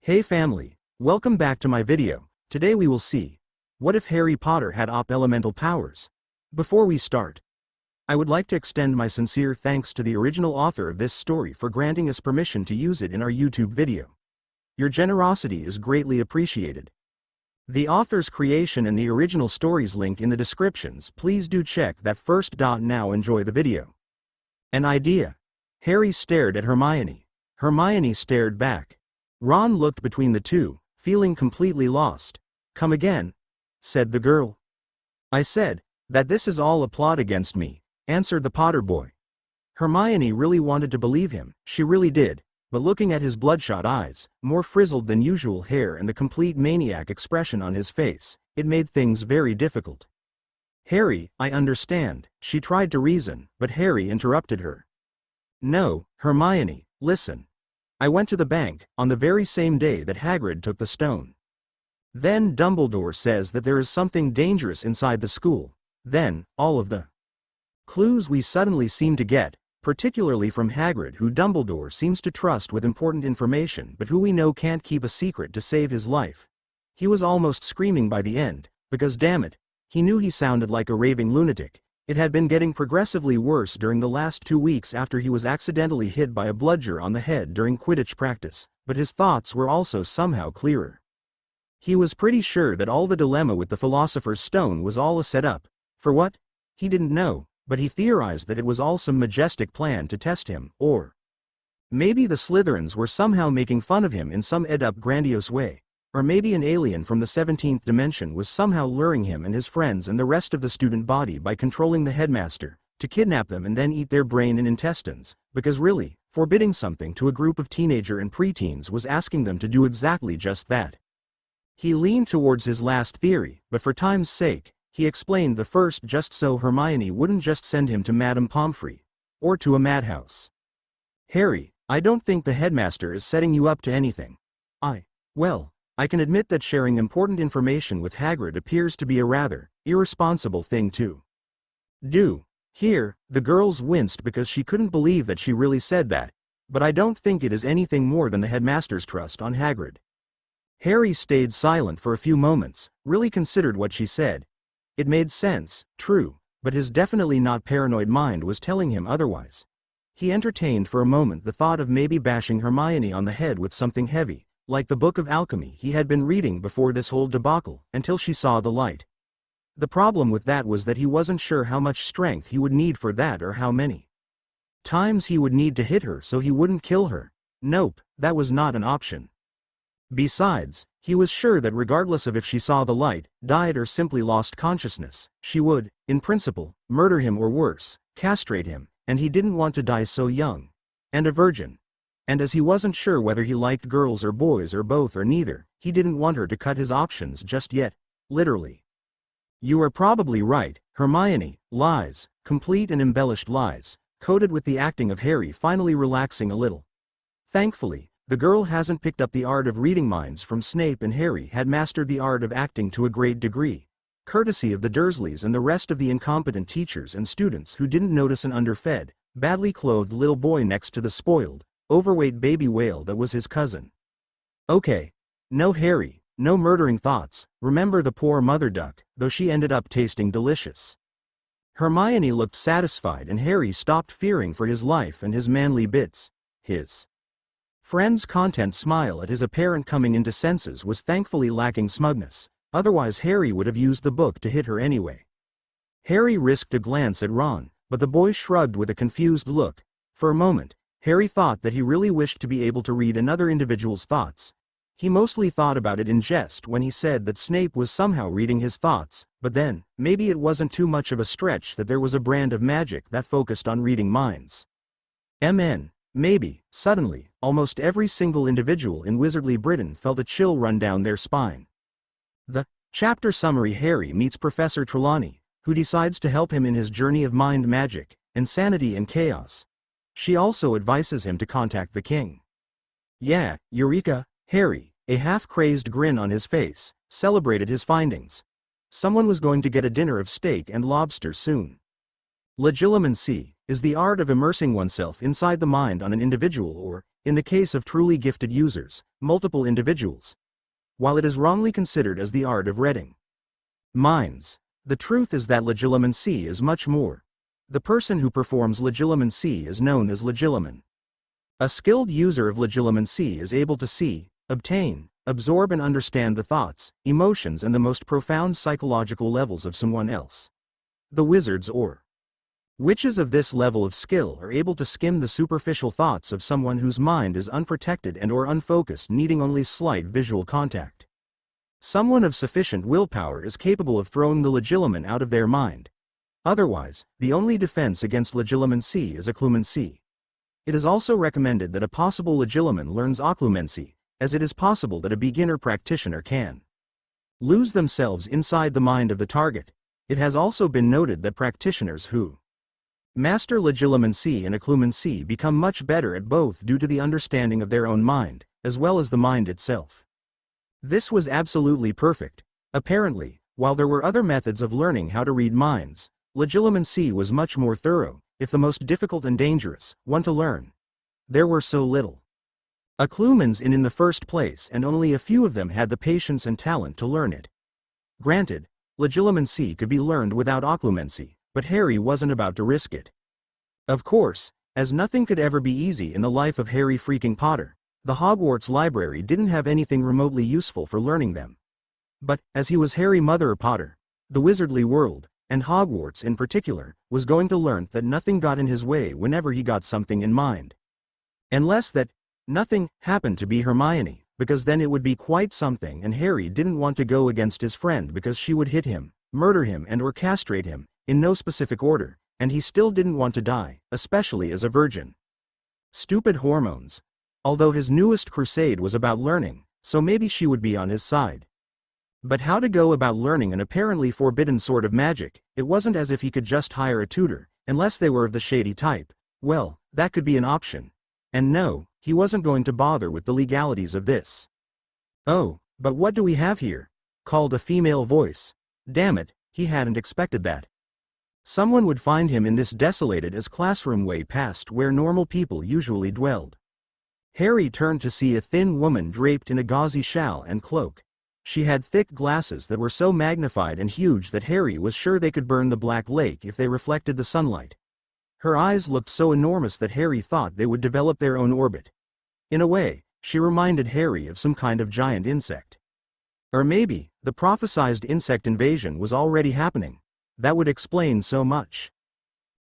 Hey family, welcome back to my video. Today we will see, what if Harry Potter had elemental powers? Before we start, I would like to extend my sincere thanks to the original author of this story for granting us permission to use it in our YouTube video. Your generosity is greatly appreciated. The author's creation and the original story's link in the descriptions. Please do check that first. Now enjoy the video. An idea. Harry stared at Hermione. Hermione stared back. Ron looked between the two, feeling completely lost. "Come again?" said the girl. "I said that this is all a plot against me," answered the Potter boy. Hermione really wanted to believe him, she really did, but looking at his bloodshot eyes, more frizzled than usual hair and the complete maniac expression on his face, it made things very difficult. "Harry, I understand," she tried to reason, but Harry interrupted her. "No, Hermione, listen. I went to the bank, on the very same day that Hagrid took the stone. Then Dumbledore says that there is something dangerous inside the school. Then, all of the clues we suddenly seem to get, particularly from Hagrid, who Dumbledore seems to trust with important information but who we know can't keep a secret to save his life." He was almost screaming by the end, because damn it, he knew he sounded like a raving lunatic. It had been getting progressively worse during the last 2 weeks after he was accidentally hit by a bludger on the head during Quidditch practice, but his thoughts were also somehow clearer. He was pretty sure that all the dilemma with the Philosopher's Stone was all a setup. For what? He didn't know, but he theorized that it was all some majestic plan to test him, or maybe the Slytherins were somehow making fun of him in some up grandiose way. Or maybe an alien from the 17th dimension was somehow luring him and his friends and the rest of the student body by controlling the headmaster, to kidnap them and then eat their brain and intestines, because really, forbidding something to a group of teenager and preteens was asking them to do exactly just that. He leaned towards his last theory, but for time's sake, he explained the first just so Hermione wouldn't just send him to Madame Pomfrey, or to a madhouse. "Harry, I don't think the headmaster is setting you up to anything. I can admit that sharing important information with Hagrid appears to be a rather irresponsible thing to do." Here, the girls winced because she couldn't believe that she really said that, but I don't think it is anything more than the headmaster's trust on Hagrid. Harry stayed silent for a few moments, really considered what she said. It made sense, true, but his definitely not paranoid mind was telling him otherwise. He entertained for a moment the thought of maybe bashing Hermione on the head with something heavy, like the Book of Alchemy he had been reading before this whole debacle, until she saw the light. The problem with that was that he wasn't sure how much strength he would need for that or how many times he would need to hit her so he wouldn't kill her. Nope, that was not an option. Besides, he was sure that regardless of if she saw the light, died or simply lost consciousness, she would, in principle, murder him or worse, castrate him, and he didn't want to die so young. And a virgin. And as he wasn't sure whether he liked girls or boys or both or neither, he didn't want her to cut his options just yet, literally. "You are probably right, Hermione." Lies, complete and embellished lies, coated with the acting of Harry finally relaxing a little. Thankfully, the girl hasn't picked up the art of reading minds from Snape, and Harry had mastered the art of acting to a great degree, courtesy of the Dursleys and the rest of the incompetent teachers and students who didn't notice an underfed, badly clothed little boy next to the spoiled, overweight baby whale that was his cousin. "Okay. No, Harry, no murdering thoughts. Remember the poor mother duck, though she ended up tasting delicious." Hermione looked satisfied and Harry stopped fearing for his life and his manly bits. His friend's content smile at his apparent coming into senses was thankfully lacking smugness, otherwise Harry would have used the book to hit her anyway. Harry risked a glance at Ron, but the boy shrugged with a confused look. For a moment, Harry thought that he really wished to be able to read another individual's thoughts. He mostly thought about it in jest when he said that Snape was somehow reading his thoughts, but then, maybe it wasn't too much of a stretch that there was a brand of magic that focused on reading minds. Maybe. Suddenly, almost every single individual in Wizardly Britain felt a chill run down their spine. The chapter summary: Harry meets Professor Trelawney, who decides to help him in his journey of mind magic, insanity and chaos. She also advises him to contact the king. Yeah, Eureka! Harry, a half-crazed grin on his face, celebrated his findings. Someone was going to get a dinner of steak and lobster soon. Legilimency is the art of immersing oneself inside the mind on an individual or, in the case of truly gifted users, multiple individuals. While it is wrongly considered as the art of reading minds, the truth is that legilimency is much more. The person who performs legilimency is known as legilimen. A skilled user of legilimency is able to see, obtain, absorb and understand the thoughts, emotions and the most profound psychological levels of someone else. The wizards or witches of this level of skill are able to skim the superficial thoughts of someone whose mind is unprotected and or unfocused, needing only slight visual contact. Someone of sufficient willpower is capable of throwing the legilimen out of their mind. Otherwise, the only defense against legilimency is occlumency. It is also recommended that a possible legilimen learns occlumency, as it is possible that a beginner practitioner can lose themselves inside the mind of the target. It has also been noted that practitioners who master legilimency and occlumency become much better at both due to the understanding of their own mind, as well as the mind itself. This was absolutely perfect. Apparently, while there were other methods of learning how to read minds, legilimency was much more thorough, if the most difficult and dangerous one to learn. There were so little occlumens in the first place, and only a few of them had the patience and talent to learn it. Granted, legilimency could be learned without occlumency, but Harry wasn't about to risk it. Of course, as nothing could ever be easy in the life of Harry freaking Potter, the Hogwarts library didn't have anything remotely useful for learning them. But, as he was Harry Mother Potter, the wizardly world, and Hogwarts in particular, was going to learn that nothing got in his way whenever he got something in mind. Unless that nothing happened to be Hermione, because then it would be quite something, and Harry didn't want to go against his friend because she would hit him, murder him and or castrate him, in no specific order, and he still didn't want to die, especially as a virgin. Stupid hormones. Although his newest crusade was about learning, so maybe she would be on his side. But how to go about learning an apparently forbidden sort of magic? It wasn't as if he could just hire a tutor, unless they were of the shady type. Well, that could be an option. And no, he wasn't going to bother with the legalities of this. "Oh, but what do we have here?" called a female voice. Damn it, he hadn't expected that. Someone would find him in this desolated as classroom way past where normal people usually dwelled. Harry turned to see a thin woman draped in a gauzy shawl and cloak. She had thick glasses that were so magnified and huge that Harry was sure they could burn the Black Lake if they reflected the sunlight. Her eyes looked so enormous that Harry thought they would develop their own orbit. In a way, she reminded Harry of some kind of giant insect. Or maybe, the prophesized insect invasion was already happening. That would explain so much.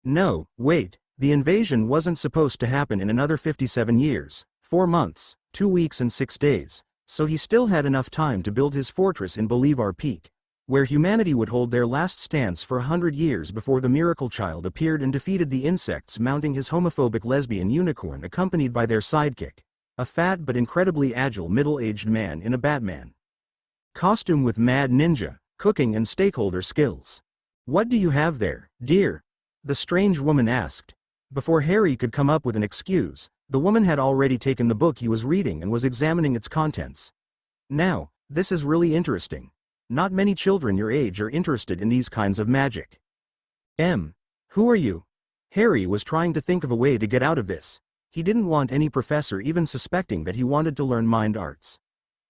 No, wait, the invasion wasn't supposed to happen in another 57 years, 4 months, 2 weeks and 6 days, so he still had enough time to build his fortress in Bolivar Peak, where humanity would hold their last stance for 100 years before the miracle child appeared and defeated the insects, mounting his homophobic lesbian unicorn accompanied by their sidekick, a fat but incredibly agile middle-aged man in a Batman costume with mad ninja, cooking and stakeholder skills. "What do you have there, dear?" the strange woman asked. Before Harry could come up with an excuse, the woman had already taken the book he was reading and was examining its contents. "Now, this is really interesting. Not many children your age are interested in these kinds of magic." Who are you?" Harry was trying to think of a way to get out of this. He didn't want any professor even suspecting that he wanted to learn mind arts.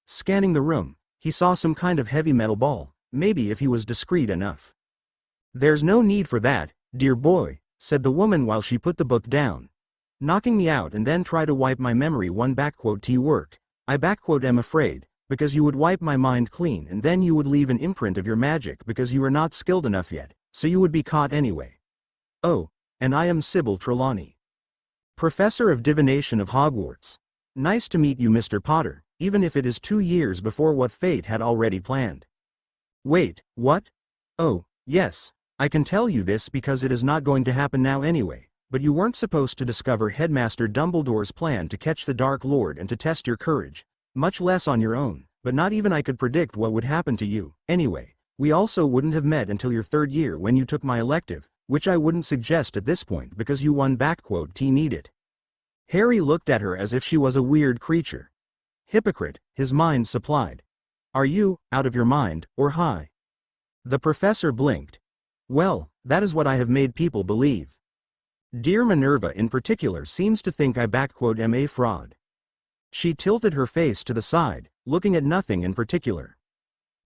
Scanning the room, he saw some kind of heavy metal ball, maybe if he was discreet enough. "There's no need for that, dear boy," said the woman while she put the book down. "Knocking me out and then try to wipe my memory one _t work. I am afraid, because you would wipe my mind clean and then you would leave an imprint of your magic because you are not skilled enough yet, so you would be caught anyway. Oh, and I am Sybil Trelawney, Professor of Divination of Hogwarts. Nice to meet you, Mr. Potter, even if it is 2 years before what fate had already planned." "Wait, what? Oh, yes. I can tell you this because it is not going to happen now anyway, but you weren't supposed to discover Headmaster Dumbledore's plan to catch the Dark Lord and to test your courage, much less on your own, but not even I could predict what would happen to you. Anyway, we also wouldn't have met until your 3rd year when you took my elective, which I wouldn't suggest at this point because you won _t need it." Harry looked at her as if she was a weird creature. Hypocrite, his mind supplied. "Are you out of your mind, or high?" The professor blinked. "Well, that is what I have made people believe. Dear Minerva in particular seems to think I am a fraud. She tilted her face to the side, looking at nothing in particular.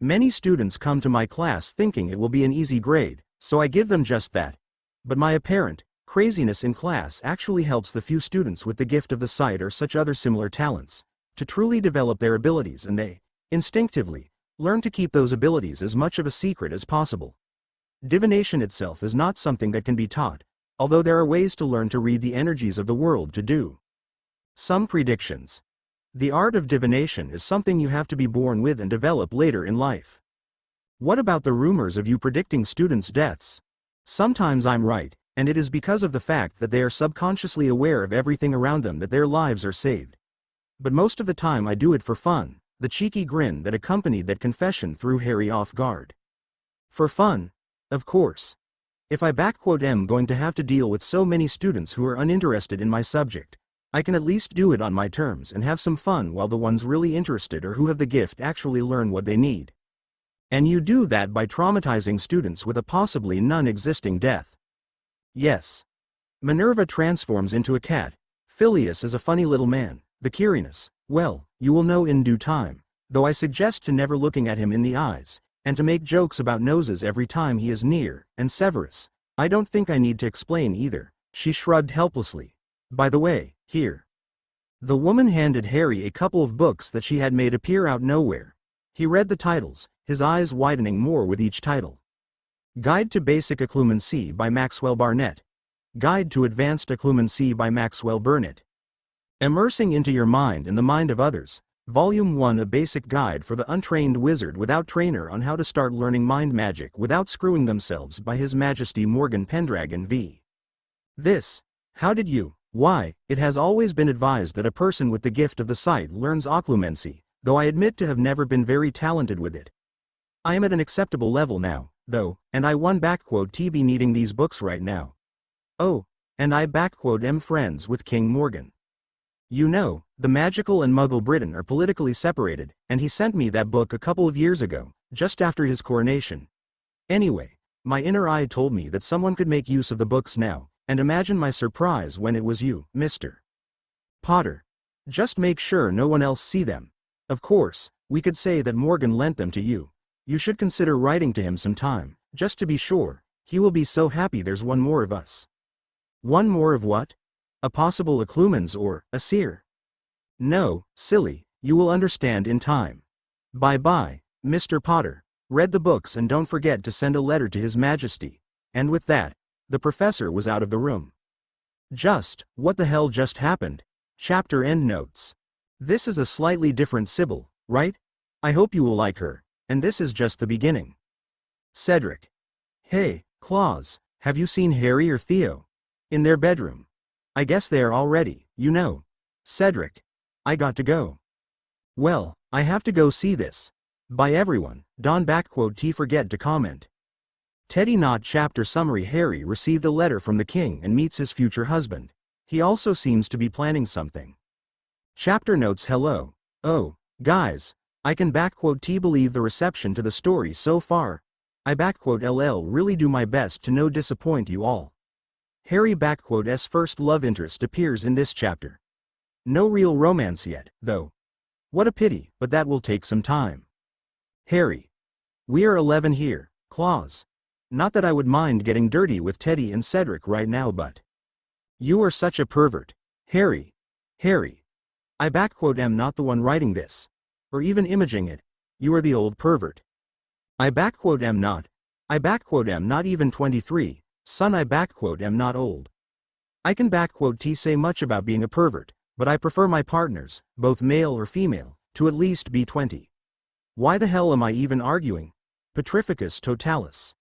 Many students come to my class thinking it will be an easy grade, so I give them just that. But my apparent craziness in class actually helps the few students with the gift of the sight or such other similar talents to truly develop their abilities, and they, instinctively, learn to keep those abilities as much of a secret as possible. Divination itself is not something that can be taught, although there are ways to learn to read the energies of the world to do some predictions. The art of divination is something you have to be born with and develop later in life. What about the rumors of you predicting students' deaths? Sometimes I'm right, and it is because of the fact that they are subconsciously aware of everything around them that their lives are saved. But most of the time I do it for fun. The cheeky grin that accompanied that confession threw Harry off guard. For fun? Of course. If I am going to have to deal with so many students who are uninterested in my subject, I can at least do it on my terms and have some fun while the ones really interested or who have the gift actually learn what they need. And you do that by traumatizing students with a possibly non-existing death. Yes. Minerva transforms into a cat. Phileas is a funny little man. The Quirinus, well, you will know in due time, though I suggest to never looking at him in the eyes, and to make jokes about noses every time he is near, and Severus, I don't think I need to explain either. She shrugged helplessly. By the way, here. The woman handed Harry a couple of books that she had made appear out nowhere. He read the titles, his eyes widening more with each title. Guide to Basic Occlumency by Maxwell Barnett. Guide to Advanced Occlumency by Maxwell Burnett. Immersing into your mind and the mind of others. Volume 1, a basic guide for the untrained wizard without trainer on how to start learning mind magic without screwing themselves, by His Majesty Morgan Pendragon v. This. How did you? Why, it has always been advised that a person with the gift of the sight learns occlumency, though I admit to have never been very talented with it. I am at an acceptable level now, though, and I be needing these books right now. Oh, and I am friends with King Morgan. You know, the magical and muggle Britain are politically separated, and he sent me that book a couple of years ago, just after his coronation. Anyway, my inner eye told me that someone could make use of the books now, and imagine my surprise when it was you, Mr. Potter. Just make sure no one else see them. Of course, we could say that Morgan lent them to you. You should consider writing to him sometime, just to be sure. He will be so happy there's one more of us. One more of what? A possible occlumens or a seer? No, silly, you will understand in time. Bye-bye, Mr. Potter. Read the books and don't forget to send a letter to His Majesty. And with that, the professor was out of the room. What the hell just happened? Chapter endnotes. This is a slightly different Sybil, right? I hope you will like her, and this is just the beginning. Cedric. Hey, Claus, have you seen Harry or Theo? In their bedroom. I guess they are already, you know. Cedric. I got to go. Well, I have to go see this. Bye everyone. Don forget to comment. Teddy Not chapter summary. Harry received a letter from the king and meets his future husband. He also seems to be planning something. Chapter notes. Hello. Oh, guys, I can believe the reception to the story so far. I really do my best to no disappoint you all. Harry S first love interest appears in this chapter. No real romance yet, though. What a pity, but that will take some time. Harry. We are 11 here, Claus. Not that I would mind getting dirty with Teddy and Cedric right now, but you are such a pervert. Harry. Harry. I am not the one writing this. Or even imaging it. You are the old pervert. I am not. I am not even 23. Son, I am not old. I can say much about being a pervert, but I prefer my partners, both male or female, to at least be 20. Why the hell am I even arguing? Petrificus totalis.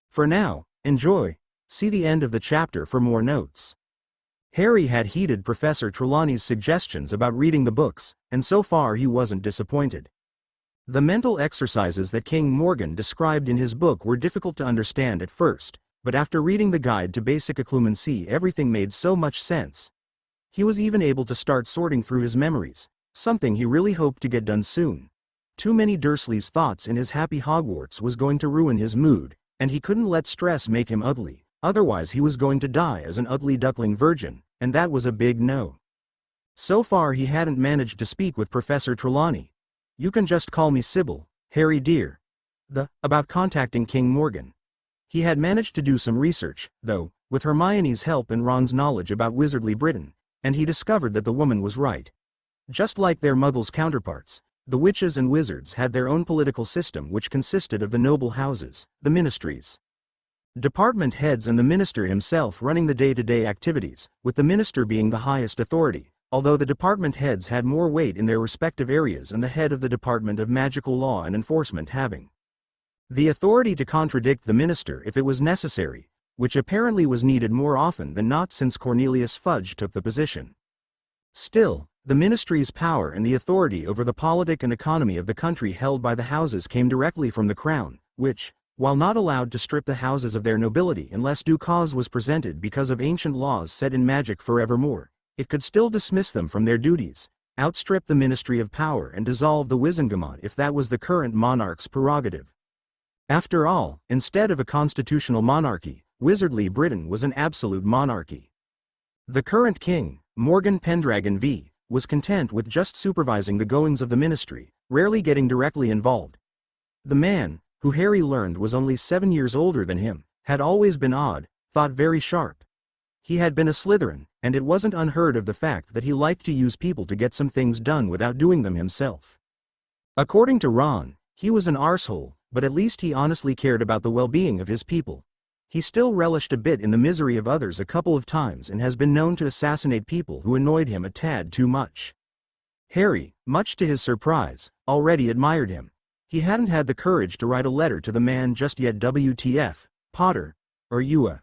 For now, enjoy. See the end of the chapter for more notes. Harry had heeded Professor Trelawney's suggestions about reading the books, and so far he wasn't disappointed. The mental exercises that King Morgan described in his book were difficult to understand at first, but after reading the Guide to Basic Occlumency everything made so much sense. He was even able to start sorting through his memories, something he really hoped to get done soon. Too many Dursley's thoughts in his happy Hogwarts was going to ruin his mood, and he couldn't let stress make him ugly, otherwise he was going to die as an ugly duckling virgin, and that was a big no. So far he hadn't managed to speak with Professor Trelawney. You can just call me Sybil, Harry dear. About contacting King Morgan. He had managed to do some research, though, with Hermione's help and Ron's knowledge about wizardly Britain, and he discovered that the woman was right. Just like their Muggles counterparts, the witches and wizards had their own political system which consisted of the noble houses, the ministries, department heads and the minister himself running the day-to-day activities, with the minister being the highest authority, although the department heads had more weight in their respective areas and the head of the Department of Magical Law and Enforcement having the authority to contradict the minister if it was necessary, which apparently was needed more often than not since Cornelius Fudge took the position. Still, the ministry's power and the authority over the politic and economy of the country held by the houses came directly from the crown, which, while not allowed to strip the houses of their nobility unless due cause was presented because of ancient laws set in magic forevermore, it could still dismiss them from their duties, outstrip the Ministry of Power and dissolve the Wizengamot if that was the current monarch's prerogative. After all, instead of a constitutional monarchy, wizardly Britain was an absolute monarchy. The current king, Morgan Pendragon V, was content with just supervising the goings of the ministry, rarely getting directly involved. The man, who Harry learned was only 7 years older than him, had always been odd, thought very sharp. He had been a Slytherin, and it wasn't unheard of the fact that he liked to use people to get some things done without doing them himself. According to Ron, he was an arsehole, but at least he honestly cared about the well-being of his people. He still relished a bit in the misery of others a couple of times and has been known to assassinate people who annoyed him a tad too much. Harry, much to his surprise, already admired him. He hadn't had the courage to write a letter to the man just yet. WTF, Potter, are you a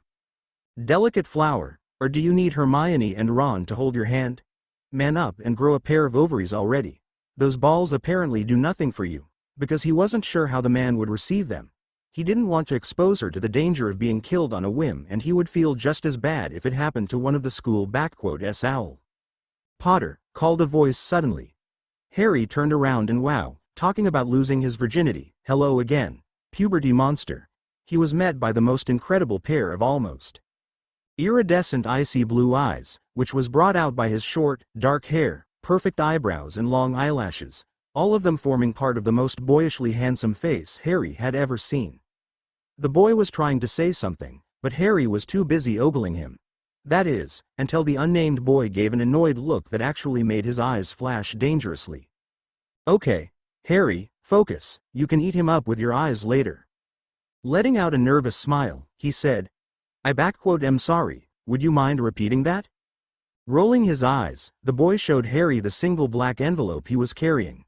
delicate flower, or do you need Hermione and Ron to hold your hand? Man up and grow a pair of ovaries already. Those balls apparently do nothing for you. Because he wasn't sure how the man would receive them. He didn't want to expose her to the danger of being killed on a whim, and he would feel just as bad if it happened to one of the school *s owl. Potter, called a voice suddenly. Harry turned around and wow, talking about losing his virginity, hello again, puberty monster. He was met by the most incredible pair of almost iridescent icy blue eyes, which was brought out by his short, dark hair, perfect eyebrows and long eyelashes, all of them forming part of the most boyishly handsome face Harry had ever seen. The boy was trying to say something, but Harry was too busy ogling him. That is, until the unnamed boy gave an annoyed look that actually made his eyes flash dangerously. Okay, Harry, focus, you can eat him up with your eyes later. Letting out a nervous smile, he said, am sorry, would you mind repeating that? Rolling his eyes, the boy showed Harry the single black envelope he was carrying.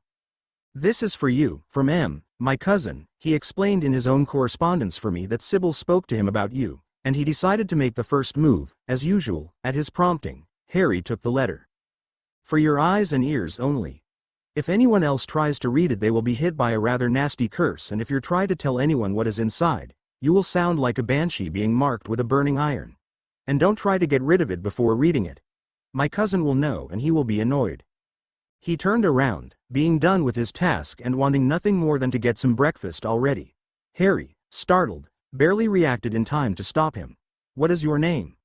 This is for you, from M, my cousin. He explained in his own correspondence for me that Sybil spoke to him about you, and he decided to make the first move, as usual, at his prompting. Harry took the letter. For your eyes and ears only. If anyone else tries to read it they will be hit by a rather nasty curse, and if you try to tell anyone what is inside, you will sound like a banshee being marked with a burning iron. And don't try to get rid of it before reading it. My cousin will know and he will be annoyed. He turned around, being done with his task and wanting nothing more than to get some breakfast already. Harry, startled, barely reacted in time to stop him. What is your name?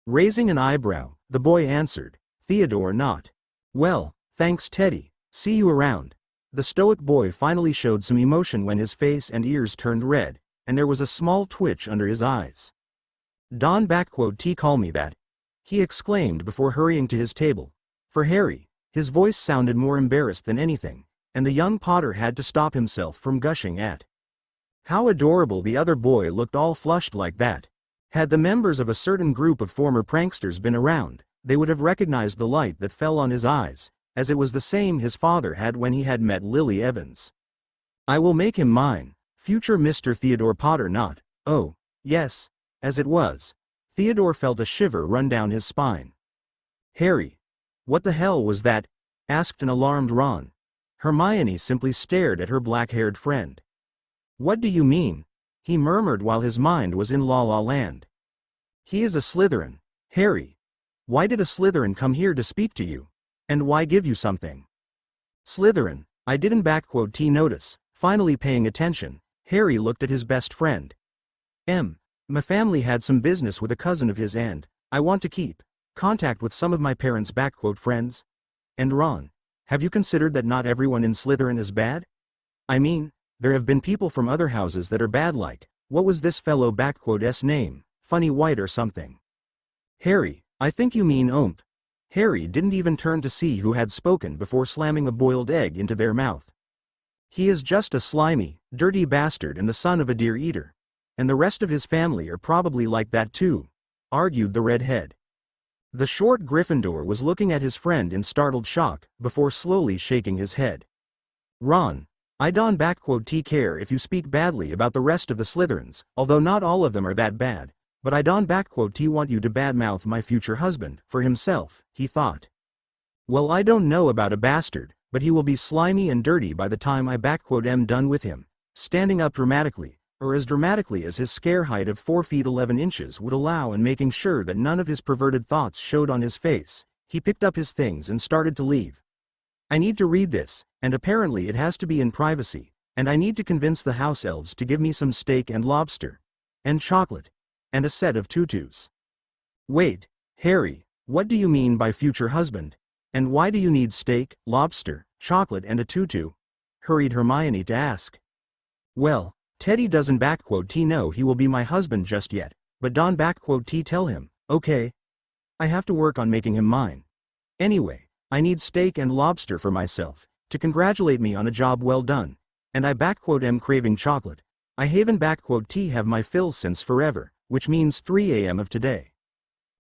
Raising an eyebrow, the boy answered, Theodore Not. Well, thanks Teddy, see you around. The stoic boy finally showed some emotion when his face and ears turned red, and there was a small twitch under his eyes. Don T call me that, he exclaimed before hurrying to his table. For Harry, his voice sounded more embarrassed than anything, and the young Potter had to stop himself from gushing at how adorable the other boy looked all flushed like that. Had the members of a certain group of former pranksters been around, they would have recognized the light that fell on his eyes, as it was the same his father had when he had met Lily Evans. I will make him mine, future Mr. Theodore Potter Not. Oh, yes, as it was. Theodore felt a shiver run down his spine. Harry. What the hell was that? Asked an alarmed Ron. Hermione simply stared at her black-haired friend. What do you mean? He murmured while his mind was in La La Land. He is a Slytherin. Harry. Why did a Slytherin come here to speak to you? And why give you something? Slytherin, I didn't notice. Finally paying attention, Harry looked at his best friend. My family had some business with a cousin of his and I want to keep contact with some of my parents' friends. And Ron, have you considered that not everyone in Slytherin is bad? I mean, there have been people from other houses that are bad like, what was this fellow backquote's name, Funny White or something? Harry, I think you mean Omp. Harry didn't even turn to see who had spoken before slamming a boiled egg into their mouth. He is just a slimy, dirty bastard and the son of a deer eater. And the rest of his family are probably like that too, argued the redhead. The short Gryffindor was looking at his friend in startled shock, before slowly shaking his head. Ron, I don't care if you speak badly about the rest of the Slytherins, although not all of them are that bad, but I don't want you to badmouth my future husband, for himself, he thought. Well, I don't know about a bastard, but he will be slimy and dirty by the time I am done with him, standing up dramatically, or as dramatically as his scare height of 4 feet 11 inches would allow, and making sure that none of his perverted thoughts showed on his face, he picked up his things and started to leave. I need to read this, and apparently it has to be in privacy, and I need to convince the house elves to give me some steak and lobster, and chocolate, and a set of tutus. Wait, Harry, what do you mean by future husband? And why do you need steak, lobster, chocolate and a tutu? Hurried Hermione to ask. Well, Teddy doesn't know he will be my husband just yet, but don't tell him, okay? I have to work on making him mine. Anyway, I need steak and lobster for myself, to congratulate me on a job well done, and I am craving chocolate. I haven't have my fill since forever, which means 3 a.m. of today.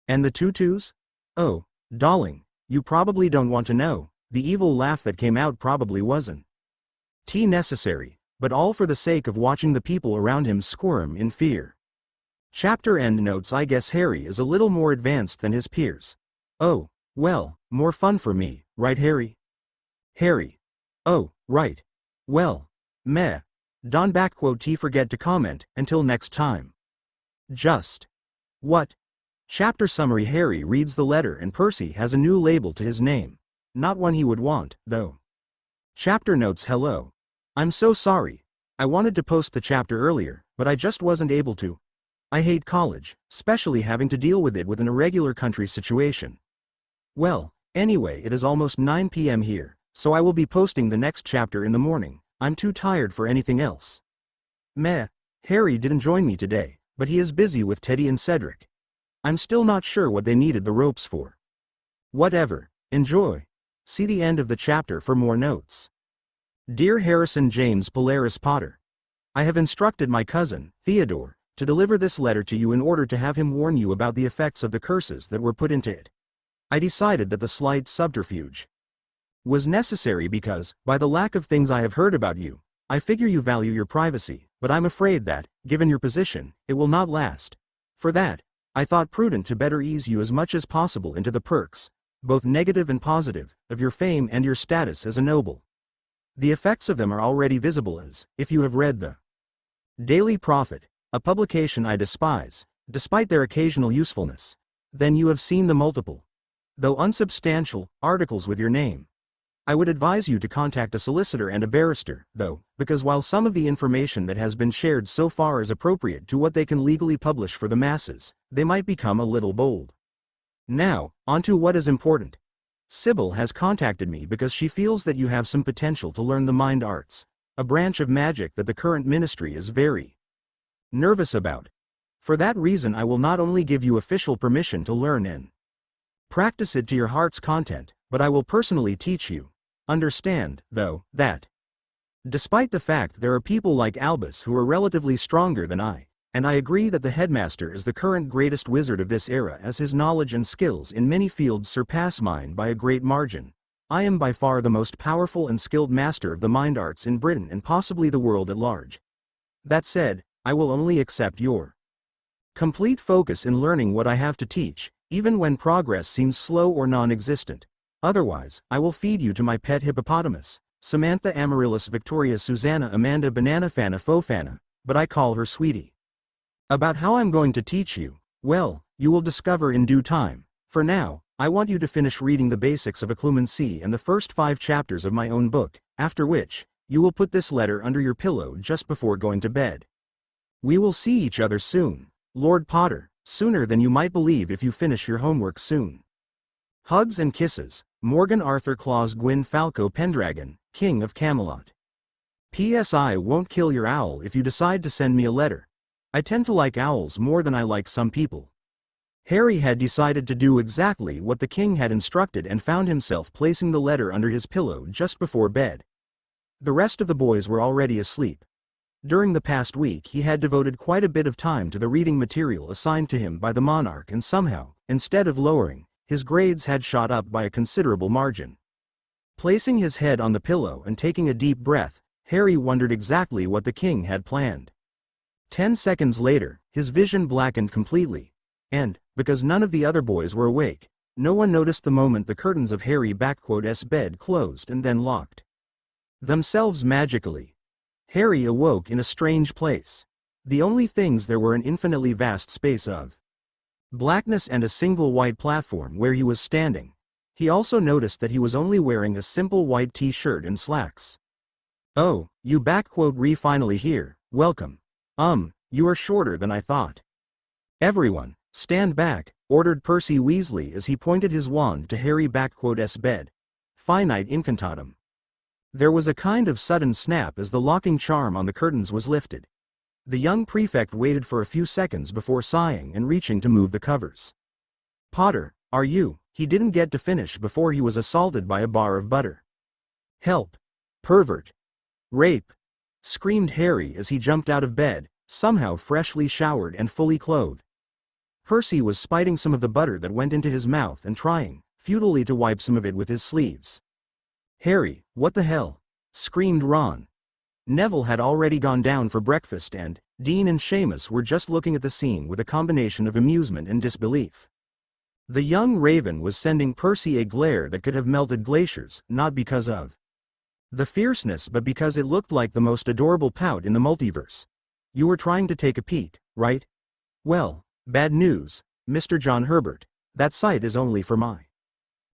And the tutus? Oh, darling, you probably don't want to know, the evil laugh that came out probably wasn't tea necessary, but all for the sake of watching the people around him squirm in fear. Chapter end notes. I guess Harry is a little more advanced than his peers. Oh, well, more fun for me, right Harry? Harry. Oh, right. Well, meh. Don't forget to comment, until next time. Just. What? Chapter summary. Harry reads the letter and Percy has a new label to his name. Not one he would want, though. Chapter notes. Hello. I'm so sorry. I wanted to post the chapter earlier, but I just wasn't able to. I hate college, especially having to deal with it with an irregular country situation. Well, anyway, it is almost 9 p.m. here, so I will be posting the next chapter in the morning. I'm too tired for anything else. Meh. Harry didn't join me today, but he is busy with Teddy and Cedric. I'm still not sure what they needed the ropes for. Whatever. Enjoy. See the end of the chapter for more notes. Dear Harrison James Polaris Potter, I have instructed my cousin, Theodore, to deliver this letter to you in order to have him warn you about the effects of the curses that were put into it. I decided that the slight subterfuge was necessary because, by the lack of things I have heard about you, I figure you value your privacy, but I'm afraid that, given your position, it will not last. For that, I thought prudent to better ease you as much as possible into the perks, both negative and positive, of your fame and your status as a noble. The effects of them are already visible as, if you have read the Daily Prophet, a publication I despise, despite their occasional usefulness, then you have seen the multiple, though unsubstantial, articles with your name. I would advise you to contact a solicitor and a barrister, though, because while some of the information that has been shared so far is appropriate to what they can legally publish for the masses, they might become a little bold. Now, on to what is important. Sybil has contacted me because she feels that you have some potential to learn the mind arts, a branch of magic that the current ministry is very nervous about. For that reason I will not only give you official permission to learn and practice it to your heart's content, but I will personally teach you. Understand, though, that despite the fact there are people like Albus who are relatively stronger than I, and I agree that the headmaster is the current greatest wizard of this era as his knowledge and skills in many fields surpass mine by a great margin, I am by far the most powerful and skilled master of the mind arts in Britain and possibly the world at large. That said, I will only accept your complete focus in learning what I have to teach, even when progress seems slow or non-existent. Otherwise, I will feed you to my pet hippopotamus, Samantha Amaryllis Victoria Susanna Amanda Banana Fana Fofana, but I call her Sweetie. About how I'm going to teach you, well, you will discover in due time. For now, I want you to finish reading the basics of occlumency and the first 5 chapters of my own book, after which, you will put this letter under your pillow just before going to bed. We will see each other soon, Lord Potter, sooner than you might believe if you finish your homework soon. Hugs and kisses, Morgan Arthur Claus Gwyn Falco Pendragon, King of Camelot. P.S. I won't kill your owl if you decide to send me a letter. I tend to like owls more than I like some people. Harry had decided to do exactly what the king had instructed and found himself placing the letter under his pillow just before bed. The rest of the boys were already asleep. During the past week he had devoted quite a bit of time to the reading material assigned to him by the monarch, and somehow, instead of lowering, his grades had shot up by a considerable margin. Placing his head on the pillow and taking a deep breath, Harry wondered exactly what the king had planned. 10 seconds later, his vision blackened completely. And, because none of the other boys were awake, no one noticed the moment the curtains of Harry's bed closed and then locked themselves magically. Harry awoke in a strange place. The only things there were an infinitely vast space of blackness and a single white platform where he was standing. He also noticed that he was only wearing a simple white t-shirt and slacks. "Oh, you finally here, welcome. You are shorter than I thought." "Everyone, stand back," ordered Percy Weasley as he pointed his wand to Harry's bed. Finite incantatum. There was a kind of sudden snap as the locking charm on the curtains was lifted. The young prefect waited for a few seconds before sighing and reaching to move the covers. "Potter, are you?" He didn't get to finish before he was assaulted by a bar of butter. "Help! Pervert! Rape!" screamed Harry as he jumped out of bed, somehow freshly showered and fully clothed. Percy was spiting some of the butter that went into his mouth and trying, futilely, to wipe some of it with his sleeves. "Harry, what the hell?" screamed Ron. Neville had already gone down for breakfast and Dean and Seamus were just looking at the scene with a combination of amusement and disbelief. The young raven was sending Percy a glare that could have melted glaciers, not because of the fierceness but because it looked like the most adorable pout in the multiverse. "You were trying to take a peek, right? Well, bad news, Mr. John Herbert. That sight is only for my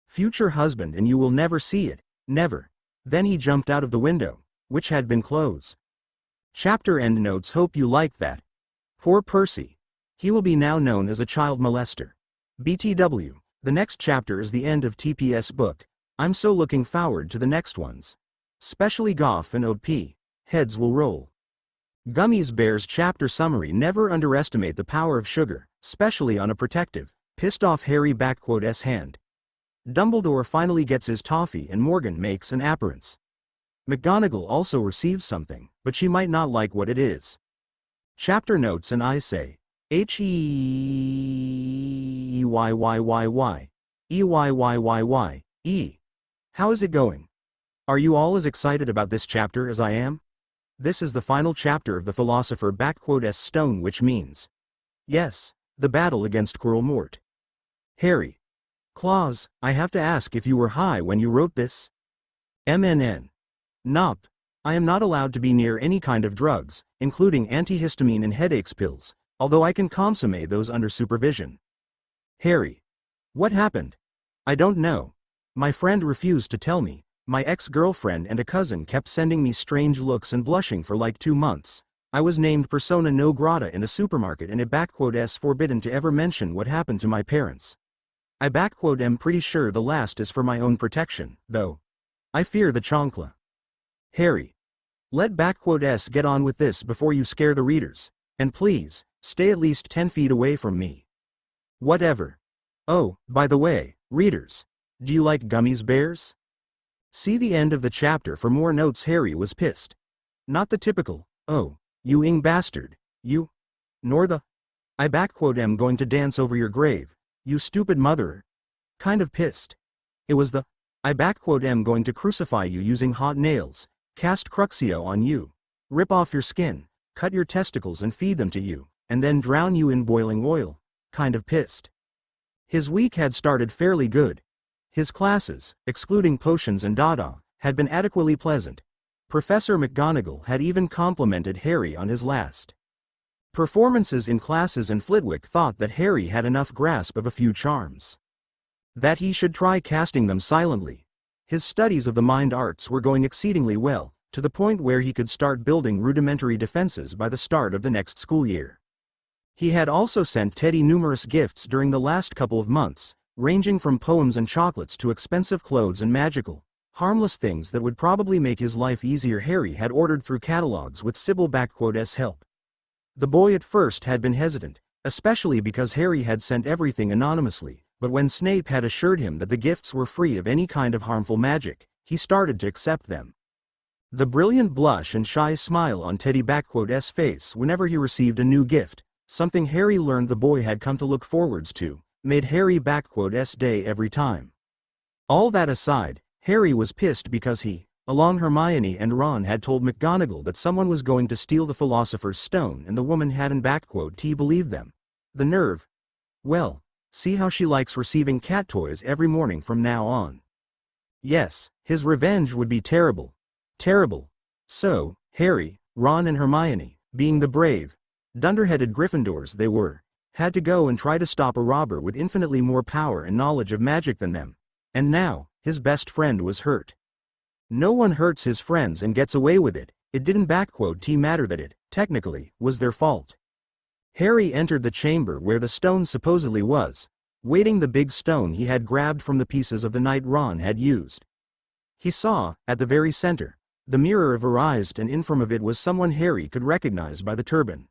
future husband and you will never see it, never." Then he jumped out of the window, which had been closed. Chapter endnotes. Hope you liked that. Poor Percy. He will be now known as a child molester. BTW, the next chapter is the end of TPS book. I'm so looking forward to the next ones. Especially Goff and OP. Heads will roll. Gummies Bears chapter summary. Never underestimate the power of sugar, especially on a protective, pissed off Harry's hand. Dumbledore finally gets his toffee and Morgan makes an appearance. McGonagall also receives something, but she might not like what it is. Chapter notes. And I say, H-E-Y-Y-Y-Y. How is it going? Are you all as excited about this chapter as I am? This is the final chapter of the Philosopher's Stone, which means, yes, the battle against Quirrell. Harry. Claus, I have to ask if you were high when you wrote this? MNN. Nope. I am not allowed to be near any kind of drugs, including antihistamine and headaches pills, although I can consummate those under supervision. Harry. What happened? I don't know. My friend refused to tell me. My ex-girlfriend and a cousin kept sending me strange looks and blushing for like 2 months. I was named persona non grata in a supermarket and it forbidden to ever mention what happened to my parents. I am pretty sure the last is for my own protection, though. I fear the chancla. Harry. Let S get on with this before you scare the readers. And please, stay at least 10 feet away from me. Whatever. Oh, by the way, readers. Do you like gummies bears? See the end of the chapter for more notes. Harry was pissed. Not the typical, "Oh, you ing bastard, you," nor the, "I am going to dance over your grave, you stupid mother," kind of pissed. It was the, "I am going to crucify you using hot nails, cast Cruxio on you, rip off your skin, cut your testicles and feed them to you, and then drown you in boiling oil," kind of pissed. His week had started fairly good. His classes, excluding potions and Dada, had been adequately pleasant. Professor McGonagall had even complimented Harry on his last performances in classes, and Flitwick thought that Harry had enough grasp of a few charms that he should try casting them silently. His studies of the mind arts were going exceedingly well, to the point where he could start building rudimentary defenses by the start of the next school year. He had also sent Teddy numerous gifts during the last couple of months, ranging from poems and chocolates to expensive clothes and magical, harmless things that would probably make his life easier. Harry had ordered through catalogs with Sybil*'s help. The boy at first had been hesitant, especially because Harry had sent everything anonymously, but when Snape had assured him that the gifts were free of any kind of harmful magic, he started to accept them. The brilliant blush and shy smile on Teddy**'s face whenever he received a new gift, something Harry learned the boy had come to look forwards to, made Harry**'s day every time. All that aside, Harry was pissed because he, along Hermione and Ron, had told McGonagall that someone was going to steal the Philosopher's Stone and the woman hadn't believed them. The nerve. Well, see how she likes receiving cat toys every morning from now on. Yes, his revenge would be terrible. Terrible. So, Harry, Ron and Hermione, being the brave, dunderheaded Gryffindors they were, had to go and try to stop a robber with infinitely more power and knowledge of magic than them. And now, his best friend was hurt. No one hurts his friends and gets away with it. It didn't matter that it, technically, was their fault. Harry entered the chamber where the stone supposedly was, weighting the big stone he had grabbed from the pieces of the night Ron had used. He saw, at the very center, the mirror of Arised, and in front of it was someone Harry could recognize by the turban.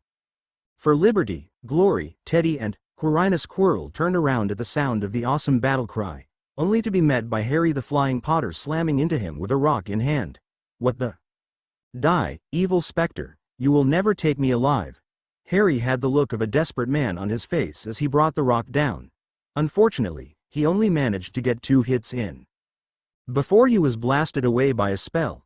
For liberty, glory, Teddy and Quirrell turned around at the sound of the awesome battle cry, only to be met by Harry the Flying Potter slamming into him with a rock in hand. What the? Die, evil specter, you will never take me alive. Harry had the look of a desperate man on his face as he brought the rock down. Unfortunately, he only managed to get 2 hits in before he was blasted away by a spell.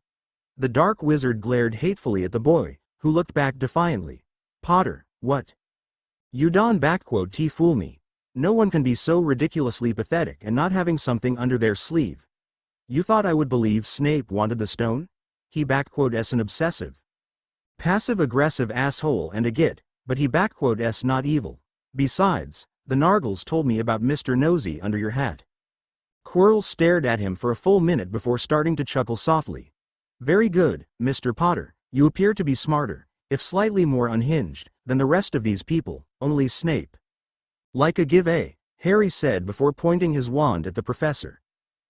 The dark wizard glared hatefully at the boy, who looked back defiantly. Potter, what? You don't fool me. No one can be so ridiculously pathetic and not having something under their sleeve. You thought I would believe Snape wanted the stone? He an obsessive, passive-aggressive asshole and a git, but he not evil. Besides, the Nargles told me about Mr. Nosy under your hat. Quirrell stared at him for a full minute before starting to chuckle softly. Very good, Mr. Potter, you appear to be smarter, if slightly more unhinged, than the rest of these people, only Snape. Like a Harry said before pointing his wand at the professor.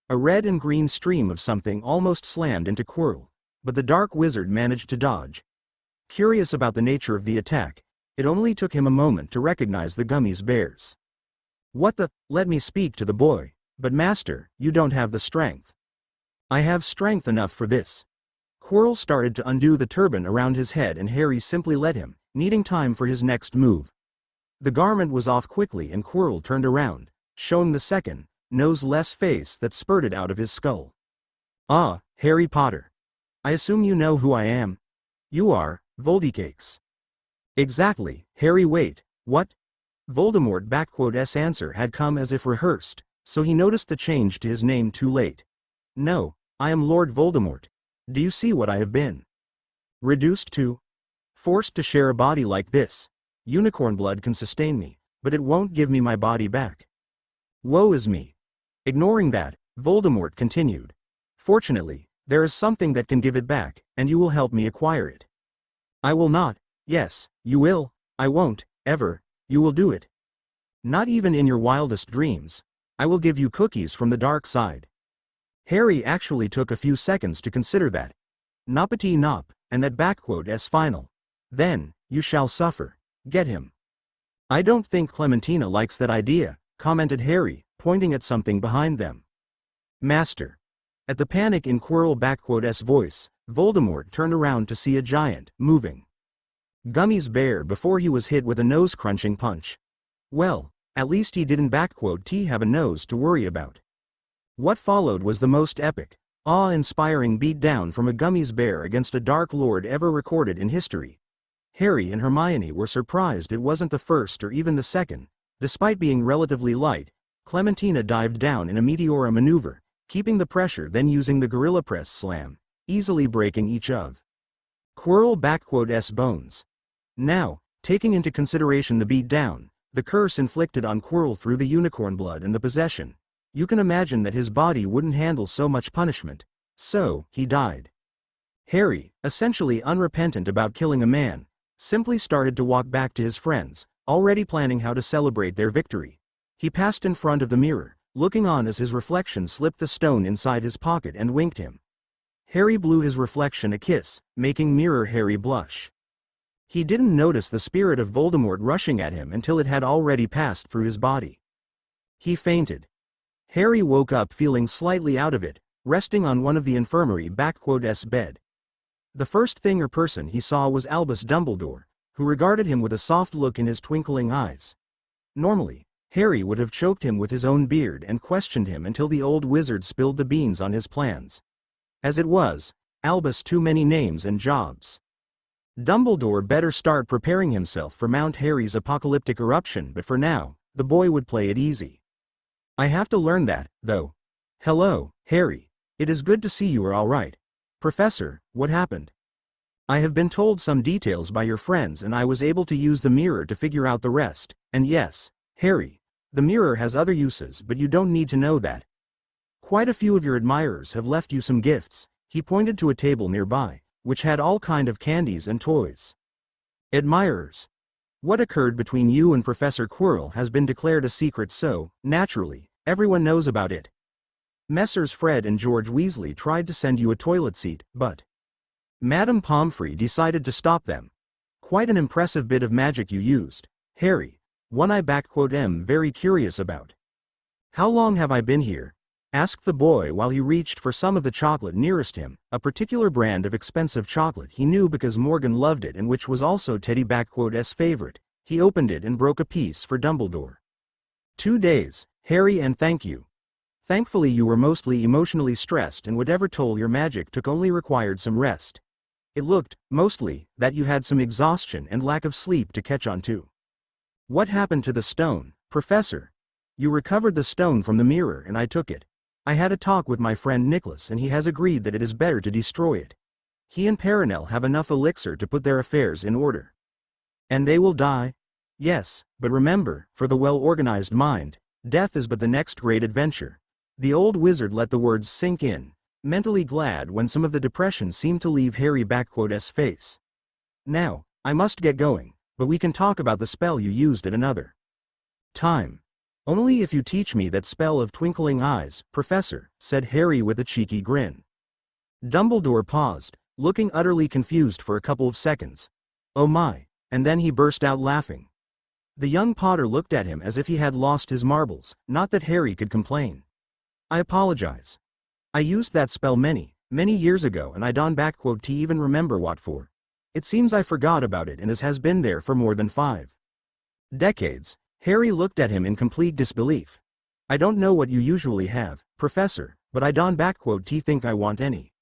A red and green stream of something almost slammed into Quirrell, but the dark wizard managed to dodge. Curious about the nature of the attack, it only took him a moment to recognize the gummies bears. What the? Let me speak to the boy. But master, you don't have the strength. I have strength enough for this. Quirrell started to undo the turban around his head and Harry simply let him, needing time for his next move. The garment was off quickly and Quirrell turned around, showing the second, nose-less face that spurted out of his skull. Ah, Harry Potter. I assume you know who I am? You are, Voldemort. Exactly, Harry. Wait, what? Voldemort's answer had come as if rehearsed, so he noticed the change to his name too late. No, I am Lord Voldemort. Do you see what I have been reduced to? Forced to share a body like this. Unicorn blood can sustain me, but it won't give me my body back. Woe is me. Ignoring that, Voldemort continued. Fortunately, there is something that can give it back, and you will help me acquire it. I will not. Yes, you will. I won't, ever. You will do it. Not even in your wildest dreams. I will give you cookies from the dark side. Harry actually took a few seconds to consider that. Noppity nop, and that final. Then, you shall suffer. Get him. I don't think Clementina likes that idea, commented Harry, pointing at something behind them. Master. At the panic in Quirrell's voice, Voldemort turned around to see a giant, moving gummies bear before he was hit with a nose-crunching punch. Well, at least he didn't have a nose to worry about. What followed was the most epic, awe-inspiring beatdown from a gummies bear against a Dark Lord ever recorded in history. Harry and Hermione were surprised it wasn't the first or even the second. Despite being relatively light, Clementina dived down in a Meteora maneuver, keeping the pressure, then using the Gorilla Press slam, easily breaking each of Quirrell's bones. Now, taking into consideration the beatdown, the curse inflicted on Quirrell through the unicorn blood and the possession, you can imagine that his body wouldn't handle so much punishment, so he died. Harry, essentially unrepentant about killing a man, simply started to walk back to his friends, already planning how to celebrate their victory. He passed in front of the mirror, looking on as his reflection slipped the stone inside his pocket and winked him. Harry blew his reflection a kiss, making Mirror Harry blush. He didn't notice the spirit of Voldemort rushing at him until it had already passed through his body. He fainted. Harry woke up feeling slightly out of it, resting on one of the infirmary bed. The first thing or person he saw was Albus Dumbledore, who regarded him with a soft look in his twinkling eyes. Normally, Harry would have choked him with his own beard and questioned him until the old wizard spilled the beans on his plans. As it was, Albus too many names and jobs. Dumbledore better start preparing himself for Mount Harry's apocalyptic eruption, but for now, the boy would play it easy. I have to learn that, though. Hello, Harry. It is good to see you are all right. Professor, what happened? I have been told some details by your friends and I was able to use the mirror to figure out the rest, and yes, Harry, the mirror has other uses, but you don't need to know that. Quite a few of your admirers have left you some gifts. He pointed to a table nearby, which had all kind of candies and toys. Admirers. What occurred between you and Professor Quirrell has been declared a secret, so, naturally, everyone knows about it. Messrs. Fred and George Weasley tried to send you a toilet seat, but Madame Pomfrey decided to stop them. Quite an impressive bit of magic you used, Harry. One I am very curious about. How long have I been here? Asked the boy while he reached for some of the chocolate nearest him, a particular brand of expensive chocolate he knew because Morgan loved it and which was also Teddy's favorite. He opened it and broke a piece for Dumbledore. 2 days, Harry, and thank you. Thankfully you were mostly emotionally stressed and whatever toll your magic took only required some rest. It looked, mostly, that you had some exhaustion and lack of sleep to catch on to. What happened to the stone, Professor? You recovered the stone from the mirror and I took it. I had a talk with my friend Nicholas and he has agreed that it is better to destroy it. He and Perenelle have enough elixir to put their affairs in order. And they will die? Yes, but remember, for the well-organized mind, death is but the next great adventure. The old wizard let the words sink in, mentally glad when some of the depression seemed to leave Harry's face. Now, I must get going, but we can talk about the spell you used at another time. Only if you teach me that spell of twinkling eyes, Professor, said Harry with a cheeky grin. Dumbledore paused, looking utterly confused for a couple of seconds. Oh my, and then he burst out laughing. The young Potter looked at him as if he had lost his marbles, not that Harry could complain. I apologize. I used that spell many years ago and I don't even remember what for. It seems I forgot about it and it has been there for more than 5 decades. Harry looked at him in complete disbelief. I don't know what you usually have, Professor, but I don't think I want any.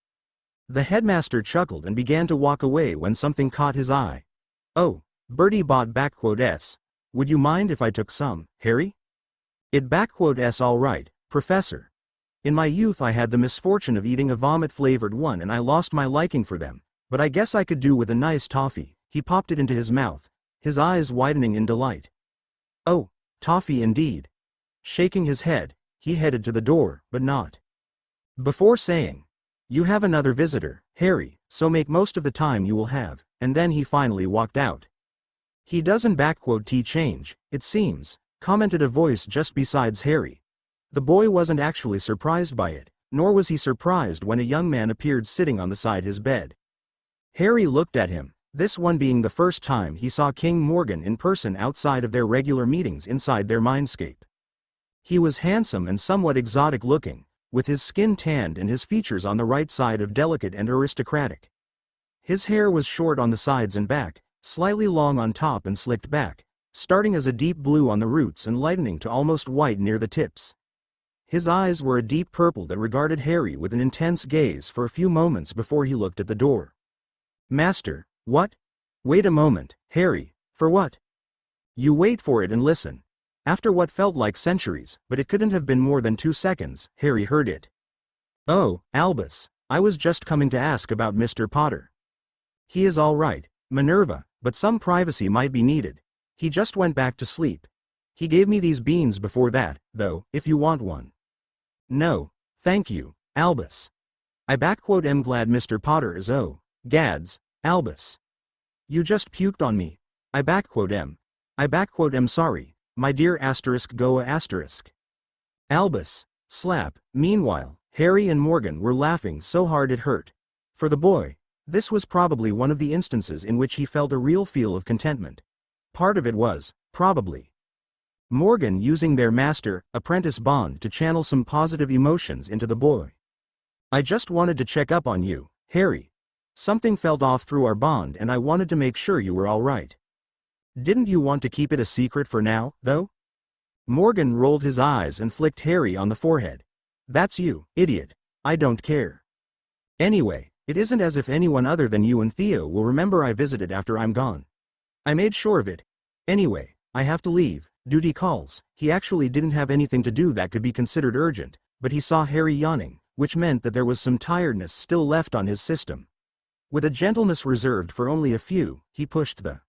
The headmaster chuckled and began to walk away when something caught his eye. Oh, Bertie bought s. Would you mind if I took some, Harry? It s all right, Professor. In my youth I had the misfortune of eating a vomit-flavored one and I lost my liking for them, but I guess I could do with a nice toffee. He popped it into his mouth, his eyes widening in delight. Oh, toffee indeed. Shaking his head, he headed to the door, but not before saying, you have another visitor, Harry, so make most of the time you will have, and then he finally walked out. He doesn't change, it seems, commented a voice just besides Harry. The boy wasn't actually surprised by it, nor was he surprised when a young man appeared sitting on the side his bed. Harry looked at him, this one being the first time he saw King Morgan in person outside of their regular meetings inside their mindscape. He was handsome and somewhat exotic looking, with his skin tanned and his features on the right side of delicate and aristocratic. His hair was short on the sides and back, slightly long on top and slicked back, starting as a deep blue on the roots and lightening to almost white near the tips. His eyes were a deep purple that regarded Harry with an intense gaze for a few moments before he looked at the door. Master, what? Wait a moment, Harry, for what? You wait for it and listen. After what felt like centuries, but it couldn't have been more than 2 seconds, Harry heard it. Oh, Albus, I was just coming to ask about Mr. Potter. He is all right, Minerva, but some privacy might be needed. He just went back to sleep. He gave me these beans before that, though, if you want one. No, thank you, Albus. I am glad Mr. Potter is gads, Albus. You just puked on me. I am sorry, my dear ***. Albus, slap. Meanwhile, Harry and Morgan were laughing so hard it hurt. For the boy, this was probably one of the instances in which he felt a real feel of contentment. Part of it was, probably, Morgan using their master-apprentice bond to channel some positive emotions into the boy. I just wanted to check up on you, Harry. Something felt off through our bond and I wanted to make sure you were all right. Didn't you want to keep it a secret for now, though? Morgan rolled his eyes and flicked Harry on the forehead. That's you, idiot. I don't care. Anyway, it isn't as if anyone other than you and Theo will remember I visited after I'm gone. I made sure of it. Anyway, I have to leave. Duty calls. He actually didn't have anything to do that could be considered urgent, but he saw Harry yawning, which meant that there was some tiredness still left on his system. With a gentleness reserved for only a few, he pushed the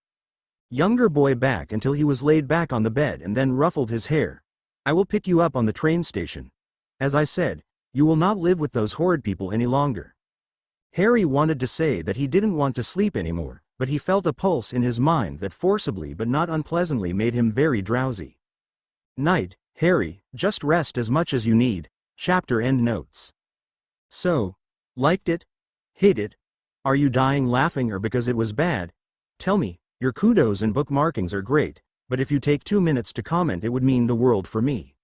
younger boy back until he was laid back on the bed and then ruffled his hair. I will pick you up on the train station. As I said, you will not live with those horrid people any longer. Harry wanted to say that he didn't want to sleep anymore, but he felt a pulse in his mind that forcibly but not unpleasantly made him very drowsy. Night, Harry, just rest as much as you need. Chapter end notes. So, liked it? Hate it? Are you dying laughing or because it was bad? Tell me, your kudos and bookmarkings are great, but if you take 2 minutes to comment it would mean the world for me.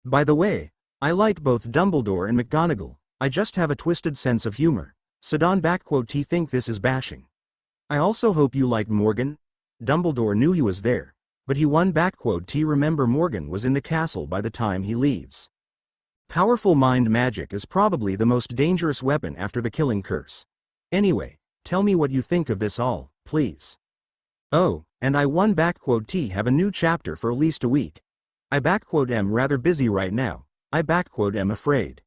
By the way, I like both Dumbledore and McGonagall, I just have a twisted sense of humor. Sidon think this is bashing. I also hope you liked Morgan. Dumbledore knew he was there, but he won remember Morgan was in the castle by the time he leaves. Powerful mind magic is probably the most dangerous weapon after the killing curse. Anyway, tell me what you think of this all, please. Oh, and I won have a new chapter for at least a week. I am rather busy right now. I am afraid.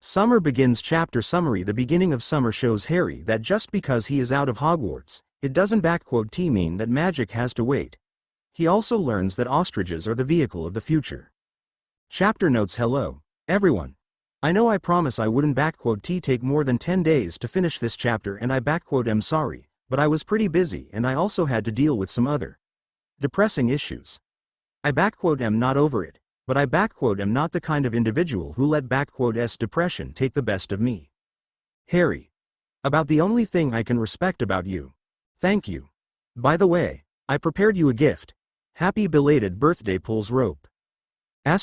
Summer begins. Chapter summary. The beginning of summer shows Harry that just because he is out of Hogwarts, it doesn't mean that magic has to wait. He also learns that ostriches are the vehicle of the future. Chapter notes. Hello, everyone. I know I promise I wouldn't take more than 10 days to finish this chapter and I am sorry, but I was pretty busy and I also had to deal with some other depressing issues. I am not over it. But I am not the kind of individual who let depression take the best of me. Harry. About the only thing I can respect about you. Thank you. By the way, I prepared you a gift. Happy belated birthday. Pulls rope. A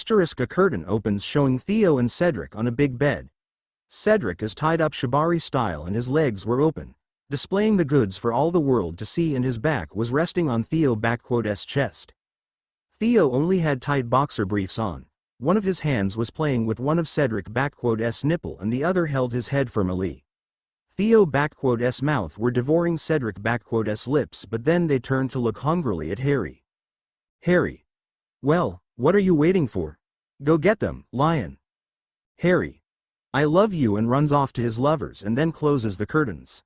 curtain opens showing Theo and Cedric on a big bed. Cedric is tied up shibari style and his legs were open, displaying the goods for all the world to see, and his back was resting on Theo's chest. Theo only had tight boxer briefs on. One of his hands was playing with one of Cedric's nipple and the other held his head firmly. Theo's mouth were devouring Cedric's lips, but then they turned to look hungrily at Harry. Harry. Well, what are you waiting for? Go get them, lion. Harry. I love you, and runs off to his lovers and then closes the curtains.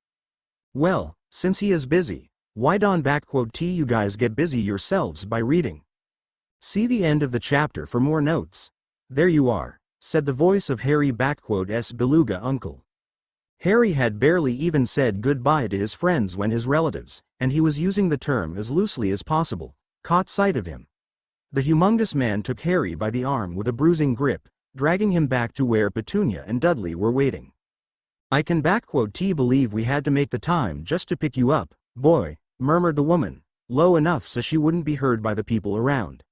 Well, since he is busy, why don't you guys get busy yourselves by reading? See the end of the chapter for more notes. There you are, said the voice of Harry beluga uncle. Harry had barely even said goodbye to his friends when his relatives, and he was using the term as loosely as possible, caught sight of him. The humongous man took Harry by the arm with a bruising grip, dragging him back to where Petunia and Dudley were waiting. I can believe we had to make the time just to pick you up, boy, murmured the woman, low enough so she wouldn't be heard by the people around.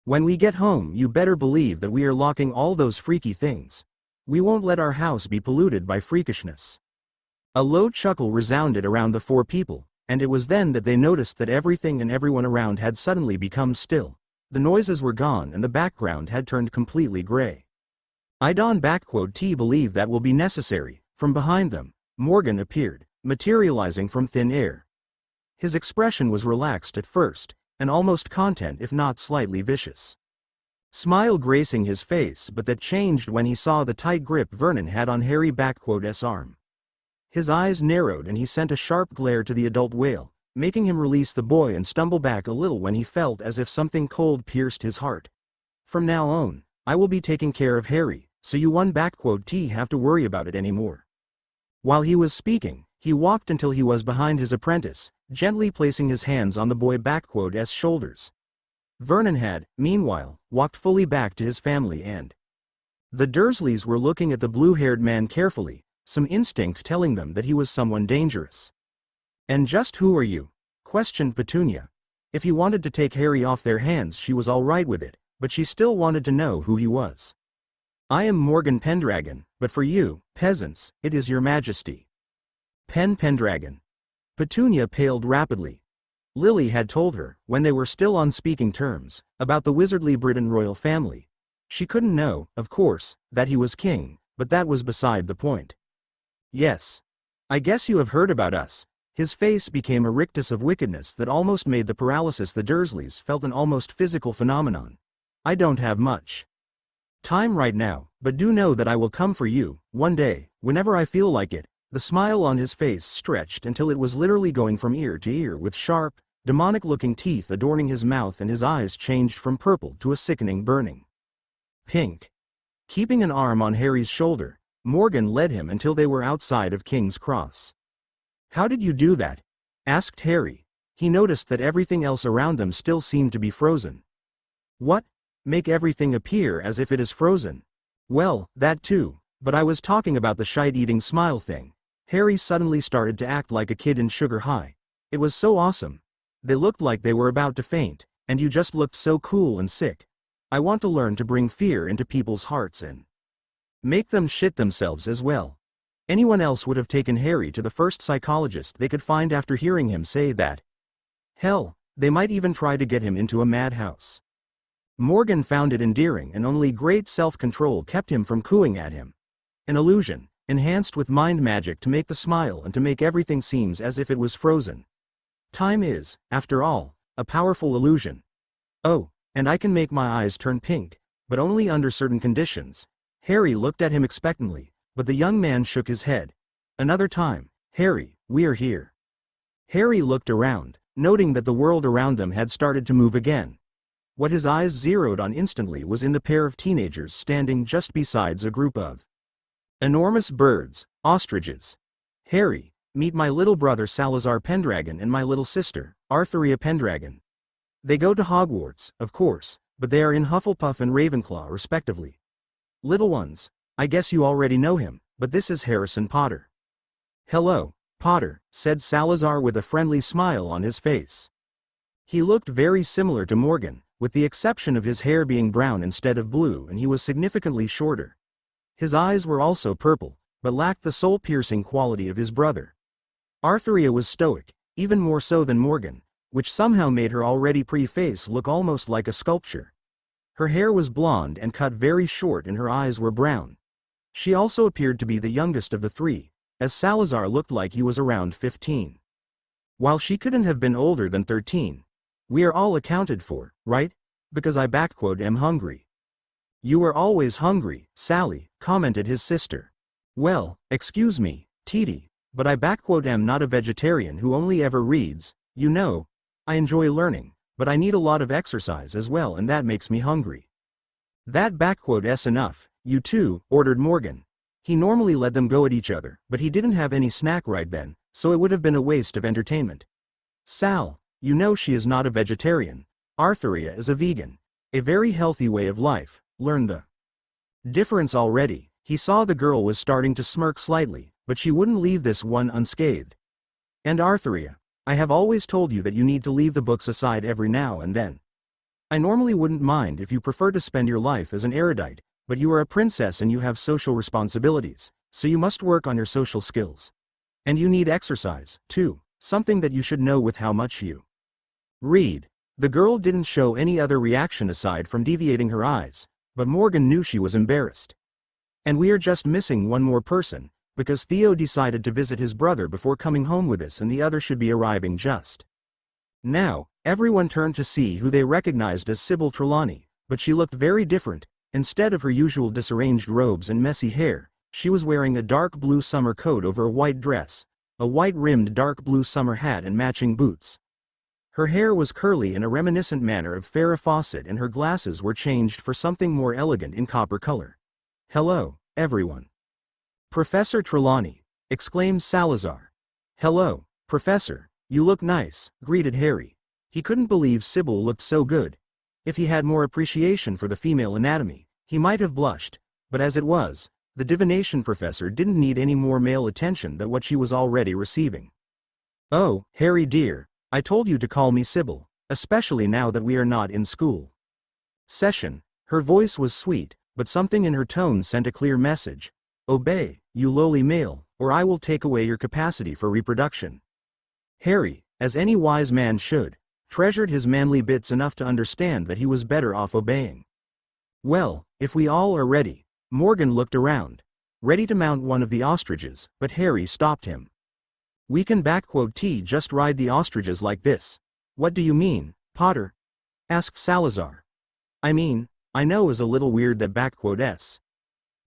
When we get home you better believe that we are locking all those freaky things. We won't let our house be polluted by freakishness. A low chuckle resounded around the four people, and it was then that they noticed that everything and everyone around had suddenly become still. The noises were gone and the background had turned completely gray. I don't believe that will be necessary. From behind them, Morgan appeared, materializing from thin air. His expression was relaxed at first, and almost content if not slightly vicious. Smile gracing his face, but that changed when he saw the tight grip Vernon had on Harry's arm. His eyes narrowed and he sent a sharp glare to the adult whale, making him release the boy and stumble back a little when he felt as if something cold pierced his heart. From now on, I will be taking care of Harry, so you won't have to worry about it anymore. While he was speaking, he walked until he was behind his apprentice, gently placing his hands on the boy's shoulders. Vernon had, meanwhile, walked fully back to his family and the Dursleys were looking at the blue-haired man carefully, some instinct telling them that he was someone dangerous. "And just who are you?" questioned Petunia. If he wanted to take Harry off their hands she was all right with it, but she still wanted to know who he was. "I am Morgan Pendragon, but for you, peasants, it is your majesty." Pendragon. Petunia paled rapidly. Lily had told her, when they were still on speaking terms, about the wizardly Britain royal family. She couldn't know, of course, that he was king, but that was beside the point. "Yes. I guess you have heard about us." His face became a rictus of wickedness that almost made the paralysis the Dursleys felt an almost physical phenomenon. "I don't have much time right now, but do know that I will come for you, one day, whenever I feel like it." The smile on his face stretched until it was literally going from ear to ear with sharp, demonic-looking teeth adorning his mouth, and his eyes changed from purple to a sickening burning pink. Keeping an arm on Harry's shoulder, Morgan led him until they were outside of King's Cross. "How did you do that?" asked Harry. He noticed that everything else around them still seemed to be frozen. "What? Make everything appear as if it is frozen?" "Well, that too, but I was talking about the shite-eating smile thing." Harry suddenly started to act like a kid in Sugar High. "It was so awesome. They looked like they were about to faint, and you just looked so cool and sick. I want to learn to bring fear into people's hearts and make them shit themselves as well." Anyone else would have taken Harry to the first psychologist they could find after hearing him say that. Hell, they might even try to get him into a madhouse. Morgan found it endearing, and only great self-control kept him from cooing at him. An illusion, enhanced with mind magic to make the smile and to make everything seem as if it was frozen. Time is, after all, a powerful illusion. "Oh, and I can make my eyes turn pink, but only under certain conditions." Harry looked at him expectantly, but the young man shook his head. "Another time, Harry, we're here." Harry looked around, noting that the world around them had started to move again. What his eyes zeroed on instantly was in the pair of teenagers standing just beside a group of enormous birds, ostriches. "Harry, meet my little brother Salazar Pendragon and my little sister, Artheria Pendragon. They go to Hogwarts, of course, but they are in Hufflepuff and Ravenclaw respectively. Little ones, I guess you already know him, but this is Harrison Potter." "Hello, Potter," said Salazar with a friendly smile on his face. He looked very similar to Morgan, with the exception of his hair being brown instead of blue, and he was significantly shorter. His eyes were also purple, but lacked the soul-piercing quality of his brother. Artheria was stoic, even more so than Morgan, which somehow made her already pretty face look almost like a sculpture. Her hair was blonde and cut very short, and her eyes were brown. She also appeared to be the youngest of the three, as Salazar looked like he was around 15. While she couldn't have been older than 13. "We are all accounted for, right? Because I am hungry." "You were always hungry, Sally," commented his sister. "Well, excuse me, Titi, but I am not a vegetarian who only ever reads, you know. I enjoy learning, but I need a lot of exercise as well, and that makes me hungry." "That "s enough, you two," ordered Morgan. He normally let them go at each other, but he didn't have any snack right then, so it would have been a waste of entertainment. "Sal, you know she is not a vegetarian. Artheria is a vegan. A very healthy way of life. Learn the difference already." He saw the girl was starting to smirk slightly, but she wouldn't leave this one unscathed. "And Artheria, I have always told you that you need to leave the books aside every now and then. I normally wouldn't mind if you prefer to spend your life as an erudite, but you are a princess and you have social responsibilities, so you must work on your social skills. And you need exercise, too, something that you should know with how much you read." The girl didn't show any other reaction aside from deviating her eyes, but Morgan knew she was embarrassed. "And we are just missing one more person, because Theo decided to visit his brother before coming home with us, and the other should be arriving just now." Everyone turned to see who they recognized as Sybil Trelawney, but she looked very different. Instead of her usual disarranged robes and messy hair, she was wearing a dark blue summer coat over a white dress, a white-rimmed dark blue summer hat and matching boots. Her hair was curly in a reminiscent manner of Farrah Fawcett, and her glasses were changed for something more elegant in copper color. "Hello, everyone." "Professor Trelawney," exclaimed Salazar. "Hello, Professor, you look nice," greeted Harry. He couldn't believe Sybil looked so good. If he had more appreciation for the female anatomy, he might have blushed, but as it was, the Divination Professor didn't need any more male attention than what she was already receiving. "Oh, Harry dear, I told you to call me Sybil, especially now that we are not in school." Session. Her voice was sweet, but something in her tone sent a clear message. "Obey, you lowly male, or I will take away your capacity for reproduction." Harry, as any wise man should, treasured his manly bits enough to understand that he was better off obeying. "Well, if we all are ready." Morgan looked around, ready to mount one of the ostriches, but Harry stopped him. "We can just ride the ostriches like this." "What do you mean, Potter?" asked Salazar. "I mean, I know is a little weird that s.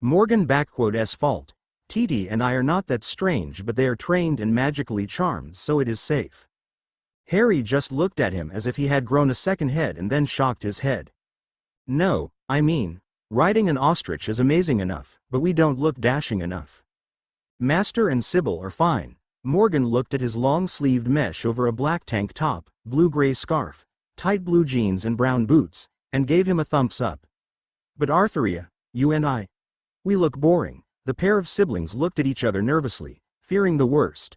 Morgan fault. Titi and I are not that strange, but they are trained and magically charmed, so it is safe." Harry just looked at him as if he had grown a second head and then shocked his head. "No, I mean, riding an ostrich is amazing enough, but we don't look dashing enough. Master and Sybil are fine." Morgan looked at his long-sleeved mesh over a black tank top, blue-gray scarf, tight blue jeans and brown boots, and gave him a thumbs up. "But Artheria, you and I, we look boring." The pair of siblings looked at each other nervously, fearing the worst.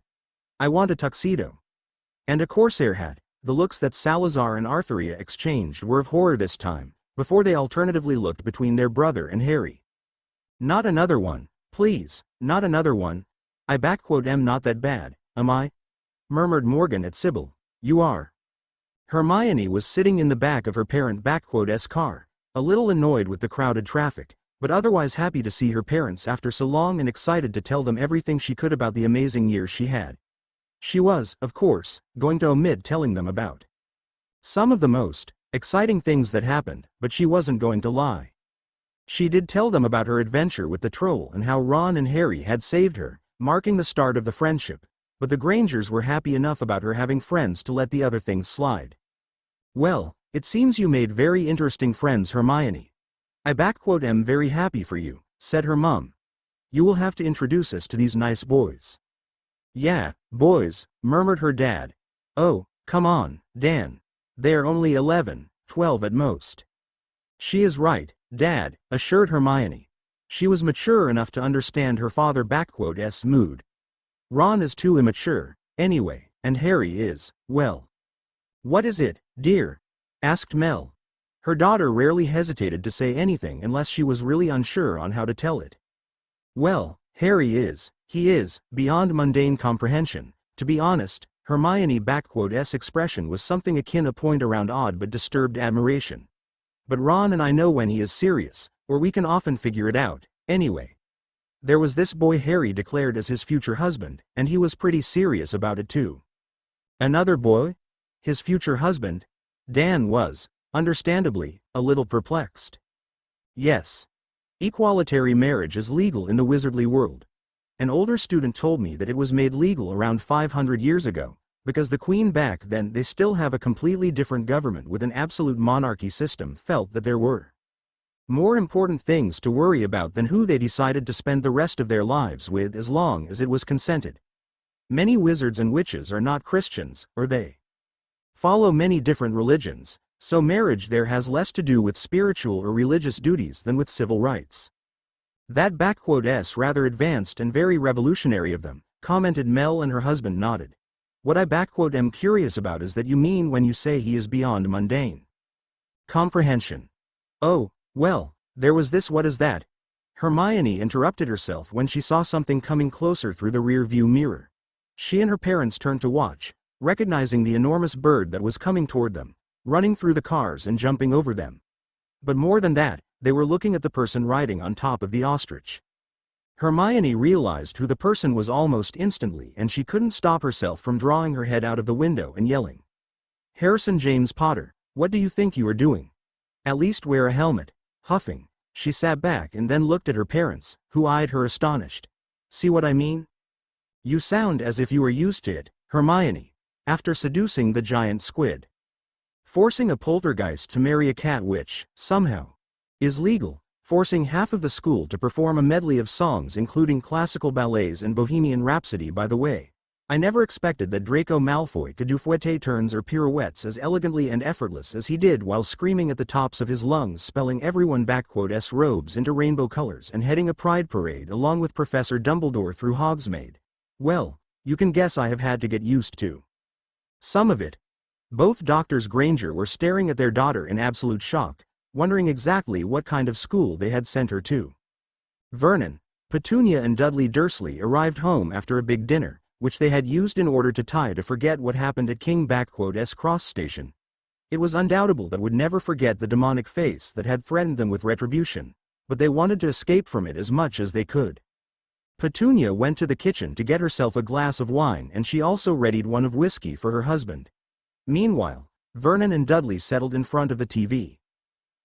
"I want a tuxedo. And a corsair hat." The looks that Salazar and Artheria exchanged were of horror this time, before they alternatively looked between their brother and Harry. "Not another one, please, not another one. I am not that bad, am I?" murmured Morgan at Sybil. "You are." Hermione was sitting in the back of her parent s car, a little annoyed with the crowded traffic, but otherwise happy to see her parents after so long and excited to tell them everything she could about the amazing years she had. She was, of course, going to omit telling them about some of the most exciting things that happened, but she wasn't going to lie. She did tell them about her adventure with the troll and how Ron and Harry had saved her, marking the start of the friendship, but the Grangers were happy enough about her having friends to let the other things slide. "Well, it seems you made very interesting friends, Hermione. I am very happy for you," said her mum. "You will have to introduce us to these nice boys." "Yeah, boys," murmured her dad. "Oh, come on, Dan. They're only 11, 12 at most." "She is right, Dad," assured Hermione. She was mature enough to understand her father s mood. "Ron is too immature, anyway, and Harry is, well." "What is it, dear?" asked Mel. Her daughter rarely hesitated to say anything unless she was really unsure on how to tell it. "Well, Harry is, he is, beyond mundane comprehension." To be honest, Hermione s expression was something akin a point around odd but disturbed admiration. "But Ron and I know when he is serious, or we can often figure it out, anyway. There was this boy Harry declared as his future husband, and he was pretty serious about it too." "Another boy? His future husband?" Dan was, understandably, a little perplexed. "Yes. Equalitary marriage is legal in the wizardly world. An older student told me that it was made legal around 500 years ago, because the Queen back then they still have a completely different government with an absolute monarchy system felt that there were more important things to worry about than who they decided to spend the rest of their lives with as long as it was consented. Many wizards and witches are not Christians, or they follow many different religions, so marriage there has less to do with spiritual or religious duties than with civil rights." "That s rather advanced and very revolutionary of them," commented Mel, and her husband nodded. "What I am curious about is that you mean when you say he is beyond mundane comprehension." "Oh, well, there was this." "What is that?" Hermione interrupted herself when she saw something coming closer through the rear-view mirror. She and her parents turned to watch, recognizing the enormous bird that was coming toward them, running through the cars and jumping over them. But more than that, they were looking at the person riding on top of the ostrich. Hermione realized who the person was almost instantly, and she couldn't stop herself from drawing her head out of the window and yelling, "Harrison James Potter, what do you think you are doing? At least wear a helmet." Huffing, she sat back and then looked at her parents, who eyed her astonished. "See what I mean? You sound as if you were used to it, Hermione, after seducing the giant squid. Forcing a poltergeist to marry a cat which, somehow, is legal, forcing half of the school to perform a medley of songs including classical ballets and Bohemian Rhapsody, by the way. I never expected that Draco Malfoy could do fouette turns or pirouettes as elegantly and effortless as he did while screaming at the tops of his lungs, spelling everyone s robes into rainbow colors and heading a pride parade along with Professor Dumbledore through Hogsmeade. Well, you can guess I have had to get used to some of it. Both Doctors Granger were staring at their daughter in absolute shock, wondering exactly what kind of school they had sent her to. Vernon, Petunia and Dudley Dursley arrived home after a big dinner, which they had used in order to try to forget what happened at King Cross Station. It was undoubtable that would never forget the demonic face that had threatened them with retribution, but they wanted to escape from it as much as they could. Petunia went to the kitchen to get herself a glass of wine, and she also readied one of whiskey for her husband. Meanwhile, Vernon and Dudley settled in front of the TV.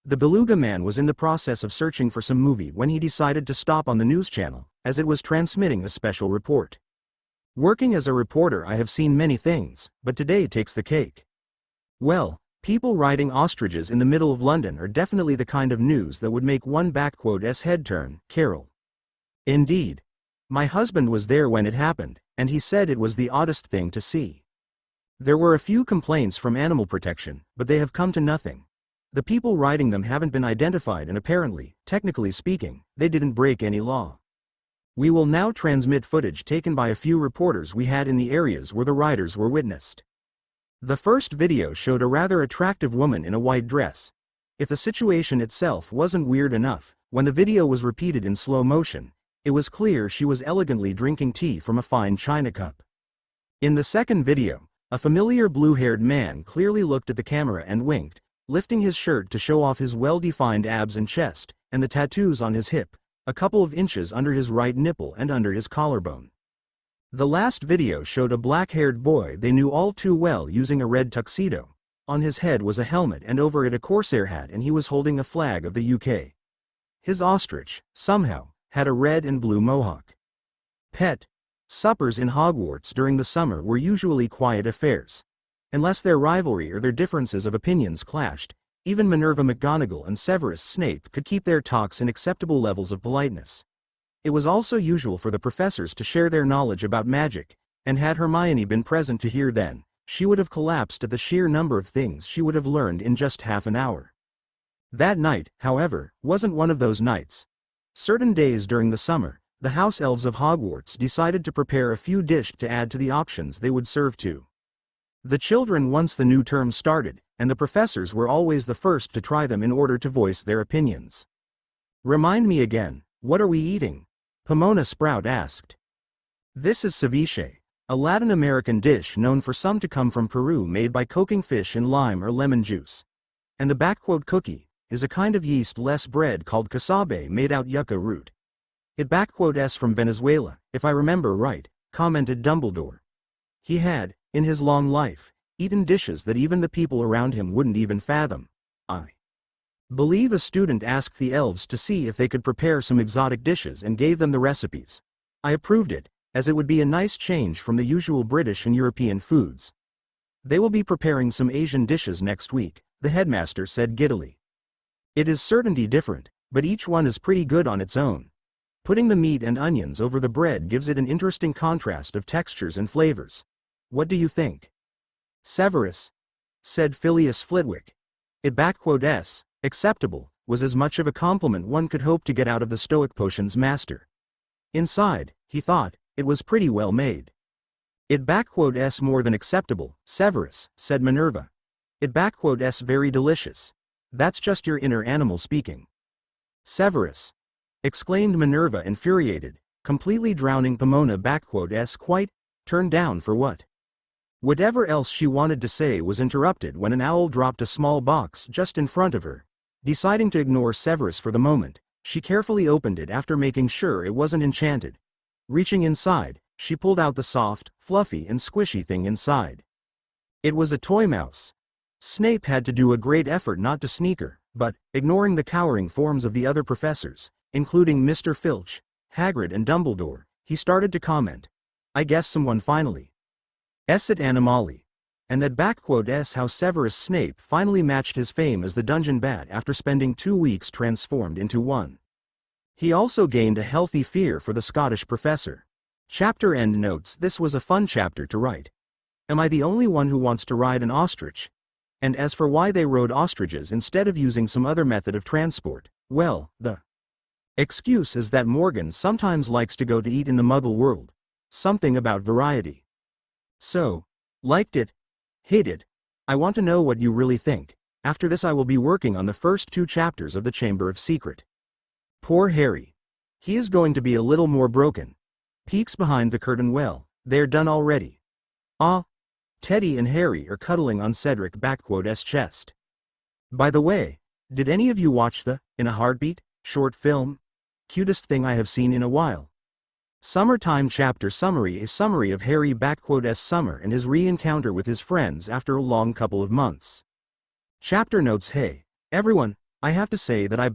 The Beluga Man was in the process of searching for some movie when he decided to stop on the news channel, as it was transmitting a special report. Working as a reporter, I have seen many things, but today takes the cake. Well, people riding ostriches in the middle of London are definitely the kind of news that would make one head turn, Quirrell. Indeed. My husband was there when it happened, and he said it was the oddest thing to see. There were a few complaints from animal protection, but they have come to nothing. The people riding them haven't been identified, and apparently, technically speaking, they didn't break any law. We will now transmit footage taken by a few reporters we had in the areas where the riders were witnessed. The first video showed a rather attractive woman in a white dress. If the situation itself wasn't weird enough, when the video was repeated in slow motion, it was clear she was elegantly drinking tea from a fine china cup. In the second video, a familiar blue-haired man clearly looked at the camera and winked, lifting his shirt to show off his well-defined abs and chest, and the tattoos on his hip, a couple of inches under his right nipple and under his collarbone. The last video showed a black-haired boy they knew all too well using a red tuxedo. On his head was a helmet and over it a corsair hat, and he was holding a flag of the UK. His ostrich, somehow, had a red and blue mohawk. Pet suppers in Hogwarts during the summer were usually quiet affairs. Unless their rivalry or their differences of opinions clashed, even Minerva McGonagall and Severus Snape could keep their talks in acceptable levels of politeness. It was also usual for the professors to share their knowledge about magic, and had Hermione been present to hear then, she would have collapsed at the sheer number of things she would have learned in just half an hour. That night, however, wasn't one of those nights. Certain days during the summer, the house elves of Hogwarts decided to prepare a few dishes to add to the options they would serve to the children once the new term started, and the professors were always the first to try them in order to voice their opinions. "Remind me again, what are we eating?" Pomona Sprout asked. "This is ceviche, a Latin American dish known for some to come from Peru, made by cooking fish in lime or lemon juice. And the cookie is a kind of yeast-less bread called casabe made out yucca root. It's from Venezuela, if I remember right," commented Dumbledore. He had, in his long life, eaten dishes that even the people around him wouldn't even fathom. I believe a student asked the elves to see if they could prepare some exotic dishes and gave them the recipes. I approved it, as it would be a nice change from the usual British and European foods. "They will be preparing some Asian dishes next week," the headmaster said giddily. "It is certainly different, but each one is pretty good on its own. Putting the meat and onions over the bread gives it an interesting contrast of textures and flavors. What do you think?" "Severus," said Phileas Flitwick. "It acceptable, was as much of a compliment one could hope to get out of the Stoic Potions master. Inside, he thought, it was pretty well made." "It more than acceptable, Severus," said Minerva. "It very delicious. That's just your inner animal speaking." "Severus!" exclaimed Minerva, infuriated, completely drowning Pomona quite turned down for what? Whatever else she wanted to say was interrupted when an owl dropped a small box just in front of her. Deciding to ignore Severus for the moment, she carefully opened it after making sure it wasn't enchanted. Reaching inside, she pulled out the soft, fluffy and squishy thing inside. It was a toy mouse. Snape had to do a great effort not to sneak her, but, ignoring the cowering forms of the other professors, including Mr. Filch, Hagrid and Dumbledore, he started to comment. "I guess someone finally at Animali. And that how Severus Snape finally matched his fame as the Dungeon Bat after spending 2 weeks transformed into one. He also gained a healthy fear for the Scottish professor. Chapter end notes. This was a fun chapter to write. Am I the only one who wants to ride an ostrich? And as for why they rode ostriches instead of using some other method of transport, well, the excuse is that Morgan sometimes likes to go to eat in the Muggle world. Something about variety. So, liked it? Hate it? I want to know what you really think. After this I will be working on the first 2 chapters of the Chamber of Secret. Poor Harry. He is going to be a little more broken. Peeks behind the curtain. Well, they're done already. Ah. Teddy and Harry are cuddling on Cedric's chest. By the way, did any of you watch the In a Heartbeat short film? Cutest thing I have seen in a while. Summertime chapter summary. A summary of Harry's summer and his re-encounter with his friends after a long couple of months. Chapter notes. Hey, everyone, I have to say that I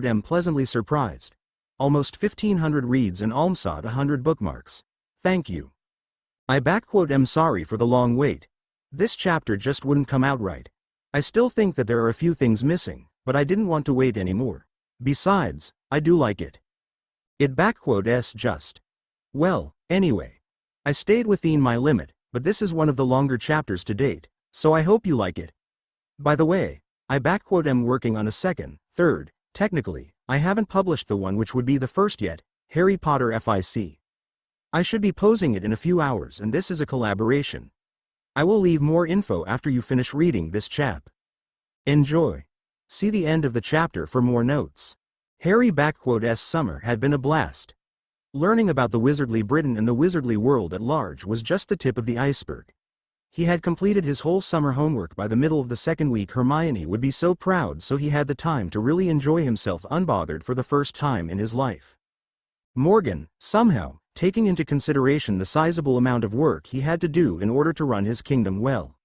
am pleasantly surprised. Almost 1,500 reads and almost 100 bookmarks. Thank you. I am sorry for the long wait. This chapter just wouldn't come out right. I still think that there are a few things missing, but I didn't want to wait anymore. Besides, I do like it. It just. Well, anyway. I stayed within my limit, but this is one of the longer chapters to date, so I hope you like it. By the way, I am working on a second, third, technically, I haven't published the one which would be the first yet, Harry Potter FIC. I should be posing it in a few hours and this is a collaboration. I will leave more info after you finish reading this chap. Enjoy. See the end of the chapter for more notes. Harry's summer had been a blast. Learning about the Wizardly Britain and the Wizardly world at large was just the tip of the iceberg. He had completed his whole summer homework by the middle of the second week. Hermione would be so proud, so he had the time to really enjoy himself unbothered for the first time in his life. Morgan, somehow, taking into consideration the sizable amount of work he had to do in order to run his kingdom well.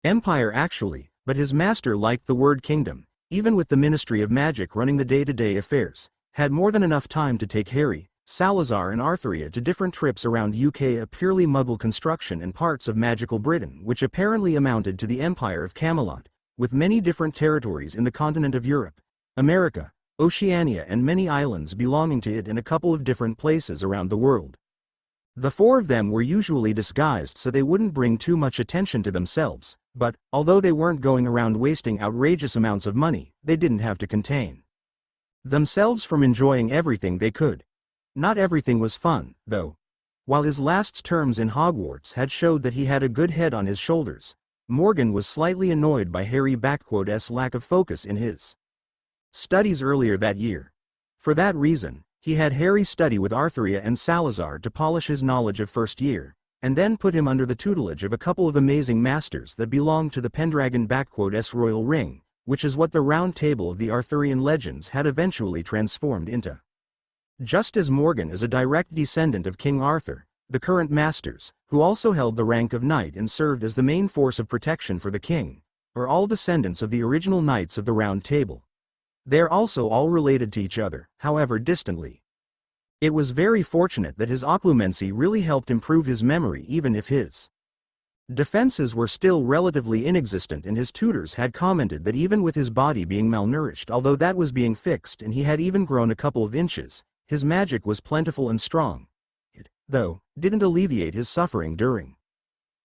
Empire actually, but his master liked the word kingdom, even with the Ministry of Magic running the day-to-day affairs, had more than enough time to take Harry, Salazar and Artheria to different trips around UK, a purely Muggle construction, and parts of magical Britain which apparently amounted to the Empire of Camelot, with many different territories in the continent of Europe, America, Oceania and many islands belonging to it, and a couple of different places around the world. The 4 of them were usually disguised so they wouldn't bring too much attention to themselves, but, although they weren't going around wasting outrageous amounts of money, they didn't have to contain themselves from enjoying everything they could. Not everything was fun, though. While his last terms in Hogwarts had showed that he had a good head on his shoulders, Morgan was slightly annoyed by Harry's lack of focus in his studies earlier that year. For that reason, he had Harry study with Artheria and Salazar to polish his knowledge of first year, and then put him under the tutelage of a couple of amazing masters that belonged to the Pendragon royal ring, which is what the Round Table of the Arthurian legends had eventually transformed into. Just as Morgan is a direct descendant of King Arthur, the current masters, who also held the rank of knight and served as the main force of protection for the king, are all descendants of the original knights of the Round Table. They're also all related to each other, however distantly. It was very fortunate that his occlumency really helped improve his memory, even if his defenses were still relatively inexistent, and his tutors had commented that even with his body being malnourished, although that was being fixed and he had even grown a couple of inches, his magic was plentiful and strong. It, though, didn't alleviate his suffering during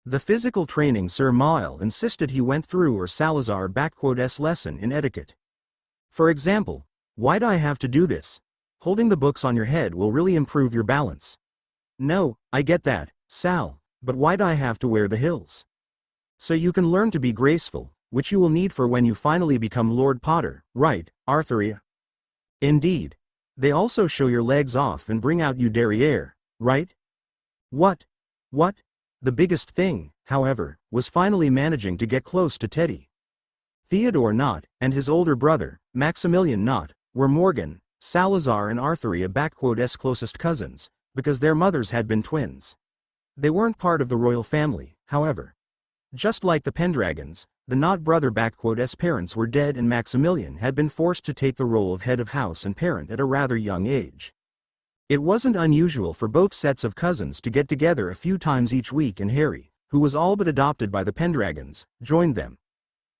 the physical training Sir Mael insisted he went through, or Salazar's lesson in etiquette. For example, why'd I have to do this? Holding the books on your head will really improve your balance. No, I get that, Sal, but why'd I have to wear the hills? So you can learn to be graceful, which you will need for when you finally become Lord Potter, right, Artheria? Indeed. They also show your legs off and bring out your derriere, right? What? The biggest thing, however, was finally managing to get close to Teddy. Theodore Knott, and his older brother, Maximilian Knott, were Morgan, Salazar and Arthuria's closest cousins, because their mothers had been twins. They weren't part of the royal family, however. Just like the Pendragons, the Knott brother's parents were dead, and Maximilian had been forced to take the role of head of house and parent at a rather young age. It wasn't unusual for both sets of cousins to get together a few times each week, and Harry, who was all but adopted by the Pendragons, joined them.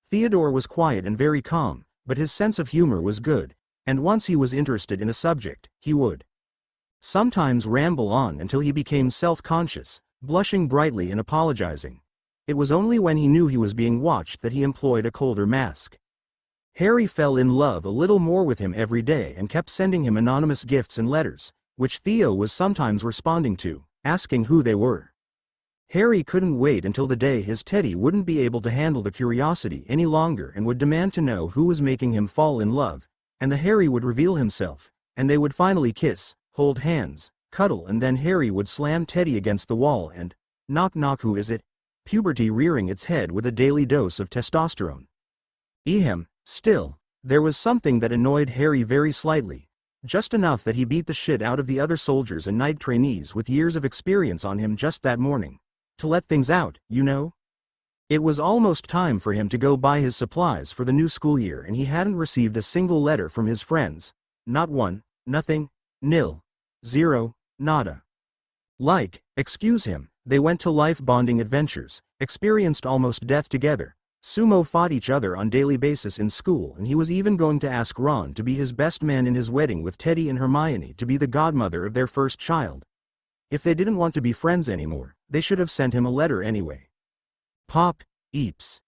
Theodore was quiet and very calm, but his sense of humor was good, and once he was interested in a subject, he would sometimes ramble on until he became self-conscious, blushing brightly and apologizing. It was only when he knew he was being watched that he employed a colder mask. Harry fell in love a little more with him every day and kept sending him anonymous gifts and letters, which Theo was sometimes responding to, asking who they were. Harry couldn't wait until the day his Teddy wouldn't be able to handle the curiosity any longer and would demand to know who was making him fall in love, and the Harry would reveal himself, and they would finally kiss, hold hands, cuddle, and then Harry would slam Teddy against the wall and, knock knock, who is it? Puberty rearing its head with a daily dose of testosterone. Ehem, still, there was something that annoyed Harry very slightly, just enough that he beat the shit out of the other soldiers and night trainees with years of experience on him just that morning. To let things out, you know? It was almost time for him to go buy his supplies for the new school year and he hadn't received a single letter from his friends. Not one, nothing, nil, zero, nada. Like, excuse him, they went to life-bonding adventures, experienced almost death together, sumo fought each other on daily basis in school, and he was even going to ask Ron to be his best man in his wedding with Teddy and Hermione to be the godmother of their first child. If they didn't want to be friends anymore, they should have sent him a letter anyway. Pop, eeps,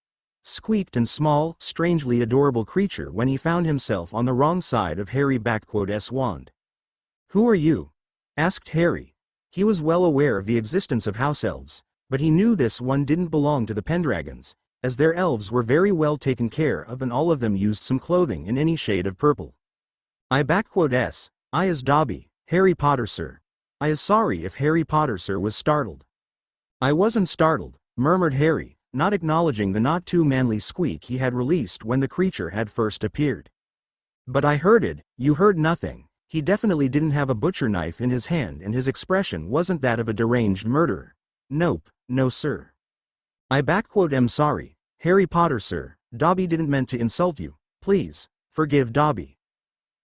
squeaked a small, strangely adorable creature when he found himself on the wrong side of Harry's wand. Who are you? Asked Harry. He was well aware of the existence of house elves, but he knew this one didn't belong to the Pendragons, as their elves were very well taken care of and all of them used some clothing in any shade of purple. I is Dobby, Harry Potter sir. I is sorry if Harry Potter sir was startled. I wasn't startled, murmured Harry, not acknowledging the not too manly squeak he had released when the creature had first appeared. But I heard it. You heard nothing. He definitely didn't have a butcher knife in his hand and his expression wasn't that of a deranged murderer. Nope, no sir. I am sorry, Harry Potter sir, Dobby didn't meant to insult you, please, forgive Dobby.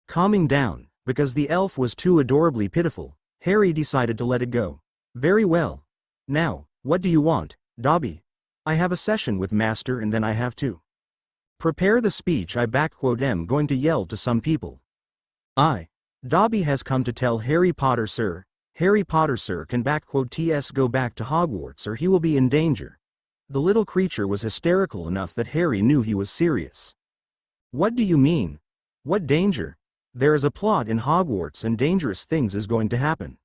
Calming down, because the elf was too adorably pitiful, Harry decided to let it go. Very well. Now, what do you want, Dobby? I have a session with Master and then I have to prepare the speech I am going to yell to some people. Dobby has come to tell Harry Potter sir can ts go back to Hogwarts or he will be in danger. The little creature was hysterical enough that Harry knew he was serious. What do you mean? What danger? There is a plot in Hogwarts and dangerous things is going to happen.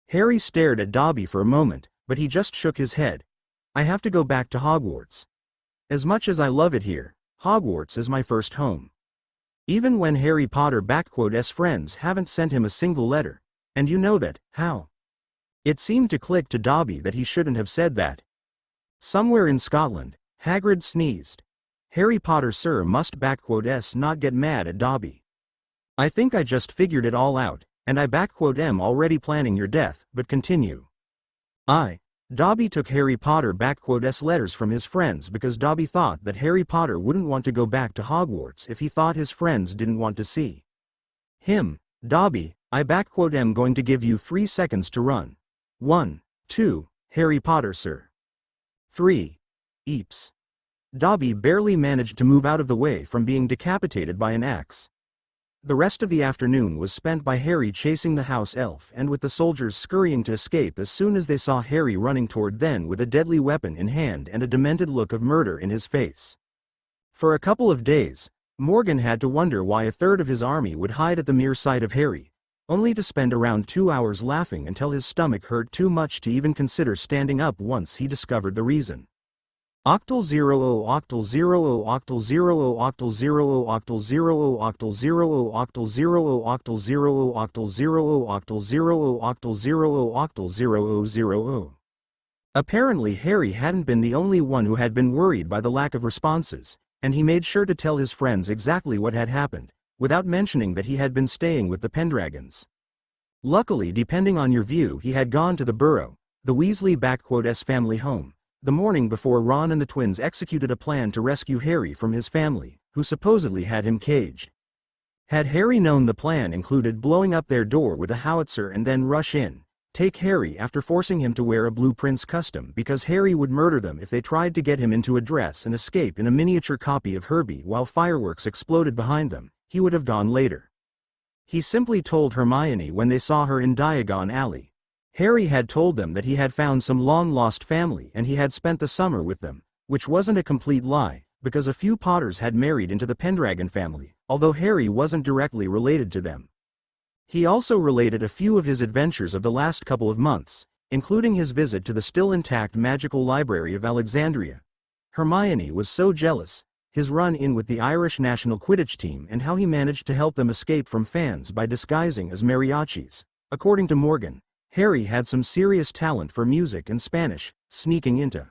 Harry stared at Dobby for a moment, but he just shook his head. I have to go back to Hogwarts. As much as I love it here, Hogwarts is my first home. Even when Harry Potter's friends haven't sent him a single letter, and you know that, how? It seemed to click to Dobby that he shouldn't have said that. Somewhere in Scotland, Hagrid sneezed. Harry Potter sir must not get mad at Dobby. I think I just figured it all out, and I am already planning your death, but continue. Dobby took Harry Potter's letters from his friends because Dobby thought that Harry Potter wouldn't want to go back to Hogwarts if he thought his friends didn't want to see him. Dobby, I am going to give you 3 seconds to run. 1, 2, Harry Potter sir. 3. Eeps. Dobby barely managed to move out of the way from being decapitated by an axe. The rest of the afternoon was spent by Harry chasing the house elf and with the soldiers scurrying to escape as soon as they saw Harry running toward them with a deadly weapon in hand and a demented look of murder in his face. For a couple of days, Morgan had to wonder why a third of his army would hide at the mere sight of Harry, only to spend around 2 hours laughing until his stomach hurt too much to even consider standing up once he discovered the reason. Octal 0 octal 0 octal 0 octal 0 octal 0 octal 0 octal 0 octal 0 octal 0 octal 0 octal 0 octal 0. Apparently Harry hadn't been the only one who had been worried by the lack of responses, and he made sure to tell his friends exactly what had happened, without mentioning that he had been staying with the Pendragons. Luckily, depending on your view, he had gone to the Burrow, the Weasley family home, the morning before Ron and the twins executed a plan to rescue Harry from his family, who supposedly had him caged. Had Harry known the plan included blowing up their door with a howitzer and then rush in, take Harry after forcing him to wear a Blue Prince costume because Harry would murder them if they tried to get him into a dress and escape in a miniature copy of Herbie while fireworks exploded behind them, he would have gone later. He simply told Hermione when they saw her in Diagon Alley. Harry had told them that he had found some long-lost family and he had spent the summer with them, which wasn't a complete lie, because a few Potters had married into the Pendragon family, although Harry wasn't directly related to them. He also related a few of his adventures of the last couple of months, including his visit to the still intact Magical Library of Alexandria. Hermione was so jealous, his run-in with the Irish national Quidditch team and how he managed to help them escape from fans by disguising as mariachis. According to Morgan, Harry had some serious talent for music and Spanish, sneaking into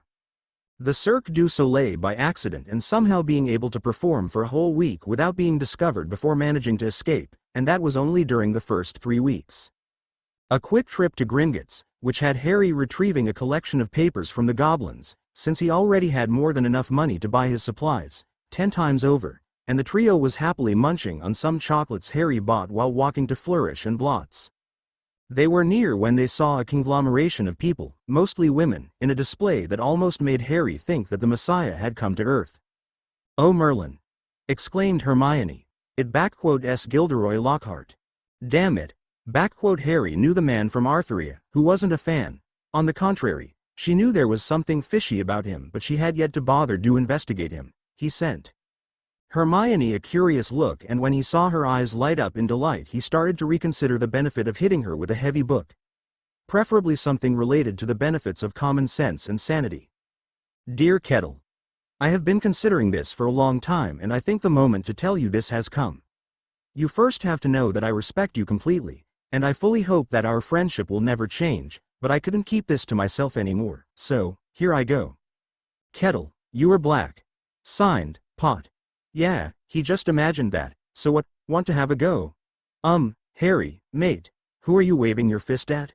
the Cirque du Soleil by accident and somehow being able to perform for a whole week without being discovered before managing to escape, and that was only during the first 3 weeks. A quick trip to Gringotts, which had Harry retrieving a collection of papers from the goblins, since he already had more than enough money to buy his supplies, 10 times over, and the trio was happily munching on some chocolates Harry bought while walking to Flourish and Blots. They were near when they saw a conglomeration of people, mostly women, in a display that almost made Harry think that the Messiah had come to Earth. "Oh Merlin!" exclaimed Hermione. "S. Gilderoy Lockhart. Damn it." Harry knew the man from Arthuria, who wasn't a fan. On the contrary, she knew there was something fishy about him, but she had yet to bother to investigate him. He sent Hermione a curious look, and when he saw her eyes light up in delight, he started to reconsider the benefit of hitting her with a heavy book. Preferably something related to the benefits of common sense and sanity. "Dear Kettle, I have been considering this for a long time, and I think the moment to tell you this has come. You first have to know that I respect you completely, and I fully hope that our friendship will never change, but I couldn't keep this to myself anymore, so, here I go. Kettle, you are black. Signed, Pot." Yeah, he just imagined that. "So what, want to have a go?" Harry, mate, who are you waving your fist at?"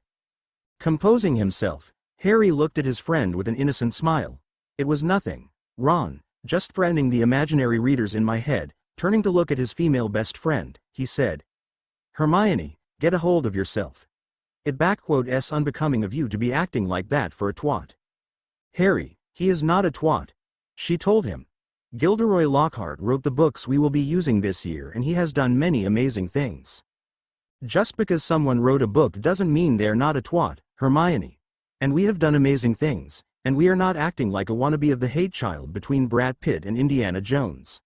Composing himself, Harry looked at his friend with an innocent smile. "It was nothing, Ron, just friending the imaginary readers in my head." Turning to look at his female best friend, he said, "Hermione, get a hold of yourself. It's unbecoming of you to be acting like that for a twat." "Harry, he is not a twat," she told him. "Gilderoy Lockhart wrote the books we will be using this year, and he has done many amazing things. Just because someone wrote a book doesn't mean they're not a twat, Hermione. And we have done amazing things, and we are not acting like a wannabe of the hate child between Brad Pitt and Indiana Jones.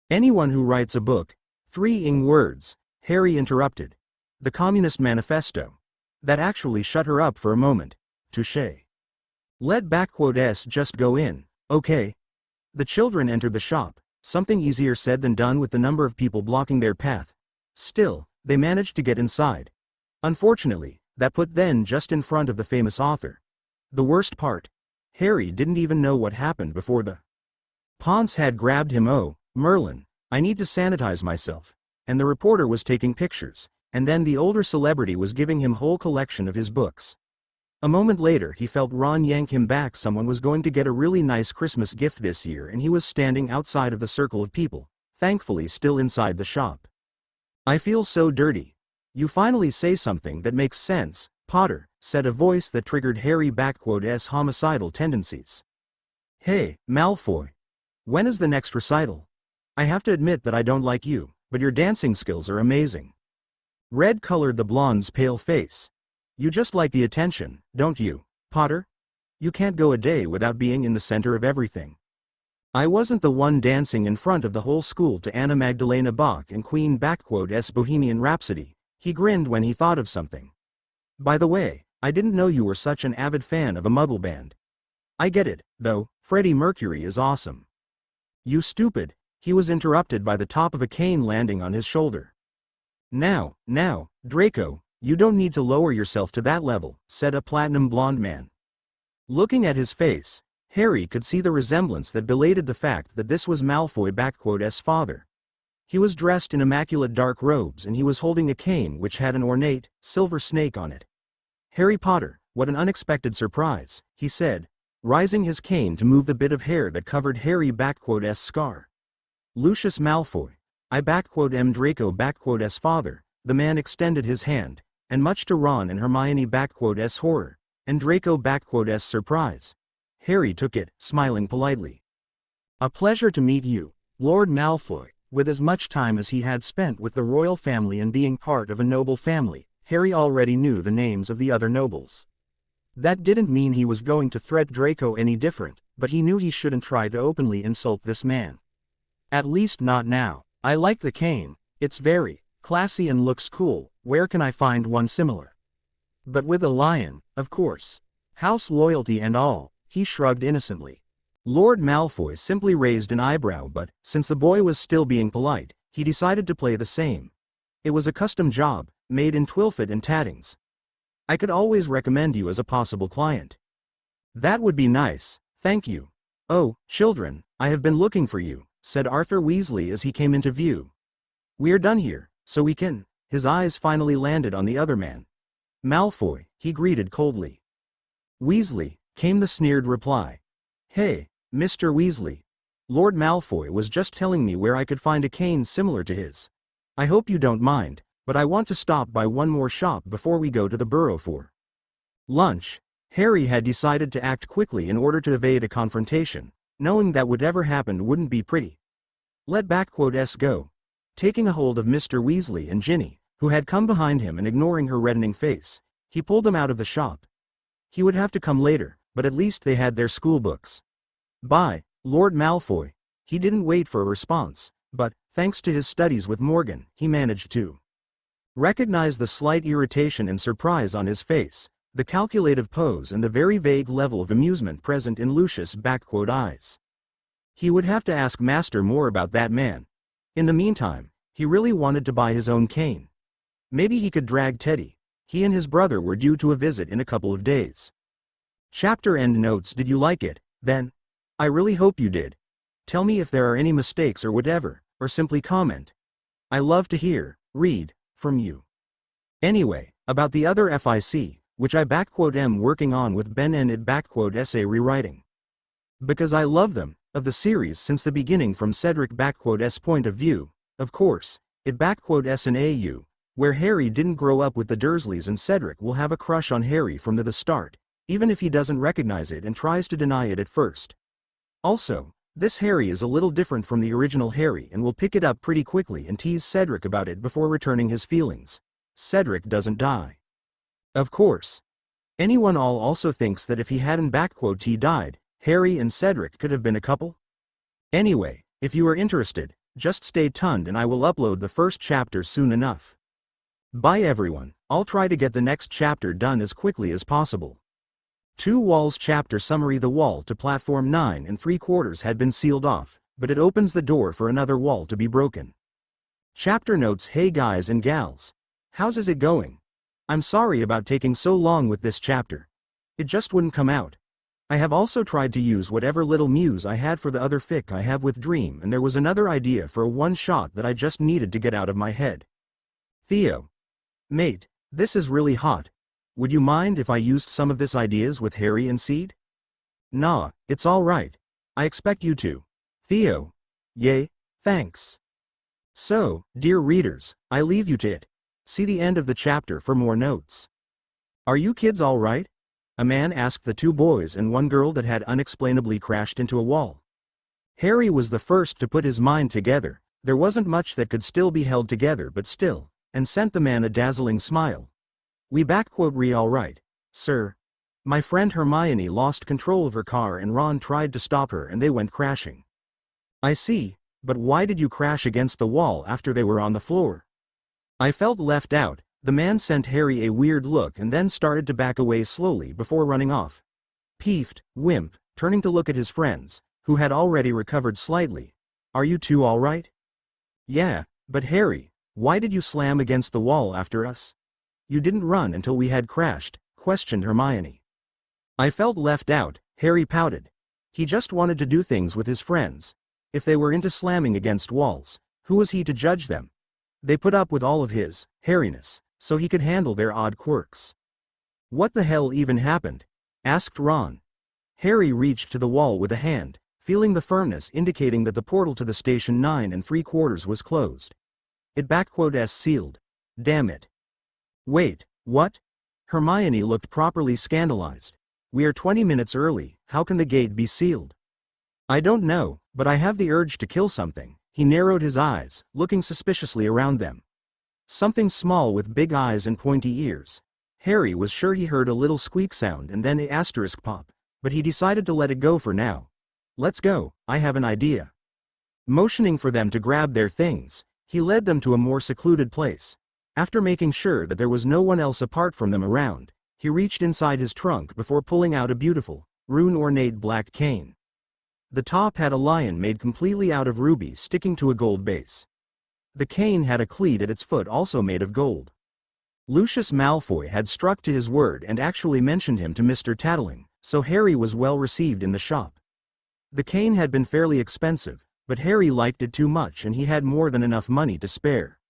Anyone who writes a book," 3 words, Harry interrupted. "The Communist Manifesto." That actually shut her up for a moment. Touché. "Let S just go in, okay?" The children entered the shop, something easier said than done with the number of people blocking their path. Still, they managed to get inside. Unfortunately, that put them just in front of the famous author. The worst part? Harry didn't even know what happened before the Ponce had grabbed him. "Oh, Merlin, I need to sanitize myself." And the reporter was taking pictures, and then the older celebrity was giving him whole collection of his books. A moment later he felt Ron yank him back. Someone was going to get a really nice Christmas gift this year, and he was standing outside of the circle of people, thankfully still inside the shop. "I feel so dirty." "You finally say something that makes sense, Potter," said a voice that triggered Harry S homicidal tendencies. "Hey, Malfoy. When is the next recital? I have to admit that I don't like you, but your dancing skills are amazing." Red colored the blonde's pale face. "You just like the attention, don't you, Potter? You can't go a day without being in the center of everything." "I wasn't the one dancing in front of the whole school to Anna Magdalena Bach and Queen S Bohemian Rhapsody," he grinned when he thought of something. "By the way, I didn't know you were such an avid fan of a Muggle band." "I get it, though, Freddie Mercury is awesome." "You stupid," he was interrupted by the top of a cane landing on his shoulder. Now, Draco, you don't need to lower yourself to that level," said a platinum blonde man. Looking at his face, Harry could see the resemblance that belated the fact that this was Malfoy father. He was dressed in immaculate dark robes, and he was holding a cane which had an ornate, silver snake on it. "Harry Potter, what an unexpected surprise," he said, rising his cane to move the bit of hair that covered Harry S scar. "Lucius Malfoy, I am Draco S father." The man extended his hand, and much to Ron and Hermione S horror, and Draco S surprise, Harry took it, smiling politely. "A pleasure to meet you, Lord Malfoy," With as much time as he had spent with the royal family and being part of a noble family, Harry already knew the names of the other nobles. That didn't mean he was going to threat Draco any different, but he knew he shouldn't try to openly insult this man. At least not now. I like the cane, it's very classy and looks cool. Where can I find one similar? But with a lion, of course. House loyalty and all, he shrugged innocently. Lord Malfoy simply raised an eyebrow, but, since the boy was still being polite, he decided to play the same. It was a custom job, made in Twilfit and Tattings. I could always recommend you as a possible client. That would be nice, thank you. Oh, children, I have been looking for you, said Arthur Weasley as he came into view. We're done here, so we can. His eyes finally landed on the other man. Malfoy, he greeted coldly. Weasley, came the sneered reply. Hey, Mr. Weasley. Lord Malfoy was just telling me where I could find a cane similar to his. I hope you don't mind, but I want to stop by one more shop before we go to the Burrow for lunch. Harry had decided to act quickly in order to evade a confrontation, knowing that whatever happened wouldn't be pretty. Let S go. Taking a hold of Mr. Weasley and Ginny, who had come behind him and ignoring her reddening face, he pulled them out of the shop. He would have to come later, but at least they had their school books. Bye, Lord Malfoy. He didn't wait for a response, but, thanks to his studies with Morgan, he managed to recognize the slight irritation and surprise on his face, the calculative pose and the very vague level of amusement present in Lucius' eyes. He would have to ask Master more about that man. In the meantime, he really wanted to buy his own cane. Maybe he could drag Teddy. He and his brother were due to a visit in a couple of days. Chapter end notes. Did you like it, then? I really hope you did. Tell me if there are any mistakes or whatever, or simply comment. I love to hear, read, from you. Anyway, about the other FIC, which I am working on with Ben and it essay rewriting. Because I love them, of the series since the beginning from Cedric S point of view, of course, it S and AU, where Harry didn't grow up with the Dursleys and Cedric will have a crush on Harry from the start, even if he doesn't recognize it and tries to deny it at first. Also, this Harry is a little different from the original Harry and will pick it up pretty quickly and tease Cedric about it before returning his feelings. Cedric doesn't die. Of course. Anyone also thinks that if he hadn't he died, Harry and Cedric could have been a couple? Anyway, if you are interested, just stay tuned and I will upload the first chapter soon enough. Bye everyone, I'll try to get the next chapter done as quickly as possible. 2 Walls Chapter Summary. The wall to platform 9 3/4 had been sealed off, but it opens the door for another wall to be broken. Chapter notes. Hey guys and gals. How's it going? I'm sorry about taking so long with this chapter. It just wouldn't come out. I have also tried to use whatever little muse I had for the other fic I have with Dream, and there was another idea for a one-shot that I just needed to get out of my head. Theo. Mate, this is really hot. Would you mind if I used some of this ideas with Harry and Seed? Nah, it's alright. I expect you to. Theo. Yay, thanks. So, dear readers, I leave you to it. See the end of the chapter for more notes. Are you kids alright? A man asked the 2 boys and 1 girl that had unexplainably crashed into a wall. Harry was the first to put his mind together. There wasn't much that could still be held together but still, and sent the man a dazzling smile. We alright, sir. My friend Hermione lost control of her car and Ron tried to stop her and they went crashing. I see, but why did you crash against the wall after they were on the floor? I felt left out. The man sent Harry a weird look and then started to back away slowly before running off. Peeved, wimp, turning to look at his friends, who had already recovered slightly. Are you 2 alright? Yeah, but Harry, why did you slam against the wall after us? You didn't run until we had crashed, questioned Hermione. I felt left out, Harry pouted. He just wanted to do things with his friends. If they were into slamming against walls, who was he to judge them? They put up with all of his hairiness, so he could handle their odd quirks. What the hell even happened? Asked Ron. Harry reached to the wall with a hand, feeling the firmness indicating that the portal to the station 9 3/4 was closed. It sealed. Damn it. Wait, what? Hermione looked properly scandalized. We are 20 minutes early, how can the gate be sealed? I don't know, but I have the urge to kill something, He narrowed his eyes, looking suspiciously around them. Something small with big eyes and pointy ears. Harry was sure he heard a little squeak sound and then an asterisk pop, but he decided to let it go for now. Let's go, I have an idea. Motioning for them to grab their things, he led them to a more secluded place. After making sure that there was no one else apart from them around, he reached inside his trunk before pulling out a beautiful, rune-ornate black cane. The top had a lion made completely out of rubies sticking to a gold base. The cane had a cleat at its foot also made of gold. Lucius Malfoy had struck to his word and actually mentioned him to Mr. Tattling, so Harry was well received in the shop. The cane had been fairly expensive, but Harry liked it too much and he had more than enough money to spare.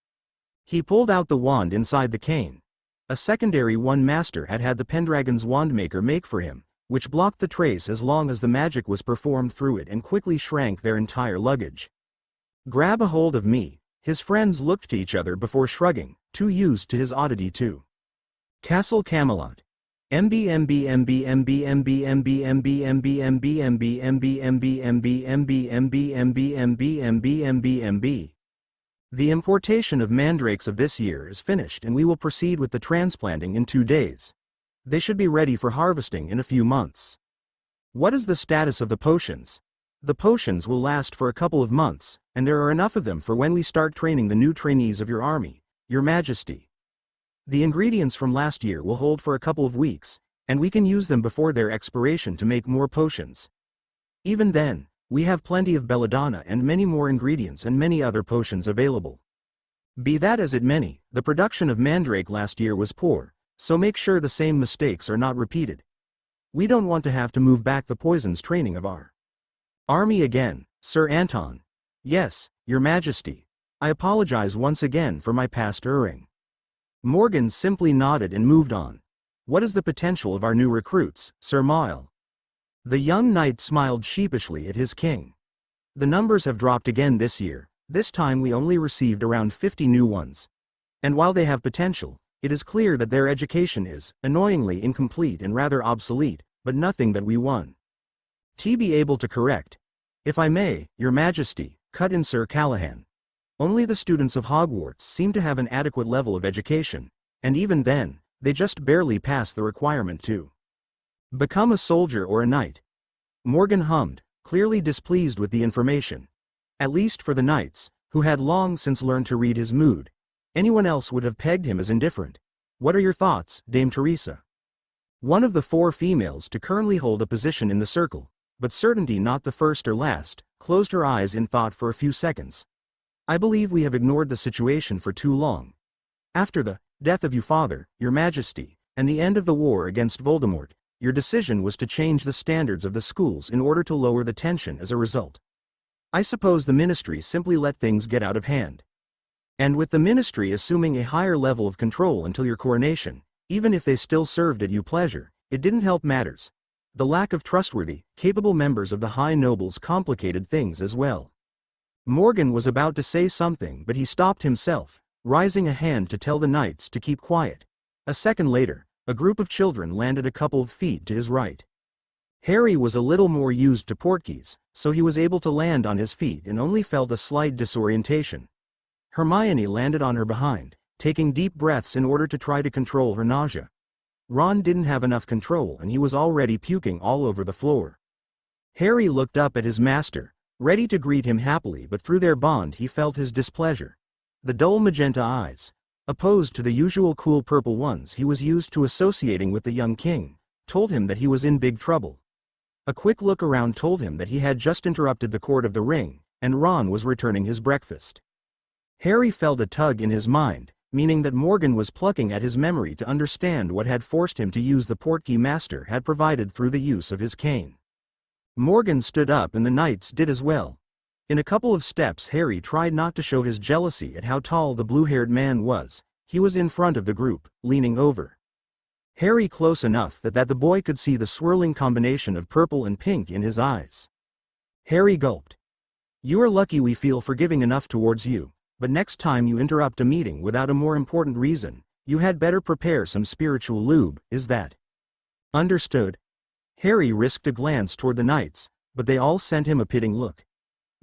He pulled out the wand inside the cane. A secondary one Master had had the Pendragon's wandmaker make for him, which blocked the trace as long as the magic was performed through it and quickly shrank their entire luggage. Grab a hold of me. His friends looked to each other before shrugging, too used to his oddity too. Castle Camelot. The importation of mandrakes of this year is finished and we will proceed with the transplanting in 2 days. They should be ready for harvesting in a few months. What is the status of the potions? The potions will last for a couple of months, and there are enough of them for when we start training the new trainees of your army, Your Majesty. The ingredients from last year will hold for a couple of weeks, and we can use them before their expiration to make more potions. Even then, we have plenty of belladonna and many more ingredients and many other potions available. Be that as it may, the production of mandrake last year was poor, so make sure the same mistakes are not repeated. We don't want to have to move back the poisons training of our army again, Sir Anton. Yes, Your Majesty. I apologize once again for my past erring. Morgan simply nodded and moved on. What is the potential of our new recruits, Sir Mael? The young knight smiled sheepishly at his king. The numbers have dropped again this year. This time we only received around 50 new ones. And while they have potential, it is clear that their education is, annoyingly incomplete and rather obsolete, but nothing that we won. Be able to correct. If I may, Your Majesty, cut in Sir Callahan. Only the students of Hogwarts seem to have an adequate level of education, and even then, they just barely pass the requirement to become a soldier or a knight. Morgan hummed, clearly displeased with the information. At least for the knights, who had long since learned to read his mood. Anyone else would have pegged him as indifferent. What are your thoughts, Dame Teresa? One of the 4 females to currently hold a position in the circle, but certainly not the first or last, closed her eyes in thought for a few seconds. I believe we have ignored the situation for too long. After the death of your father, Your Majesty, and the end of the war against Voldemort, your decision was to change the standards of the schools in order to lower the tension as a result. I suppose the ministry simply let things get out of hand. And with the ministry assuming a higher level of control until your coronation, even if they still served at your pleasure, it didn't help matters. The lack of trustworthy, capable members of the high nobles complicated things as well. Morgan was about to say something but he stopped himself, raising a hand to tell the knights to keep quiet. A second later, a group of children landed a couple of feet to his right. Harry was a little more used to portkeys, so he was able to land on his feet and only felt a slight disorientation. Hermione landed on her behind, taking deep breaths in order to try to control her nausea. Ron didn't have enough control and he was already puking all over the floor. Harry looked up at his master, ready to greet him happily, but through their bond he felt his displeasure. The dull magenta eyes, opposed to the usual cool purple ones he was used to associating with the young king, told him that he was in big trouble. A quick look around told him that he had just interrupted the Court of the Ring, and Ron was returning his breakfast. Harry felt a tug in his mind, meaning that Morgan was plucking at his memory to understand what had forced him to use the portkey Master had provided through the use of his cane. Morgan stood up and the knights did as well. In a couple of steps Harry tried not to show his jealousy at how tall the blue-haired man was. He was in front of the group, leaning over Harry close enough that the boy could see the swirling combination of purple and pink in his eyes. Harry gulped. You are lucky we feel forgiving enough towards you. But next time you interrupt a meeting without a more important reason, you had better prepare some spiritual lube, is that understood? Harry risked a glance toward the knights, but they all sent him a pitting look.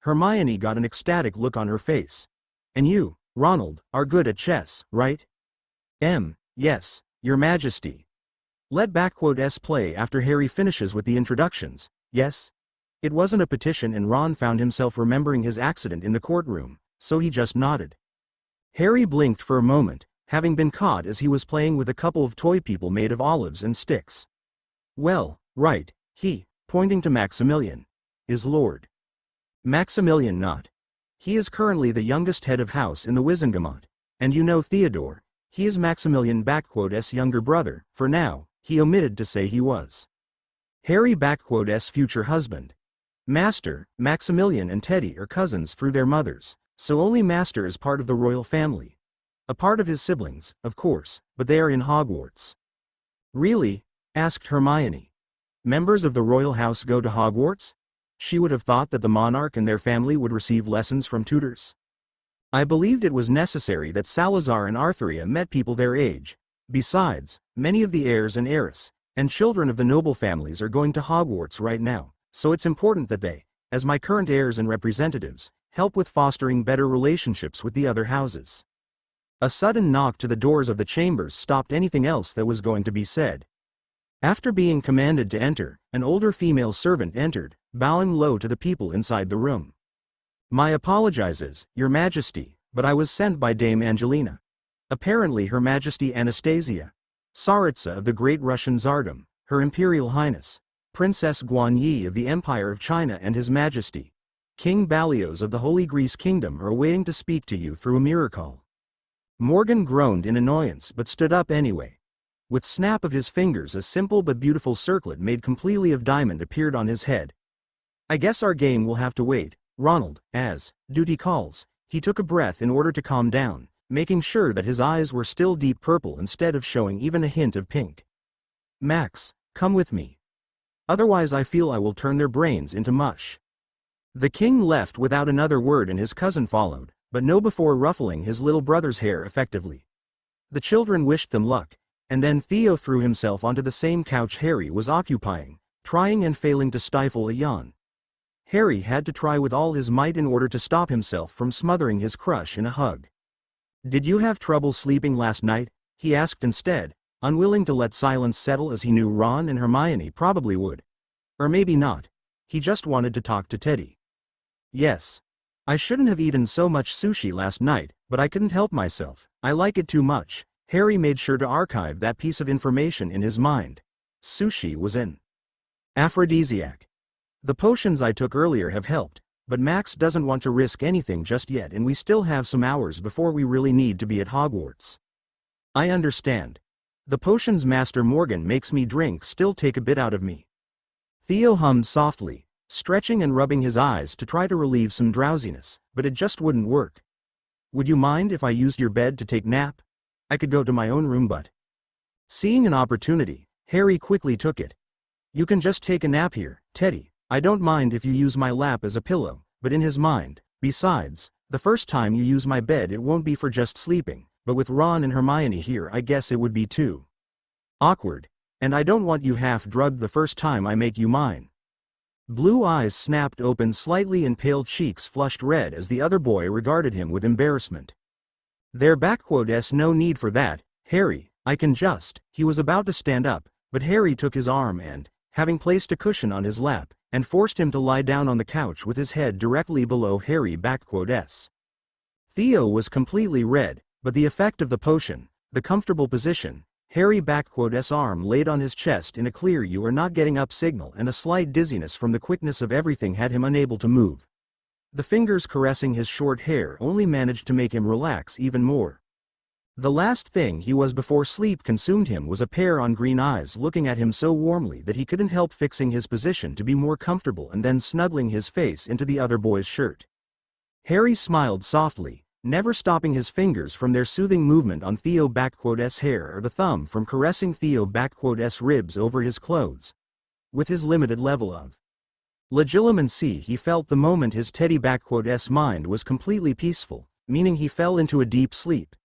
Hermione got an ecstatic look on her face. And you, Ronald, are good at chess, right? Yes, Your Majesty. Let *s play after Harry finishes with the introductions, yes? It wasn't a petition and Ron found himself remembering his accident in the courtroom, so he just nodded. Harry blinked for a moment, having been caught as he was playing with a couple of toy people made of olives and sticks. Well, right, he, pointing to Maximilian, is Lord Maximilian not. He is currently the youngest head of house in the Wizengamot, and you know Theodore, he is Maximilian *s younger brother, for now, he omitted to say he was Harry *s future husband. Master, Maximilian and Teddy are cousins through their mothers, so only Master is part of the royal family. A part of his siblings, of course, but they are in Hogwarts. Really? Asked Hermione. Members of the royal house go to Hogwarts? She would have thought that the monarch and their family would receive lessons from tutors. I believed it was necessary that Salazar and Artheria met people their age. Besides, many of the heirs and heiress, and children of the noble families are going to Hogwarts right now, so it's important that they, as my current heirs and representatives, help with fostering better relationships with the other houses. A sudden knock to the doors of the chambers stopped anything else that was going to be said. After being commanded to enter, an older female servant entered, bowing low to the people inside the room. My apologizes, Your Majesty, but I was sent by Dame Angelina. Apparently Her Majesty Anastasia, Tsaritsa of the Great Russian Tsardom, Her Imperial Highness, Princess Guanyi of the Empire of China and His Majesty, King Balios of the Holy Greece Kingdom are waiting to speak to you through a mirror call. Morgan groaned in annoyance but stood up anyway. With snap of his fingers a simple but beautiful circlet made completely of diamond appeared on his head. I guess our game will have to wait, Ronald, as, duty calls, he took a breath in order to calm down, making sure that his eyes were still deep purple instead of showing even a hint of pink. Max, come with me. Otherwise I feel I will turn their brains into mush. The king left without another word and his cousin followed, but no before ruffling his little brother's hair effectively. The children wished them luck, and then Theo threw himself onto the same couch Harry was occupying, trying and failing to stifle a yawn. Harry had to try with all his might in order to stop himself from smothering his crush in a hug. Did you have trouble sleeping last night? He asked instead, unwilling to let silence settle as he knew Ron and Hermione probably would. Or maybe not. He just wanted to talk to Teddy. Yes. I shouldn't have eaten so much sushi last night, but I couldn't help myself. I like it too much. Harry made sure to archive that piece of information in his mind. Sushi was an aphrodisiac. The potions I took earlier have helped, but Max doesn't want to risk anything just yet and we still have some hours before we really need to be at Hogwarts. I understand. The potions Master Morgan makes me drink still take a bit out of me. Theo hummed softly, stretching and rubbing his eyes to try to relieve some drowsiness, but it just wouldn't work. Would you mind if I used your bed to take nap? I could go to my own room but. Seeing an opportunity, Harry quickly took it. You can just take a nap here, Teddy. I don't mind if you use my lap as a pillow, but in his mind, besides, the first time you use my bed it won't be for just sleeping, but with Ron and Hermione here I guess it would be too awkward, and I don't want you half-drugged the first time I make you mine. Blue eyes snapped open slightly and pale cheeks flushed red as the other boy regarded him with embarrassment. There *s no need for that, Harry, I can just, he was about to stand up, but Harry took his arm and, having placed a cushion on his lap, and forced him to lie down on the couch with his head directly below Harry *s. Theo was completely red, but the effect of the potion, the comfortable position, Harry *s arm laid on his chest in a clear you are not getting up signal and a slight dizziness from the quickness of everything had him unable to move. The fingers caressing his short hair only managed to make him relax even more. The last thing he was before sleep consumed him was a pair of green eyes looking at him so warmly that he couldn't help fixing his position to be more comfortable and then snuggling his face into the other boy's shirt. Harry smiled softly, never stopping his fingers from their soothing movement on Theo *s hair or the thumb from caressing Theo *s ribs over his clothes. With his limited level of legilimency he felt the moment his Teddy *s mind was completely peaceful, meaning he fell into a deep sleep.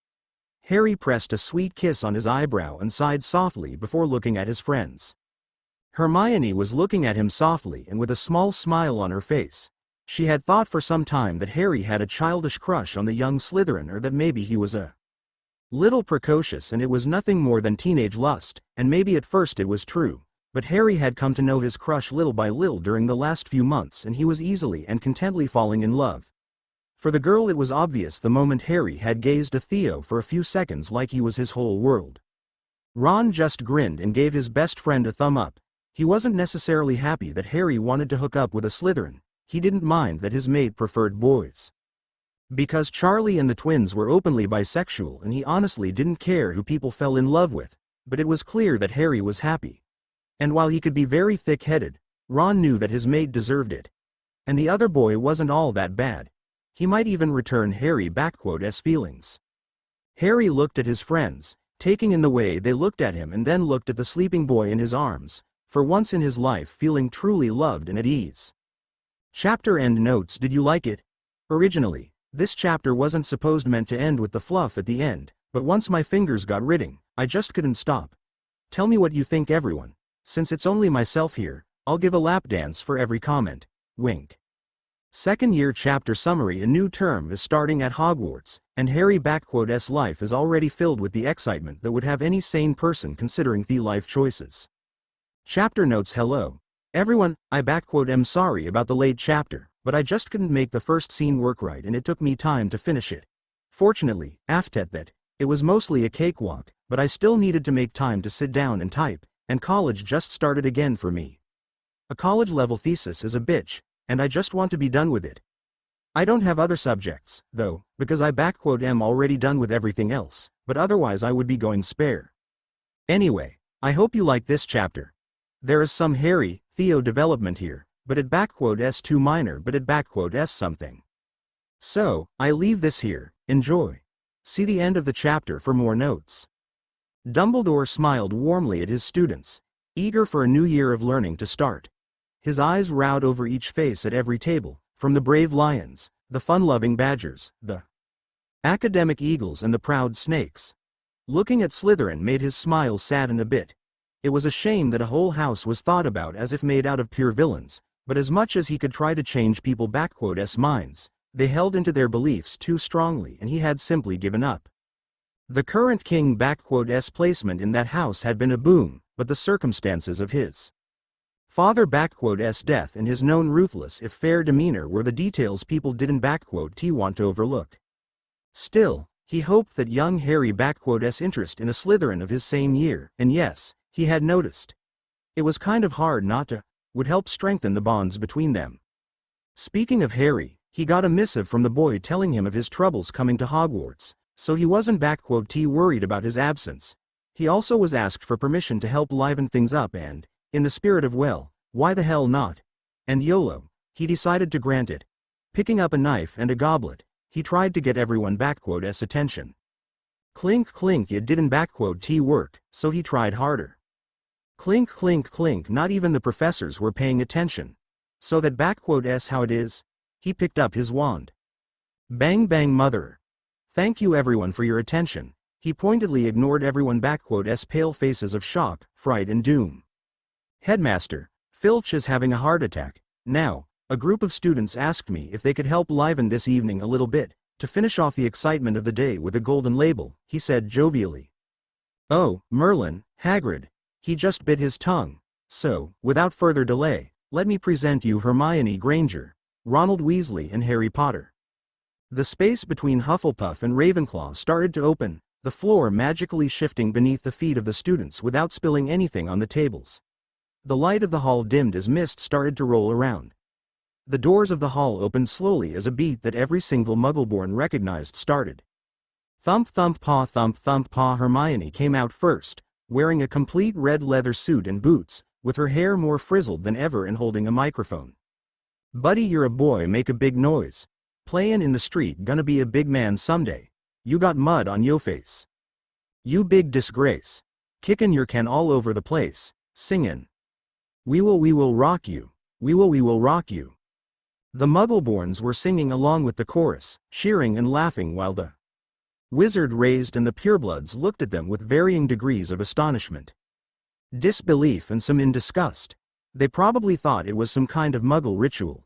Harry pressed a sweet kiss on his eyebrow and sighed softly before looking at his friends. Hermione was looking at him softly and with a small smile on her face. She had thought for some time that Harry had a childish crush on the young Slytherin, or that maybe he was a little precocious and it was nothing more than teenage lust, and maybe at first it was true. But Harry had come to know his crush little by little during the last few months, and he was easily and contently falling in love. For the girl it was obvious the moment Harry had gazed at Theo for a few seconds like he was his whole world. Ron just grinned and gave his best friend a thumb up. He wasn't necessarily happy that Harry wanted to hook up with a Slytherin. He didn't mind that his mate preferred boys, because Charlie and the twins were openly bisexual, and he honestly didn't care who people fell in love with. But it was clear that Harry was happy. And while he could be very thick-headed, Ron knew that his mate deserved it. And the other boy wasn't all that bad. He might even return Harry ****s feelings. Harry looked at his friends, taking in the way they looked at him, and then looked at the sleeping boy in his arms, for once in his life feeling truly loved and at ease. Chapter end notes. Did you like it? Originally, this chapter wasn't meant to end with the fluff at the end, but once my fingers got reading, I just couldn't stop. Tell me what you think, everyone. Since it's only myself here, I'll give a lap dance for every comment. Wink. Second year chapter summary. A new term is starting at Hogwarts, and Harry ***'s life is already filled with the excitement that would have any sane person considering the life choices. Chapter notes. Hello, everyone, I ***am sorry about the late chapter, but I just couldn't make the first scene work right and it took me time to finish it. Fortunately, after that, it was mostly a cakewalk, but I still needed to make time to sit down and type, and college just started again for me. A college-level thesis is a bitch, and I just want to be done with it. I don't have other subjects, though, because I ***am already done with everything else, but otherwise I would be going spare. Anyway, I hope you like this chapter. There is some Harry, Theo development here, but it ***s too minor, but it ***s something. So, I leave this here. Enjoy. See the end of the chapter for more notes. Dumbledore smiled warmly at his students, eager for a new year of learning to start. His eyes roved over each face at every table, from the brave lions, the fun-loving badgers, the academic eagles and the proud snakes. Looking at Slytherin made his smile sadden a bit. It was a shame that a whole house was thought about as if made out of pure villains, but as much as he could try to change people ***s minds, they held into their beliefs too strongly and he had simply given up. The current king ***s placement in that house had been a boon, but the circumstances of his father ***s death and his known ruthless if fair demeanor were the details people didn't ***t want to overlook. Still, he hoped that young Harry ***s interest in a Slytherin of his same year, and yes, he had noticed. It was kind of hard not to, would help strengthen the bonds between them. Speaking of Harry, he got a missive from the boy telling him of his troubles coming to Hogwarts, so he wasn't ***t worried about his absence. He also was asked for permission to help liven things up and, in the spirit of well, why the hell not? And YOLO, he decided to grant it. Picking up a knife and a goblet, he tried to get everyone ***s attention. Clink clink, it didn't ***t work, so he tried harder. Clink clink clink, not even the professors were paying attention. So that ***s how it is? He picked up his wand. Bang bang mother. Thank you everyone for your attention. He pointedly ignored everyone ***s pale faces of shock, fright and doom. Headmaster, Filch is having a heart attack. Now, a group of students asked me if they could help liven this evening a little bit, to finish off the excitement of the day with a golden label, he said jovially. Oh, Merlin, Hagrid. He just bit his tongue. So, without further delay, let me present you Hermione Granger, Ronald Weasley and Harry Potter. The space between Hufflepuff and Ravenclaw started to open, the floor magically shifting beneath the feet of the students without spilling anything on the tables. The light of the hall dimmed as mist started to roll around. The doors of the hall opened slowly as a beat that every single Muggleborn recognized started. Thump thump paw Hermione came out first, wearing a complete red leather suit and boots, with her hair more frizzled than ever and holding a microphone. Buddy, you're a boy, make a big noise. Playin' in the street, gonna be a big man someday. You got mud on yo face. You big disgrace. Kickin' your can all over the place, singin'. We will rock you. We will rock you. The Muggleborns were singing along with the chorus, cheering and laughing while the wizard raised and the purebloods looked at them with varying degrees of astonishment, disbelief and some in disgust. They probably thought it was some kind of Muggle ritual.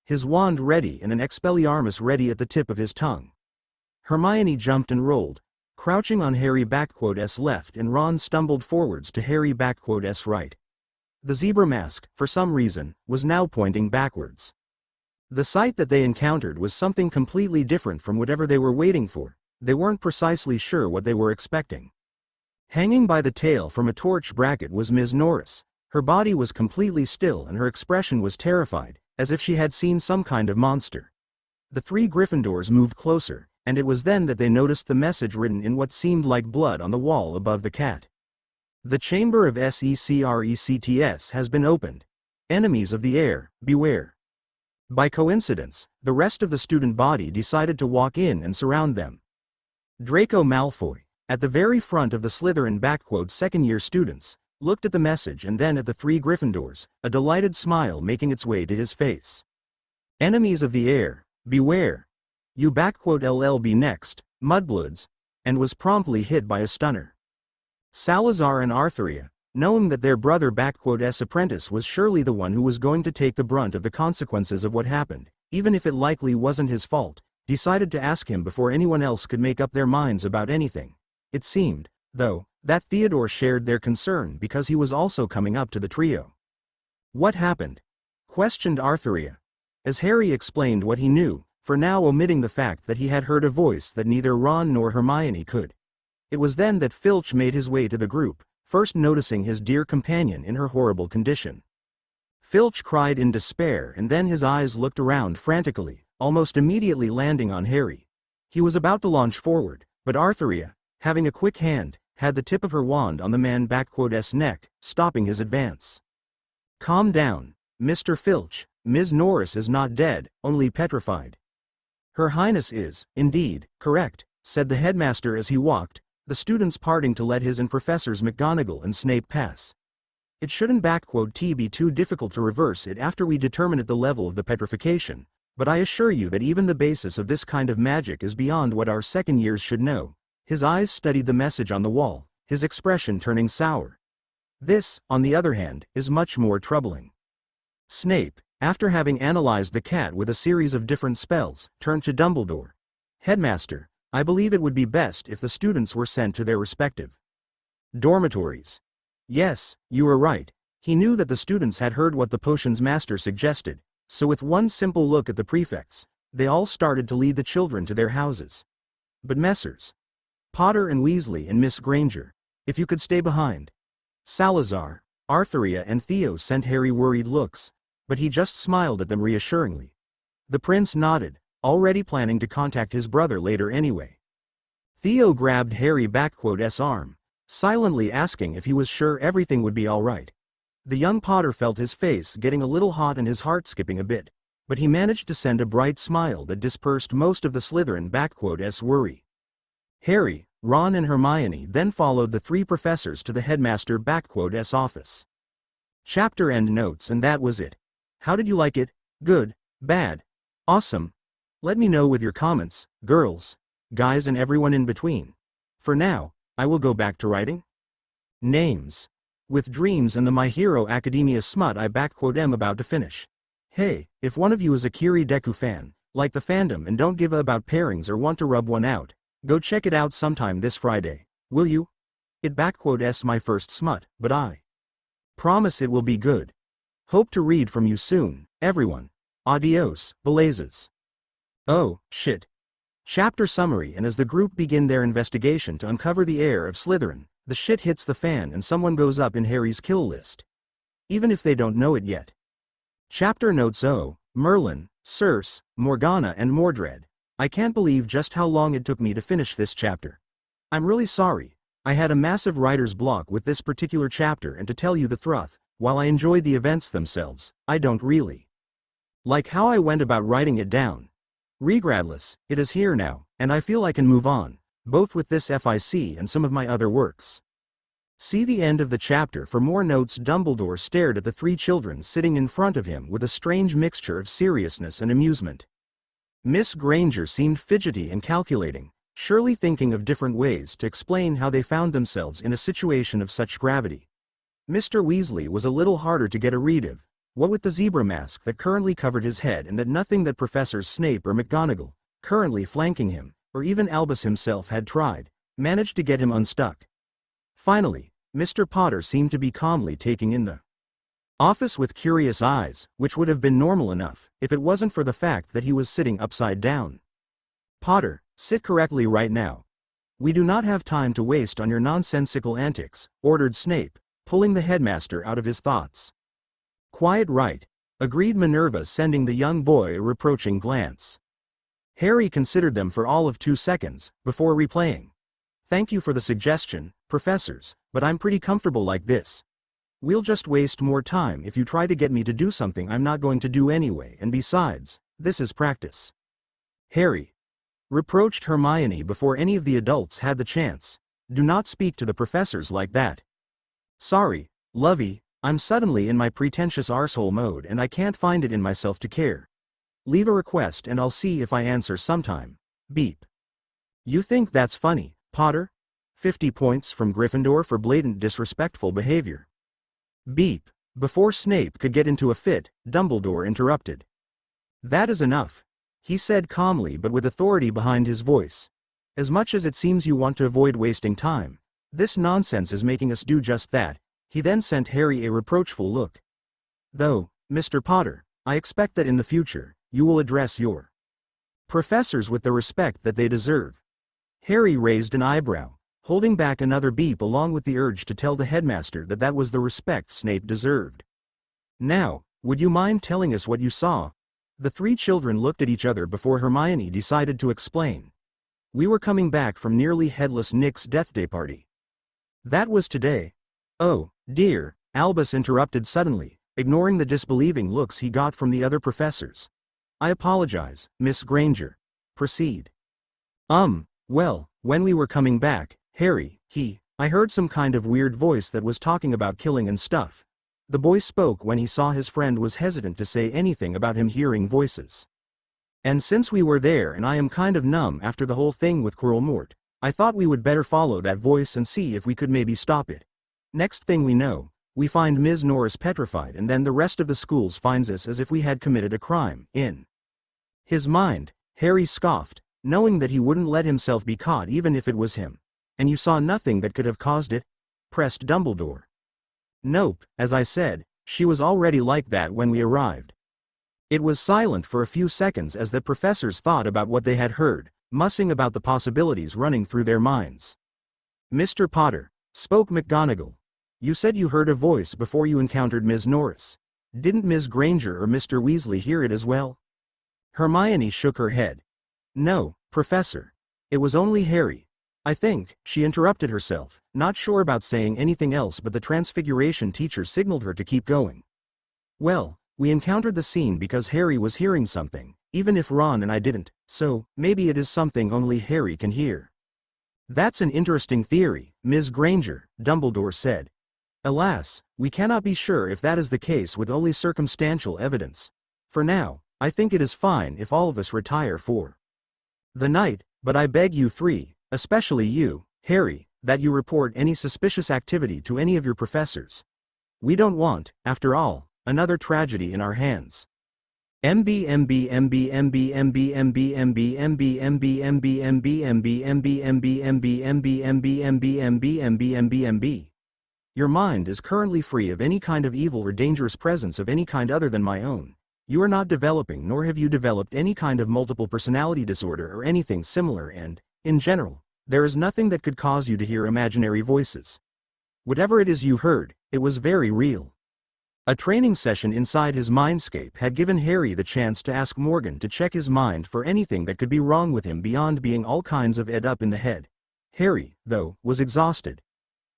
his wand ready and an Expelliarmus ready at the tip of his tongue. Hermione jumped and rolled, crouching on Harry_'s left, and Ron stumbled forwards to Harry_'s right. The zebra mask, for some reason, was now pointing backwards. The sight that they encountered was something completely different from whatever they were waiting for. They weren't precisely sure what they were expecting. Hanging by the tail from a torch bracket was Ms. Norris. Her body was completely still and her expression was terrified, as if she had seen some kind of monster. The three Gryffindors moved closer, and it was then that they noticed the message written in what seemed like blood on the wall above the cat. The chamber of Secrets has been opened. Enemies of the heir, beware. By coincidence, the rest of the student body decided to walk in and surround them. Draco Malfoy, at the very front of the Slytherin second-year students, looked at the message and then at the three Gryffindors, a delighted smile making its way to his face. Enemies of the heir, beware. You LLB next, mudbloods, and was promptly hit by a stunner. Salazar and Arthuria, knowing that their brother_'s apprentice was surely the one who was going to take the brunt of the consequences of what happened, even if it likely wasn't his fault, decided to ask him before anyone else could make up their minds about anything. It seemed, though, that Theodore shared their concern because he was also coming up to the trio. What happened? Questioned Arthuria. As Harry explained what he knew, for now omitting the fact that he had heard a voice that neither Ron nor Hermione could. It was then that Filch made his way to the group, first noticing his dear companion in her horrible condition. Filch cried in despair and then his eyes looked around frantically, almost immediately landing on Harry. He was about to launch forward, but Arthuria, having a quick hand, had the tip of her wand on the man_'s neck, stopping his advance. Calm down, Mr. Filch, Ms. Norris is not dead, only petrified. Her Highness is, indeed, correct, said the headmaster as he walked, the students parting to let his and Professors McGonagall and Snape pass. It shouldn't be too difficult to reverse it after we determine at the level of the petrification, but I assure you that even the basis of this kind of magic is beyond what our second years should know. His eyes studied the message on the wall, his expression turning sour. This, on the other hand, is much more troubling. Snape, after having analyzed the cat with a series of different spells, turned to Dumbledore. Headmaster, I believe it would be best if the students were sent to their respective dormitories. Yes, you are right. He knew that the students had heard what the potions master suggested, so with one simple look at the prefects, they all started to lead the children to their houses. But Messrs. Potter and Weasley and Miss Granger, if you could stay behind. Salazar, Arthuria and Theo sent Harry worried looks, but he just smiled at them reassuringly. The prince nodded, already planning to contact his brother later anyway. Theo grabbed Harry_'s arm, silently asking if he was sure everything would be all right. The young Potter felt his face getting a little hot and his heart skipping a bit, but he managed to send a bright smile that dispersed most of the Slytherin_'s worry. Harry, Ron and Hermione then followed the three professors to the headmaster_'s office. Chapter end notes, and that was it. How did you like it? Good? Bad? Awesome? Let me know with your comments, girls, guys and everyone in between. For now, I will go back to writing. Names. With Dreams and the My Hero Academia smut I am about to finish. Hey, if one of you is a Kiri Deku fan, like the fandom and don't give a about pairings or want to rub one out, go check it out sometime this Friday, will you? It my first smut, but I promise it will be good. Hope to read from you soon, everyone. Adios, Blazes. Oh, shit. Chapter summary. And as the group begin their investigation to uncover the heir of Slytherin, the shit hits the fan and someone goes up in Harry's kill list. Even if they don't know it yet. Chapter notes. Oh, Merlin, Circe, Morgana and Mordred. I can't believe just how long it took me to finish this chapter. I'm really sorry. I had a massive writer's block with this particular chapter, and to tell you the truth, while I enjoyed the events themselves, I don't really like how I went about writing it down. Regardless, it is here now, and I feel I can move on, both with this FIC and some of my other works. See the end of the chapter for more notes. Dumbledore stared at the three children sitting in front of him with a strange mixture of seriousness and amusement. Miss Granger seemed fidgety and calculating, surely thinking of different ways to explain how they found themselves in a situation of such gravity. Mr. Weasley was a little harder to get a read of, What with the zebra mask that currently covered his head and that nothing that Professors Snape or McGonagall, currently flanking him, or even Albus himself had tried, managed to get him unstuck. Finally, Mr. Potter seemed to be calmly taking in the office with curious eyes, which would have been normal enough, if it wasn't for the fact that he was sitting upside down. Potter, sit correctly right now. We do not have time to waste on your nonsensical antics, ordered Snape, pulling the headmaster out of his thoughts. Quiet right, agreed Minerva, sending the young boy a reproaching glance. Harry considered them for all of 2 seconds, before replaying. Thank you for the suggestion, professors, but I'm pretty comfortable like this. We'll just waste more time if you try to get me to do something I'm not going to do anyway, and besides, this is practice. Harry reproached Hermione before any of the adults had the chance. Do not speak to the professors like that. Sorry, lovey, I'm suddenly in my pretentious arsehole mode and I can't find it in myself to care. Leave a request and I'll see if I answer sometime. Beep. You think that's funny, Potter? 50 points from Gryffindor for blatant disrespectful behavior. Beep. Before Snape could get into a fit, Dumbledore interrupted. That is enough, he said calmly but with authority behind his voice. As much as it seems you want to avoid wasting time, this nonsense is making us do just that. He then sent Harry a reproachful look. Though, Mr. Potter, I expect that in the future, you will address your professors with the respect that they deserve. Harry raised an eyebrow, holding back another beep along with the urge to tell the headmaster that that was the respect Snape deserved. Now, would you mind telling us what you saw? The 3 children looked at each other before Hermione decided to explain. We were coming back from nearly headless Nick's death day party. That was today. Oh, dear, Albus interrupted suddenly, ignoring the disbelieving looks he got from the other professors. I apologize, Miss Granger. Proceed. Well, when we were coming back, Harry, I heard some kind of weird voice that was talking about killing and stuff. The boy spoke when he saw his friend was hesitant to say anything about him hearing voices. And since we were there and I am kind of numb after the whole thing with Quirrell, I thought we would better follow that voice and see if we could maybe stop it. Next thing we know, we find Ms. Norris petrified and then the rest of the schools finds us as if we had committed a crime. In his mind, Harry scoffed, knowing that he wouldn't let himself be caught even if it was him. And you saw nothing that could have caused it? Pressed Dumbledore. Nope, as I said, she was already like that when we arrived. It was silent for a few seconds as the professors thought about what they had heard, mussing about the possibilities running through their minds. Mr. Potter, spoke McGonagall. You said you heard a voice before you encountered Ms. Norris. Didn't Ms. Granger or Mr. Weasley hear it as well? Hermione shook her head. No, Professor. It was only Harry. I think, she interrupted herself, not sure about saying anything else, but the Transfiguration teacher signaled her to keep going. Well, we encountered the scene because Harry was hearing something, even if Ron and I didn't, so maybe it is something only Harry can hear. That's an interesting theory, Ms. Granger, Dumbledore said. Alas, we cannot be sure if that is the case with only circumstantial evidence. For now, I think it is fine if all of us retire for the night, but I beg you 3, especially you, Harry, that you report any suspicious activity to any of your professors. We don't want, after all, another tragedy in our hands. Your mind is currently free of any kind of evil or dangerous presence of any kind other than my own. You are not developing nor have you developed any kind of multiple personality disorder or anything similar and, in general, there is nothing that could cause you to hear imaginary voices. Whatever it is you heard, it was very real. A training session inside his mindscape had given Harry the chance to ask Morgan to check his mind for anything that could be wrong with him beyond being all kinds of ed up in the head. Harry, though, was exhausted.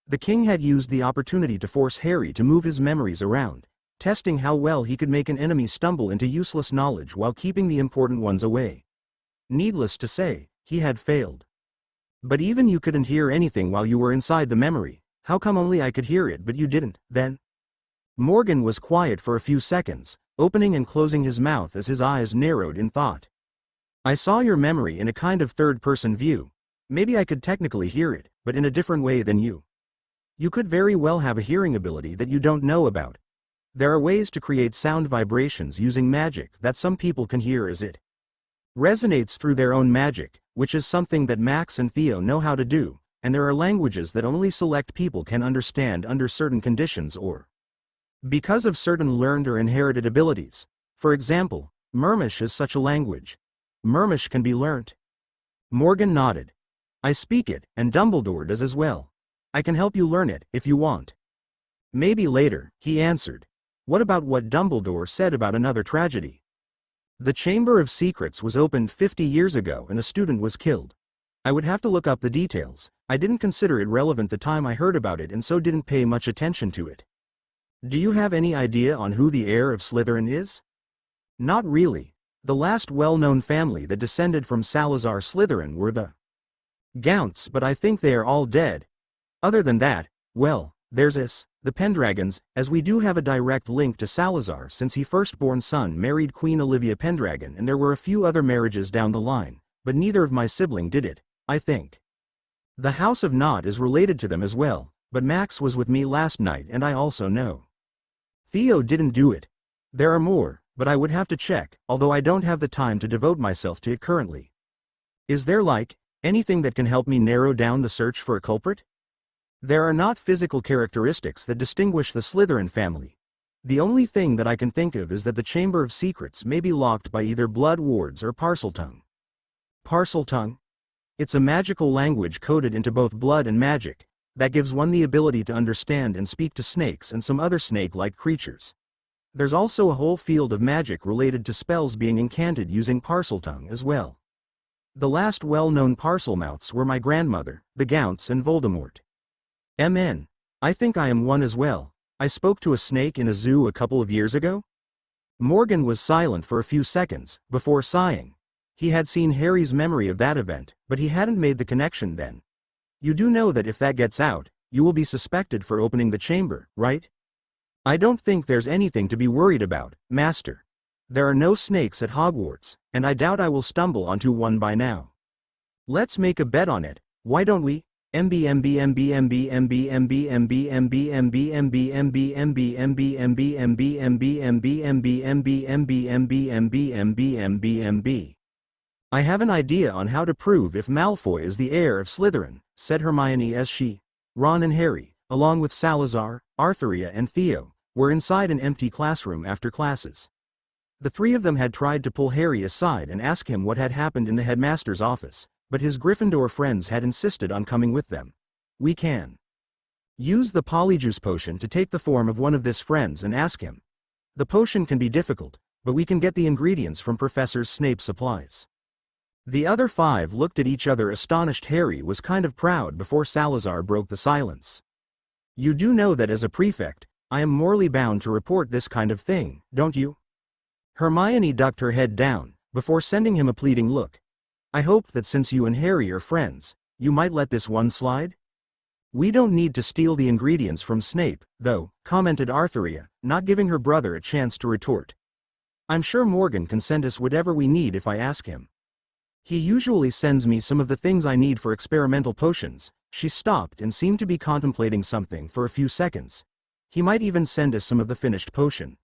The king had used the opportunity to force Harry to move his memories around, testing how well he could make an enemy stumble into useless knowledge while keeping the important ones away. Needless to say, he had failed. But even you couldn't hear anything while you were inside the memory. How come only I could hear it but you didn't, then? Morgan was quiet for a few seconds, opening and closing his mouth as his eyes narrowed in thought. I saw your memory in a kind of third-person view. Maybe I could technically hear it, but in a different way than you. You could very well have a hearing ability that you don't know about. There are ways to create sound vibrations using magic that some people can hear as it resonates through their own magic, which is something that Max and Theo know how to do, and there are languages that only select people can understand under certain conditions or because of certain learned or inherited abilities. For example, Murmish is such a language. Murmish can be learnt. Morgan nodded. I speak it, and Dumbledore does as well. I can help you learn it, if you want. Maybe later, he answered. What about what Dumbledore said about another tragedy? The Chamber of Secrets was opened 50 years ago and a student was killed. I would have to look up the details. I didn't consider it relevant the time I heard about it and so didn't pay much attention to it. Do you have any idea on who the heir of Slytherin is? Not really. The last well-known family that descended from Salazar Slytherin were the Gounts, but I think they are all dead. Other than that, well, there's the Pendragons, as we do have a direct link to Salazar since his firstborn son married Queen Olivia Pendragon, and there were a few other marriages down the line, but neither of my sibling did it, I think. The House of Nod is related to them as well, but Max was with me last night and I also know Theo didn't do it. There are more, but I would have to check, although I don't have the time to devote myself to it currently. Is there anything that can help me narrow down the search for a culprit? There are not physical characteristics that distinguish the Slytherin family. The only thing that I can think of is that the Chamber of Secrets may be locked by either blood wards or Parseltongue. Parseltongue? It's a magical language coded into both blood and magic, that gives one the ability to understand and speak to snakes and some other snake-like creatures. There's also a whole field of magic related to spells being incanted using Parseltongue as well. The last well-known Parselmouths were my grandmother, the Gounts, and Voldemort. MN. I think I am one as well. I spoke to a snake in a zoo a couple of years ago? Morgan was silent for a few seconds, before sighing. He had seen Harry's memory of that event, but he hadn't made the connection then. You do know that if that gets out, you will be suspected for opening the chamber, right? I don't think there's anything to be worried about, Master. There are no snakes at Hogwarts, and I doubt I will stumble onto one by now. Let's make a bet on it, why don't we? I have an idea on how to prove if Malfoy is the heir of Slytherin, said Hermione as Ron and Harry, along with Salazar, Artheria and Theo, were inside an empty classroom after classes. The three of them had tried to pull Harry aside and ask him what had happened in the headmaster's office, but his Gryffindor friends had insisted on coming with them. We can use the Polyjuice potion to take the form of one of his friends and ask him. The potion can be difficult, but we can get the ingredients from Professor Snape's supplies. The other five looked at each other astonished. Harry was kind of proud before Salazar broke the silence. You do know that as a prefect, I am morally bound to report this kind of thing, don't you? Hermione ducked her head down, before sending him a pleading look. I hope that since you and Harry are friends, you might let this one slide? We don't need to steal the ingredients from Snape, though, commented Artheria, not giving her brother a chance to retort. I'm sure Morgan can send us whatever we need if I ask him. He usually sends me some of the things I need for experimental potions. She stopped and seemed to be contemplating something for a few seconds. He might even send us some of the finished potion.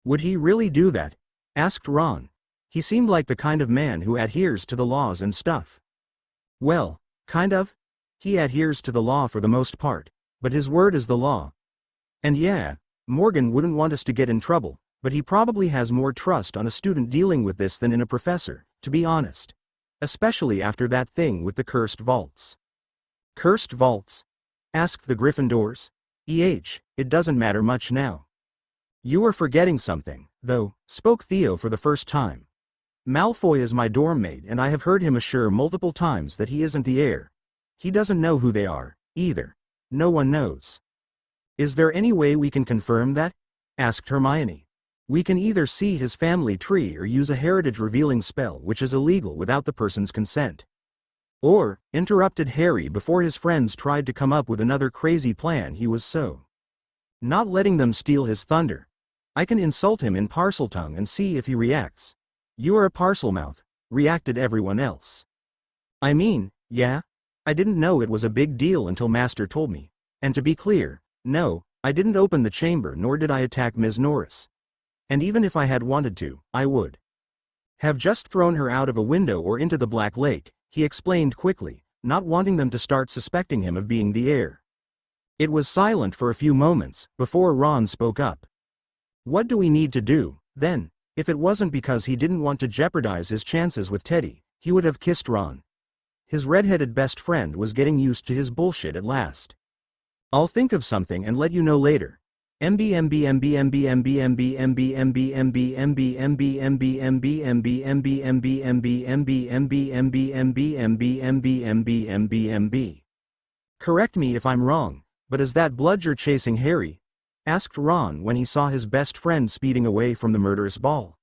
Would he really do that? Asked Ron. He seemed like the kind of man who adheres to the laws and stuff. Well, kind of. He adheres to the law for the most part, but his word is the law. And yeah, Morgan wouldn't want us to get in trouble, but he probably has more trust on a student dealing with this than in a professor, to be honest. Especially after that thing with the cursed vaults. Cursed vaults? Asked the Gryffindors. It doesn't matter much now. You are forgetting something, though, spoke Theo for the first time. Malfoy is my dorm mate and I have heard him assure multiple times that he isn't the heir. He doesn't know who they are, either. No one knows. Is there any way we can confirm that? Asked Hermione. We can either see his family tree or use a heritage-revealing spell which is illegal without the person's consent. Or, interrupted Harry before his friends tried to come up with another crazy plan, he was so not letting them steal his thunder. I can insult him in Parseltongue and see if he reacts. You are a Parselmouth, reacted everyone else. I mean, yeah? I didn't know it was a big deal until Master told me. And to be clear, no, I didn't open the chamber nor did I attack Ms. Norris. And even if I had wanted to, I would have just thrown her out of a window or into the Black Lake, he explained quickly, not wanting them to start suspecting him of being the heir. It was silent for a few moments, before Ron spoke up. What do we need to do, then? If it wasn't because he didn't want to jeopardize his chances with Teddy, he would have kissed Ron. His red-headed best friend was getting used to his bullshit at last. I'll think of something and let you know later. Correct me if I'm wrong, but is that bludger chasing Harry? Asked Ron when he saw his best friend speeding away from the murderous ball.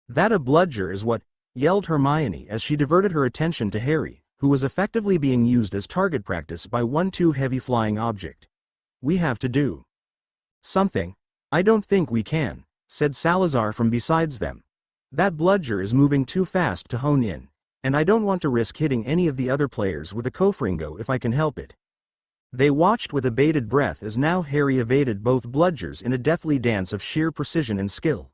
That a bludger is what, yelled Hermione as she diverted her attention to Harry, who was effectively being used as target practice by one too heavy flying object. We have to do something. I don't think we can, said Salazar from besides them. That bludger is moving too fast to hone in, and I don't want to risk hitting any of the other players with a Cofringo if I can help it. They watched with abated breath as now Harry evaded both bludgers in a deathly dance of sheer precision and skill.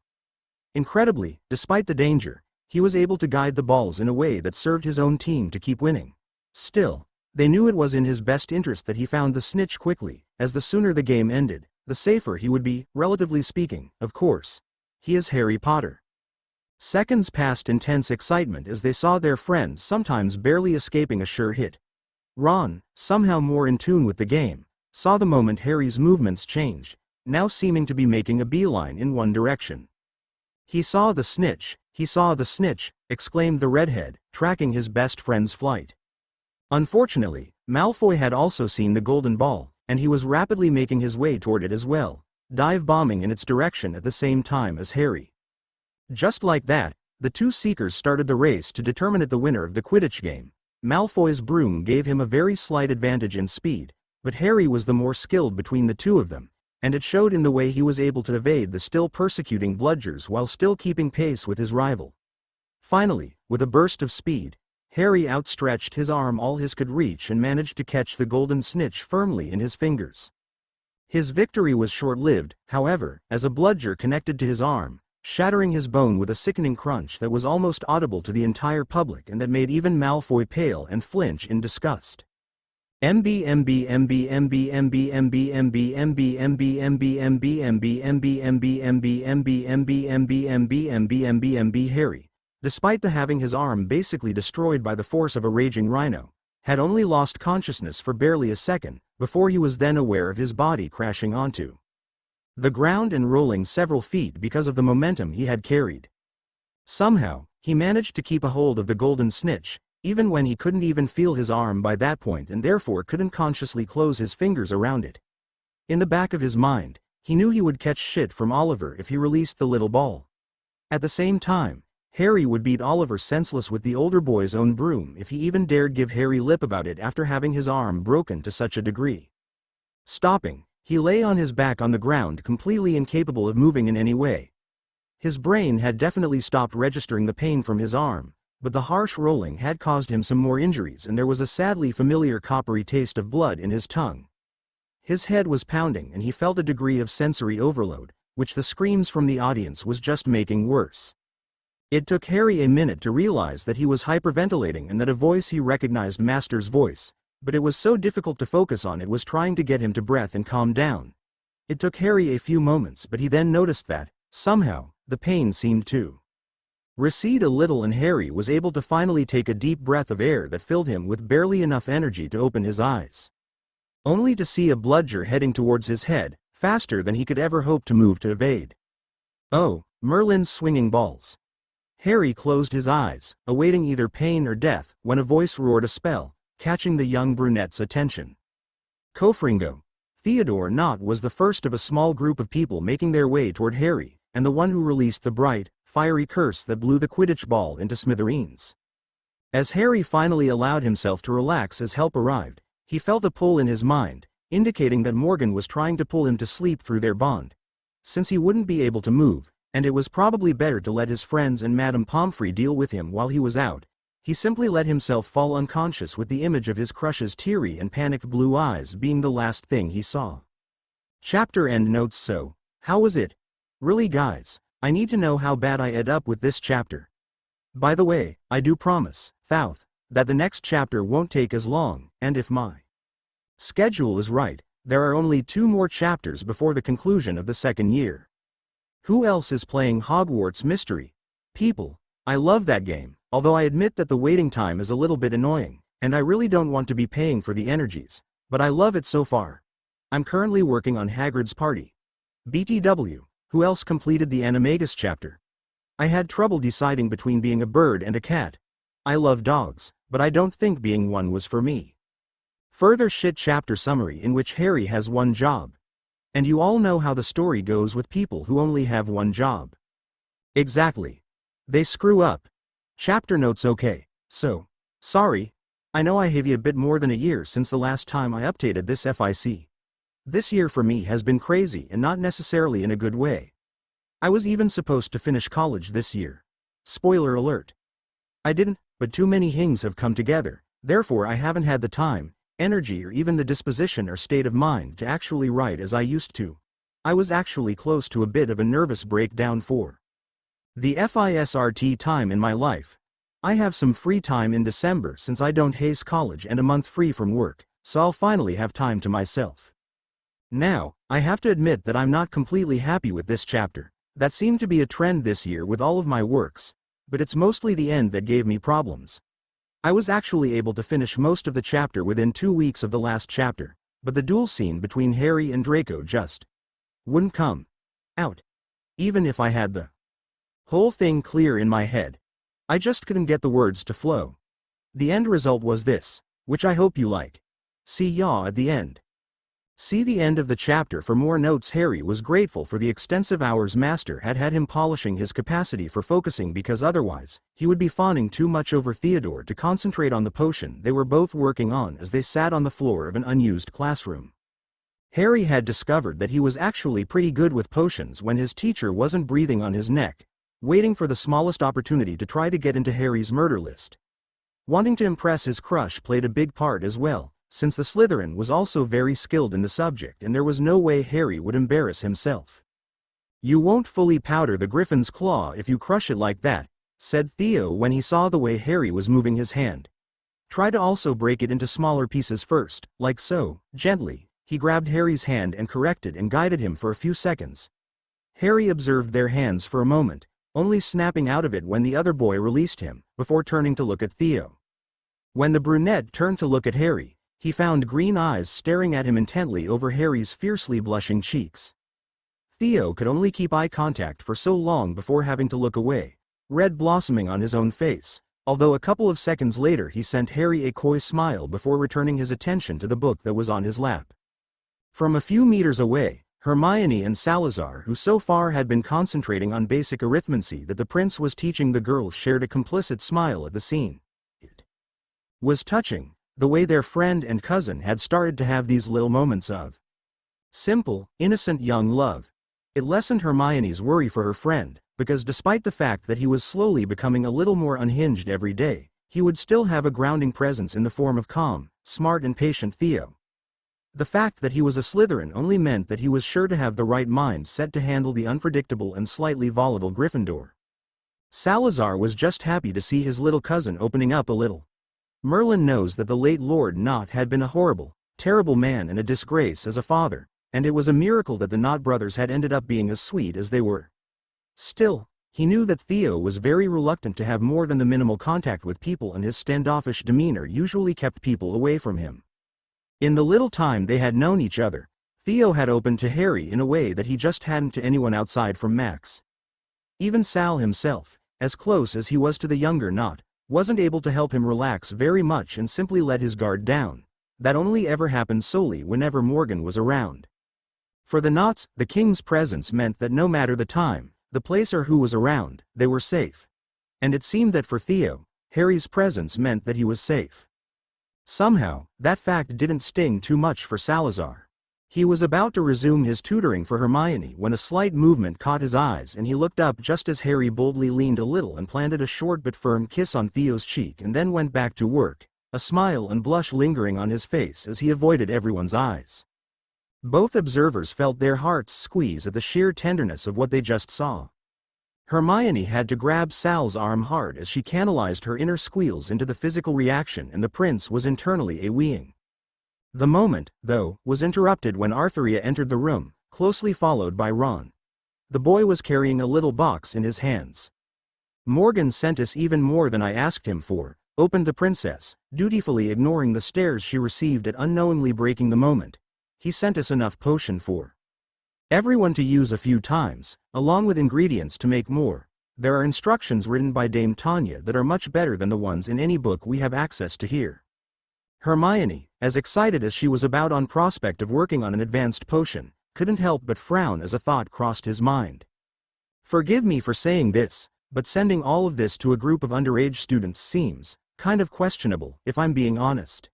Incredibly, despite the danger, he was able to guide the balls in a way that served his own team to keep winning. Still, they knew it was in his best interest that he found the snitch quickly, as the sooner the game ended, the safer he would be, relatively speaking, of course. He is Harry Potter. Seconds passed in tense excitement as they saw their friend sometimes barely escaping a sure hit. Ron, somehow more in tune with the game, saw the moment Harry's movements changed, now seeming to be making a beeline in one direction. He saw the snitch, exclaimed the redhead, tracking his best friend's flight. Unfortunately, Malfoy had also seen the golden ball, and he was rapidly making his way toward it as well, dive-bombing in its direction at the same time as Harry. Just like that, the two seekers started the race to determine the winner of the Quidditch game. Malfoy's broom gave him a very slight advantage in speed, but Harry was the more skilled between the two of them, and it showed in the way he was able to evade the still persecuting bludgers while still keeping pace with his rival. Finally, with a burst of speed, Harry outstretched his arm all his could reach and managed to catch the golden snitch firmly in his fingers. His victory was short-lived, however, as a bludger connected to his arm, shattering his bone with a sickening crunch that was almost audible to the entire public and that made even Malfoy pale and flinch in disgust. Harry, despite the having his arm basically destroyed by the force of a raging rhino, had only lost consciousness for barely a second, before he was then aware of his body crashing onto the ground and rolling several feet because of the momentum he had carried. Somehow, he managed to keep a hold of the golden snitch, even when he couldn't even feel his arm by that point and therefore couldn't consciously close his fingers around it. In the back of his mind, he knew he would catch shit from Oliver if he released the little ball. At the same time, Harry would beat Oliver senseless with the older boy's own broom if he even dared give Harry lip about it after having his arm broken to such a degree. Stopping, he lay on his back on the ground completely incapable of moving in any way. His brain had definitely stopped registering the pain from his arm, but the harsh rolling had caused him some more injuries and there was a sadly familiar coppery taste of blood in his tongue. His head was pounding and he felt a degree of sensory overload, which the screams from the audience was just making worse. It took Harry a minute to realize that he was hyperventilating and that a voice he recognized, Master's voice, but it was so difficult to focus on it was trying to get him to breath and calm down. It took Harry a few moments but he then noticed that, somehow, the pain seemed to recede a little and Harry was able to finally take a deep breath of air that filled him with barely enough energy to open his eyes. Only to see a bludger heading towards his head, faster than he could ever hope to move to evade. Oh, Merlin's swinging balls. Harry closed his eyes, awaiting either pain or death, when a voice roared a spell, catching the young brunette's attention. Cofringo. Theodore Nott was the first of a small group of people making their way toward Harry, and the one who released the bright, fiery curse that blew the Quidditch ball into smithereens. As Harry finally allowed himself to relax as help arrived, he felt a pull in his mind, indicating that Morgan was trying to pull him to sleep through their bond. Since he wouldn't be able to move, and it was probably better to let his friends and Madame Pomfrey deal with him while he was out, he simply let himself fall unconscious with the image of his crush's teary and panicked blue eyes being the last thing he saw. Chapter end notes. So, how was it? Really guys, I need to know how bad I end up with this chapter. By the way, I do promise, Thouth, that the next chapter won't take as long, and if my schedule is right, there are only 2 more chapters before the conclusion of the second year. Who else is playing Hogwarts Mystery? People, I love that game, although I admit that the waiting time is a little bit annoying, and I really don't want to be paying for the energies, but I love it so far. I'm currently working on Hagrid's Party. BTW, who else completed the Animagus chapter? I had trouble deciding between being a bird and a cat. I love dogs, but I don't think being one was for me. Further shit chapter summary in which Harry has one job. And you all know how the story goes with people who only have one job. Exactly. They screw up. Chapter notes. Okay, so, sorry. I know I have you a bit more than a year since the last time I updated this FIC. This year for me has been crazy and not necessarily in a good way. I was even supposed to finish college this year. Spoiler alert. I didn't, but too many things have come together, therefore I haven't had the time, energy or even the disposition or state of mind to actually write as I used to. I was actually close to a bit of a nervous breakdown for the FISRT time in my life. I have some free time in December since I don't haze college and a month free from work, so I'll finally have time to myself. Now, I have to admit that I'm not completely happy with this chapter. That seemed to be a trend this year with all of my works, but it's mostly the end that gave me problems. I was actually able to finish most of the chapter within 2 weeks of the last chapter, but the duel scene between Harry and Draco just wouldn't come out. Even if I had the whole thing clear in my head, I just couldn't get the words to flow. The end result was this, which I hope you like. See ya at the end. See the end of the chapter for more notes. Harry was grateful for the extensive hours Master had him polishing his capacity for focusing, because otherwise, he would be fawning too much over Theodore to concentrate on the potion they were both working on as they sat on the floor of an unused classroom. Harry had discovered that he was actually pretty good with potions when his teacher wasn't breathing on his neck, waiting for the smallest opportunity to try to get into Harry's murder list. Wanting to impress his crush played a big part as well, since the Slytherin was also very skilled in the subject and there was no way Harry would embarrass himself. "You won't fully powder the Griffin's claw if you crush it like that," said Theo when he saw the way Harry was moving his hand. "Try to also break it into smaller pieces first, like so." Gently, he grabbed Harry's hand and corrected and guided him for a few seconds. Harry observed their hands for a moment, only snapping out of it when the other boy released him, before turning to look at Theo. When the brunette turned to look at Harry, he found green eyes staring at him intently over Harry's fiercely blushing cheeks. Theo could only keep eye contact for so long before having to look away, red blossoming on his own face, although a couple of seconds later he sent Harry a coy smile before returning his attention to the book that was on his lap. From a few meters away, Hermione and Salazar, who so far had been concentrating on basic arithmancy that the prince was teaching the girls, shared a complicit smile at the scene. It was touching, the way their friend and cousin had started to have these little moments of simple, innocent young love. It lessened Hermione's worry for her friend, because despite the fact that he was slowly becoming a little more unhinged every day, he would still have a grounding presence in the form of calm, smart and patient Theo. The fact that he was a Slytherin only meant that he was sure to have the right mind set to handle the unpredictable and slightly volatile Gryffindor. Salazar was just happy to see his little cousin opening up a little. Merlin knows that the late Lord Knott had been a horrible, terrible man and a disgrace as a father, and it was a miracle that the Knott brothers had ended up being as sweet as they were. Still, he knew that Theo was very reluctant to have more than the minimal contact with people, and his standoffish demeanor usually kept people away from him. In the little time they had known each other, Theo had opened to Harry in a way that he just hadn't to anyone outside from Max. Even Sal himself, as close as he was to the younger Knott, wasn't able to help him relax very much and simply let his guard down. That only ever happened solely whenever Morgan was around. For the Knotts, the king's presence meant that no matter the time, the place or who was around, they were safe. And it seemed that for Theo, Harry's presence meant that he was safe. Somehow, that fact didn't sting too much for Salazar. He was about to resume his tutoring for Hermione when a slight movement caught his eyes, and he looked up just as Harry boldly leaned a little and planted a short but firm kiss on Theo's cheek and then went back to work, a smile and blush lingering on his face as he avoided everyone's eyes. Both observers felt their hearts squeeze at the sheer tenderness of what they just saw. Hermione had to grab Sal's arm hard as she canalized her inner squeals into the physical reaction, and the prince was internally a-weeing. The moment, though, was interrupted when Artheria entered the room, closely followed by Ron. The boy was carrying a little box in his hands. "Morgan sent us even more than I asked him for," opened the princess, dutifully ignoring the stares she received at unknowingly breaking the moment. "He sent us enough potion for everyone to use a few times, along with ingredients to make more. There are instructions written by Dame Tanya that are much better than the ones in any book we have access to here." Hermione, as excited as she was about on prospect of working on an advanced potion, couldn't help but frown as a thought crossed his mind. "Forgive me for saying this, but sending all of this to a group of underage students seems kind of questionable, if I'm being honest."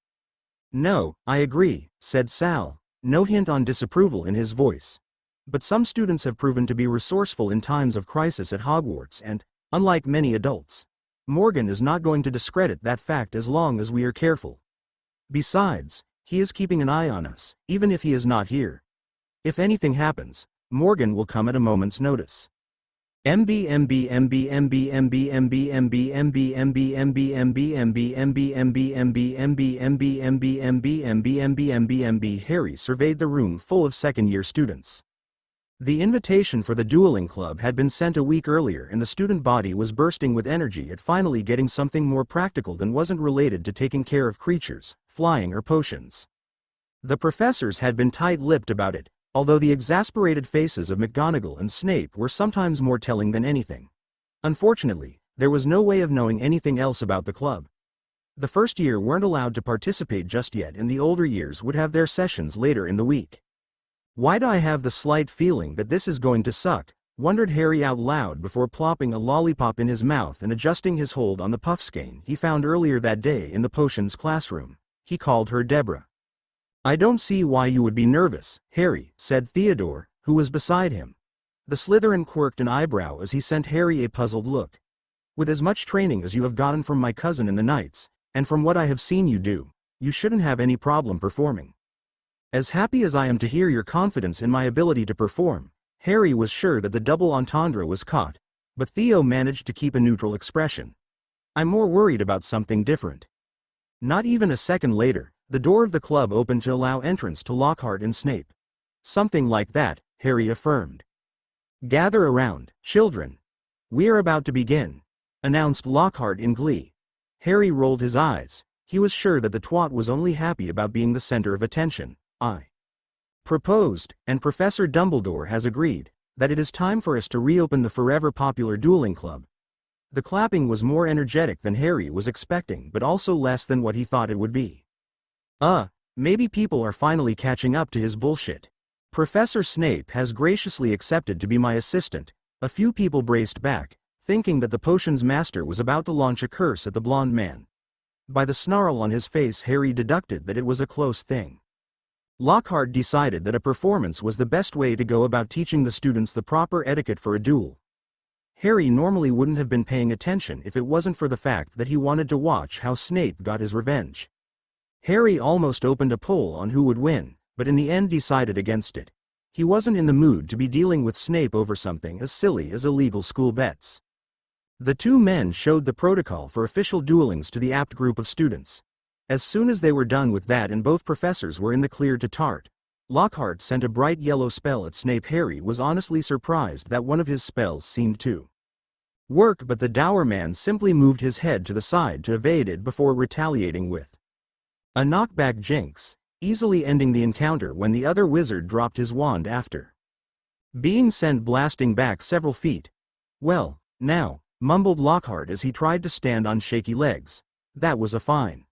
"No, I agree," said Sal, no hint on disapproval in his voice. "But some students have proven to be resourceful in times of crisis at Hogwarts and, unlike many adults, Morgan is not going to discredit that fact as long as we are careful. Besides, he is keeping an eye on us, even if he is not here. If anything happens, Morgan will come at a moment's notice." Harry surveyed the room full of second-year students. The invitation for the dueling club had been sent a week earlier, and the student body was bursting with energy at finally getting something more practical than wasn't related to taking care of creatures, flying or potions. The professors had been tight-lipped about it, although the exasperated faces of McGonagall and Snape were sometimes more telling than anything. Unfortunately, there was no way of knowing anything else about the club. The first year weren't allowed to participate just yet, and the older years would have their sessions later in the week. "Why do I have the slight feeling that this is going to suck?" wondered Harry out loud before plopping a lollipop in his mouth and adjusting his hold on the puffskein he found earlier that day in the potions classroom. He called her Deborah. "I don't see why you would be nervous, Harry," said Theodore, who was beside him. The Slytherin quirked an eyebrow as he sent Harry a puzzled look. "With as much training as you have gotten from my cousin in the Knights, and from what I have seen you do, you shouldn't have any problem performing." "As happy as I am to hear your confidence in my ability to perform," Harry was sure that the double entendre was caught, but Theo managed to keep a neutral expression. "I'm more worried about something different." Not even a second later, the door of the club opened to allow entrance to Lockhart and Snape. "Something like that," Harry affirmed. "Gather around, children. We are about to begin," announced Lockhart in glee. Harry rolled his eyes. He was sure that the twat was only happy about being the center of attention. "I proposed, and Professor Dumbledore has agreed, that it is time for us to reopen the forever popular dueling club." The clapping was more energetic than Harry was expecting, but also less than what he thought it would be. Maybe people are finally catching up to his bullshit. "Professor Snape has graciously accepted to be my assistant." A few people braced back, thinking that the potions master was about to launch a curse at the blonde man. By the snarl on his face, Harry deducted that it was a close thing. Lockhart decided that a performance was the best way to go about teaching the students the proper etiquette for a duel. Harry normally wouldn't have been paying attention if it wasn't for the fact that he wanted to watch how Snape got his revenge. Harry almost opened a poll on who would win, but in the end decided against it. He wasn't in the mood to be dealing with Snape over something as silly as illegal school bets. The two men showed the protocol for official duelings to the apt group of students. As soon as they were done with that and both professors were in the clear to start, Lockhart sent a bright yellow spell at Snape. Harry was honestly surprised that one of his spells seemed to work, but the dour man simply moved his head to the side to evade it before retaliating with a knockback jinx, easily ending the encounter when the other wizard dropped his wand after being sent blasting back several feet. "Well, now," mumbled Lockhart as he tried to stand on shaky legs, "that was a fine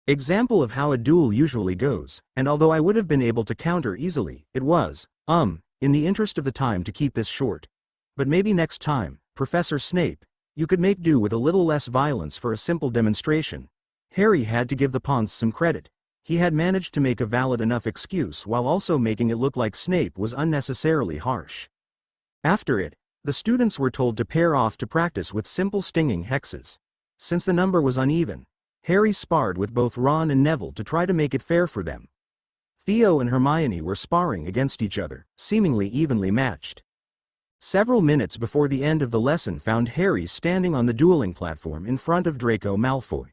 example of how a duel usually goes, and although I would have been able to counter easily, it was, in the interest of the time to keep this short. But maybe next time, Professor Snape, you could make do with a little less violence for a simple demonstration." Harry had to give the Ponce some credit. He had managed to make a valid enough excuse while also making it look like Snape was unnecessarily harsh. After it, the students were told to pair off to practice with simple stinging hexes. Since the number was uneven, Harry sparred with both Ron and Neville to try to make it fair for them. Theo and Hermione were sparring against each other, seemingly evenly matched. Several minutes before the end of the lesson found Harry standing on the dueling platform in front of Draco Malfoy.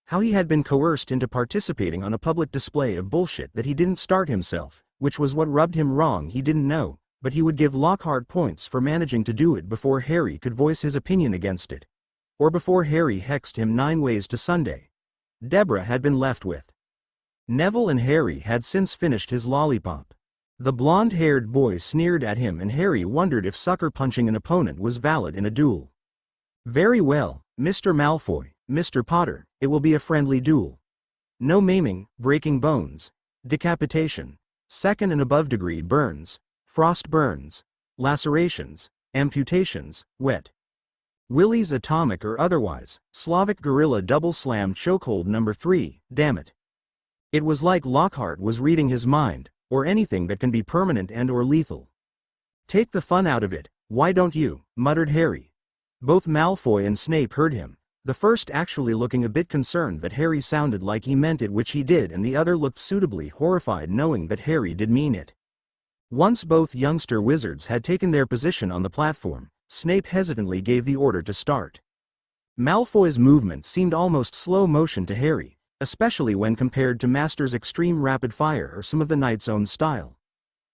How he had been coerced into participating on a public display of bullshit that he didn't start himself, which was what rubbed him wrong, he didn't know, but he would give Lockhart points for managing to do it before Harry could voice his opinion against it. Or before Harry hexed him 9 ways to Sunday. Deborah had been left with. Neville, and Harry had since finished his lollipop. The blonde-haired boy sneered at him, and Harry wondered if sucker-punching an opponent was valid in a duel. "Very well, Mr. Malfoy, Mr. Potter, it will be a friendly duel. No maiming, breaking bones, decapitation, second and above degree burns, frost burns, lacerations, amputations, wet willies atomic or otherwise, Slavic gorilla double slam chokehold number 3, damn it." It was like Lockhart was reading his mind, or anything that can be permanent and or lethal. "Take the fun out of it, why don't you?" muttered Harry. Both Malfoy and Snape heard him, the first actually looking a bit concerned that Harry sounded like he meant it, which he did, and the other looked suitably horrified knowing that Harry did mean it. Once both youngster wizards had taken their position on the platform, Snape hesitantly gave the order to start. Malfoy's movement seemed almost slow motion to Harry, especially when compared to Master's extreme rapid fire or some of the Knight's own style.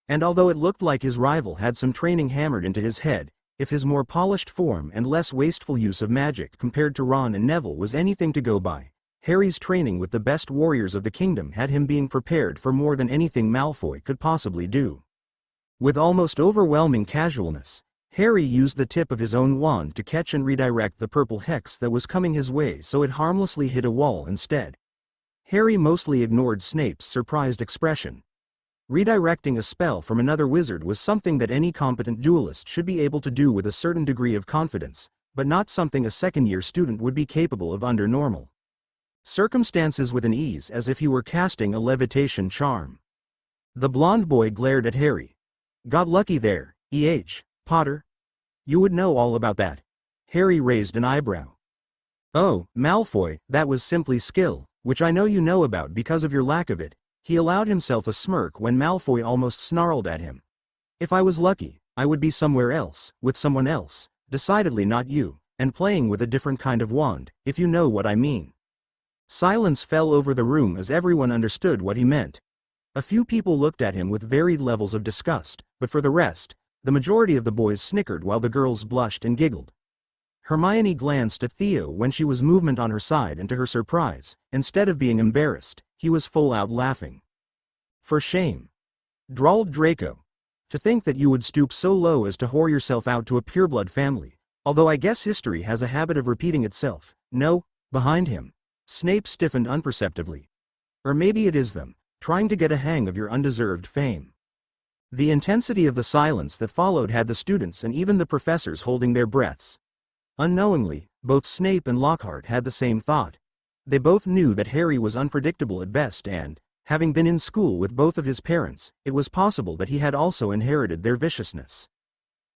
And although it looked like his rival had some training hammered into his head, if his more polished form and less wasteful use of magic compared to Ron and Neville was anything to go by, Harry's training with the best warriors of the kingdom had him being prepared for more than anything Malfoy could possibly do. With almost overwhelming casualness, Harry used the tip of his own wand to catch and redirect the purple hex that was coming his way so it harmlessly hit a wall instead. Harry mostly ignored Snape's surprised expression. Redirecting a spell from another wizard was something that any competent duelist should be able to do with a certain degree of confidence, but not something a second-year student would be capable of under normal circumstances with an ease, as if he were casting a levitation charm. The blonde boy glared at Harry. "Got lucky there, Potter? You would know all about that." Harry raised an eyebrow. "Oh, Malfoy, that was simply skill, which I know you know about because of your lack of it." He allowed himself a smirk when Malfoy almost snarled at him. "If I was lucky, I would be somewhere else, with someone else, decidedly not you, and playing with a different kind of wand, if you know what I mean." Silence fell over the room as everyone understood what he meant. A few people looked at him with varied levels of disgust, but for the rest, the majority of the boys snickered while the girls blushed and giggled. Hermione glanced at Theo when she was movement on her side, and to her surprise, instead of being embarrassed, he was full out laughing. "For shame," drawled Draco. "To think that you would stoop so low as to whore yourself out to a pureblood family, although I guess history has a habit of repeating itself." "No," behind him. Snape stiffened unperceptibly. "Or maybe it is them, trying to get a hang of your undeserved fame." The intensity of the silence that followed had the students and even the professors holding their breaths. Unknowingly, both Snape and Lockhart had the same thought. They both knew that Harry was unpredictable at best and, having been in school with both of his parents, it was possible that he had also inherited their viciousness.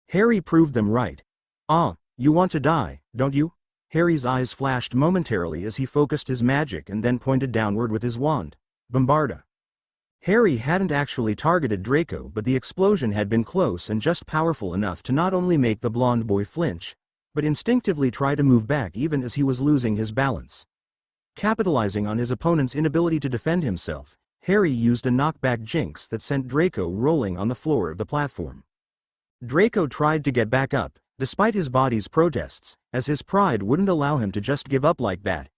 Harry proved them right. "Ah, you want to die, don't you?" Harry's eyes flashed momentarily as he focused his magic and then pointed downward with his wand. "Bombarda." Harry hadn't actually targeted Draco, but the explosion had been close and just powerful enough to not only make the blonde boy flinch, but instinctively try to move back even as he was losing his balance. Capitalizing on his opponent's inability to defend himself, Harry used a knockback jinx that sent Draco rolling on the floor of the platform. Draco tried to get back up, despite his body's protests, as his pride wouldn't allow him to just give up like that.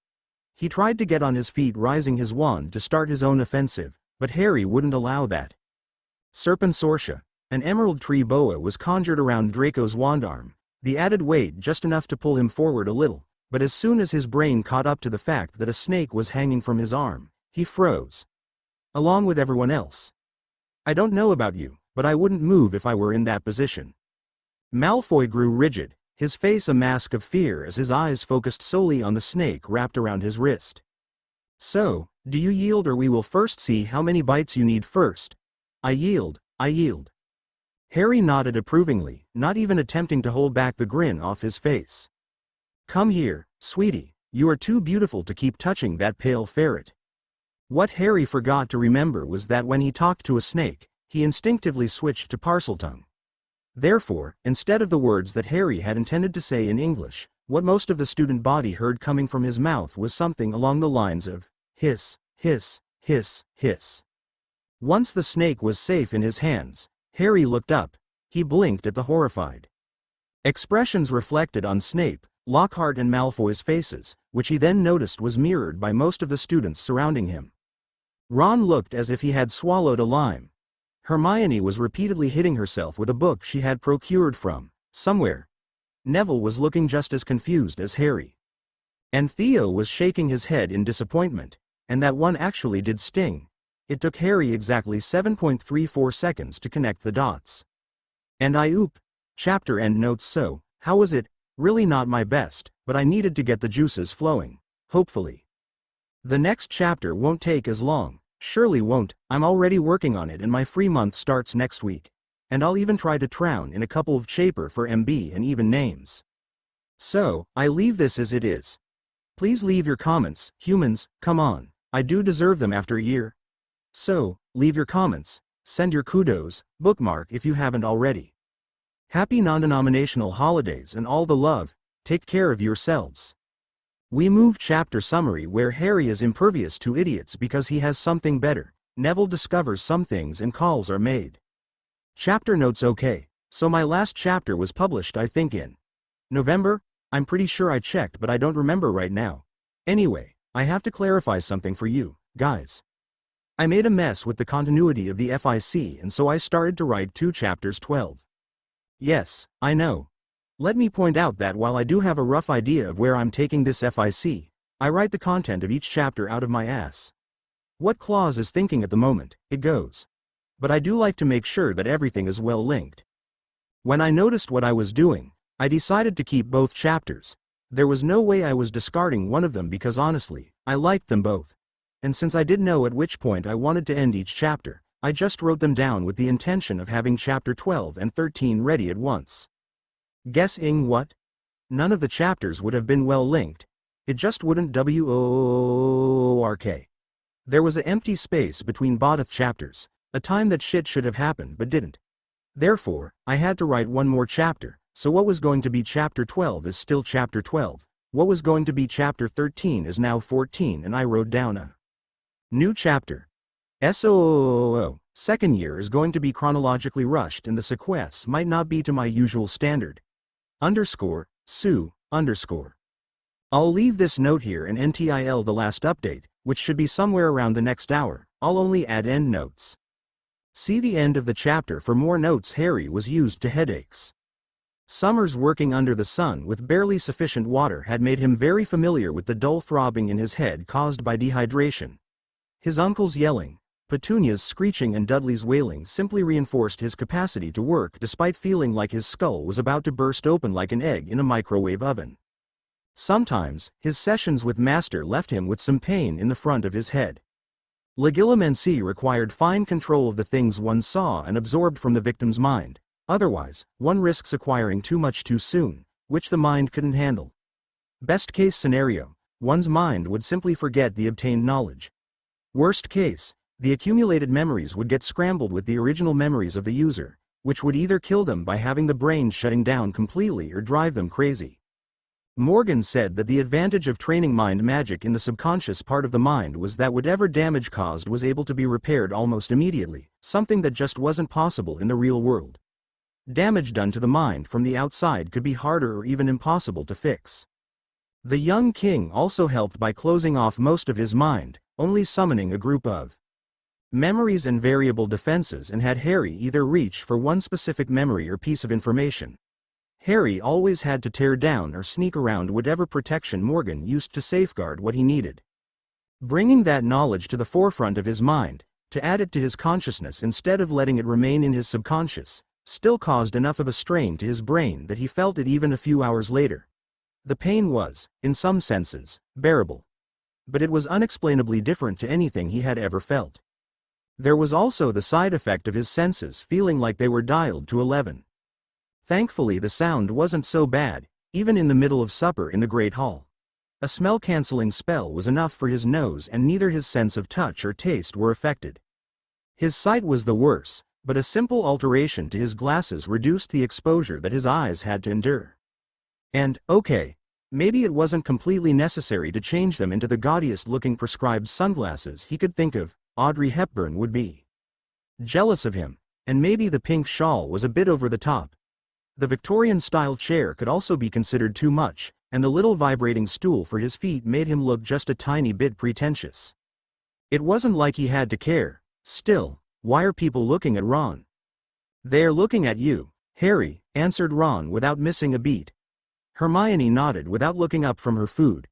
He tried to get on his feet, raising his wand to start his own offensive, but Harry wouldn't allow that. Serpensortia, an emerald tree boa, was conjured around Draco's wand arm, the added weight just enough to pull him forward a little, but as soon as his brain caught up to the fact that a snake was hanging from his arm, he froze. Along with everyone else. "I don't know about you, but I wouldn't move if I were in that position." Malfoy grew rigid, his face a mask of fear as his eyes focused solely on the snake wrapped around his wrist. "So, do you yield, or we will first see how many bites you need first?" I yield. Harry nodded approvingly, not even attempting to hold back the grin off his face. "Come here, sweetie, you are too beautiful to keep touching that pale ferret." What Harry forgot to remember was that when he talked to a snake, he instinctively switched to Parseltongue. Therefore, instead of the words that Harry had intended to say in English, what most of the student body heard coming from his mouth was something along the lines of hiss, hiss, hiss, hiss. Once the snake was safe in his hands, Harry looked up. He blinked at the horrified expressions reflected on Snape, Lockhart and Malfoy's faces, which he then noticed was mirrored by most of the students surrounding him. Ron looked as if he had swallowed a lime. Hermione was repeatedly hitting herself with a book she had procured from somewhere. Neville was looking just as confused as Harry. And Theo was shaking his head in disappointment, and that one actually did sting. It took Harry exactly 7.34 seconds to connect the dots. And chapter end notes. So, how was it? Really not my best, but I needed to get the juices flowing, hopefully. The next chapter won't take as long, surely won't. I'm already working on it and my free month starts next week. And I'll even try to drown in a couple of chaper for MB and even names. So, I leave this as it is. Please leave your comments, humans, come on, I do deserve them after a year. So, leave your comments, send your kudos, bookmark if you haven't already. Happy non-denominational holidays and all the love, take care of yourselves. We move chapter summary where Harry is impervious to idiots because he has something better. Neville discovers some things and calls are made. Chapter notes. Okay, so my last chapter was published I think in November? I'm pretty sure I checked but I don't remember right now. Anyway, I have to clarify something for you, guys. I made a mess with the continuity of the FIC and so I started to write 2 chapters 12. Yes, I know. Let me point out that while I do have a rough idea of where I'm taking this FIC, I write the content of each chapter out of my ass. What Claus is thinking at the moment, it goes. But I do like to make sure that everything is well linked. When I noticed what I was doing, I decided to keep both chapters. There was no way I was discarding one of them because honestly, I liked them both. And since I didn't know at which point I wanted to end each chapter, I just wrote them down with the intention of having chapter 12 and 13 ready at once. Guessing what? None of the chapters would have been well linked. It just wouldn't work. There was an empty space between both chapters, a time that shit should have happened but didn't. Therefore, I had to write one more chapter, so what was going to be chapter 12 is still chapter 12, what was going to be chapter 13 is now 14 and I wrote down a new chapter. Second year is going to be chronologically rushed and the sequence might not be to my usual standard. Sue, I'll leave this note here and NTIL the last update, which should be somewhere around the next hour. I'll only add end notes. See the end of the chapter for more notes. Harry was used to headaches. Summers working under the sun with barely sufficient water had made him very familiar with the dull throbbing in his head caused by dehydration. His uncle's yelling, Petunia's screeching and Dudley's wailing simply reinforced his capacity to work despite feeling like his skull was about to burst open like an egg in a microwave oven. Sometimes, his sessions with Master left him with some pain in the front of his head. Legilimency required fine control of the things one saw and absorbed from the victim's mind. Otherwise, one risks acquiring too much too soon, which the mind couldn't handle. Best case scenario, one's mind would simply forget the obtained knowledge. Worst case, the accumulated memories would get scrambled with the original memories of the user, which would either kill them by having the brain shutting down completely or drive them crazy. Morgan said that the advantage of training mind magic in the subconscious part of the mind was that whatever damage caused was able to be repaired almost immediately, something that just wasn't possible in the real world. Damage done to the mind from the outside could be harder or even impossible to fix. The young king also helped by closing off most of his mind, only summoning a group of memories and variable defenses and had Harry either reach for one specific memory or piece of information. Harry always had to tear down or sneak around whatever protection Morgan used to safeguard what he needed. Bringing that knowledge to the forefront of his mind, to add it to his consciousness instead of letting it remain in his subconscious, still caused enough of a strain to his brain that he felt it even a few hours later. The pain was, in some senses, bearable. But it was unexplainably different to anything he had ever felt. There was also the side effect of his senses feeling like they were dialed to 11. Thankfully the sound wasn't so bad, even in the middle of supper in the Great Hall. A smell-canceling spell was enough for his nose, and neither his sense of touch or taste were affected. His sight was the worse, but a simple alteration to his glasses reduced the exposure that his eyes had to endure. And, okay, maybe it wasn't completely necessary to change them into the gaudiest-looking prescribed sunglasses he could think of. Audrey Hepburn would be jealous of him, and maybe the pink shawl was a bit over the top. The Victorian-style chair could also be considered too much, and the little vibrating stool for his feet made him look just a tiny bit pretentious. It wasn't like he had to care. Still, why are people looking at Ron? "They're looking at you, Harry," answered Ron without missing a beat. Hermione nodded without looking up from her food.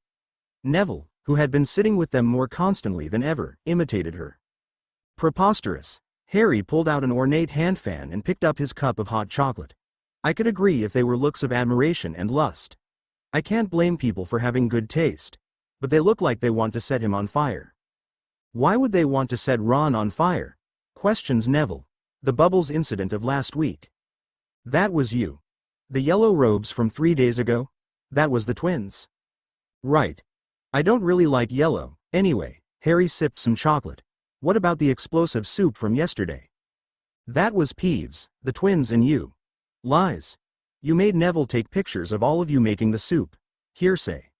Neville, who had been sitting with them more constantly than ever, imitated her. Preposterous. Harry pulled out an ornate hand fan and picked up his cup of hot chocolate. I could agree if they were looks of admiration and lust. I can't blame people for having good taste. But they look like they want to set him on fire. Why would they want to set Ron on fire? Questions Neville. The Bubbles incident of last week. That was you. The yellow robes from 3 days ago? That was the twins. Right. I don't really like yellow. Anyway, Harry sipped some chocolate. What about the explosive soup from yesterday? That was Peeves, the twins and you. Lies. You made Neville take pictures of all of you making the soup. Hearsay.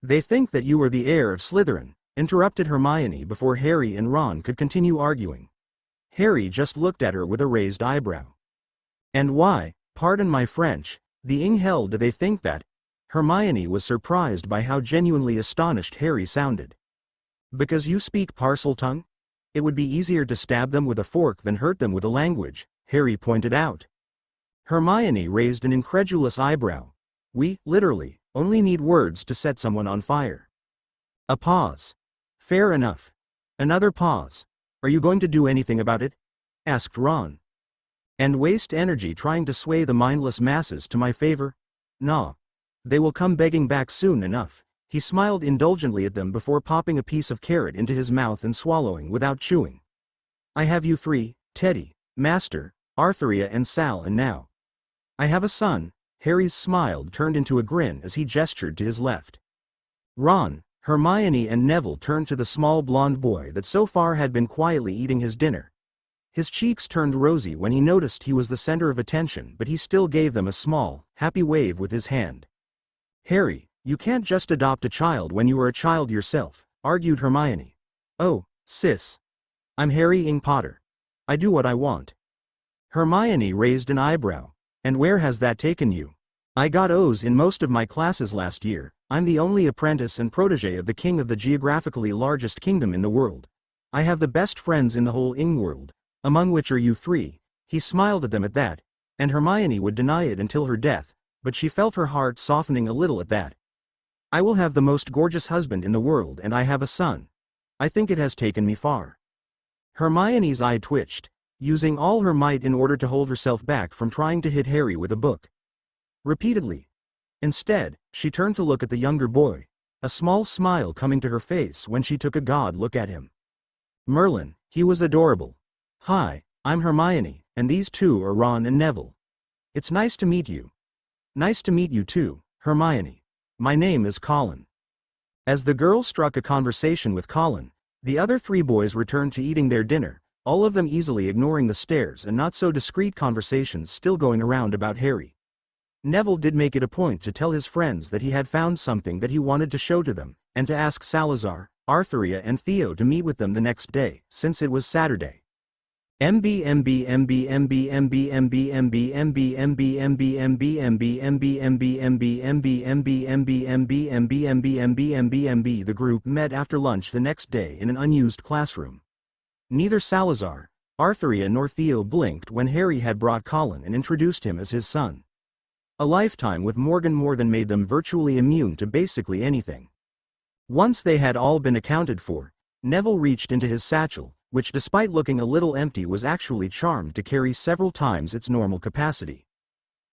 They think that you are the heir of Slytherin, interrupted Hermione before Harry and Ron could continue arguing. Harry just looked at her with a raised eyebrow. And why, pardon my French, the hell do they think that? Hermione was surprised by how genuinely astonished Harry sounded. Because you speak Parseltongue? It would be easier to stab them with a fork than hurt them with a language, Harry pointed out. Hermione raised an incredulous eyebrow. We, literally, only need words to set someone on fire. A pause. Fair enough. Another pause. Are you going to do anything about it? Asked Ron. And waste energy trying to sway the mindless masses to my favor? Nah. They will come begging back soon enough. He smiled indulgently at them before popping a piece of carrot into his mouth and swallowing without chewing. I have you three, Teddy, Master, Arthuria and Sal, and now I have a son. Harry's smile turned into a grin as he gestured to his left. Ron, Hermione and Neville turned to the small blonde boy that so far had been quietly eating his dinner. His cheeks turned rosy when he noticed he was the center of attention, but he still gave them a small, happy wave with his hand. Harry, you can't just adopt a child when you are a child yourself, argued Hermione. Oh, sis. I'm Harry Potter. I do what I want. Hermione raised an eyebrow. And where has that taken you? I got O's in most of my classes last year. I'm the only apprentice and protege of the king of the geographically largest kingdom in the world. I have the best friends in the whole world, among which are you three. He smiled at them at that, and Hermione would deny it until her death, but she felt her heart softening a little at that. I will have the most gorgeous husband in the world, and I have a son. I think it has taken me far. Hermione's eye twitched, using all her might in order to hold herself back from trying to hit Harry with a book. Repeatedly. Instead, she turned to look at the younger boy, a small smile coming to her face when she took a god look at him. Merlin, he was adorable. Hi, I'm Hermione, and these two are Ron and Neville. It's nice to meet you. Nice to meet you too, Hermione. My name is Colin. As the girl struck a conversation with Colin, the other three boys returned to eating their dinner, all of them easily ignoring the stares and not so discreet conversations still going around about Harry. Neville did make it a point to tell his friends that he had found something that he wanted to show to them, and to ask Salazar, Arthuria and Theo to meet with them the next day, since it was Saturday. The group met after lunch the next day in an unused classroom. Neither Salazar, Arthuria nor Theo blinked when Harry had brought Colin and introduced him as his son. A lifetime with Morgan more than made them virtually immune to basically anything. Once they had all been accounted for, Neville reached into his satchel, which despite looking a little empty was actually charmed to carry several times its normal capacity.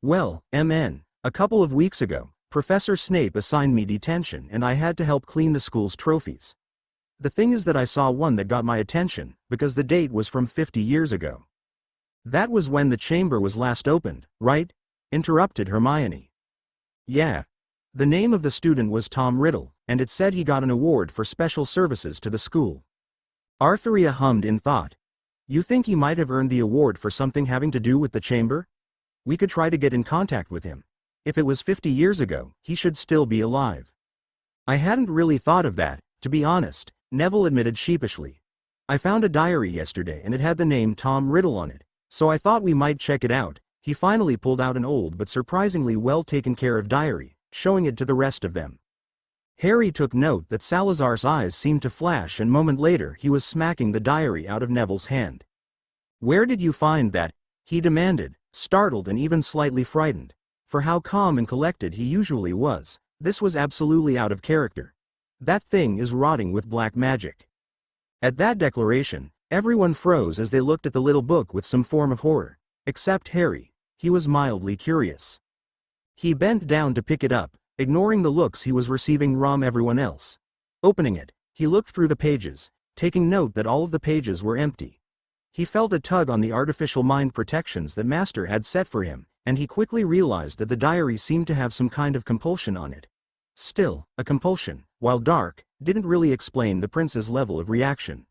Well, a couple of weeks ago, Professor Snape assigned me detention and I had to help clean the school's trophies. The thing is that I saw one that got my attention, because the date was from 50 years ago. That was when the chamber was last opened, right? Interrupted Hermione. Yeah. The name of the student was Tom Riddle, and it said he got an award for special services to the school. Artheria hummed in thought. You think he might have earned the award for something having to do with the chamber? We could try to get in contact with him. If it was 50 years ago, he should still be alive. I hadn't really thought of that, to be honest, Neville admitted sheepishly. I found a diary yesterday and it had the name Tom Riddle on it, so I thought we might check it out. He finally pulled out an old but surprisingly well taken care of diary, showing it to the rest of them. Harry took note that Salazar's eyes seemed to flash, and a moment later he was smacking the diary out of Neville's hand. Where did you find that? He demanded, startled and even slightly frightened. For how calm and collected he usually was, this was absolutely out of character. That thing is rotting with black magic. At that declaration, everyone froze as they looked at the little book with some form of horror, except Harry. He was mildly curious. He bent down to pick it up, ignoring the looks he was receiving from everyone else. Opening it, he looked through the pages, taking note that all of the pages were empty. He felt a tug on the artificial mind protections that Master had set for him, and he quickly realized that the diary seemed to have some kind of compulsion on it. Still, a compulsion, while dark, didn't really explain the prince's level of reaction.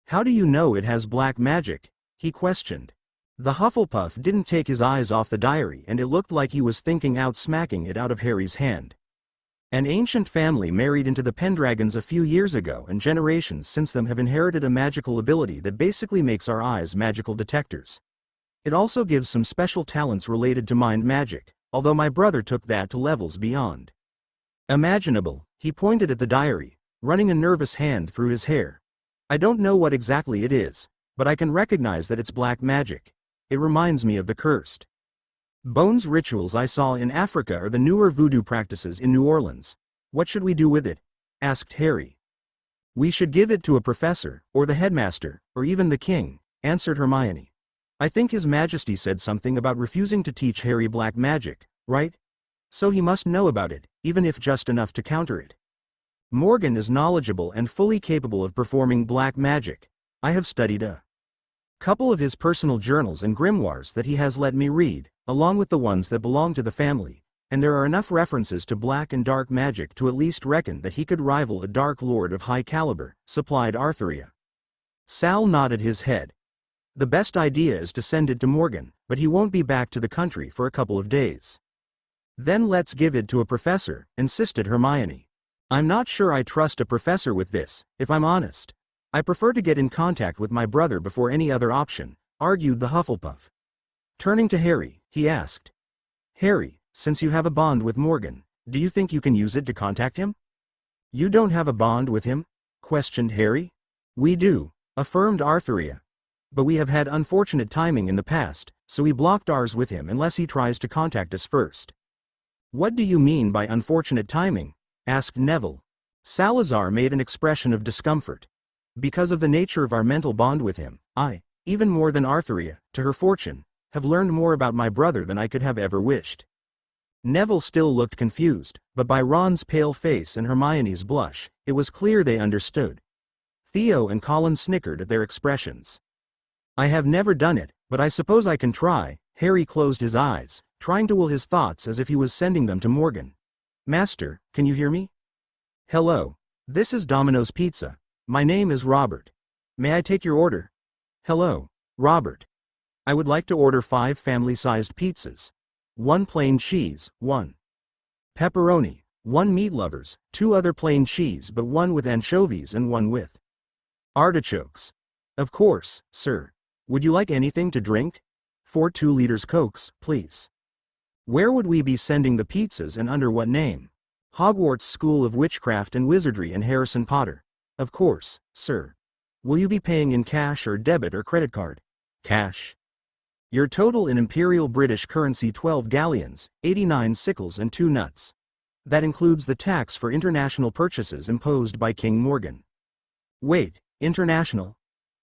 How do you know it has black magic? He questioned. The Hufflepuff didn't take his eyes off the diary, and it looked like he was thinking out, smacking it out of Harry's hand. An ancient family married into the Pendragons a few years ago, and generations since them have inherited a magical ability that basically makes our eyes magical detectors. It also gives some special talents related to mind magic, although my brother took that to levels beyond imaginable. He pointed at the diary, running a nervous hand through his hair. I don't know what exactly it is, but I can recognize that it's black magic. It reminds me of the cursed bones rituals I saw in Africa or the newer voodoo practices in New Orleans. What should we do with it? Asked Harry. We should give it to a professor, or the headmaster, or even the king, answered Hermione. I think His Majesty said something about refusing to teach Harry black magic, right? So he must know about it, even if just enough to counter it. Morgan is knowledgeable and fully capable of performing black magic. I have studied a couple of his personal journals and grimoires that he has let me read, along with the ones that belong to the family, and there are enough references to black and dark magic to at least reckon that he could rival a Dark Lord of high caliber, supplied Artheria. Sal nodded his head. The best idea is to send it to Morgan, but he won't be back to the country for a couple of days. Then let's give it to a professor, insisted Hermione. I'm not sure I trust a professor with this, if I'm honest. I prefer to get in contact with my brother before any other option, argued the Hufflepuff. Turning to Harry, he asked. Harry, since you have a bond with Morgan, do you think you can use it to contact him? You don't have a bond with him? Questioned Harry. We do, affirmed Artheria. But we have had unfortunate timing in the past, so we blocked ours with him unless he tries to contact us first. What do you mean by unfortunate timing? Asked Neville. Salazar made an expression of discomfort. Because of the nature of our mental bond with him, I, even more than Artheria, to her fortune, have learned more about my brother than I could have ever wished. Neville still looked confused, but by Ron's pale face and Hermione's blush, it was clear they understood. Theo and Colin snickered at their expressions. I have never done it, but I suppose I can try. Harry closed his eyes, trying to will his thoughts as if he was sending them to Morgan. Master, can you hear me? Hello. This is Domino's Pizza. My name is Robert. May I take your order? Hello, Robert. I would like to order 5 family-sized pizzas. 1 plain cheese, 1 pepperoni, 1 meat lovers, 2 other plain cheese but 1 with anchovies and 1 with artichokes. Of course, sir. Would you like anything to drink? 4 2-liter Cokes, please. Where would we be sending the pizzas and under what name? Hogwarts School of Witchcraft and Wizardry and Harrison Potter. Of course, sir. Will you be paying in cash or debit or credit card? Cash. Your total in Imperial British currency 12 galleons, 89 sickles and 2 nuts. That includes the tax for international purchases imposed by King Morgan. Wait, international?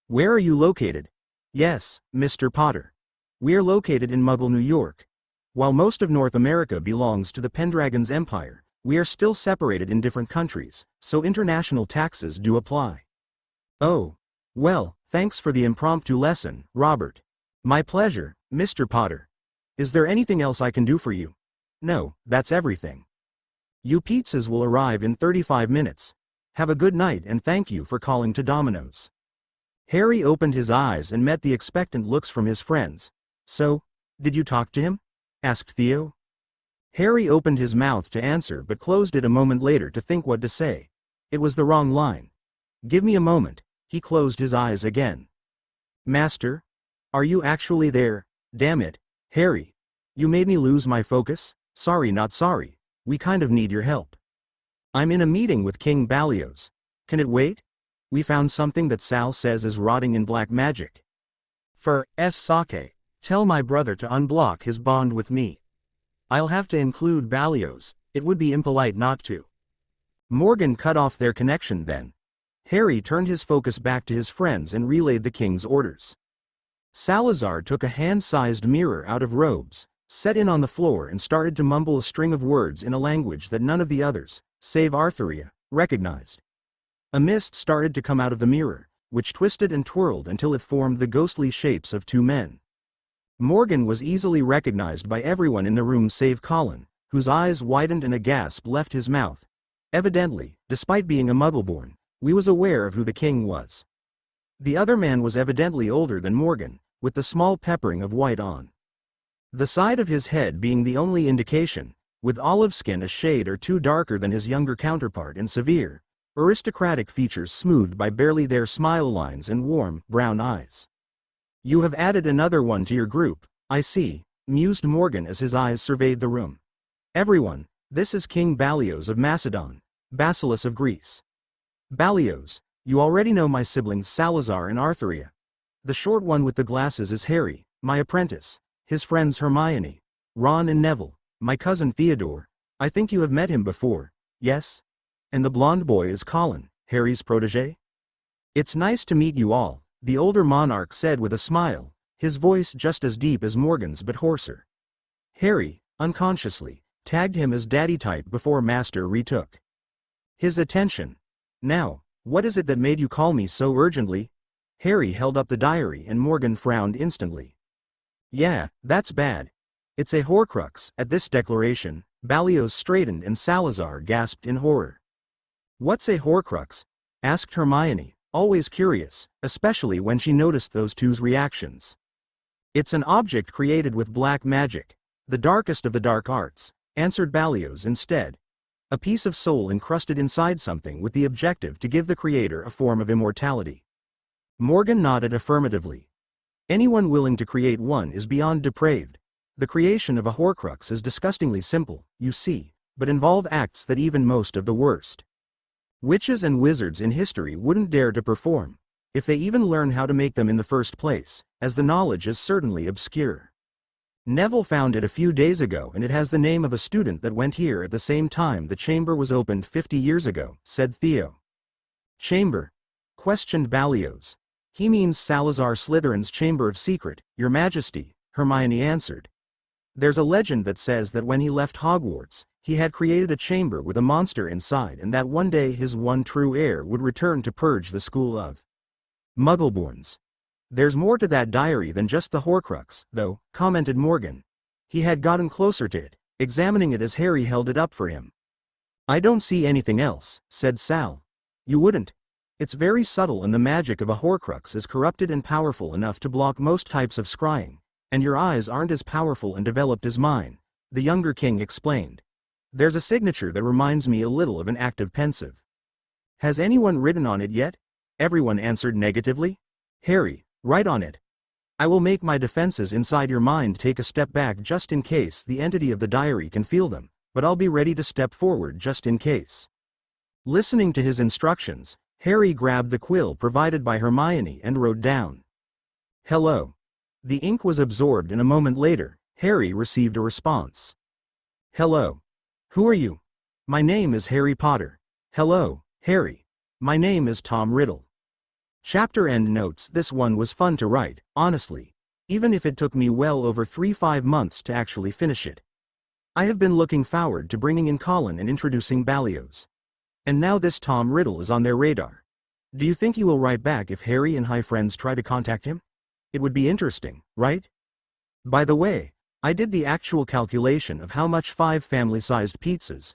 Where are you located? Yes, Mr. Potter. We are located in Muggle, New York. While most of North America belongs to the Pendragon's Empire, we are still separated in different countries, so international taxes do apply. Oh. Well, thanks for the impromptu lesson, Robert. My pleasure, Mr. Potter. Is there anything else I can do for you? No, that's everything. You pizzas will arrive in 35 minutes. Have a good night and thank you for calling to Domino's. Harry opened his eyes and met the expectant looks from his friends. So, did you talk to him? Asked Theo. Harry opened his mouth to answer but closed it a moment later to think what to say. It was the wrong line. Give me a moment. He closed his eyes again. Master? Are you actually there? Damn it, Harry. You made me lose my focus? Sorry, not sorry. We kind of need your help. I'm in a meeting with King Ballios. Can it wait? We found something that Sal says is rotting in black magic. Sake. Tell my brother to unblock his bond with me. I'll have to include Ballios. It would be impolite not to. Morgan cut off their connection then. Harry turned his focus back to his friends and relayed the king's orders. Salazar took a hand-sized mirror out of robes, set in on the floor and started to mumble a string of words in a language that none of the others, save Artheria, recognized. A mist started to come out of the mirror, which twisted and twirled until it formed the ghostly shapes of two men. Morgan was easily recognized by everyone in the room save Colin, whose eyes widened and a gasp left his mouth. Evidently, despite being a Muggleborn, we was aware of who the king was. The other man was evidently older than Morgan, with the small peppering of white on the side of his head being the only indication, with olive skin a shade or two darker than his younger counterpart and severe, aristocratic features smoothed by barely there smile lines and warm, brown eyes. You have added another one to your group, I see, mused Morgan as his eyes surveyed the room. Everyone, this is King Ballios of Macedon, Basileus of Greece. Ballios, you already know my siblings Salazar and Artheria. The short one with the glasses is Harry, my apprentice, his friends Hermione, Ron and Neville, my cousin Theodore. I think you have met him before, yes? And the blonde boy is Colin, Harry's protege? It's nice to meet you all, the older monarch said with a smile, his voice just as deep as Morgan's but hoarser. Harry, unconsciously, tagged him as daddy type before Master retook his attention. Now, what is it that made you call me so urgently? Harry held up the diary and Morgan frowned instantly. Yeah, that's bad. It's a Horcrux. At this declaration, Ballios straightened and Salazar gasped in horror. What's a Horcrux? Asked Hermione, always curious, especially when she noticed those two's reactions. It's an object created with black magic, the darkest of the dark arts, answered Ballios instead. A piece of soul encrusted inside something with the objective to give the creator a form of immortality. Morgan nodded affirmatively. Anyone willing to create one is beyond depraved. The creation of a Horcrux is disgustingly simple, you see, but involve acts that even most of the worst witches and wizards in history wouldn't dare to perform, if they even learn how to make them in the first place, as the knowledge is certainly obscure. Neville found it a few days ago and it has the name of a student that went here at the same time the chamber was opened 50 years ago, said Theo. Chamber? Questioned Ballios. He means Salazar Slytherin's Chamber of Secret, Your Majesty, Hermione answered. There's a legend that says that when he left Hogwarts, he had created a chamber with a monster inside and that one day his one true heir would return to purge the school of Muggleborns. There's more to that diary than just the Horcrux, though, commented Morgan. He had gotten closer to it, examining it as Harry held it up for him. I don't see anything else, said Sal. You wouldn't. It's very subtle and the magic of a Horcrux is corrupted and powerful enough to block most types of scrying, and your eyes aren't as powerful and developed as mine, the younger king explained. There's a signature that reminds me a little of an active pensive. Has anyone written on it yet? Everyone answered negatively. Harry, write on it. I will make my defenses inside your mind take a step back just in case the entity of the diary can feel them, but I'll be ready to step forward just in case. Listening to his instructions, Harry grabbed the quill provided by Hermione and wrote down. Hello. The ink was absorbed and a moment later, Harry received a response. Hello. Who are you? My name is Harry Potter. Hello, Harry. My name is Tom Riddle. Chapter end notes. This one was fun to write, honestly, even if it took me well over 3-5 months to actually finish it. I have been looking forward to bringing in Colin and introducing Ballios. And now this Tom Riddle is on their radar. Do you think he will write back if Harry and High Friends try to contact him? It would be interesting, right? By the way, I did the actual calculation of how much 5 family-sized pizzas,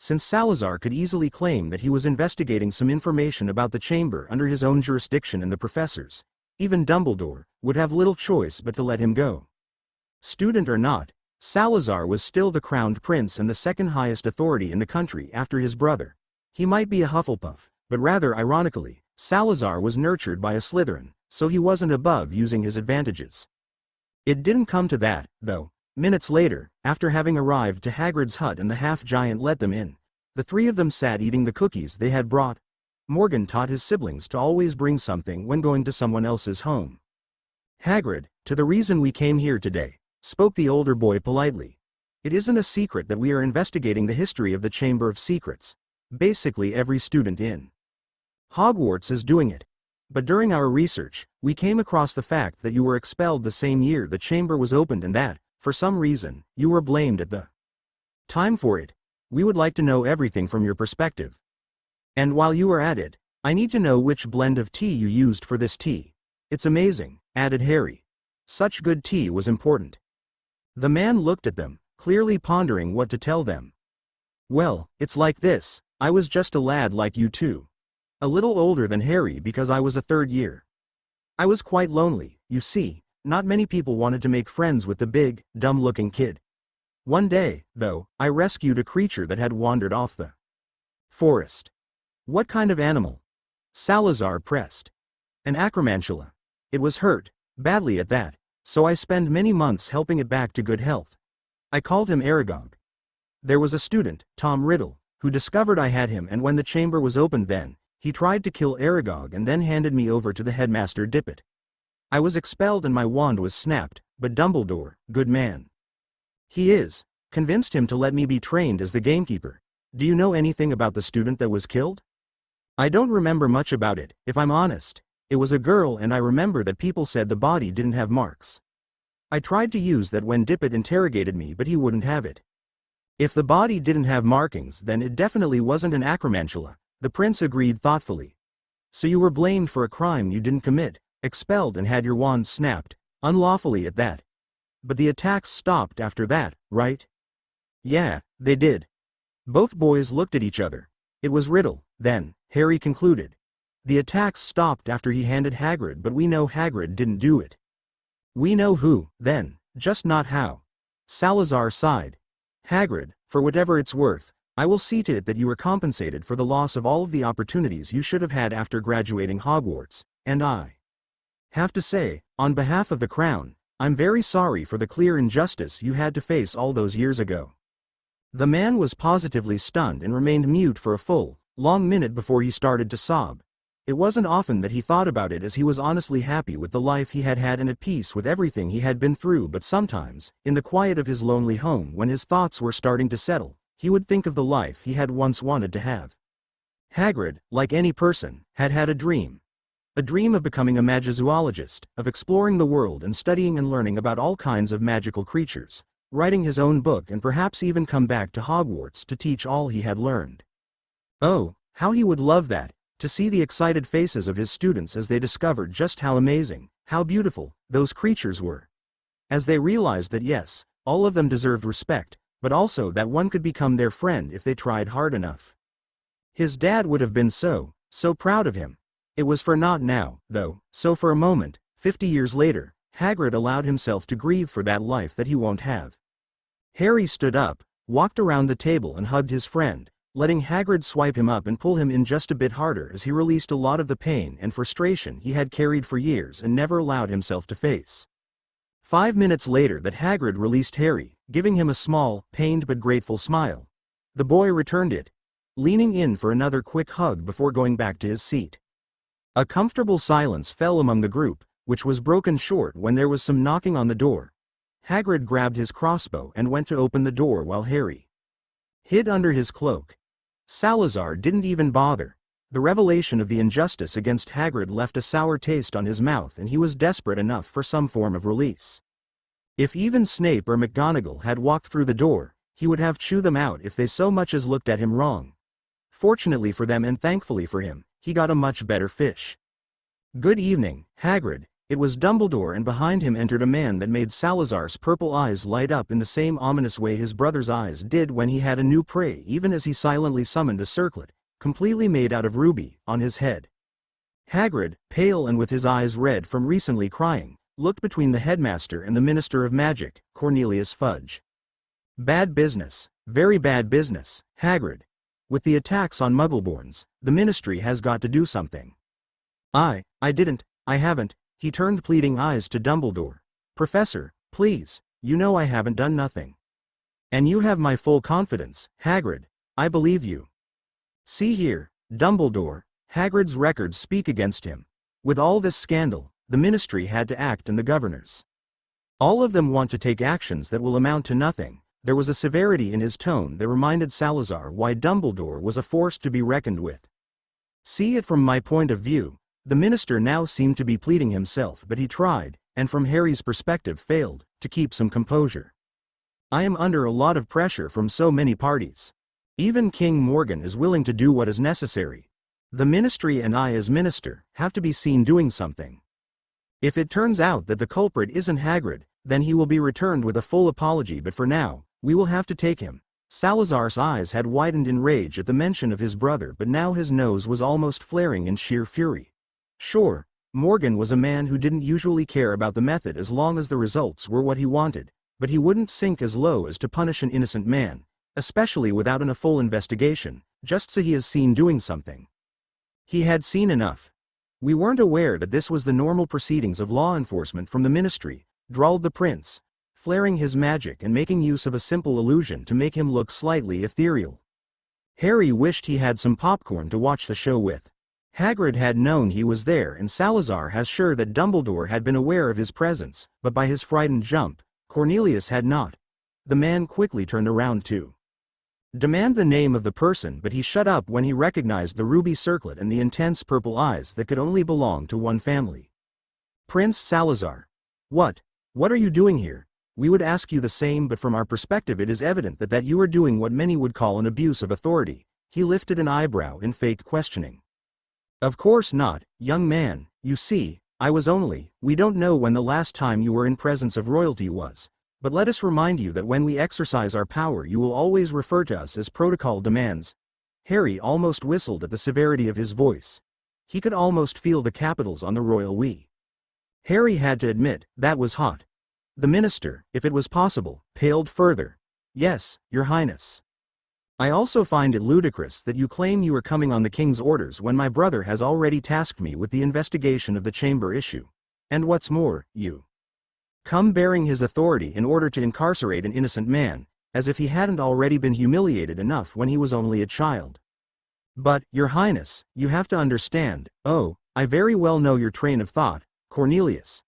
since Salazar could easily claim that he was investigating some information about the chamber under his own jurisdiction and the professors. Even Dumbledore would have little choice but to let him go. Student or not, Salazar was still the crowned prince and the second highest authority in the country after his brother. He might be a Hufflepuff, but rather ironically, Salazar was nurtured by a Slytherin, so he wasn't above using his advantages. It didn't come to that, though. Minutes later, after having arrived to Hagrid's hut and the half-giant let them in, the three of them sat eating the cookies they had brought. Morgan taught his siblings to always bring something when going to someone else's home. Hagrid, to the reason we came here today, spoke the older boy politely. It isn't a secret that we are investigating the history of the Chamber of Secrets. Basically every student in Hogwarts is doing it. But during our research, we came across the fact that you were expelled the same year the chamber was opened and that, for some reason, you were blamed at the time for it. We would like to know everything from your perspective. And while you are at it, I need to know which blend of tea you used for this tea. It's amazing, added Harry. Such good tea was important. The man looked at them, clearly pondering what to tell them. Well, it's like this, I was just a lad like you too. A little older than Harry because I was a third year. I was quite lonely, you see, not many people wanted to make friends with the big, dumb-looking kid. One day, though, I rescued a creature that had wandered off the forest. What kind of animal? Salazar pressed. An acromantula. It was hurt, badly at that, so I spent many months helping it back to good health. I called him Aragog. There was a student, Tom Riddle, who discovered I had him, and when the chamber was opened then, he tried to kill Aragog and then handed me over to the headmaster Dippet. I was expelled and my wand was snapped, but Dumbledore, good man he is, convinced him to let me be trained as the gamekeeper. Do you know anything about the student that was killed? I don't remember much about it, if I'm honest. It was a girl and I remember that people said the body didn't have marks. I tried to use that when Dippet interrogated me but he wouldn't have it. If the body didn't have markings then it definitely wasn't an acromantula, the prince agreed thoughtfully. So you were blamed for a crime you didn't commit, expelled and had your wand snapped, unlawfully at that. But the attacks stopped after that, right? Yeah, they did. Both boys looked at each other. It was Riddle, then, Harry concluded. The attacks stopped after he handed Hagrid, but we know Hagrid didn't do it. We know who, then, just not how. Salazar sighed. Hagrid, for whatever it's worth, I will see to it that you are compensated for the loss of all of the opportunities you should have had after graduating Hogwarts, and I have to say, on behalf of the Crown, I'm very sorry for the clear injustice you had to face all those years ago. The man was positively stunned and remained mute for a full, long minute before he started to sob. It wasn't often that he thought about it, as he was honestly happy with the life he had had and at peace with everything he had been through, but sometimes, in the quiet of his lonely home when his thoughts were starting to settle, he would think of the life he had once wanted to have. Hagrid, like any person, had had a dream. A dream of becoming a magizoologist, of exploring the world and studying and learning about all kinds of magical creatures, writing his own book and perhaps even come back to Hogwarts to teach all he had learned. Oh, how he would love that, to see the excited faces of his students as they discovered just how amazing, how beautiful, those creatures were. As they realized that yes, all of them deserved respect, but also that one could become their friend if they tried hard enough. His dad would have been so proud of him. It was for not now, though, so for a moment, 50 years later, Hagrid allowed himself to grieve for that life that he won't have. Harry stood up, walked around the table and hugged his friend, letting Hagrid swipe him up and pull him in just a bit harder as he released a lot of the pain and frustration he had carried for years and never allowed himself to face. 5 minutes later that Hagrid released Harry, giving him a small, pained but grateful smile. The boy returned it, leaning in for another quick hug before going back to his seat. A comfortable silence fell among the group, which was broken short when there was some knocking on the door. Hagrid grabbed his crossbow and went to open the door while Harry hid under his cloak. Salazar didn't even bother. The revelation of the injustice against Hagrid left a sour taste on his mouth and he was desperate enough for some form of release. If even Snape or McGonagall had walked through the door, he would have chewed them out if they so much as looked at him wrong. Fortunately for them and thankfully for him, he got a much better fish. Good evening, Hagrid. It was Dumbledore, and behind him entered a man that made Salazar's purple eyes light up in the same ominous way his brother's eyes did when he had a new prey, even as he silently summoned a circlet, completely made out of ruby, on his head. Hagrid, pale and with his eyes red from recently crying, looked between the headmaster and the Minister of Magic, Cornelius Fudge. Bad business, very bad business, Hagrid. With the attacks on Muggleborns, the Ministry has got to do something. I haven't. He turned pleading eyes to Dumbledore. Professor, please, you know I haven't done nothing. And you have my full confidence, Hagrid. I believe you. See here, Dumbledore, Hagrid's records speak against him. With all this scandal, the Ministry had to act, and the governors. All of them want to take actions that will amount to nothing. There was a severity in his tone that reminded Salazar why Dumbledore was a force to be reckoned with. See it from my point of view. The minister now seemed to be pleading himself, but he tried, and from Harry's perspective failed, to keep some composure. I am under a lot of pressure from so many parties. Even King Morgan is willing to do what is necessary. The Ministry and I as minister have to be seen doing something. If it turns out that the culprit isn't Hagrid, then he will be returned with a full apology, but for now, we will have to take him. Salazar's eyes had widened in rage at the mention of his brother, but now his nose was almost flaring in sheer fury. Sure, Morgan was a man who didn't usually care about the method as long as the results were what he wanted, but he wouldn't sink as low as to punish an innocent man, especially without a full investigation, just so he is seen doing something. He had seen enough. We weren't aware that this was the normal proceedings of law enforcement from the Ministry, drawled the prince, flaring his magic and making use of a simple illusion to make him look slightly ethereal. Harry wished he had some popcorn to watch the show with. Hagrid had known he was there, and Salazar has sure that Dumbledore had been aware of his presence, but by his frightened jump, Cornelius had not. The man quickly turned around to demand the name of the person, but he shut up when he recognized the ruby circlet and the intense purple eyes that could only belong to one family. Prince Salazar. What are you doing here? We would ask you the same, but from our perspective it is evident that you are doing what many would call an abuse of authority. He lifted an eyebrow in fake questioning. Of course not, young man. You see, we don't know when the last time you were in presence of royalty was. But let us remind you that when we exercise our power you will always refer to us as protocol demands. Harry almost whistled at the severity of his voice. He could almost feel the capitals on the royal we. Harry had to admit, that was hot. The minister, if it was possible, paled further. Yes, your highness. I also find it ludicrous that you claim you are coming on the king's orders when my brother has already tasked me with the investigation of the chamber issue. And what's more, you come bearing his authority in order to incarcerate an innocent man, as if he hadn't already been humiliated enough when he was only a child. But, your highness, you have to understand. Oh, I very well know your train of thought, Cornelius.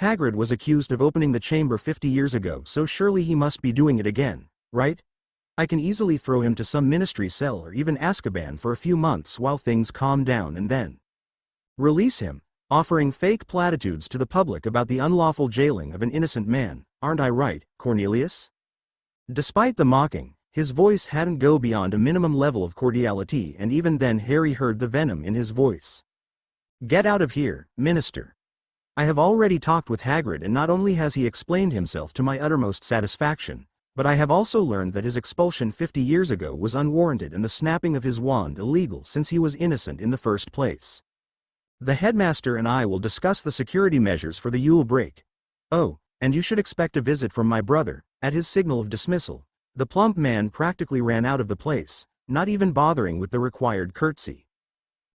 Hagrid was accused of opening the chamber 50 years ago, so surely he must be doing it again, right? I can easily throw him to some ministry cell or even Azkaban for a few months while things calm down and then release him, offering fake platitudes to the public about the unlawful jailing of an innocent man. Aren't I right, Cornelius? Despite the mocking, his voice hadn't go beyond a minimum level of cordiality, and even then Harry heard the venom in his voice. Get out of here, minister. I have already talked with Hagrid, and not only has he explained himself to my uttermost satisfaction, but I have also learned that his expulsion 50 years ago was unwarranted and the snapping of his wand illegal since he was innocent in the first place. The headmaster and I will discuss the security measures for the Yule break. Oh, and you should expect a visit from my brother. At his signal of dismissal, the plump man practically ran out of the place, not even bothering with the required curtsy.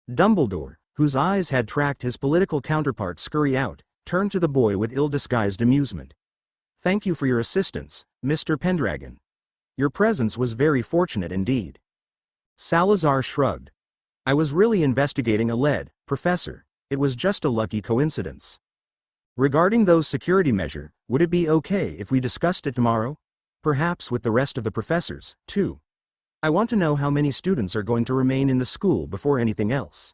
Dumbledore, whose eyes had tracked his political counterpart scurry out, turned to the boy with ill-disguised amusement. Thank you for your assistance, Mr. Pendragon. Your presence was very fortunate indeed. Salazar shrugged. I was really investigating a lead, Professor. It was just a lucky coincidence. Regarding those security measures, would it be okay if we discussed it tomorrow? Perhaps with the rest of the professors, too. I want to know how many students are going to remain in the school before anything else.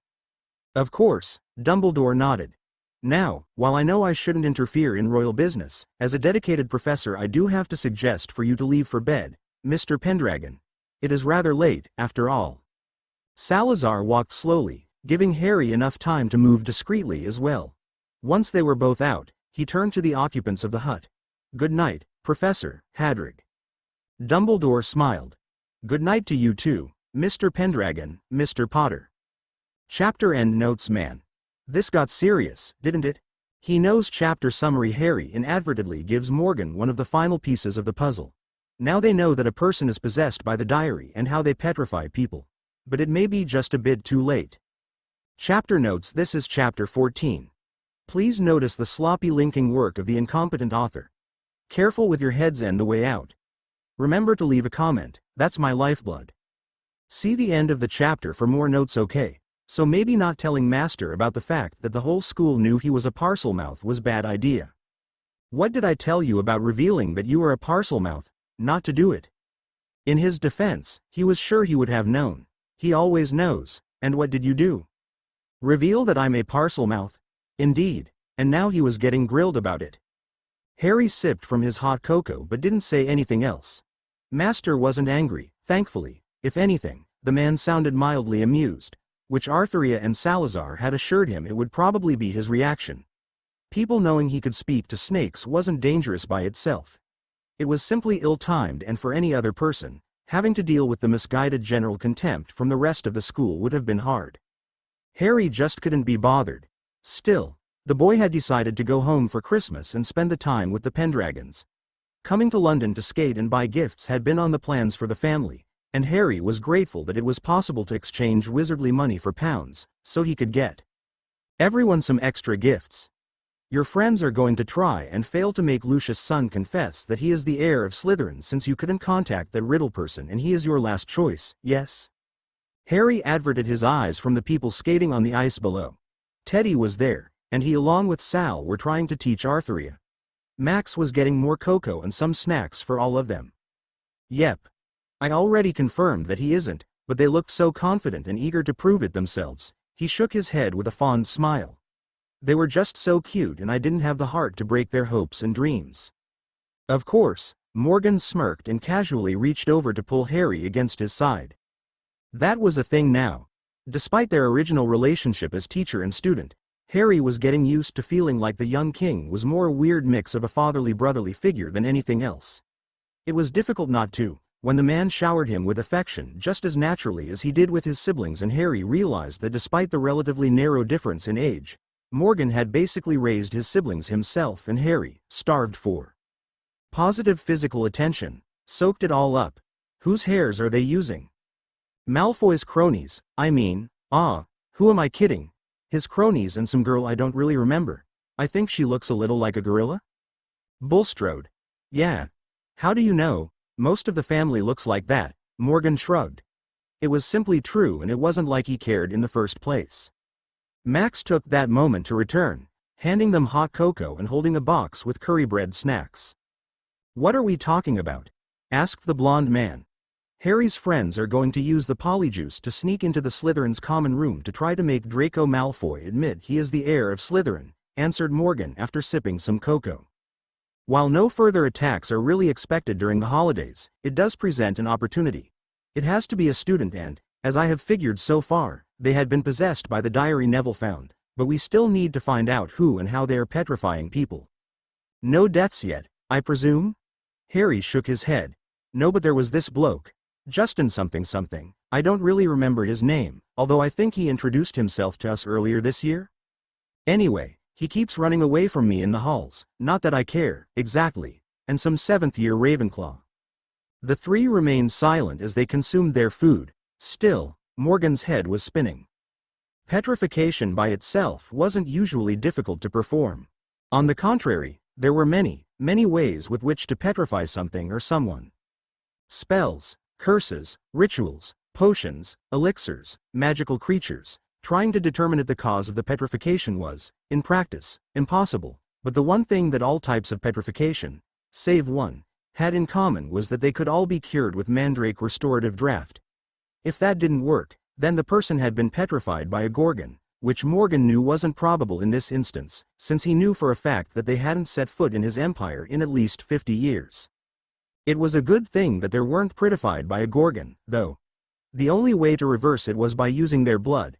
Of course, Dumbledore nodded. Now, while I know I shouldn't interfere in royal business, as a dedicated professor I do have to suggest for you to leave for bed, Mr. Pendragon. It is rather late, after all. Salazar walked slowly, giving Harry enough time to move discreetly as well. Once they were both out, he turned to the occupants of the hut. "Good night, Professor Hadrig." Dumbledore smiled. "Good night to you too, Mr. Pendragon, Mr. Potter." Chapter end notes. Man, this got serious, didn't it? He knows chapter summary. Harry inadvertently gives Morgan one of the final pieces of the puzzle. Now they know that a person is possessed by the diary and how they petrify people. But it may be just a bit too late. Chapter notes. This is chapter 14. Please notice the sloppy linking work of the incompetent author. Careful with your heads and the way out. Remember to leave a comment, that's my lifeblood. See the end of the chapter for more notes. Okay, so maybe not telling Master about the fact that the whole school knew he was a parcelmouth was bad idea. What did I tell you about revealing that you were a parcelmouth? Not to do it. In his defense, he was sure he would have known. He always knows. And what did you do? Reveal that I'm a parcelmouth? Indeed, and now he was getting grilled about it. Harry sipped from his hot cocoa but didn't say anything else. Master wasn't angry, thankfully. If anything, the man sounded mildly amused, which Arthuria and Salazar had assured him it would probably be his reaction. People knowing he could speak to snakes wasn't dangerous by itself. It was simply ill-timed, and for any other person, having to deal with the misguided general contempt from the rest of the school would have been hard. Harry just couldn't be bothered. Still, the boy had decided to go home for Christmas and spend the time with the Pendragons. Coming to London to skate and buy gifts had been on the plans for the family, and Harry was grateful that it was possible to exchange wizardly money for pounds, so he could get everyone some extra gifts. Your friends are going to try and fail to make Lucius' son confess that he is the heir of Slytherin, since you couldn't contact that riddle person and he is your last choice, yes? Harry averted his eyes from the people skating on the ice below. Teddy was there, and he along with Sal were trying to teach Arthuria. Max was getting more cocoa and some snacks for all of them. Yep. I already confirmed that he isn't, but they looked so confident and eager to prove it themselves. He shook his head with a fond smile. They were just so cute, and I didn't have the heart to break their hopes and dreams. Of course, Morgan smirked and casually reached over to pull Harry against his side. That was a thing now. Despite their original relationship as teacher and student, Harry was getting used to feeling like the young king was more a weird mix of a fatherly brotherly figure than anything else. It was difficult not to, when the man showered him with affection just as naturally as he did with his siblings, and Harry realized that despite the relatively narrow difference in age, Morgan had basically raised his siblings himself, and Harry, starved for positive physical attention, soaked it all up. Whose hairs are they using? Malfoy's cronies, I mean. Who am I kidding? His cronies and some girl I don't really remember. I think she looks a little like a gorilla. Bulstrode. Yeah. How do you know? Most of the family looks like that. Morgan shrugged. It was simply true, and it wasn't like he cared in the first place. Max took that moment to return, handing them hot cocoa and holding a box with curry-bread snacks. What are we talking about? Asked the blonde man. Harry's friends are going to use the polyjuice to sneak into the Slytherin's common room to try to make Draco Malfoy admit he is the heir of Slytherin, answered Morgan after sipping some cocoa. While no further attacks are really expected during the holidays, it does present an opportunity. It has to be a student, and, as I have figured so far, they had been possessed by the diary Neville found, but we still need to find out who and how they are petrifying people. No deaths yet, I presume? Harry shook his head. No, but there was this bloke. Justin something. I don't really remember his name, although I think he introduced himself to us earlier this year. Anyway, he keeps running away from me in the halls, not that I care, exactly, and some 7th-year Ravenclaw. The three remained silent as they consumed their food. Still, Morgan's head was spinning. Petrification by itself wasn't usually difficult to perform. On the contrary, there were many ways with which to petrify something or someone. Spells, curses, rituals, potions, elixirs, magical creatures. Trying to determine the cause of the petrification was, in practice, impossible, but the one thing that all types of petrification, save one, had in common was that they could all be cured with Mandrake Restorative Draught. If that didn't work, then the person had been petrified by a Gorgon, which Morgan knew wasn't probable in this instance, since he knew for a fact that they hadn't set foot in his empire in at least 50 years. It was a good thing that they weren't petrified by a Gorgon, though. The only way to reverse it was by using their blood,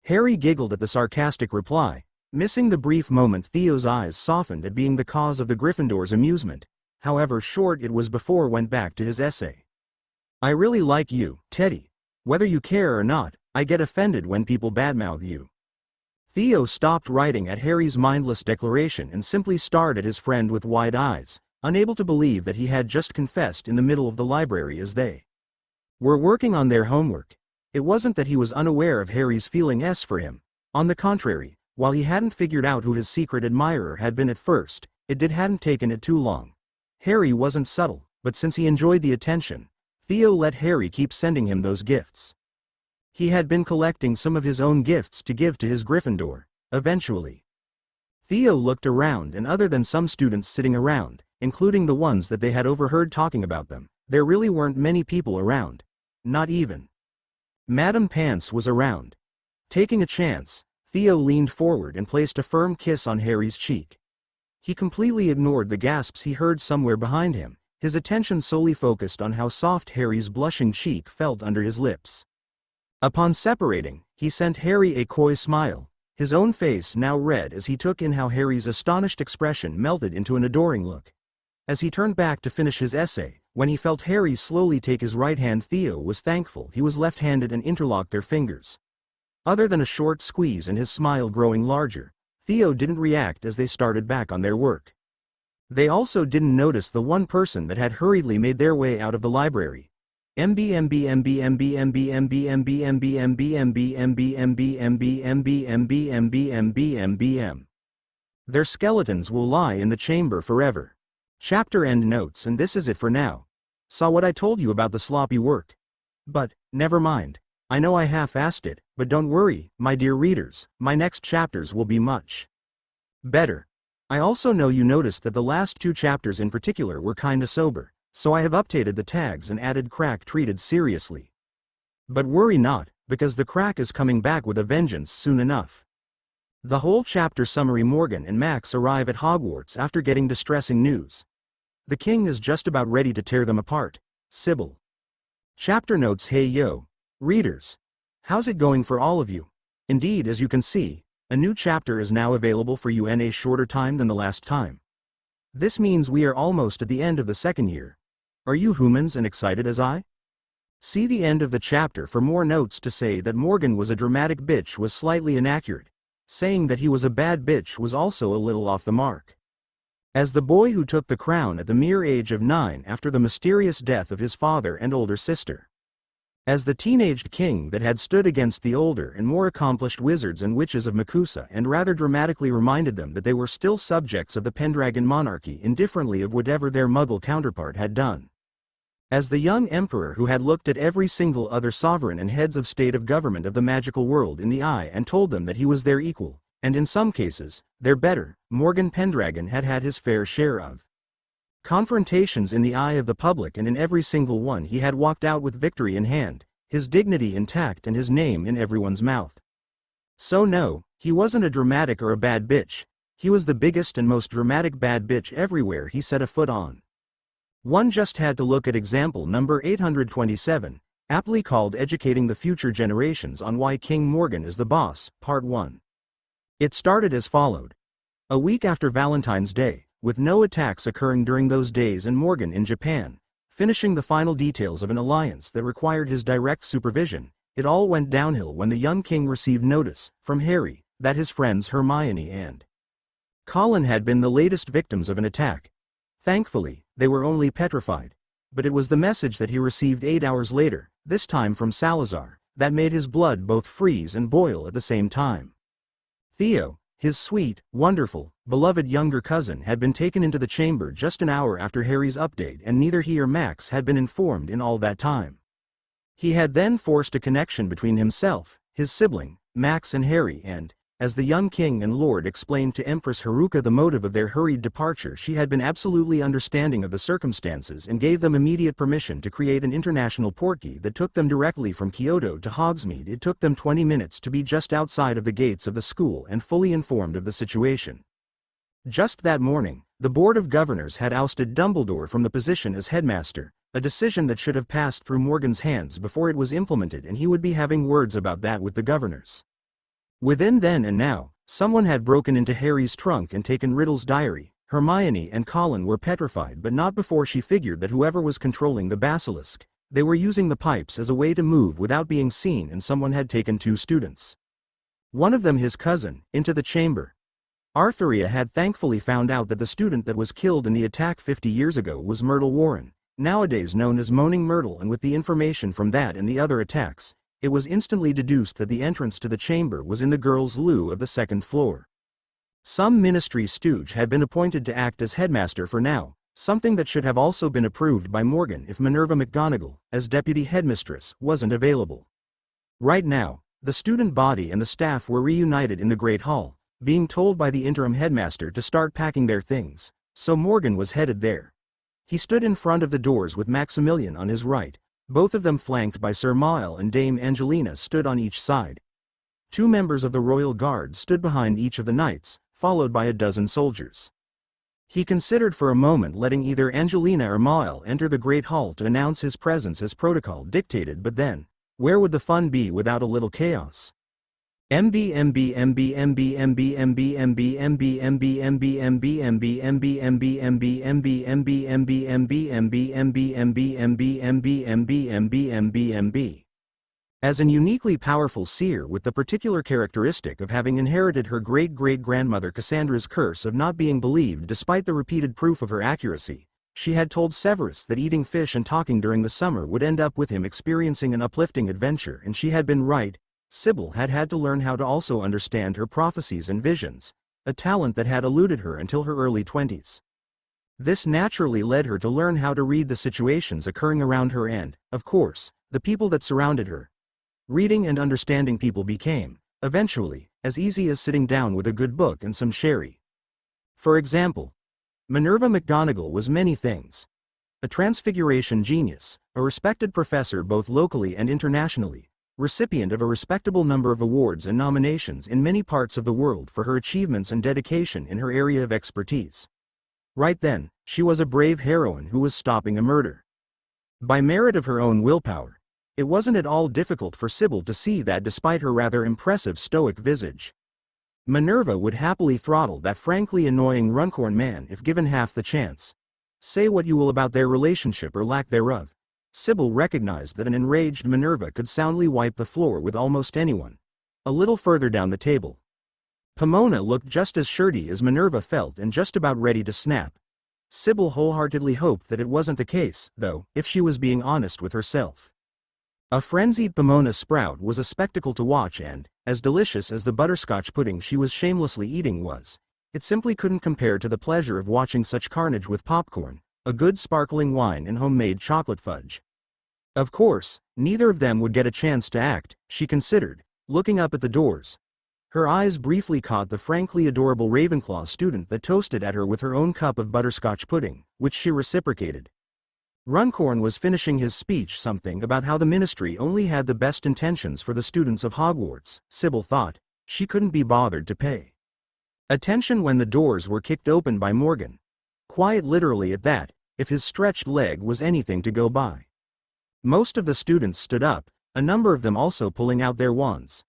Harry giggled at the sarcastic reply, missing the brief moment Theo's eyes softened at being the cause of the Gryffindor's amusement, however short it was before went back to his essay. I really like you, Teddy. Whether you care or not, I get offended when people badmouth you. Theo stopped writing at Harry's mindless declaration and simply stared at his friend with wide eyes, unable to believe that he had just confessed in the middle of the library as they were working on their homework. It wasn't that he was unaware of Harry's feelings for him. On the contrary, while he hadn't figured out who his secret admirer had been at first, it hadn't taken it too long. Harry wasn't subtle, but since he enjoyed the attention, Theo let Harry keep sending him those gifts. He had been collecting some of his own gifts to give to his Gryffindor, eventually. Theo looked around, and other than some students sitting around, including the ones that they had overheard talking about them, there really weren't many people around. Not even Madame Pants was around. Taking a chance, Theo leaned forward and placed a firm kiss on Harry's cheek. He completely ignored the gasps he heard somewhere behind him, his attention solely focused on how soft Harry's blushing cheek felt under his lips. Upon separating, he sent Harry a coy smile, his own face now red as he took in how Harry's astonished expression melted into an adoring look. As he turned back to finish his essay, when he felt Harry slowly take his right hand, Theo was thankful he was left-handed and interlocked their fingers. Other than a short squeeze and his smile growing larger, Theo didn't react as they started back on their work. They also didn't notice the one person that had hurriedly made their way out of the library. Their skeletons will lie in the chamber forever. Chapter end notes, and this is it for now. Saw what I told you about the sloppy work? But, never mind. I know I half-assed it, but don't worry, my dear readers, my next chapters will be much better. I also know you noticed that the last 2 chapters in particular were kinda sober, so I have updated the tags and added crack treated seriously. But worry not, because the crack is coming back with a vengeance soon enough. The whole chapter summary: Morgan and Max arrive at Hogwarts after getting distressing news. The king is just about ready to tear them apart. Sybil. Chapter notes. Hey yo, readers. How's it going for all of you? Indeed, as you can see, a new chapter is now available for you in a shorter time than the last time. This means we are almost at the end of the second year. Are you humans and excited as I? See the end of the chapter for more notes. To say that Morgan was a dramatic bitch was slightly inaccurate. Saying that he was a bad bitch was also a little off the mark. As the boy who took the crown at the mere age of 9 after the mysterious death of his father and older sister. As the teenaged king that had stood against the older and more accomplished wizards and witches of Makusa and rather dramatically reminded them that they were still subjects of the Pendragon monarchy indifferently of whatever their Muggle counterpart had done. As the young emperor who had looked at every single other sovereign and heads of state of government of the magical world in the eye and told them that he was their equal, and in some cases, their better, Morgan Pendragon had had his fair share of confrontations in the eye of the public, and in every single one he had walked out with victory in hand, his dignity intact and his name in everyone's mouth. So no, he wasn't a dramatic or a bad bitch, he was the biggest and most dramatic bad bitch everywhere he set a foot on. One just had to look at example number 827, aptly called Educating the Future Generations on Why King Morgan is the Boss, Part 1. It started as followed. A week after Valentine's Day, with no attacks occurring during those days and Morgan in Japan, finishing the final details of an alliance that required his direct supervision, it all went downhill when the young king received notice, from Harry, that his friends Hermione and Colin had been the latest victims of an attack. Thankfully, they were only petrified. But it was the message that he received 8 hours later, this time from Salazar, that made his blood both freeze and boil at the same time. Theo, his sweet, wonderful, beloved younger cousin, had been taken into the chamber just an hour after Harry's update, and neither he or Max had been informed in all that time. He had then forced a connection between himself, his sibling, Max, and Harry, and, as the young king and lord explained to Empress Haruka the motive of their hurried departure, she had been absolutely understanding of the circumstances and gave them immediate permission to create an international portkey that took them directly from Kyoto to Hogsmeade. It took them 20 minutes to be just outside of the gates of the school and fully informed of the situation. Just that morning, the Board of Governors had ousted Dumbledore from the position as headmaster, a decision that should have passed through Morgan's hands before it was implemented, and he would be having words about that with the governors. Within then and now, someone had broken into Harry's trunk and taken Riddle's diary. Hermione and Colin were petrified, but not before she figured that whoever was controlling the basilisk, they were using the pipes as a way to move without being seen, and someone had taken 2 students. One of them his cousin, into the chamber. Artheria had thankfully found out that the student that was killed in the attack 50 years ago was Myrtle Warren, nowadays known as Moaning Myrtle, and with the information from that and the other attacks, it was instantly deduced that the entrance to the chamber was in the girls' loo of the 2nd floor. Some ministry stooge had been appointed to act as headmaster for now, something that should have also been approved by Morgan if Minerva McGonagall, as deputy headmistress, wasn't available. Right now, the student body and the staff were reunited in the Great Hall, being told by the interim headmaster to start packing their things, so Morgan was headed there. He stood in front of the doors with Maximilian on his right, both of them flanked by Sir Mile, and Dame Angelina stood on each side. 2 members of the Royal Guard stood behind each of the knights, followed by a dozen soldiers. He considered for a moment letting either Angelina or Mile enter the Great Hall to announce his presence as protocol dictated, but then, where would the fun be without a little chaos? As an uniquely powerful seer with the particular characteristic of having inherited her great-great-grandmother Cassandra's curse of not being believed despite the repeated proof of her accuracy, she had told Severus that eating fish and talking during the summer would end up with him experiencing an uplifting adventure, and she had been right. Sybil had had to learn how to also understand her prophecies and visions, a talent that had eluded her until her early 20s. This naturally led her to learn how to read the situations occurring around her and, of course, the people that surrounded her. Reading and understanding people became, eventually, as easy as sitting down with a good book and some sherry. For example, Minerva McGonagall was many things. A transfiguration genius, a respected professor both locally and internationally, recipient of a respectable number of awards and nominations in many parts of the world for her achievements and dedication in her area of expertise. Right then, she was a brave heroine who was stopping a murder. By merit of her own willpower, it wasn't at all difficult for Sybil to see that despite her rather impressive stoic visage. Minerva would happily throttle that frankly annoying Runcorn man if given half the chance. Say what you will about their relationship or lack thereof, Sybil recognized that an enraged Minerva could soundly wipe the floor with almost anyone. A little further down the table, Pomona looked just as shirty as Minerva felt and just about ready to snap. Sybil wholeheartedly hoped that it wasn't the case, though, if she was being honest with herself. A frenzied Pomona sprout was a spectacle to watch, and, as delicious as the butterscotch pudding she was shamelessly eating was, it simply couldn't compare to the pleasure of watching such carnage with popcorn, a good sparkling wine and homemade chocolate fudge. Of course, neither of them would get a chance to act, she considered, looking up at the doors. Her eyes briefly caught the frankly adorable Ravenclaw student that toasted at her with her own cup of butterscotch pudding, which she reciprocated. Runcorn was finishing his speech, something about how the ministry only had the best intentions for the students of Hogwarts. Sybil thought she couldn't be bothered to pay attention when the doors were kicked open by Morgan. Quiet literally at that, if his stretched leg was anything to go by. Most of the students stood up, a number of them also pulling out their wands.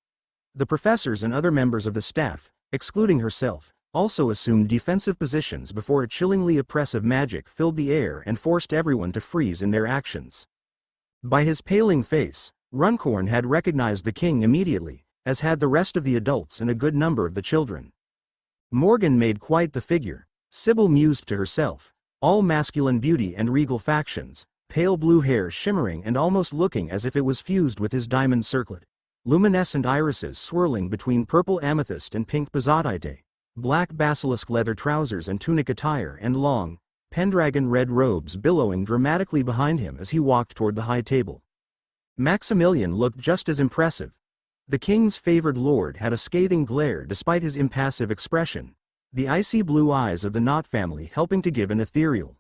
The professors and other members of the staff, excluding herself, also assumed defensive positions before a chillingly oppressive magic filled the air and forced everyone to freeze in their actions. By his paling face, Runcorn had recognized the king immediately, as had the rest of the adults and a good number of the children. Morgan made quite the figure, Sybil mused to herself, all masculine beauty and regal factions, pale blue hair shimmering and almost looking as if it was fused with his diamond circlet, luminescent irises swirling between purple amethyst and pink bazzottite, black basilisk leather trousers and tunic attire, and long, Pendragon red robes billowing dramatically behind him as he walked toward the high table. Maximilian looked just as impressive. The king's favored lord had a scathing glare despite his impassive expression, the icy blue eyes of the Knott family helping to give an ethereal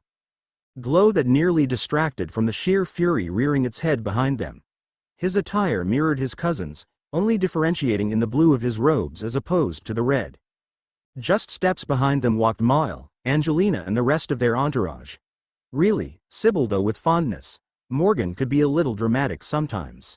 glow that nearly distracted from the sheer fury rearing its head behind them. His attire mirrored his cousin's, only differentiating in the blue of his robes as opposed to the red. Just steps behind them walked Mile, Angelina and the rest of their entourage. Really, Sybil, though with fondness, Morgan could be a little dramatic sometimes.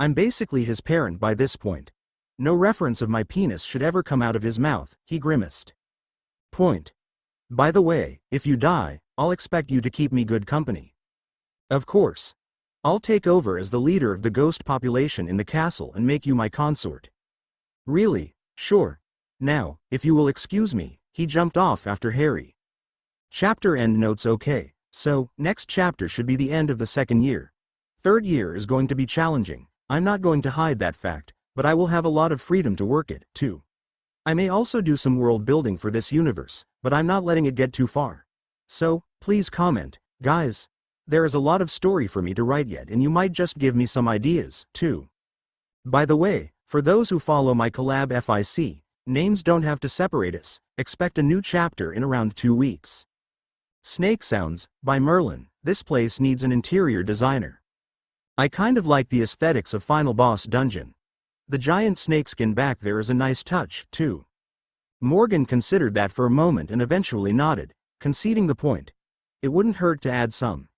I'm basically his parent by this point. No reference of my penis should ever come out of his mouth, he grimaced. Point. By the way, if you die, I'll expect you to keep me good company. Of course. I'll take over as the leader of the ghost population in the castle and make you my consort. Really? Sure. Now, if you will excuse me, he jumped off after Harry. Chapter end notes. Okay, so, next chapter should be the end of the second year. Third year is going to be challenging, I'm not going to hide that fact, but I will have a lot of freedom to work it, too. I may also do some world building for this universe, but I'm not letting it get too far. So, please comment, guys. There is a lot of story for me to write yet, and you might just give me some ideas, too. By the way, for those who follow my collab FIC, names don't have to separate us, expect a new chapter in around 2 weeks. Snake Sounds, by Merlin. This place needs an interior designer. I kind of like the aesthetics of Final Boss Dungeon. The giant snakeskin back there is a nice touch, too. Morgan considered that for a moment and eventually nodded, conceding the point. It wouldn't hurt to add some,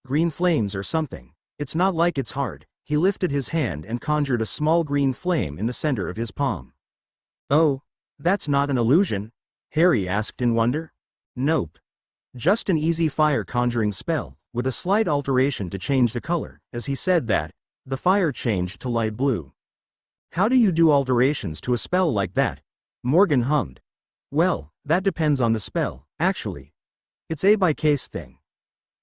green flames or something. It's not like it's hard. He lifted his hand and conjured a small green flame in the center of his palm. Oh, that's not an illusion? Harry asked in wonder. Nope. Just an easy fire conjuring spell, with a slight alteration to change the color. As he said that, the fire changed to light blue. How do you do alterations to a spell like that? Morgan hummed. Well, that depends on the spell, actually. It's a by case thing.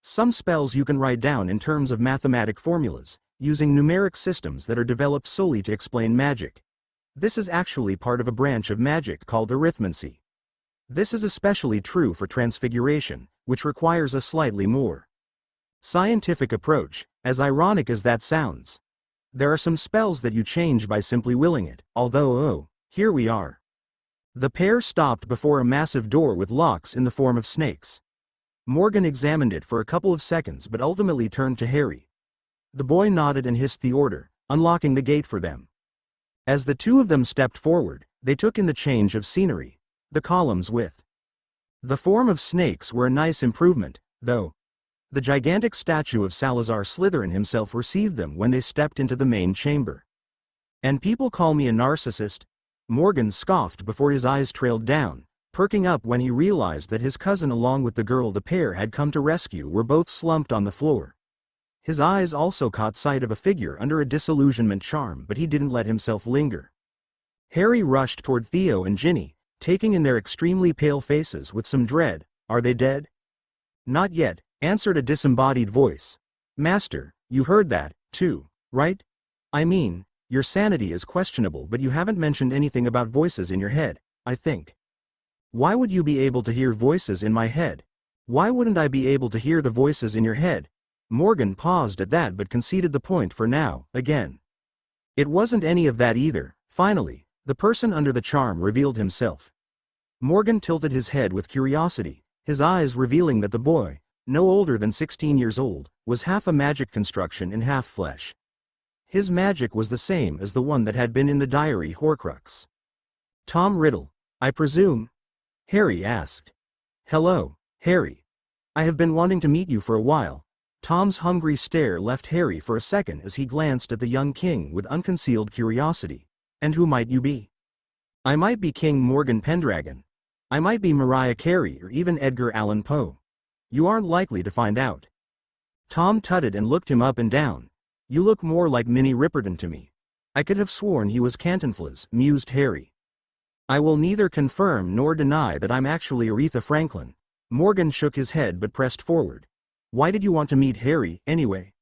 Some spells you can write down in terms of mathematic formulas, using numeric systems that are developed solely to explain magic. This is actually part of a branch of magic called arithmancy. This is especially true for transfiguration, which requires a slightly more scientific approach, as ironic as that sounds. There are some spells that you change by simply willing it, although here we are. The pair stopped before a massive door with locks in the form of snakes. Morgan examined it for a couple of seconds but ultimately turned to Harry. The boy nodded and hissed the order, unlocking the gate for them. As the two of them stepped forward, they took in the change of scenery. The columns with the form of snakes were a nice improvement, though. The gigantic statue of Salazar Slytherin himself received them when they stepped into the main chamber. And people call me a narcissist? Morgan scoffed before his eyes trailed down, perking up when he realized that his cousin along with the girl the pair had come to rescue were both slumped on the floor. His eyes also caught sight of a figure under a disillusionment charm, but he didn't let himself linger. Harry rushed toward Theo and Ginny, taking in their extremely pale faces with some dread. Are they dead? Not yet, answered a disembodied voice. Master, you heard that, too, right? I mean, your sanity is questionable, but you haven't mentioned anything about voices in your head, I think. Why would you be able to hear voices in my head? Why wouldn't I be able to hear the voices in your head? Morgan paused at that but conceded the point for now, again. It wasn't any of that either. Finally, the person under the charm revealed himself. Morgan tilted his head with curiosity, his eyes revealing that the boy, no older than 16 years old, was half a magic construction and half flesh. His magic was the same as the one that had been in the diary Horcrux. Tom Riddle, I presume? Harry asked. Hello, Harry. I have been wanting to meet you for a while. Tom's hungry stare left Harry for a second as he glanced at the young king with unconcealed curiosity. And who might you be? I might be King Morgan Pendragon. I might be Mariah Carey or even Edgar Allan Poe. You aren't likely to find out. Tom tutted and looked him up and down. You look more like Minnie Riperton to me. I could have sworn he was Cantinflas, mused Harry. I will neither confirm nor deny that I'm actually Aretha Franklin. Morgan shook his head but pressed forward. Why did you want to meet Harry, anyway?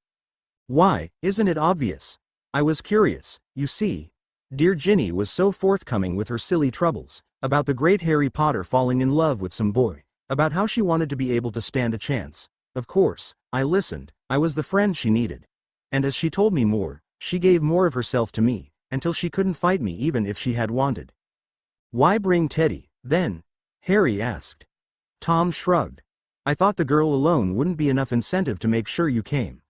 Why, isn't it obvious? I was curious, you see. Dear Ginny was so forthcoming with her silly troubles, about the great Harry Potter falling in love with some boy, about how she wanted to be able to stand a chance. Of course, I listened, I was the friend she needed. And as she told me more, she gave more of herself to me, until she couldn't fight me even if she had wanted. Why bring Teddy, then? Harry asked. Tom shrugged. I thought the girl alone wouldn't be enough incentive to make sure you came.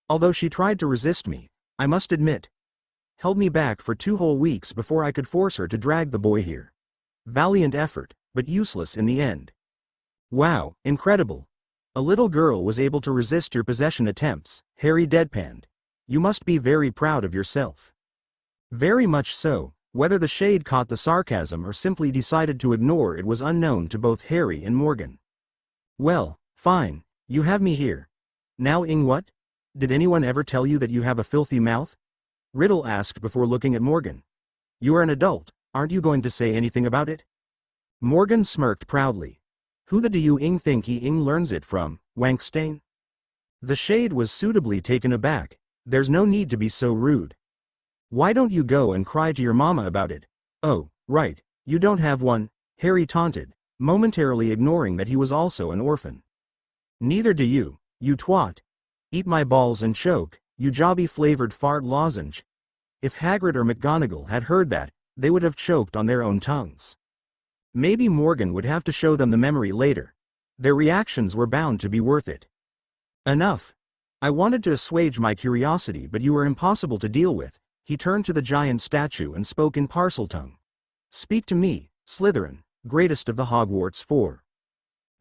Although she tried to resist me, I must admit. Held me back for 2 whole weeks before I could force her to drag the boy here. Valiant effort, but useless in the end. Wow, incredible. A little girl was able to resist your possession attempts, Harry deadpanned. You must be very proud of yourself. Very much so. Whether the shade caught the sarcasm or simply decided to ignore it was unknown to both Harry and Morgan. Well, fine, you have me here. Now what? Did anyone ever tell you that you have a filthy mouth? Riddle asked before looking at Morgan. You are an adult, aren't you going to say anything about it? Morgan smirked proudly. Who the do you think he learns it from, Wankstein? The shade was suitably taken aback. There's no need to be so rude. Why don't you go and cry to your mama about it? Oh, right, you don't have one, Harry taunted, momentarily ignoring that he was also an orphan. Neither do you, you twat. Eat my balls and choke, you jobby-flavored fart lozenge. If Hagrid or McGonagall had heard that, they would have choked on their own tongues. Maybe Morgan would have to show them the memory later. Their reactions were bound to be worth it. Enough. I wanted to assuage my curiosity, but you were impossible to deal with. He turned to the giant statue and spoke in Parseltongue. Speak to me, Slytherin, greatest of the Hogwarts Four.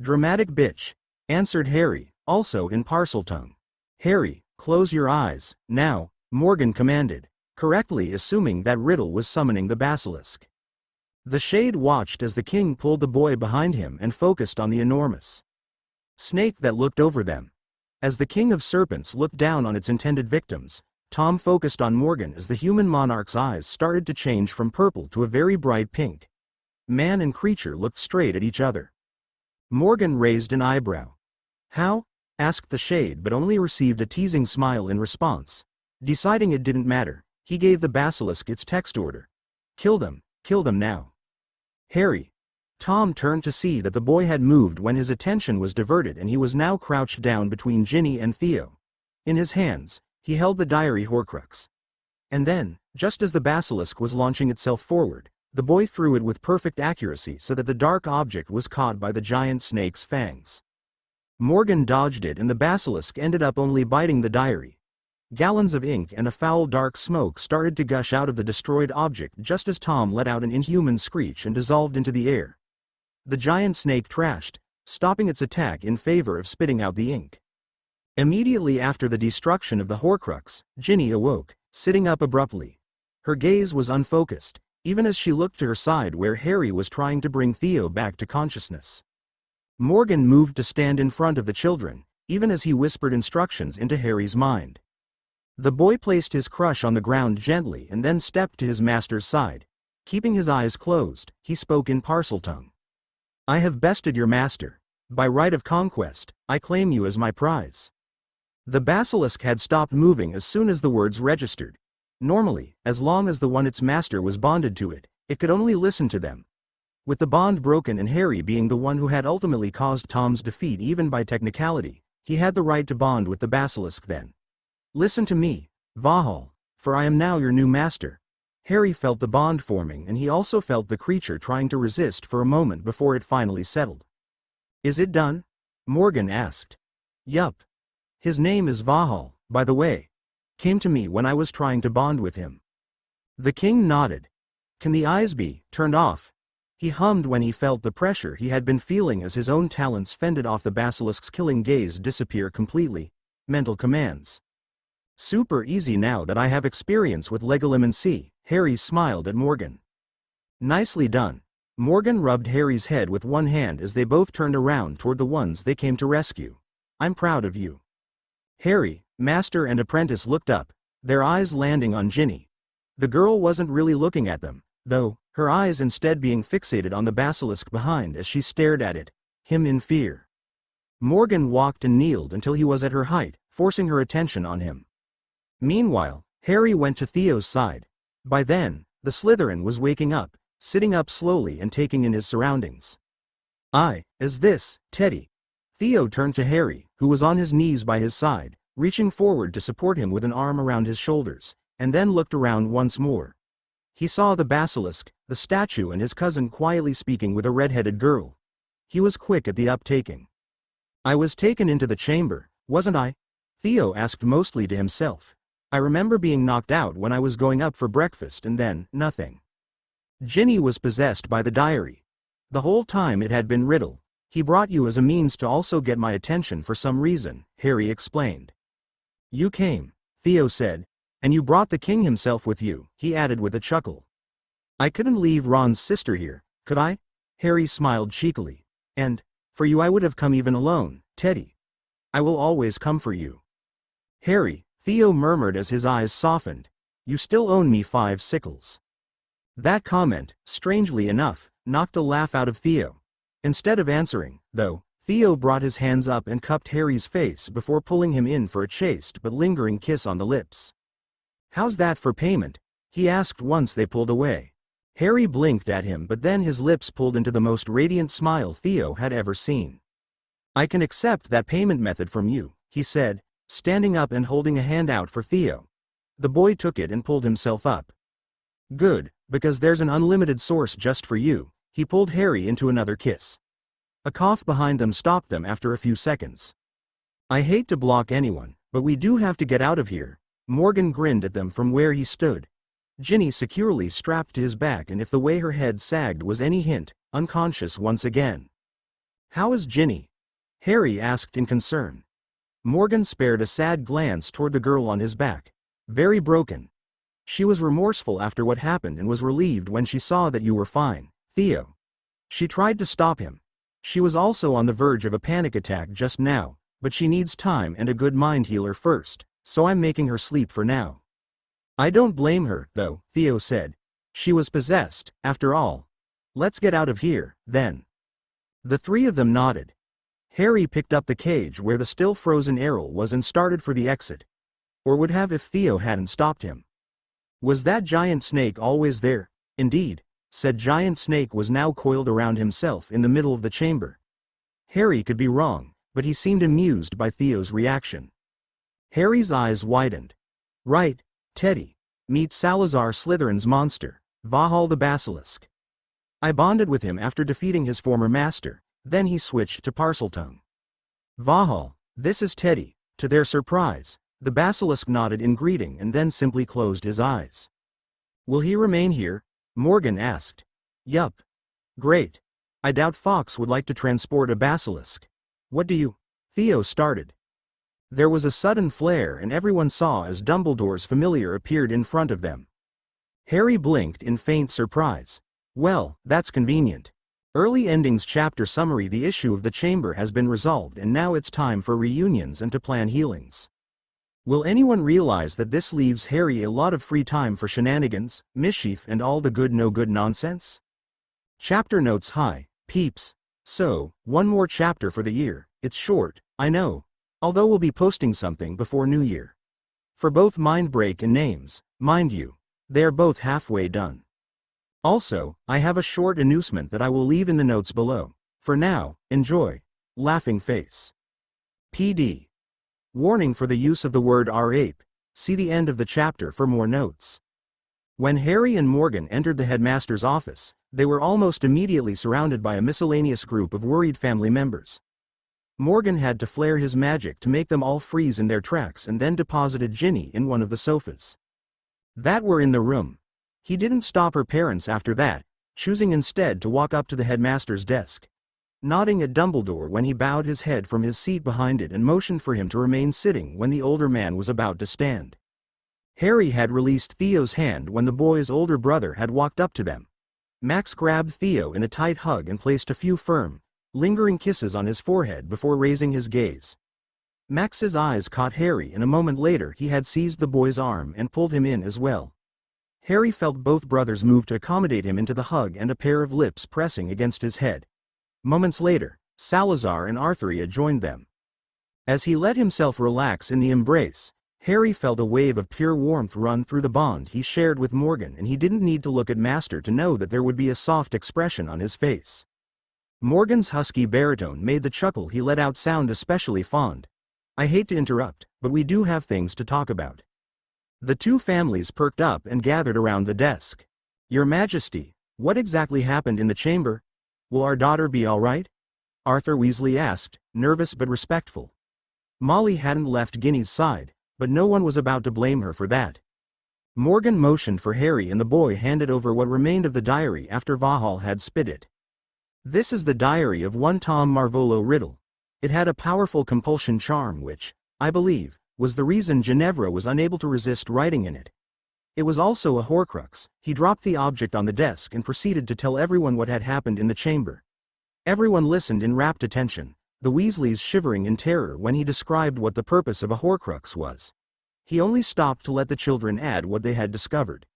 Dramatic bitch, answered Harry, also in Parseltongue. Harry, close your eyes, now, Morgan commanded, correctly assuming that Riddle was summoning the basilisk. The shade watched as the king pulled the boy behind him and focused on the enormous snake that looked over them. As the king of serpents looked down on its intended victims, Tom focused on Morgan as the human monarch's eyes started to change from purple to a very bright pink. Man and creature looked straight at each other. Morgan raised an eyebrow. How? Asked the shade, but only received a teasing smile in response. Deciding it didn't matter, he gave the basilisk its text order. Kill them now. Harry. Tom turned to see that the boy had moved when his attention was diverted, and he was now crouched down between Ginny and Theo. In his hands, he held the diary Horcrux. And then, just as the basilisk was launching itself forward, the boy threw it with perfect accuracy so that the dark object was caught by the giant snake's fangs. Morgan dodged it, and the basilisk ended up only biting the diary. Gallons of ink and a foul dark smoke started to gush out of the destroyed object just as Tom let out an inhuman screech and dissolved into the air. The giant snake trashed, stopping its attack in favor of spitting out the ink. Immediately after the destruction of the Horcrux, Ginny awoke, sitting up abruptly. Her gaze was unfocused, even as she looked to her side where Harry was trying to bring Theo back to consciousness. Morgan moved to stand in front of the children, even as he whispered instructions into Harry's mind. The boy placed his crush on the ground gently and then stepped to his master's side. Keeping his eyes closed, he spoke in Parseltongue. I have bested your master. By right of conquest, I claim you as my prize. The basilisk had stopped moving as soon as the words registered. Normally, as long as the one its master was bonded to it, it could only listen to them. With the bond broken and Harry being the one who had ultimately caused Tom's defeat even by technicality, he had the right to bond with the basilisk then. Listen to me, Vahal, for I am now your new master. Harry felt the bond forming, and he also felt the creature trying to resist for a moment before it finally settled. Is it done? Morgan asked. Yup. His name is Vahal, by the way. Came to me when I was trying to bond with him. The king nodded. Can the eyes be turned off? He hummed when he felt the pressure he had been feeling as his own talents fended off the basilisk's killing gaze disappear completely. Mental commands. Super easy now that I have experience with legilimency, Harry smiled at Morgan. Nicely done. Morgan rubbed Harry's head with one hand as they both turned around toward the ones they came to rescue. I'm proud of you. Harry, master and apprentice looked up, their eyes landing on Ginny. The girl wasn't really looking at them, though, her eyes instead being fixated on the basilisk behind as she stared at it, him in fear. Morgan walked and kneeled until he was at her height, forcing her attention on him. Meanwhile, Harry went to Theo's side. By then, the Slytherin was waking up, sitting up slowly and taking in his surroundings. Is this, Teddy? Theo turned to Harry, who was on his knees by his side, reaching forward to support him with an arm around his shoulders, and then looked around once more. He saw the basilisk, the statue, and his cousin quietly speaking with a red-headed girl. He was quick at the uptaking. I was taken into the chamber, wasn't I? Theo asked mostly to himself. I remember being knocked out when I was going up for breakfast and then, nothing. Ginny was possessed by the diary. The whole time it had been Riddle. He brought you as a means to also get my attention for some reason, Harry explained. You came. Theo said. And you brought the king himself with you, he added with a chuckle. I couldn't leave Ron's sister here, could I? Harry smiled cheekily. And, for you I would have come even alone, Teddy. I will always come for you. Harry, Theo murmured as his eyes softened. You still own me 5 sickles. That comment, strangely enough, knocked a laugh out of Theo. Instead of answering, though, Theo brought his hands up and cupped Harry's face before pulling him in for a chaste but lingering kiss on the lips. How's that for payment? He asked once they pulled away. Harry blinked at him, but then his lips pulled into the most radiant smile Theo had ever seen. I can accept that payment method from you, he said, standing up and holding a hand out for Theo. The boy took it and pulled himself up. Good, because there's an unlimited source just for you. He pulled Harry into another kiss. A cough behind them stopped them after a few seconds. I hate to block anyone, but we do have to get out of here. Morgan grinned at them from where he stood. Ginny securely strapped to his back, and if the way her head sagged was any hint, unconscious once again. How is Ginny? Harry asked in concern. Morgan spared a sad glance toward the girl on his back. Very broken. She was remorseful after what happened and was relieved when she saw that you were fine, Theo. She tried to stop him. She was also on the verge of a panic attack just now, but she needs time and a good mind healer first, so I'm making her sleep for now. I don't blame her, though, Theo said. She was possessed, after all. Let's get out of here, then. The 3 of them nodded. Harry picked up the cage where the still frozen Errol was and started for the exit. Or would have if Theo hadn't stopped him. Was that giant snake always there? Indeed, said Giant Snake was now coiled around himself in the middle of the chamber. Harry could be wrong, but he seemed amused by Theo's reaction. Harry's eyes widened. Right, Teddy. Meet Salazar Slytherin's monster, Vahal the Basilisk. I bonded with him after defeating his former master, then he switched to Parseltongue. Vahal, this is Teddy. To their surprise, the basilisk nodded in greeting and then simply closed his eyes. Will he remain here? Morgan asked. Yup. Great. I doubt Fox would like to transport a basilisk. What do you? Theo started. There was a sudden flare and everyone saw as Dumbledore's familiar appeared in front of them. Harry blinked in faint surprise. Well, that's convenient. Early Endings chapter summary. The issue of the chamber has been resolved and now it's time for reunions and to plan healings. Will anyone realize that this leaves Harry a lot of free time for shenanigans, mischief and all the good no good nonsense? Chapter notes. Hi, peeps. So, one more chapter for the year. It's short, I know. Although we'll be posting something before New Year. For both Mindbreak and Names, mind you, they are both halfway done. Also, I have a short announcement that I will leave in the notes below. For now, enjoy. Laughing face. PD. Warning for the use of the word R-ape. See the end of the chapter for more notes. When Harry and Morgan entered the headmaster's office, they were almost immediately surrounded by a miscellaneous group of worried family members. Morgan had to flare his magic to make them all freeze in their tracks and then deposited Ginny in one of the sofas that were in the room. He didn't stop her parents after that, choosing instead to walk up to the headmaster's desk, nodding at Dumbledore when he bowed his head from his seat behind it and motioned for him to remain sitting when the older man was about to stand. Harry had released Theo's hand when the boy's older brother had walked up to them. Max grabbed Theo in a tight hug and placed a few firm, lingering kisses on his forehead before raising his gaze. Max's eyes caught Harry and a moment later he had seized the boy's arm and pulled him in as well. Harry felt both brothers move to accommodate him into the hug and a pair of lips pressing against his head. Moments later, Salazar and Artheria joined them. As he let himself relax in the embrace, Harry felt a wave of pure warmth run through the bond he shared with Morgan, and he didn't need to look at Master to know that there would be a soft expression on his face. Morgan's husky baritone made the chuckle he let out sound especially fond. I hate to interrupt, but we do have things to talk about. The two families perked up and gathered around the desk. Your Majesty, what exactly happened in the chamber? Will our daughter be all right? Arthur Weasley asked, nervous but respectful. Molly hadn't left Ginny's side, but no one was about to blame her for that. Morgan motioned for Harry and the boy handed over what remained of the diary after Vahal had spit it. This is the diary of one Tom Marvolo Riddle. It had a powerful compulsion charm which, I believe, was the reason Ginevra was unable to resist writing in it. It was also a Horcrux. He dropped the object on the desk and proceeded to tell everyone what had happened in the chamber. Everyone listened in rapt attention, the Weasleys shivering in terror when he described what the purpose of a Horcrux was. He only stopped to let the children add what they had discovered.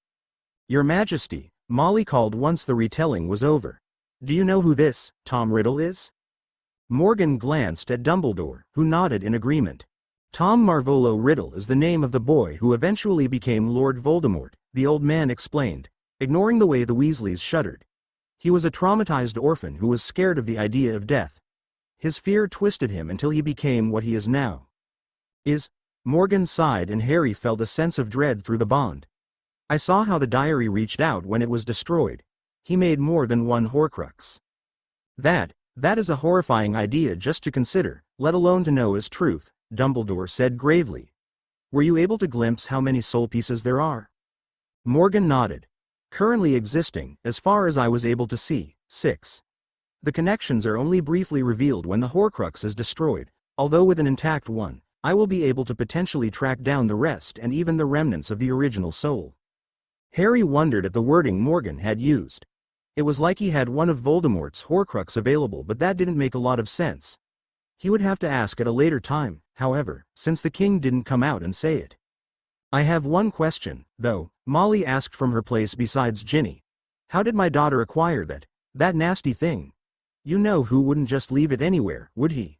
"Your Majesty," Molly called once the retelling was over. "Do you know who this, Tom Riddle is?" Morgan glanced at Dumbledore, who nodded in agreement. "Tom Marvolo Riddle is the name of the boy who eventually became Lord Voldemort," the old man explained, ignoring the way the Weasleys shuddered. "He was a traumatized orphan who was scared of the idea of death. His fear twisted him until he became what he is now." Morgan sighed and Harry felt a sense of dread through the bond. "I saw how the diary reached out when it was destroyed. He made more than one Horcrux. That is a horrifying idea just to consider, let alone to know as truth," Dumbledore said gravely. "Were you able to glimpse how many soul pieces there are?" Morgan nodded. "Currently existing, as far as I was able to see, 6. The connections are only briefly revealed when the Horcrux is destroyed, although with an intact one, I will be able to potentially track down the rest and even the remnants of the original soul." Harry wondered at the wording Morgan had used. It was like he had one of Voldemort's Horcrux available, but that didn't make a lot of sense. He would have to ask at a later time, however, since the king didn't come out and say it. "I have one question, though," Molly asked from her place besides Ginny. "How did my daughter acquire that nasty thing? You know who wouldn't just leave it anywhere, would he?"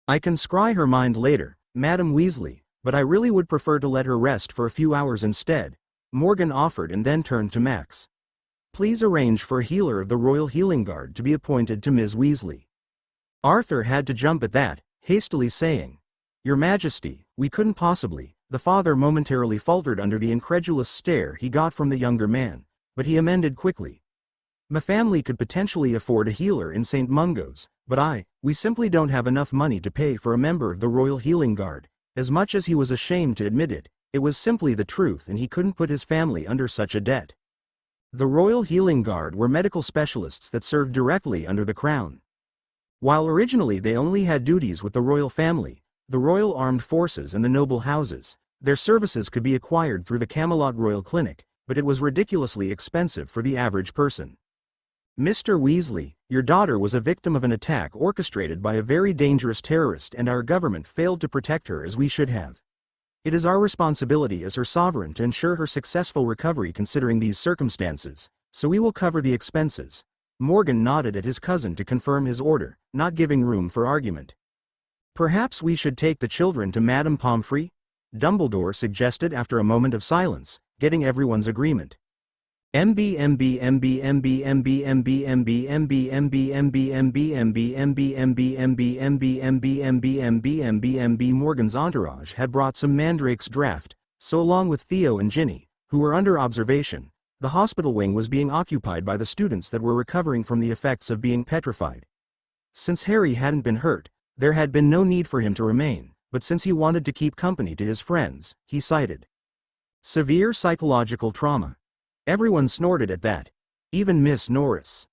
"I can scry her mind later, Madam Weasley, but I really would prefer to let her rest for a few hours instead," Morgan offered and then turned to Max. "Please arrange for a healer of the Royal Healing Guard to be appointed to Ms. Weasley." Arthur had to jump at that, hastily saying, "Your Majesty, we couldn't possibly." The father momentarily faltered under the incredulous stare he got from the younger man, but he amended quickly. "My family could potentially afford a healer in St. Mungo's, but we simply don't have enough money to pay for a member of the Royal Healing Guard." As much as he was ashamed to admit it, it was simply the truth and he couldn't put his family under such a debt. The Royal Healing Guard were medical specialists that served directly under the Crown. While originally they only had duties with the royal family, the Royal Armed Forces and the noble houses, their services could be acquired through the Camelot Royal Clinic, but it was ridiculously expensive for the average person. "Mr. Weasley, your daughter was a victim of an attack orchestrated by a very dangerous terrorist and our government failed to protect her as we should have. It is our responsibility as her sovereign to ensure her successful recovery considering these circumstances, so we will cover the expenses." Morgan nodded at his cousin to confirm his order, not giving room for argument. "Perhaps we should take the children to Madame Pomfrey?" Dumbledore suggested after a moment of silence, getting everyone's agreement. Morgan's entourage had brought some Mandrake's draft, so along with Theo and Ginny, who were under observation, the hospital wing was being occupied by the students that were recovering from the effects of being petrified. Since Harry hadn't been hurt, there had been no need for him to remain, but since he wanted to keep company to his friends, he cited severe psychological trauma. Everyone snorted at that, even Miss Norris.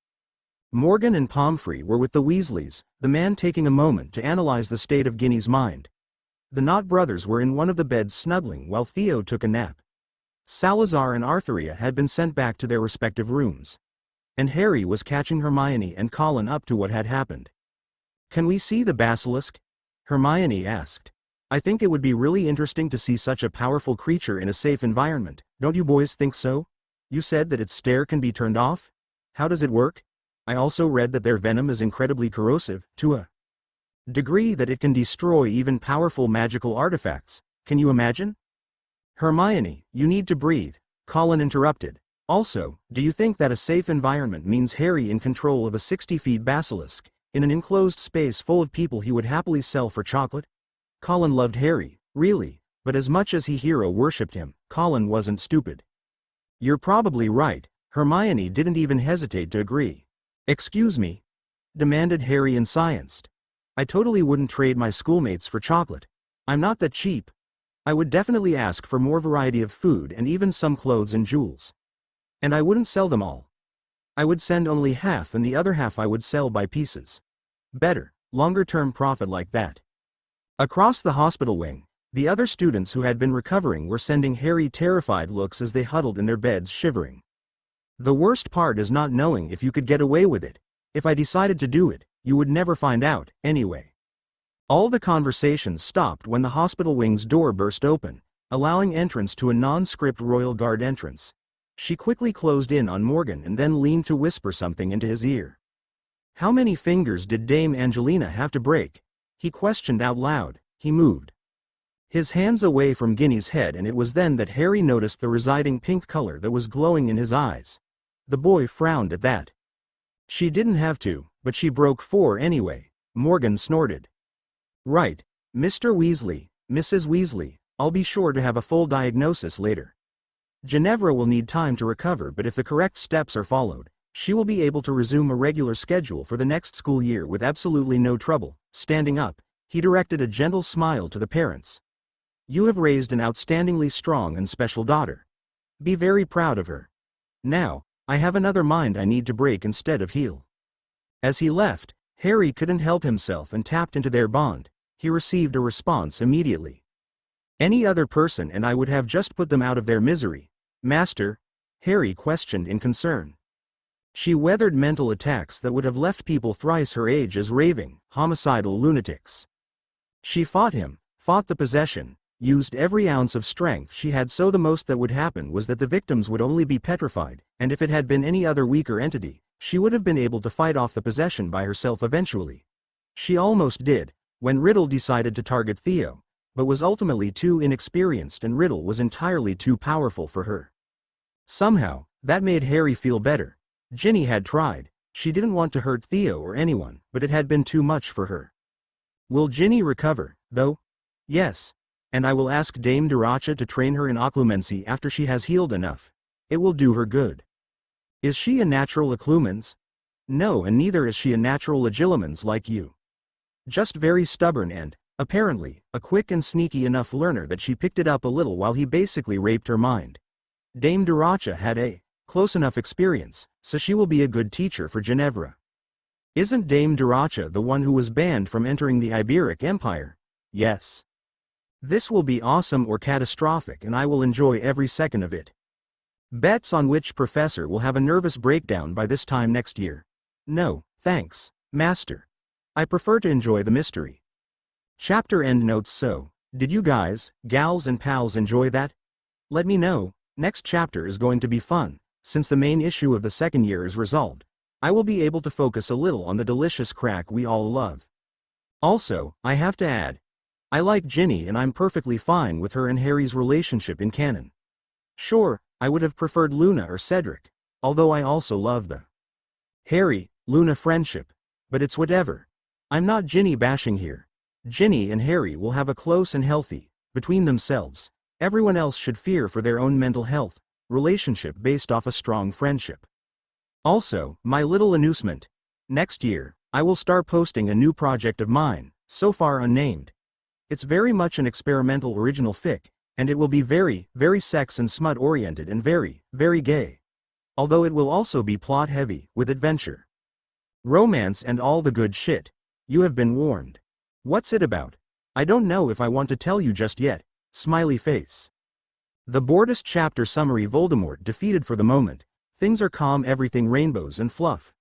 Morgan and Pomfrey were with the Weasleys, the man taking a moment to analyze the state of Ginny's mind. The Knott brothers were in one of the beds snuggling while Theo took a nap. Salazar and Artheria had been sent back to their respective rooms. And Harry was catching Hermione and Colin up to what had happened. "Can we see the basilisk?" Hermione asked. "I think it would be really interesting to see such a powerful creature in a safe environment, don't you boys think so? You said that its stare can be turned off? How does it work? I also read that their venom is incredibly corrosive, to a degree that it can destroy even powerful magical artifacts. Can you imagine?" "Hermione, you need to breathe," Colin interrupted. "Also, do you think that a safe environment means Harry in control of a 60-feet basilisk, in an enclosed space full of people he would happily sell for chocolate?" Colin loved Harry, really, but as much as he hero-worshipped him, Colin wasn't stupid. "You're probably right," Hermione didn't even hesitate to agree. "Excuse me?" demanded Harry incensed. "I totally wouldn't trade my schoolmates for chocolate. I'm not that cheap. I would definitely ask for more variety of food and even some clothes and jewels. And I wouldn't sell them all. I would send only half and the other half I would sell by pieces. Better, longer-term profit like that." Across the hospital wing, The other students who had been recovering were sending Harry terrified looks as they huddled in their beds shivering. The worst part is not knowing if you could get away with it. If I decided to do it, you would never find out, anyway. All the conversations stopped when the hospital wing's door burst open, allowing entrance to a nondescript Royal Guard entrance. She quickly closed in on Morgan and then leaned to whisper something into his ear. How many fingers did Dame Angelina have to break? He questioned out loud. He moved his hands away from Ginny's head, and it was then that Harry noticed the residing pink color that was glowing in his eyes. The boy frowned at that. She didn't have to, but she broke 4 anyway, Morgan snorted. Right, Mr. Weasley, Mrs. Weasley, I'll be sure to have a full diagnosis later. Ginevra will need time to recover, but if the correct steps are followed, she will be able to resume a regular schedule for the next school year with absolutely no trouble. Standing up, he directed a gentle smile to the parents. You have raised an outstandingly strong and special daughter. Be very proud of her. Now, I have another mind I need to break instead of heal. As he left, Harry couldn't help himself and tapped into their bond. He received a response immediately. Any other person and I would have just put them out of their misery. Master? Harry questioned in concern. She weathered mental attacks that would have left people thrice her age as raving, homicidal lunatics. She fought him, fought the possession, used every ounce of strength she had, so the most that would happen was that the victims would only be petrified, and if it had been any other weaker entity, she would have been able to fight off the possession by herself eventually. She almost did, when Riddle decided to target Theo, but was ultimately too inexperienced and Riddle was entirely too powerful for her. Somehow, that made Harry feel better. Ginny had tried. She didn't want to hurt Theo or anyone, but it had been too much for her. Will Ginny recover, though? Yes. And I will ask Dame Duracha to train her in occlumency after she has healed enough. It will do her good. Is she a natural occlumens? No, and neither is she a natural legilimens like you. Just very stubborn and, apparently, a quick and sneaky enough learner that she picked it up a little while he basically raped her mind. Dame Duracha had a close enough experience, so she will be a good teacher for Ginevra. Isn't Dame Duracha the one who was banned from entering the Iberic Empire? Yes. This will be awesome or catastrophic, and I will enjoy every second of it. Bets on which professor will have a nervous breakdown by this time next year? No, thanks, Master. I prefer to enjoy the mystery. Chapter end notes. So, did you guys, gals and pals enjoy that? Let me know. Next chapter is going to be fun. Since the main issue of the second year is resolved, I will be able to focus a little on the delicious crack we all love. Also, I have to add, I like Ginny and I'm perfectly fine with her and Harry's relationship in canon. Sure, I would have preferred Luna or Cedric, although I also love the Harry-Luna friendship. But it's whatever. I'm not Ginny bashing here. Ginny and Harry will have a close and healthy, between themselves, everyone else should fear for their own mental health, relationship based off a strong friendship. Also, my little announcement. Next year, I will start posting a new project of mine, so far unnamed. It's very much an experimental original fic, and it will be very, very sex and smut oriented and very, very gay. Although it will also be plot heavy, with adventure, romance and all the good shit. You have been warned. What's it about? I don't know if I want to tell you just yet. Smiley face. The Boardist chapter summary. Voldemort defeated for the moment. Things are calm, everything rainbows and fluff.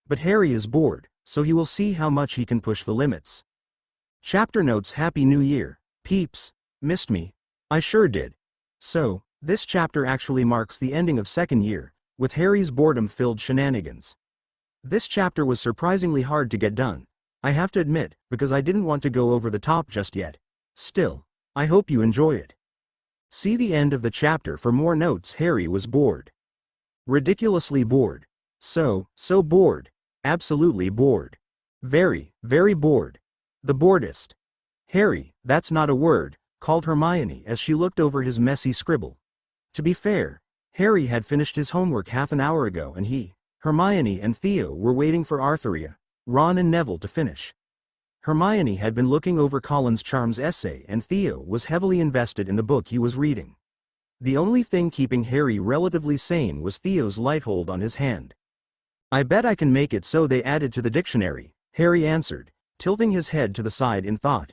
But Harry is bored, so he will see how much he can push the limits. Chapter notes. Happy New Year, peeps. Missed me? I sure did. So, this chapter actually marks the ending of second year, with Harry's boredom-filled shenanigans. This chapter was surprisingly hard to get done, I have to admit, because I didn't want to go over the top just yet. Still, I hope you enjoy it. See the end of the chapter for more notes. Harry was bored. Ridiculously bored. So bored. Absolutely bored. Very, very bored. The boredest. Harry, that's not a word, called Hermione as she looked over his messy scribble. To be fair, Harry had finished his homework half an hour ago and he, Hermione and Theo were waiting for Arthuria, Ron and Neville to finish. Hermione had been looking over Colin's Charms essay and Theo was heavily invested in the book he was reading. The only thing keeping Harry relatively sane was Theo's light hold on his hand. I bet I can make it so they added to the dictionary, Harry answered, tilting his head to the side in thought.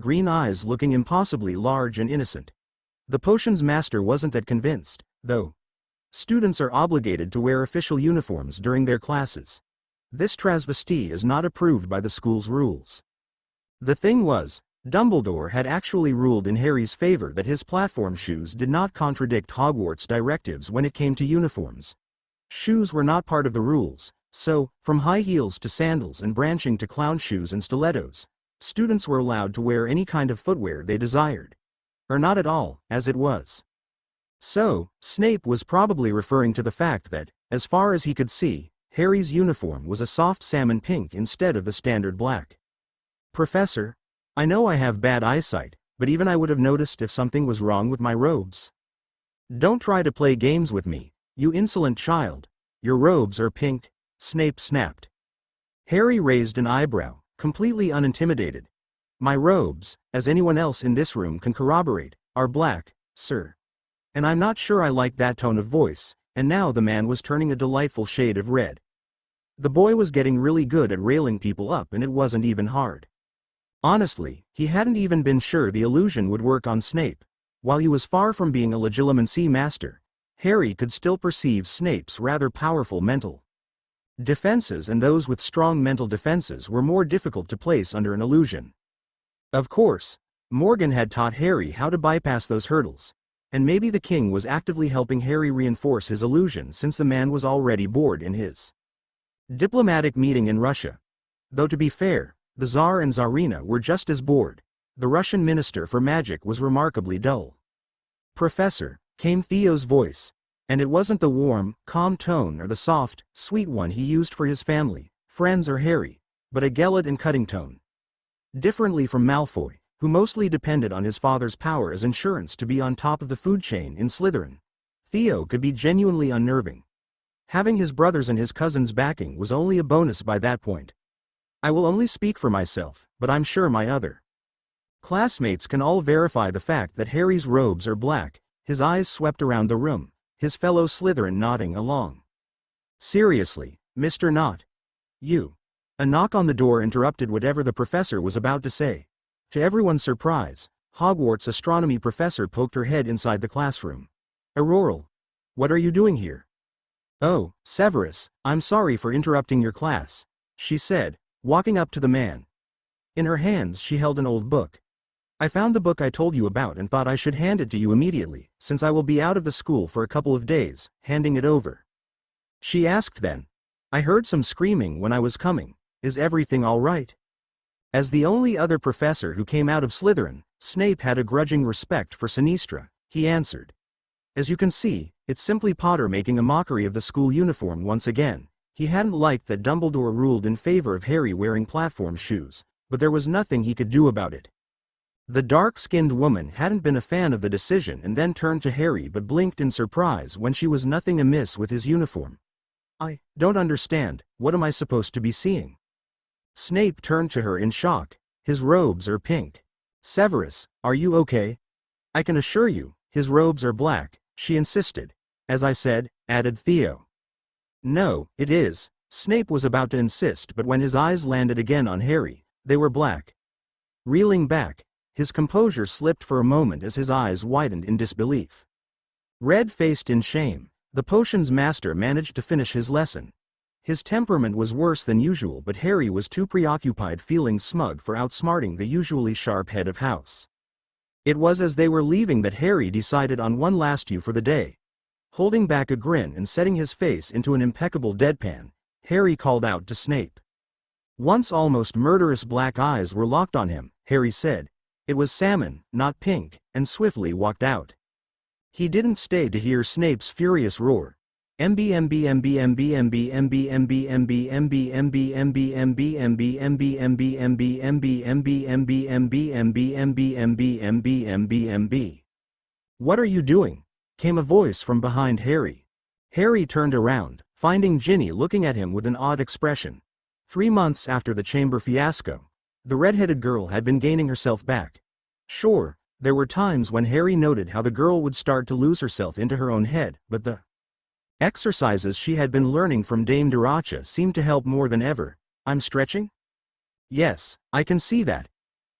green eyes looking impossibly large and innocent. The potions master wasn't that convinced, though. Students are obligated to wear official uniforms during their classes. This transvestie is not approved by the school's rules. The thing was, Dumbledore had actually ruled in Harry's favor that his platform shoes did not contradict Hogwarts directives when it came to uniforms. Shoes were not part of the rules, so, from high heels to sandals and branching to clown shoes and stilettos, students were allowed to wear any kind of footwear they desired. Or not at all, as it was. So, Snape was probably referring to the fact that, as far as he could see, Harry's uniform was a soft salmon pink instead of the standard black. "Professor, I know I have bad eyesight, but even I would have noticed if something was wrong with my robes. Don't try to play games with me, you insolent child. Your robes are pink," Snape snapped. Harry raised an eyebrow, completely unintimidated. "My robes, as anyone else in this room can corroborate, are black, sir. And I'm not sure I like that tone of voice," and now the man was turning a delightful shade of red. The boy was getting really good at railing people up, and it wasn't even hard. Honestly, he hadn't even been sure the illusion would work on Snape. While he was far from being a legilimency master, Harry could still perceive Snape's rather powerful mental defenses, and those with strong mental defenses were more difficult to place under an illusion. Of course, Morgan had taught Harry how to bypass those hurdles, and maybe the king was actively helping Harry reinforce his illusion since the man was already bored in his diplomatic meeting in Russia. Though to be fair, the Tsar and Tsarina were just as bored. The Russian minister for magic was remarkably dull. "Professor," came Theo's voice, and it wasn't the warm, calm tone or the soft, sweet one he used for his family, friends or Harry, but a gallant and cutting tone. Differently from Malfoy, who mostly depended on his father's power as insurance to be on top of the food chain in Slytherin, Theo could be genuinely unnerving. Having his brothers and his cousins' backing was only a bonus by that point. "I will only speak for myself, but I'm sure my other classmates can all verify the fact that Harry's robes are black." His eyes swept around the room, his fellow Slytherin nodding along. "Seriously, Mr. Knott? You?" A knock on the door interrupted whatever the professor was about to say. To everyone's surprise, Hogwarts astronomy professor poked her head inside the classroom. "Aurorel, what are you doing here?" "Oh, Severus, I'm sorry for interrupting your class," she said, walking up to the man. In her hands she held an old book. "I found the book I told you about and thought I should hand it to you immediately, since I will be out of the school for a couple of days," handing it over. She asked then, "I heard some screaming when I was coming. Is everything all right?" As the only other professor who came out of Slytherin, Snape had a grudging respect for Sinistra. He answered, "As you can see, it's simply Potter making a mockery of the school uniform once again." He hadn't liked that Dumbledore ruled in favor of Harry wearing platform shoes, but there was nothing he could do about it. The dark-skinned woman hadn't been a fan of the decision and then turned to Harry but blinked in surprise when she was nothing amiss with his uniform. "I don't understand, what am I supposed to be seeing?" Snape turned to her in shock. "His robes are pink. Severus, are you okay?" "I can assure you, his robes are black," she insisted. "As I said," added Theo. "No, it is," Snape was about to insist, but when his eyes landed again on Harry, they were black. Reeling back, his composure slipped for a moment as his eyes widened in disbelief. Red-faced in shame, the potions master managed to finish his lesson. His temperament was worse than usual, but Harry was too preoccupied feeling smug for outsmarting the usually sharp head of house. It was as they were leaving that Harry decided on one last you for the day. Holding back a grin and setting his face into an impeccable deadpan, Harry called out to Snape. Once almost murderous black eyes were locked on him, Harry said. It was salmon, not pink, and swiftly walked out. He didn't stay to hear Snape's furious roar. What are you doing? Came a voice from behind Harry. Harry turned around, finding Ginny looking at him with an odd expression. 3 months after the chamber fiasco, the red-headed girl had been gaining herself back. Sure, there were times when Harry noted how the girl would start to lose herself into her own head, but the exercises she had been learning from Dame Duracha seemed to help more than ever. I'm stretching? Yes, I can see that.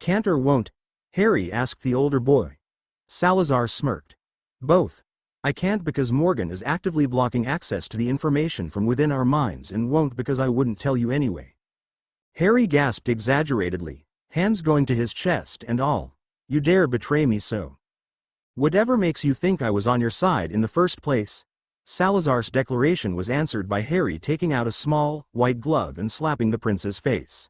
Can't or won't? Harry asked the older boy. Salazar smirked. Both. I can't because Morgan is actively blocking access to the information from within our minds, and won't because I wouldn't tell you anyway. Harry gasped exaggeratedly, hands going to his chest and all. You dare betray me so? Whatever makes you think I was on your side in the first place? Salazar's declaration was answered by Harry taking out a small, white glove and slapping the prince's face.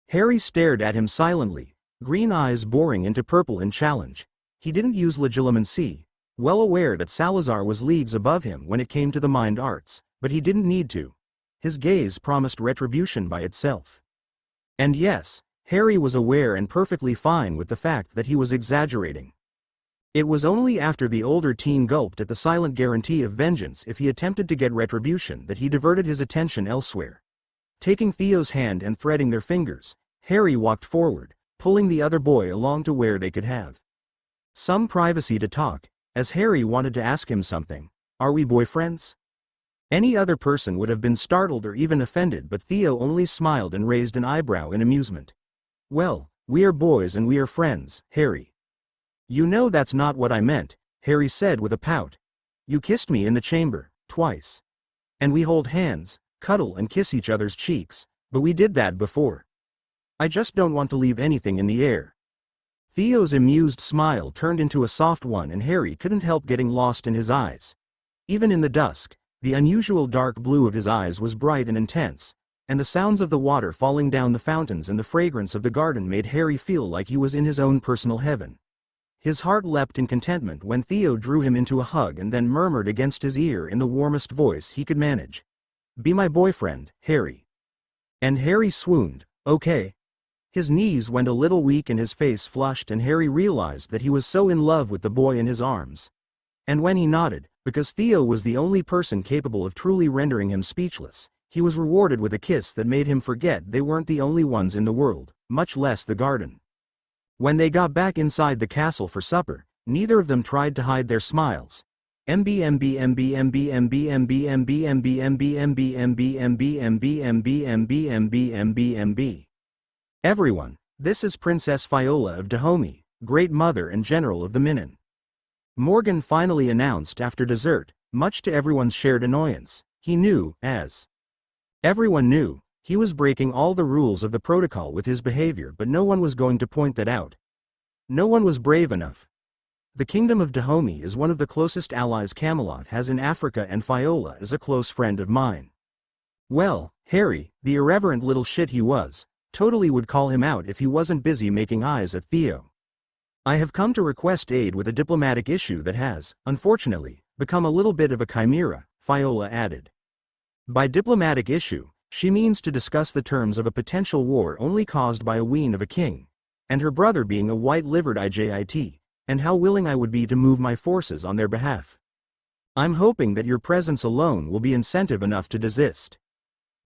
Harry stared at him silently, green eyes boring into purple in challenge. He didn't use legilimency, well aware that Salazar was leagues above him when it came to the mind arts, but he didn't need to. His gaze promised retribution by itself. And yes, Harry was aware and perfectly fine with the fact that he was exaggerating. It was only after the older teen gulped at the silent guarantee of vengeance if he attempted to get retribution that he diverted his attention elsewhere. Taking Theo's hand and threading their fingers, Harry walked forward, pulling the other boy along to where they could have some privacy to talk, as Harry wanted to ask him something. Are we boyfriends? Any other person would have been startled or even offended, but Theo only smiled and raised an eyebrow in amusement. Well, we are boys and we are friends, Harry. You know that's not what I meant, Harry said with a pout. You kissed me in the chamber, twice. And we hold hands, cuddle and kiss each other's cheeks, but we did that before. I just don't want to leave anything in the air. Theo's amused smile turned into a soft one and Harry couldn't help getting lost in his eyes. Even in the dusk, the unusual dark blue of his eyes was bright and intense, and the sounds of the water falling down the fountains and the fragrance of the garden made Harry feel like he was in his own personal heaven. His heart leapt in contentment when Theo drew him into a hug and then murmured against his ear in the warmest voice he could manage. Be my boyfriend, Harry. And Harry swooned. Okay. His knees went a little weak and his face flushed, and Harry realized that he was so in love with the boy in his arms. And when he nodded, because Theo was the only person capable of truly rendering him speechless, he was rewarded with a kiss that made him forget they weren't the only ones in the world, much less the garden. When they got back inside the castle for supper, neither of them tried to hide their smiles. Everyone, this is Princess Viola of Dahomey, Great Mother and General of the Minnan. Morgan finally announced after dessert, much to everyone's shared annoyance. He knew, as everyone knew, he was breaking all the rules of the protocol with his behavior, but no one was going to point that out. No one was brave enough. The Kingdom of Dahomey is one of the closest allies Camelot has in Africa, and Viola is a close friend of mine. Well, Harry, the irreverent little shit he was, totally would call him out if he wasn't busy making eyes at Theo. I have come to request aid with a diplomatic issue that has, unfortunately, become a little bit of a chimera, Viola added. By diplomatic issue, she means to discuss the terms of a potential war only caused by a wean of a king, and her brother being a white-livered IJIT, and how willing I would be to move my forces on their behalf. I'm hoping that your presence alone will be incentive enough to desist.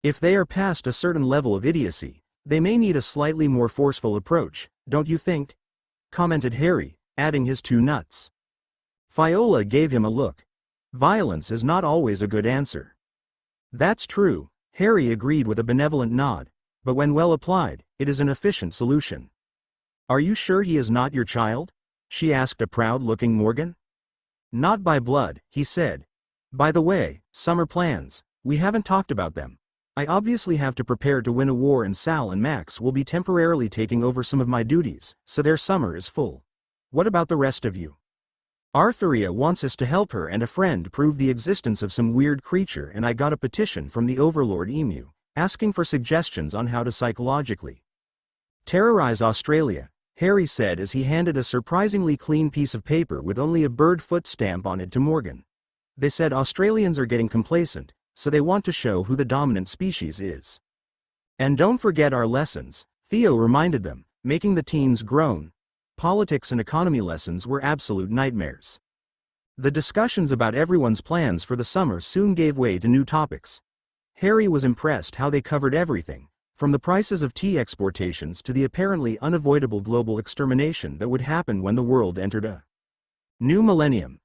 If they are past a certain level of idiocy, they may need a slightly more forceful approach, don't you think? Commented Harry, adding his 2 nuts. Viola gave him a look. Violence is not always a good answer. That's true, Harry agreed with a benevolent nod, but when well applied, it is an efficient solution. Are you sure he is not your child? She asked a proud-looking Morgan. Not by blood, he said. By the way, summer plans, we haven't talked about them. I obviously have to prepare to win a war, and Sal and Max will be temporarily taking over some of my duties, so their summer is full. What about the rest of you? Arthuria wants us to help her and a friend prove the existence of some weird creature, and I got a petition from the Overlord Emu, asking for suggestions on how to psychologically terrorize Australia, Harry said as he handed a surprisingly clean piece of paper with only a bird foot stamp on it to Morgan. They said Australians are getting complacent, so they want to show who the dominant species is. And don't forget our lessons, Theo reminded them, making the teens groan. Politics and economy lessons were absolute nightmares. The discussions about everyone's plans for the summer soon gave way to new topics. Harry was impressed how they covered everything, from the prices of tea exportations to the apparently unavoidable global extermination that would happen when the world entered a new millennium.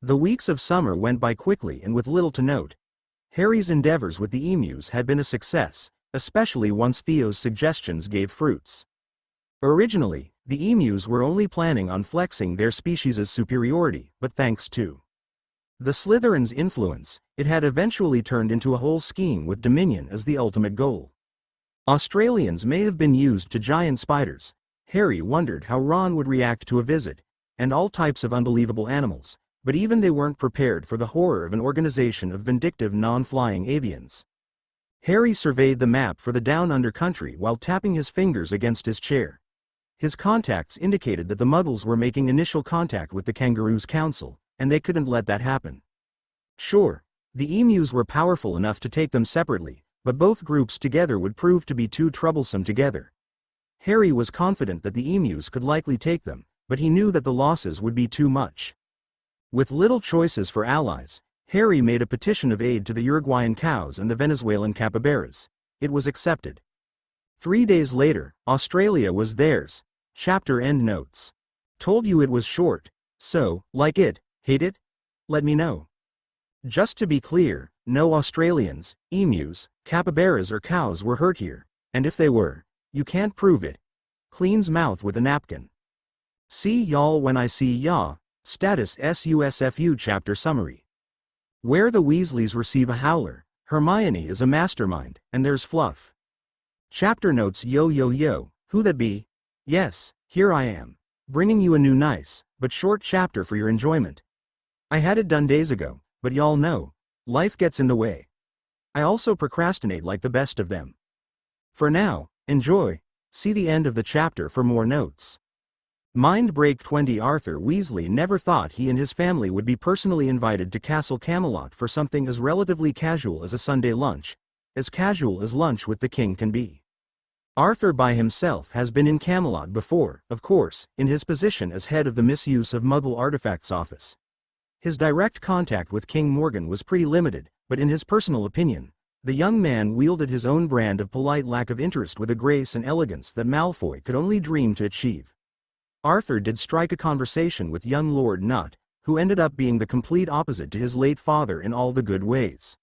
The weeks of summer went by quickly and with little to note. Harry's endeavors with the emus had been a success, especially once Theo's suggestions gave fruits. Originally, the emus were only planning on flexing their species' superiority, but thanks to the Slytherin's influence, it had eventually turned into a whole scheme with dominion as the ultimate goal. Australians may have been used to giant spiders. Harry wondered how Ron would react to a visit, and all types of unbelievable animals, but even they weren't prepared for the horror of an organization of vindictive non-flying avians. Harry surveyed the map for the Down Under country while tapping his fingers against his chair. His contacts indicated that the Muggles were making initial contact with the Kangaroos' Council, and they couldn't let that happen. Sure, the emus were powerful enough to take them separately, but both groups together would prove to be too troublesome together. Harry was confident that the emus could likely take them, but he knew that the losses would be too much. With little choices for allies, Harry made a petition of aid to the Uruguayan cows and the Venezuelan capybaras. It was accepted. 3 days later, Australia was theirs. Chapter end notes. Told you it was short, so, like it, hate it? Let me know. Just to be clear, no Australians, emus, capybaras or cows were hurt here, and if they were, you can't prove it. Cleans mouth with a napkin. See y'all when I see ya. Status SUSFU Chapter Summary. Where the Weasleys receive a howler, Hermione is a mastermind, and there's fluff. Chapter notes. Yo yo yo, who that be? Yes, here I am, bringing you a new nice, but short chapter for your enjoyment. I had it done days ago, but y'all know, life gets in the way. I also procrastinate like the best of them. For now, enjoy. See the end of the chapter for more notes. Mind break 20. Arthur Weasley never thought he and his family would be personally invited to Castle Camelot for something as relatively casual as a Sunday lunch, as casual as lunch with the king can be. Arthur by himself has been in Camelot before, of course, in his position as head of the Misuse of Muggle Artifacts Office. His direct contact with King Morgan was pretty limited, but in his personal opinion, the young man wielded his own brand of polite lack of interest with a grace and elegance that Malfoy could only dream to achieve. Arthur did strike a conversation with young Lord Nutt, who ended up being the complete opposite to his late father in all the good ways.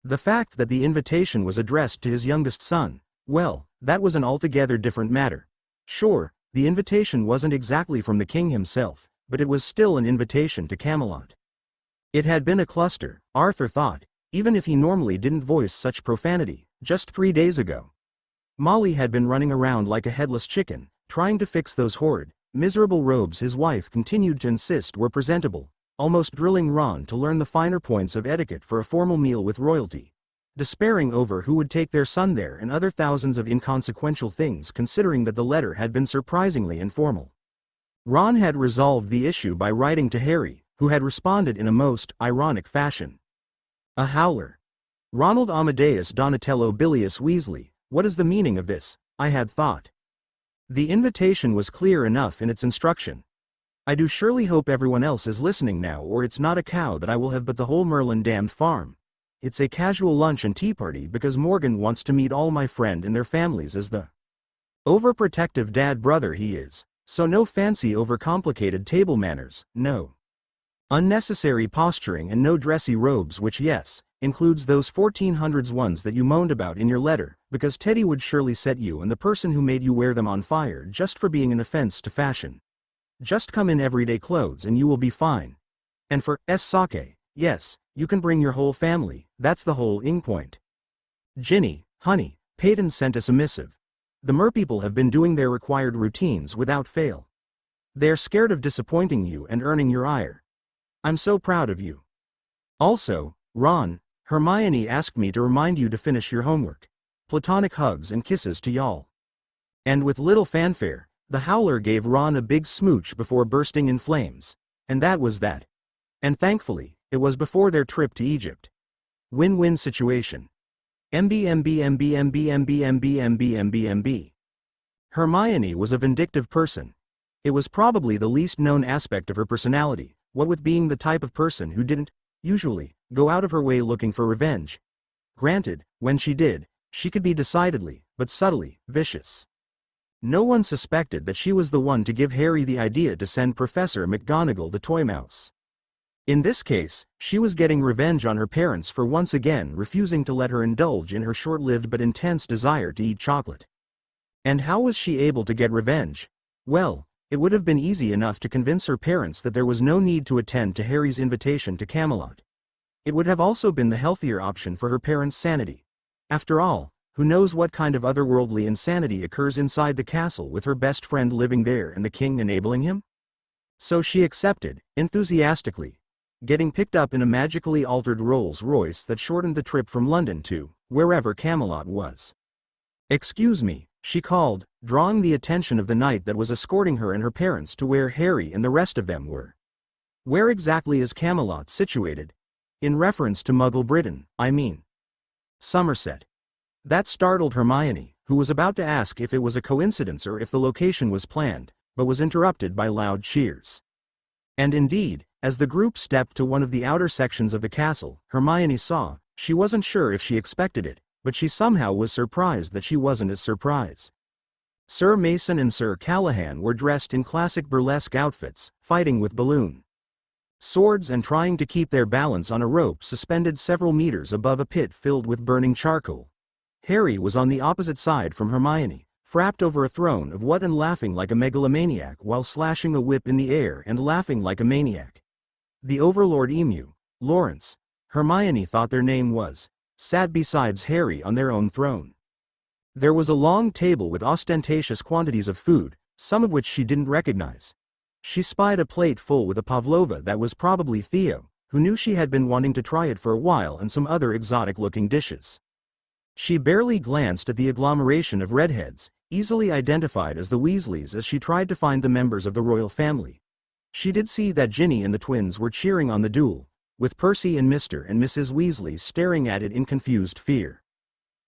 The fact that the invitation was addressed to his youngest son, well, that was an altogether different matter. Sure, the invitation wasn't exactly from the king himself, but it was still an invitation to Camelot. It had been a cluster, Arthur thought, even if he normally didn't voice such profanity, just 3 days ago. Molly had been running around like a headless chicken, trying to fix those horrid, miserable robes his wife continued to insist were presentable, almost drilling Ron to learn the finer points of etiquette for a formal meal with royalty, despairing over who would take their son there and other thousands of inconsequential things considering that the letter had been surprisingly informal. Ron had resolved the issue by writing to Harry, who had responded in a most ironic fashion. A howler. Ronald Amadeus Donatello Bilius Weasley, what is the meaning of this? I had thought. The invitation was clear enough in its instruction. I do surely hope everyone else is listening now, or it's not a cow that I will have but the whole Merlin damned farm. It's a casual lunch and tea party because Morgan wants to meet all my friend and their families as the overprotective dad brother he is, so no fancy overcomplicated table manners, no unnecessary posturing and no dressy robes, which yes, includes those 1400s ones that you moaned about in your letter, because Teddy would surely set you and the person who made you wear them on fire just for being an offense to fashion. Just come in everyday clothes and you will be fine. And for sake, yes, you can bring your whole family, that's the whole point. Ginny, honey, Peyton sent us a missive. The merpeople have been doing their required routines without fail. They're scared of disappointing you and earning your ire. I'm so proud of you. Also, Ron, Hermione asked me to remind you to finish your homework. Platonic hugs and kisses to y'all. And with little fanfare, the howler gave Ron a big smooch before bursting in flames. And that was that. And thankfully, it was before their trip to Egypt. Win-win situation. MB. Hermione was a vindictive person. It was probably the least known aspect of her personality, what with being the type of person who didn't, usually, go out of her way looking for revenge. Granted, when she did, she could be decidedly, but subtly, vicious. No one suspected that she was the one to give Harry the idea to send Professor McGonagall the toy mouse. In this case, she was getting revenge on her parents for once again refusing to let her indulge in her short-lived but intense desire to eat chocolate. And how was she able to get revenge? Well, it would have been easy enough to convince her parents that there was no need to attend to Harry's invitation to Camelot. It would have also been the healthier option for her parents' sanity. After all, who knows what kind of otherworldly insanity occurs inside the castle with her best friend living there and the king enabling him? So she accepted, enthusiastically, getting picked up in a magically altered Rolls-Royce that shortened the trip from London to wherever Camelot was. "Excuse me," she called, drawing the attention of the knight that was escorting her and her parents to where Harry and the rest of them were. "Where exactly is Camelot situated? In reference to Muggle Britain, I mean." "Somerset." That startled Hermione, who was about to ask if it was a coincidence or if the location was planned, but was interrupted by loud cheers. And indeed, as the group stepped to one of the outer sections of the castle, Hermione saw, she wasn't sure if she expected it, but she somehow was surprised that she wasn't as surprised. Sir Mason and Sir Callahan were dressed in classic burlesque outfits, fighting with balloon swords and trying to keep their balance on a rope suspended several meters above a pit filled with burning charcoal. Harry was on the opposite side from Hermione, frapped over a throne of wood and laughing like a megalomaniac while slashing a whip in the air and laughing like a maniac. The Overlord Emu, Lawrence, Hermione thought their name was, sat beside Harry on their own throne. There was a long table with ostentatious quantities of food, some of which she didn't recognize. She spied a plate full with a pavlova that was probably Theo, who knew she had been wanting to try it for a while, and some other exotic-looking dishes. She barely glanced at the agglomeration of redheads, easily identified as the Weasleys, as she tried to find the members of the royal family. She did see that Ginny and the twins were cheering on the duel, with Percy and Mr. and Mrs. Weasley staring at it in confused fear.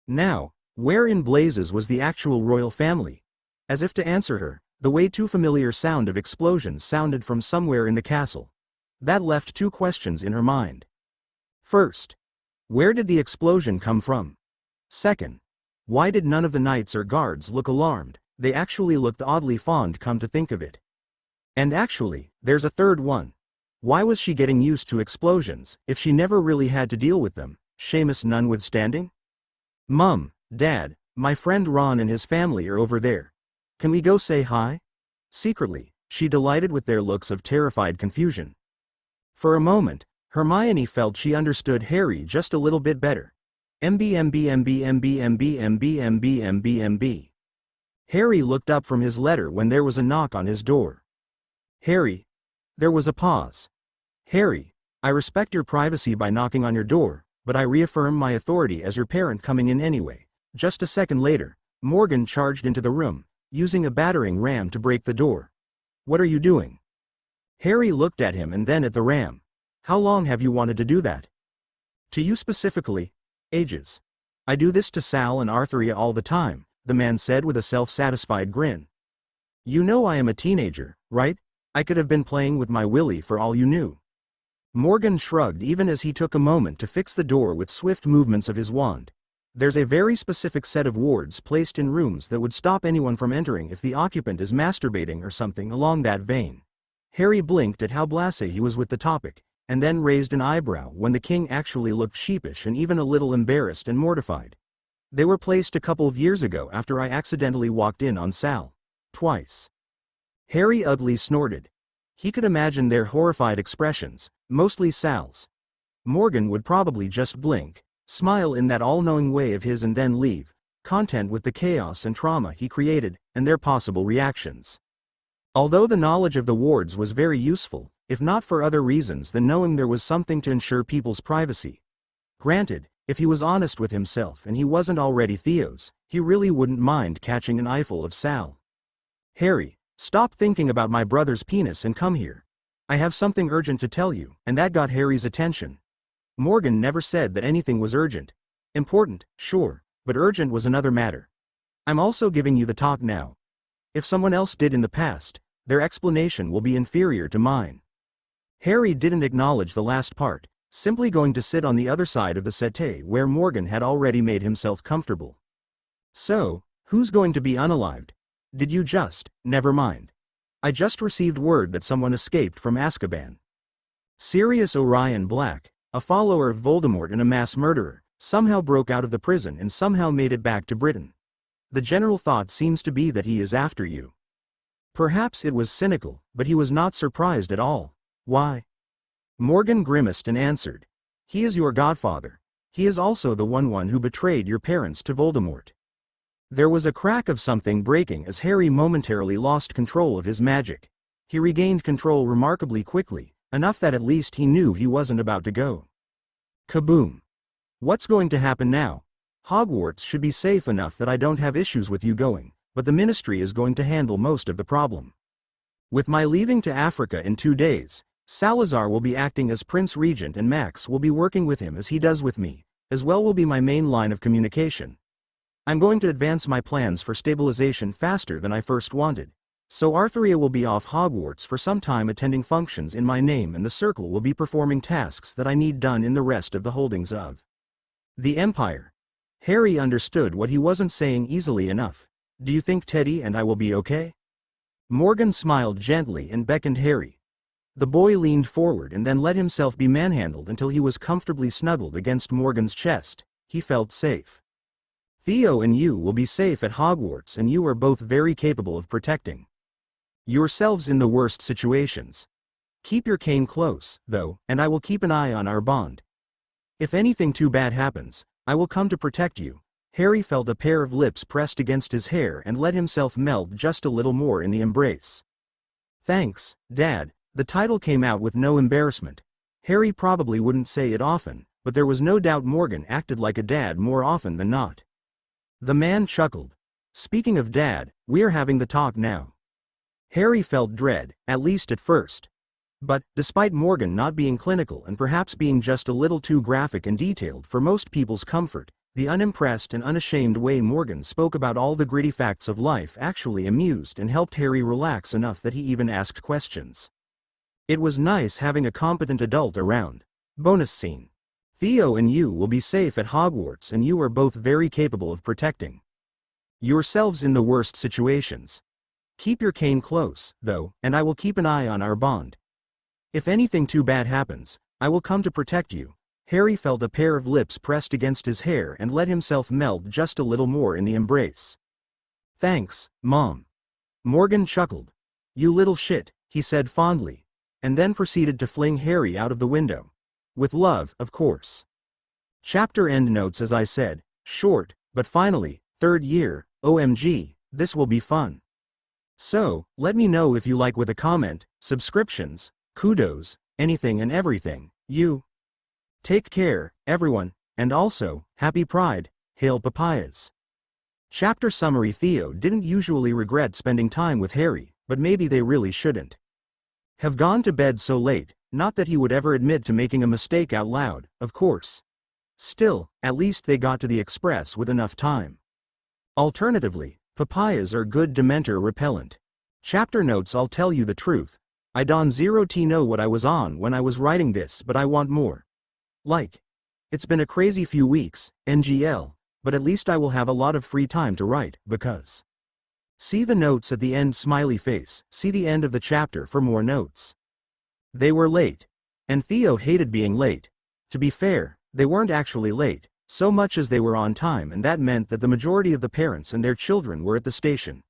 Now, where in blazes was the actual royal family? As if to answer her, the way too familiar sound of explosions sounded from somewhere in the castle. That left two questions in her mind. First, where did the explosion come from? Second, why did none of the knights or guards look alarmed? They actually looked oddly fond, come to think of it. And actually, there's a third one. Why was she getting used to explosions, if she never really had to deal with them, Seamus notwithstanding? "Mum, Dad, my friend Ron and his family are over there. Can we go say hi?" Secretly, she delighted with their looks of terrified confusion. For a moment, Hermione felt she understood Harry just a little bit better. MB. Harry looked up from his letter when there was a knock on his door. "Harry." There was a pause. "Harry, I respect your privacy by knocking on your door, but I reaffirm my authority as your parent coming in anyway." Just a second later, Morgan charged into the room, using a battering ram to break the door. "What are you doing?" Harry looked at him and then at the ram. "How long have you wanted to do that?" "To you specifically?" "Ages. I do this to Sal and Artheria all the time," the man said with a self-satisfied grin. "You know I am a teenager, right? I could have been playing with my Willy for all you knew." Morgan shrugged even as he took a moment to fix the door with swift movements of his wand. "There's a very specific set of wards placed in rooms that would stop anyone from entering if the occupant is masturbating or something along that vein." Harry blinked at how blasé he was with the topic, and then raised an eyebrow when the king actually looked sheepish and even a little embarrassed and mortified. "They were placed a couple of years ago after I accidentally walked in on Sal. Twice." Harry ugly snorted. He could imagine their horrified expressions, mostly Sal's. Morgan would probably just blink, smile in that all-knowing way of his and then leave, content with the chaos and trauma he created, and their possible reactions. Although the knowledge of the wards was very useful, if not for other reasons than knowing there was something to ensure people's privacy. Granted, if he was honest with himself and he wasn't already Theo's, he really wouldn't mind catching an eyeful of Sal. "Harry, stop thinking about my brother's penis and come here. I have something urgent to tell you," and that got Harry's attention. Morgan never said that anything was urgent. Important, sure, but urgent was another matter. "I'm also giving you the talk now. If someone else did in the past, their explanation will be inferior to mine." Harry didn't acknowledge the last part, simply going to sit on the other side of the settee where Morgan had already made himself comfortable. "So, who's going to be unalived? Did you just, never mind. I just received word that someone escaped from Azkaban." Sirius Orion Black, a follower of Voldemort and a mass murderer, somehow broke out of the prison and somehow made it back to Britain. The general thought seems to be that he is after you. Perhaps it was cynical, but he was not surprised at all. Why? Morgan grimaced and answered. He is your godfather. He is also the one who betrayed your parents to Voldemort. There was a crack of something breaking as Harry momentarily lost control of his magic. He regained control remarkably quickly, enough that at least he knew he wasn't about to go. Kaboom! What's going to happen now? Hogwarts should be safe enough that I don't have issues with you going, but the Ministry is going to handle most of the problem. With my leaving to Africa in 2 days, Salazar will be acting as Prince Regent and Max will be working with him as he does with me, as well will be my main line of communication. I'm going to advance my plans for stabilization faster than I first wanted, so Arthuria will be off Hogwarts for some time attending functions in my name and the Circle will be performing tasks that I need done in the rest of the holdings of the Empire. Harry understood what he wasn't saying easily enough. Do you think Teddy and I will be okay? Morgan smiled gently and beckoned Harry. The boy leaned forward and then let himself be manhandled until he was comfortably snuggled against Morgan's chest. He felt safe. Theo and you will be safe at Hogwarts and you are both very capable of protecting yourselves in the worst situations. Keep your cane close, though, and I will keep an eye on our bond. If anything too bad happens, I will come to protect you. Harry felt a pair of lips pressed against his hair and let himself melt just a little more in the embrace. Thanks, Dad. The title came out with no embarrassment. Harry probably wouldn't say it often, but there was no doubt Morgan acted like a dad more often than not. The man chuckled. Speaking of Dad, we're having the talk now. Harry felt dread, at least at first. But, despite Morgan not being clinical and perhaps being just a little too graphic and detailed for most people's comfort, the unimpressed and unashamed way Morgan spoke about all the gritty facts of life actually amused and helped Harry relax enough that he even asked questions. It was nice having a competent adult around. Bonus scene. Theo and you will be safe at Hogwarts and you are both very capable of protecting yourselves in the worst situations. Keep your cane close, though, and I will keep an eye on our bond. If anything too bad happens, I will come to protect you. Harry felt a pair of lips pressed against his hair and let himself melt just a little more in the embrace. Thanks, Mom. Morgan chuckled. You little shit, he said fondly, and then proceeded to fling Harry out of the window. With love, of course. Chapter end notes. As I said, short, but finally, 3rd year, OMG, this will be fun. So, let me know if you like with a comment, subscriptions, kudos, anything and everything. You. Take care, everyone, and also, happy Pride, hail papayas. Chapter summary. Theo didn't usually regret spending time with Harry, but maybe they really shouldn't have gone to bed so late, not that he would ever admit to making a mistake out loud, of course. Still, at least they got to the Express with enough time. Alternatively, papayas are good Dementor repellent. Chapter notes. I'll tell you the truth. I don't know what I was on when I was writing this, but I want more. It's been a crazy few weeks, NGL, but at least I will have a lot of free time to write, because. See the notes at the end. Smiley face. See the end of the chapter for more notes. They were late. And Theo hated being late. To be fair, they weren't actually late, so much as they were on time, and that meant that the majority of the parents and their children were at the station.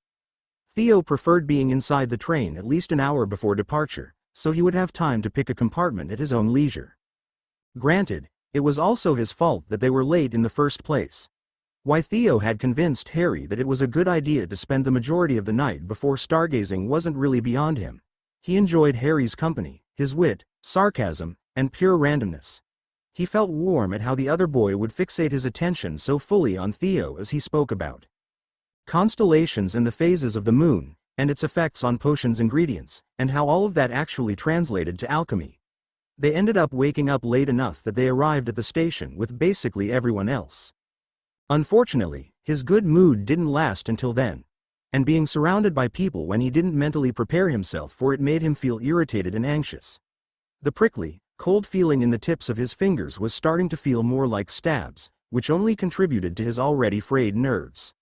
Theo preferred being inside the train at least an hour before departure, so he would have time to pick a compartment at his own leisure. Granted, it was also his fault that they were late in the first place. Why Theo had convinced Harry that it was a good idea to spend the majority of the night before stargazing wasn't really beyond him. He enjoyed Harry's company, his wit, sarcasm, and pure randomness. He felt warm at how the other boy would fixate his attention so fully on Theo as he spoke about constellations and the phases of the moon, and its effects on potions' ingredients, and how all of that actually translated to alchemy. They ended up waking up late enough that they arrived at the station with basically everyone else. Unfortunately, his good mood didn't last until then, and being surrounded by people when he didn't mentally prepare himself for it made him feel irritated and anxious. The prickly, cold feeling in the tips of his fingers was starting to feel more like stabs, which only contributed to his already frayed nerves.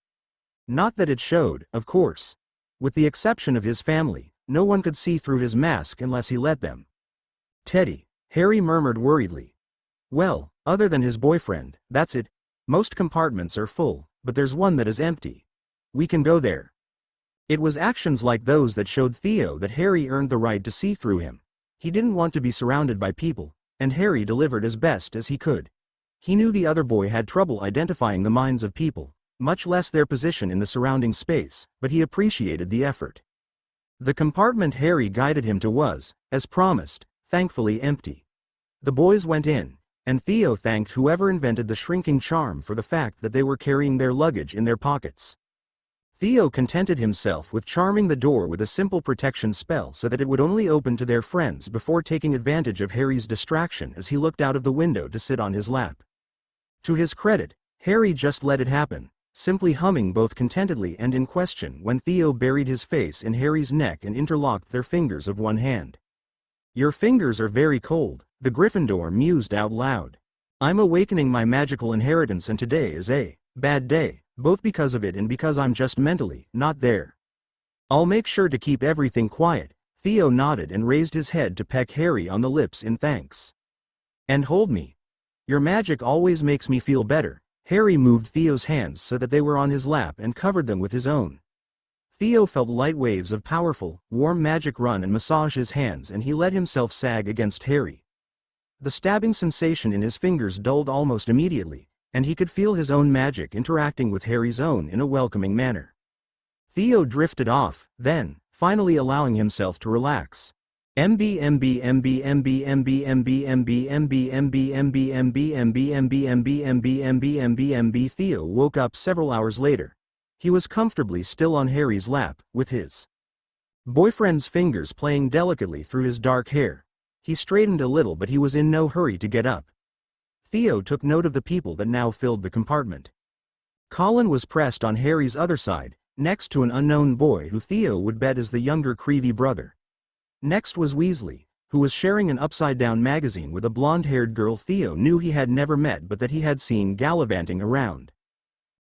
Not that it showed, of course. With the exception of his family, no one could see through his mask unless he let them. Teddy. Harry murmured worriedly. Well, other than his boyfriend, that's it. Most compartments are full, but there's one that is empty. We can go there. It was actions like those that showed Theo that Harry earned the right to see through him. He didn't want to be surrounded by people, and Harry delivered as best as he could. He knew the other boy had trouble identifying the minds of people, much less their position in the surrounding space, but he appreciated the effort. The compartment Harry guided him to was, as promised, thankfully empty. The boys went in, and Theo thanked whoever invented the shrinking charm for the fact that they were carrying their luggage in their pockets. Theo contented himself with charming the door with a simple protection spell so that it would only open to their friends before taking advantage of Harry's distraction as he looked out of the window to sit on his lap. To his credit, Harry just let it happen, simply humming both contentedly and in question when Theo buried his face in Harry's neck and interlocked their fingers of one hand. Your fingers are very cold, the Gryffindor mused out loud. I'm awakening my magical inheritance and today is a bad day, both because of it and because I'm just mentally not there. I'll make sure to keep everything quiet. Theo nodded and raised his head to peck Harry on the lips in thanks. And hold me. Your magic always makes me feel better. Harry moved Theo's hands so that they were on his lap and covered them with his own. Theo felt light waves of powerful, warm magic run and massage his hands, and he let himself sag against Harry. The stabbing sensation in his fingers dulled almost immediately, and he could feel his own magic interacting with Harry's own in a welcoming manner. Theo drifted off, then, finally allowing himself to relax. MB. Theo woke up several hours later. He was comfortably still on Harry's lap, with his boyfriend's fingers playing delicately through his dark hair. He straightened a little, but he was in no hurry to get up. Theo took note of the people that now filled the compartment. Colin was pressed on Harry's other side, next to an unknown boy who Theo would bet is the younger Creevy brother. Next was Weasley, who was sharing an upside-down magazine with a blonde-haired girl Theo knew he had never met but that he had seen gallivanting around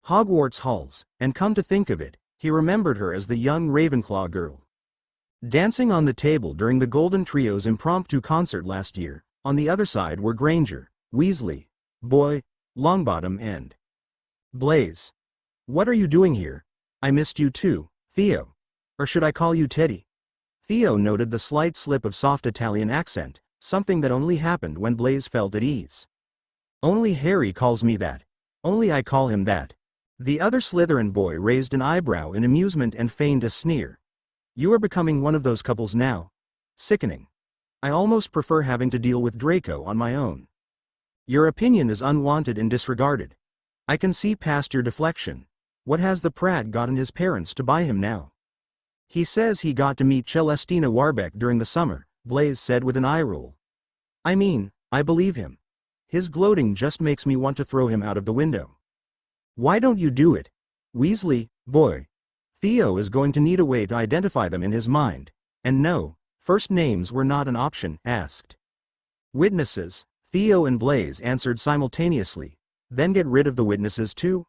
Hogwarts halls, and come to think of it, he remembered her as the young Ravenclaw girl. Dancing on the table during the Golden Trio's impromptu concert last year, on the other side were Granger, Weasley, Boy, Longbottom and Blaise. What are you doing here? I missed you too, Theo. Or should I call you Teddy? Theo noted the slight slip of soft Italian accent, something that only happened when Blaise felt at ease. Only Harry calls me that. Only I call him that. The other Slytherin boy raised an eyebrow in amusement and feigned a sneer. You are becoming one of those couples now. Sickening. I almost prefer having to deal with Draco on my own. Your opinion is unwanted and disregarded. I can see past your deflection. What has the Prat gotten his parents to buy him now? He says he got to meet Celestina Warbeck during the summer, Blaise said with an eye roll. I mean, I believe him. His gloating just makes me want to throw him out of the window. Why don't you do it? Weasley, Boy. Theo is going to need a way to identify them in his mind. And no, first names were not an option, asked. Witnesses, Theo and Blaise answered simultaneously. Then get rid of the witnesses too?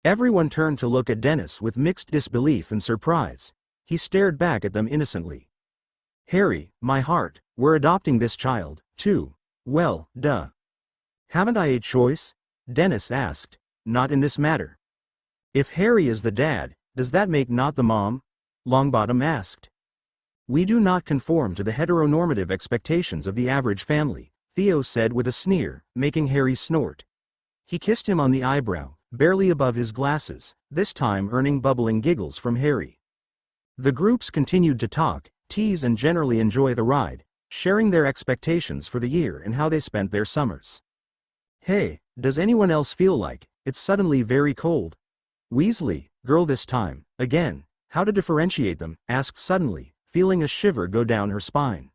Everyone turned to look at Dennis with mixed disbelief and surprise. He stared back at them innocently. Harry, my heart, we're adopting this child, too. Well, duh. Haven't I a choice? Dennis asked. Not in this matter. If Harry is the dad, does that make not the mom? Longbottom asked. We do not conform to the heteronormative expectations of the average family, Theo said with a sneer, making Harry snort. He kissed him on the eyebrow, barely above his glasses, this time earning bubbling giggles from Harry. The groups continued to talk, tease and generally enjoy the ride, sharing their expectations for the year and how they spent their summers. Hey, does anyone else feel like it's suddenly very cold? Weasley, girl this time, again, how to differentiate them, asked suddenly, feeling a shiver go down her spine.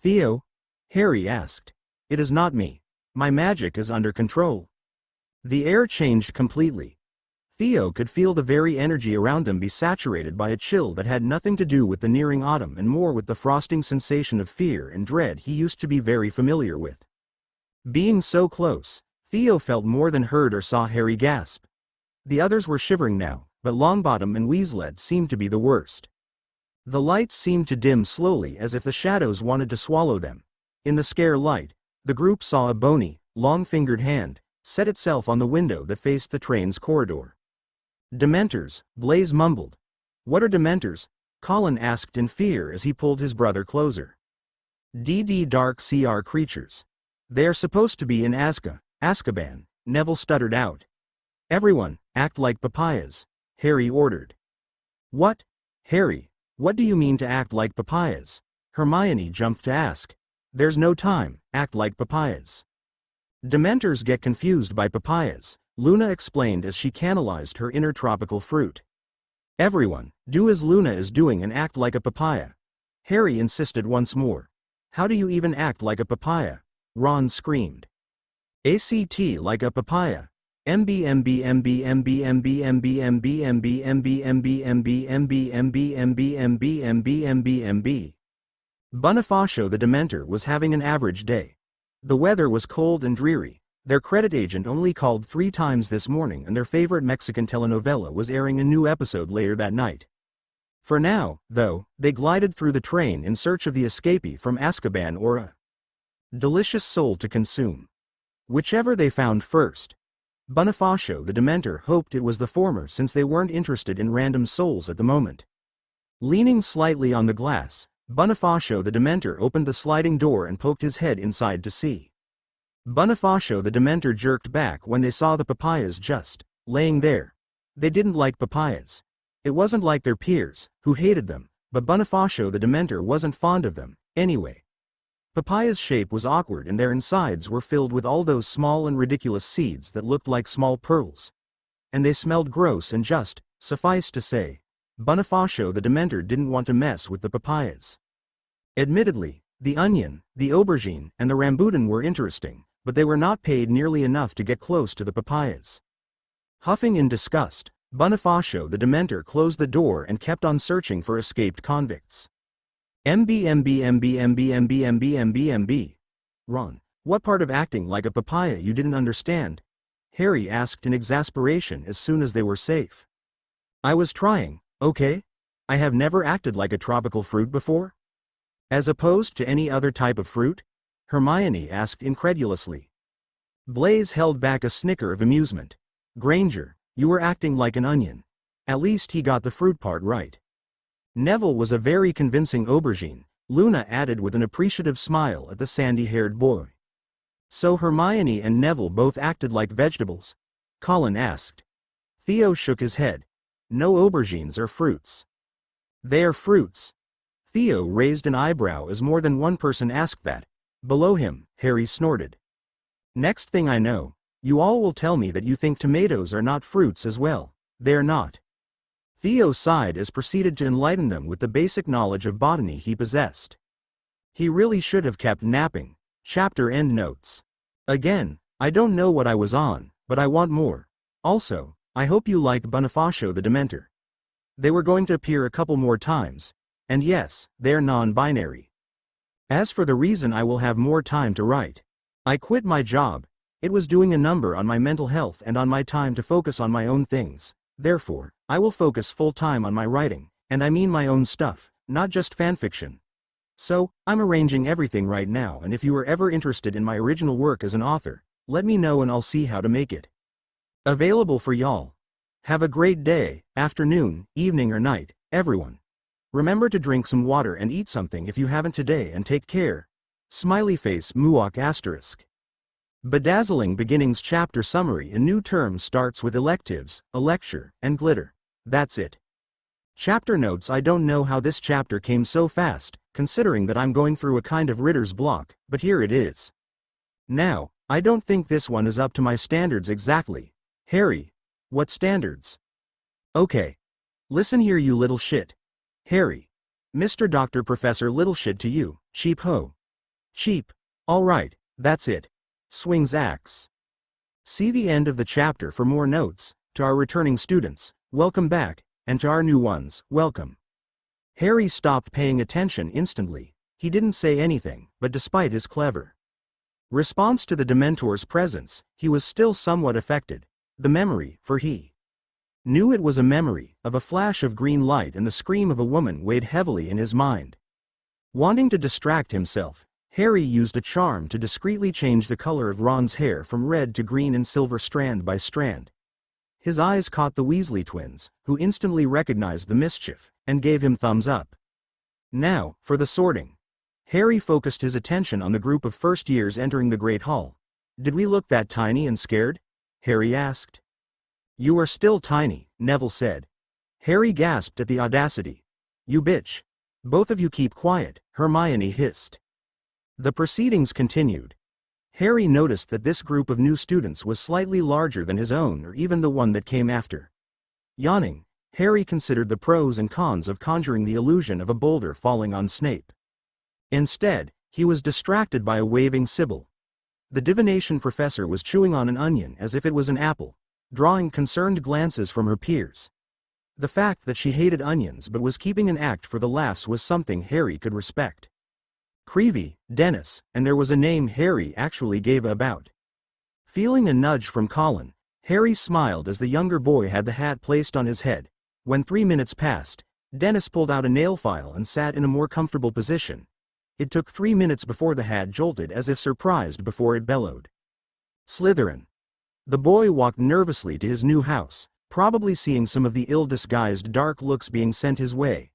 Theo? Harry asked. It is not me. My magic is under control. The air changed completely. Theo could feel the very energy around them be saturated by a chill that had nothing to do with the nearing autumn and more with the frosting sensation of fear and dread he used to be very familiar with. Being so close, Theo felt more than heard or saw Harry gasp. The others were shivering now, but Longbottom and Weasley seemed to be the worst. The lights seemed to dim slowly as if the shadows wanted to swallow them. In the scare light, the group saw a bony, long-fingered hand set itself on the window that faced the train's corridor. Dementors, Blaze mumbled. What are Dementors? Colin asked in fear as he pulled his brother closer. Dark CR creatures. They are supposed to be in Azkaban, Neville stuttered out. Everyone, act like papayas, Harry ordered. What? Harry, what do you mean to act like papayas? Hermione jumped to ask. There's no time, act like papayas. Dementors get confused by papayas, Luna explained as she canalized her inner tropical fruit. Everyone, do as Luna is doing and act like a papaya. Harry insisted once more. How do you even act like a papaya? Ron screamed. ACT like a papaya. Bonifacio the Dementor was having an average day. The weather was cold and dreary. Their credit agent only called 3 times this morning and their favorite Mexican telenovela was airing a new episode later that night. For now, though, they glided through the train in search of the escapee from Azkaban or a delicious soul to consume. Whichever they found first. Bonifacio the Dementor hoped it was the former since they weren't interested in random souls at the moment. Leaning slightly on the glass, Bonifacio the Dementor opened the sliding door and poked his head inside to see. Bonifacio the Dementor jerked back when they saw the papayas just laying there. They didn't like papayas. It wasn't like their peers, who hated them, but Bonifacio the Dementor wasn't fond of them, anyway. Papaya's shape was awkward and their insides were filled with all those small and ridiculous seeds that looked like small pearls. And they smelled gross and just, suffice to say, Bonifacio the Dementor didn't want to mess with the papayas. Admittedly, the onion, the aubergine, and the rambutan were interesting, but they were not paid nearly enough to get close to the papayas. Huffing in disgust, Bonifacio the Dementor closed the door and kept on searching for escaped convicts. MB. Ron, what part of acting like a papaya you didn't understand? Harry asked in exasperation as soon as they were safe. I was trying, okay? I have never acted like a tropical fruit before? As opposed to any other type of fruit? Hermione asked incredulously. Blaze held back a snicker of amusement. Granger, you were acting like an onion. At least he got the fruit part right. Neville was a very convincing aubergine, Luna added with an appreciative smile at the sandy-haired boy. So Hermione and Neville both acted like vegetables? Colin asked. Theo shook his head. No aubergines are fruits. They are fruits. Theo raised an eyebrow as more than one person asked that. Below him, Harry snorted. Next thing I know, you all will tell me that you think tomatoes are not fruits as well. They're not. Theo sighed as proceeded to enlighten them with the basic knowledge of botany he possessed. He really should have kept napping. Chapter end notes. Again, I don't know what I was on, but I want more. Also, I hope you like Bonifacio the Dementor. They were going to appear a couple more times, and yes, they're non-binary. As for the reason I will have more time to write. I quit my job. It was doing a number on my mental health and on my time to focus on my own things. Therefore, I will focus full-time on my writing, and I mean my own stuff, not just fanfiction. So, I'm arranging everything right now, and if you are ever interested in my original work as an author, let me know and I'll see how to make it available for y'all. Have a great day, afternoon, evening or night, everyone. Remember to drink some water and eat something if you haven't today and take care. Smiley face Muok asterisk. Bedazzling Beginnings Chapter Summary. A new term starts with electives, a lecture, and glitter. That's it. Chapter notes. I don't know how this chapter came so fast, considering that I'm going through a kind of writer's block, but here it is. Now, I don't think this one is up to my standards exactly. Harry, what standards? Okay. Listen here you little shit. Harry. Mr. Dr. Professor Littleshit to you, cheap ho. Cheap. Alright, that's it. Swings axe. See the end of the chapter for more notes. To our returning students, welcome back, and to our new ones, welcome. Harry stopped paying attention instantly. He didn't say anything, but despite his clever response to the Dementor's presence, he was still somewhat affected. The memory, for he knew it was a memory, of a flash of green light and the scream of a woman weighed heavily in his mind. Wanting to distract himself, Harry used a charm to discreetly change the color of Ron's hair from red to green and silver strand by strand. His eyes caught the Weasley twins, who instantly recognized the mischief, and gave him thumbs up. Now, for the sorting. Harry focused his attention on the group of first years entering the Great Hall. Did we look that tiny and scared? Harry asked. You are still tiny, Neville said. Harry gasped at the audacity. You bitch. Both of you keep quiet, Hermione hissed. The proceedings continued. Harry noticed that this group of new students was slightly larger than his own or even the one that came after. Yawning, Harry considered the pros and cons of conjuring the illusion of a boulder falling on Snape. Instead, he was distracted by a waving Sybil. The Divination Professor was chewing on an onion as if it was an apple, drawing concerned glances from her peers. The fact that she hated onions but was keeping an act for the laughs was something Harry could respect. Creevy, Dennis, and there was a name Harry actually gave about. Feeling a nudge from Colin, Harry smiled as the younger boy had the hat placed on his head. When 3 minutes passed, Dennis pulled out a nail file and sat in a more comfortable position. It took 3 minutes before the hat jolted as if surprised before it bellowed. Slytherin. The boy walked nervously to his new house, probably seeing some of the ill-disguised dark looks being sent his way.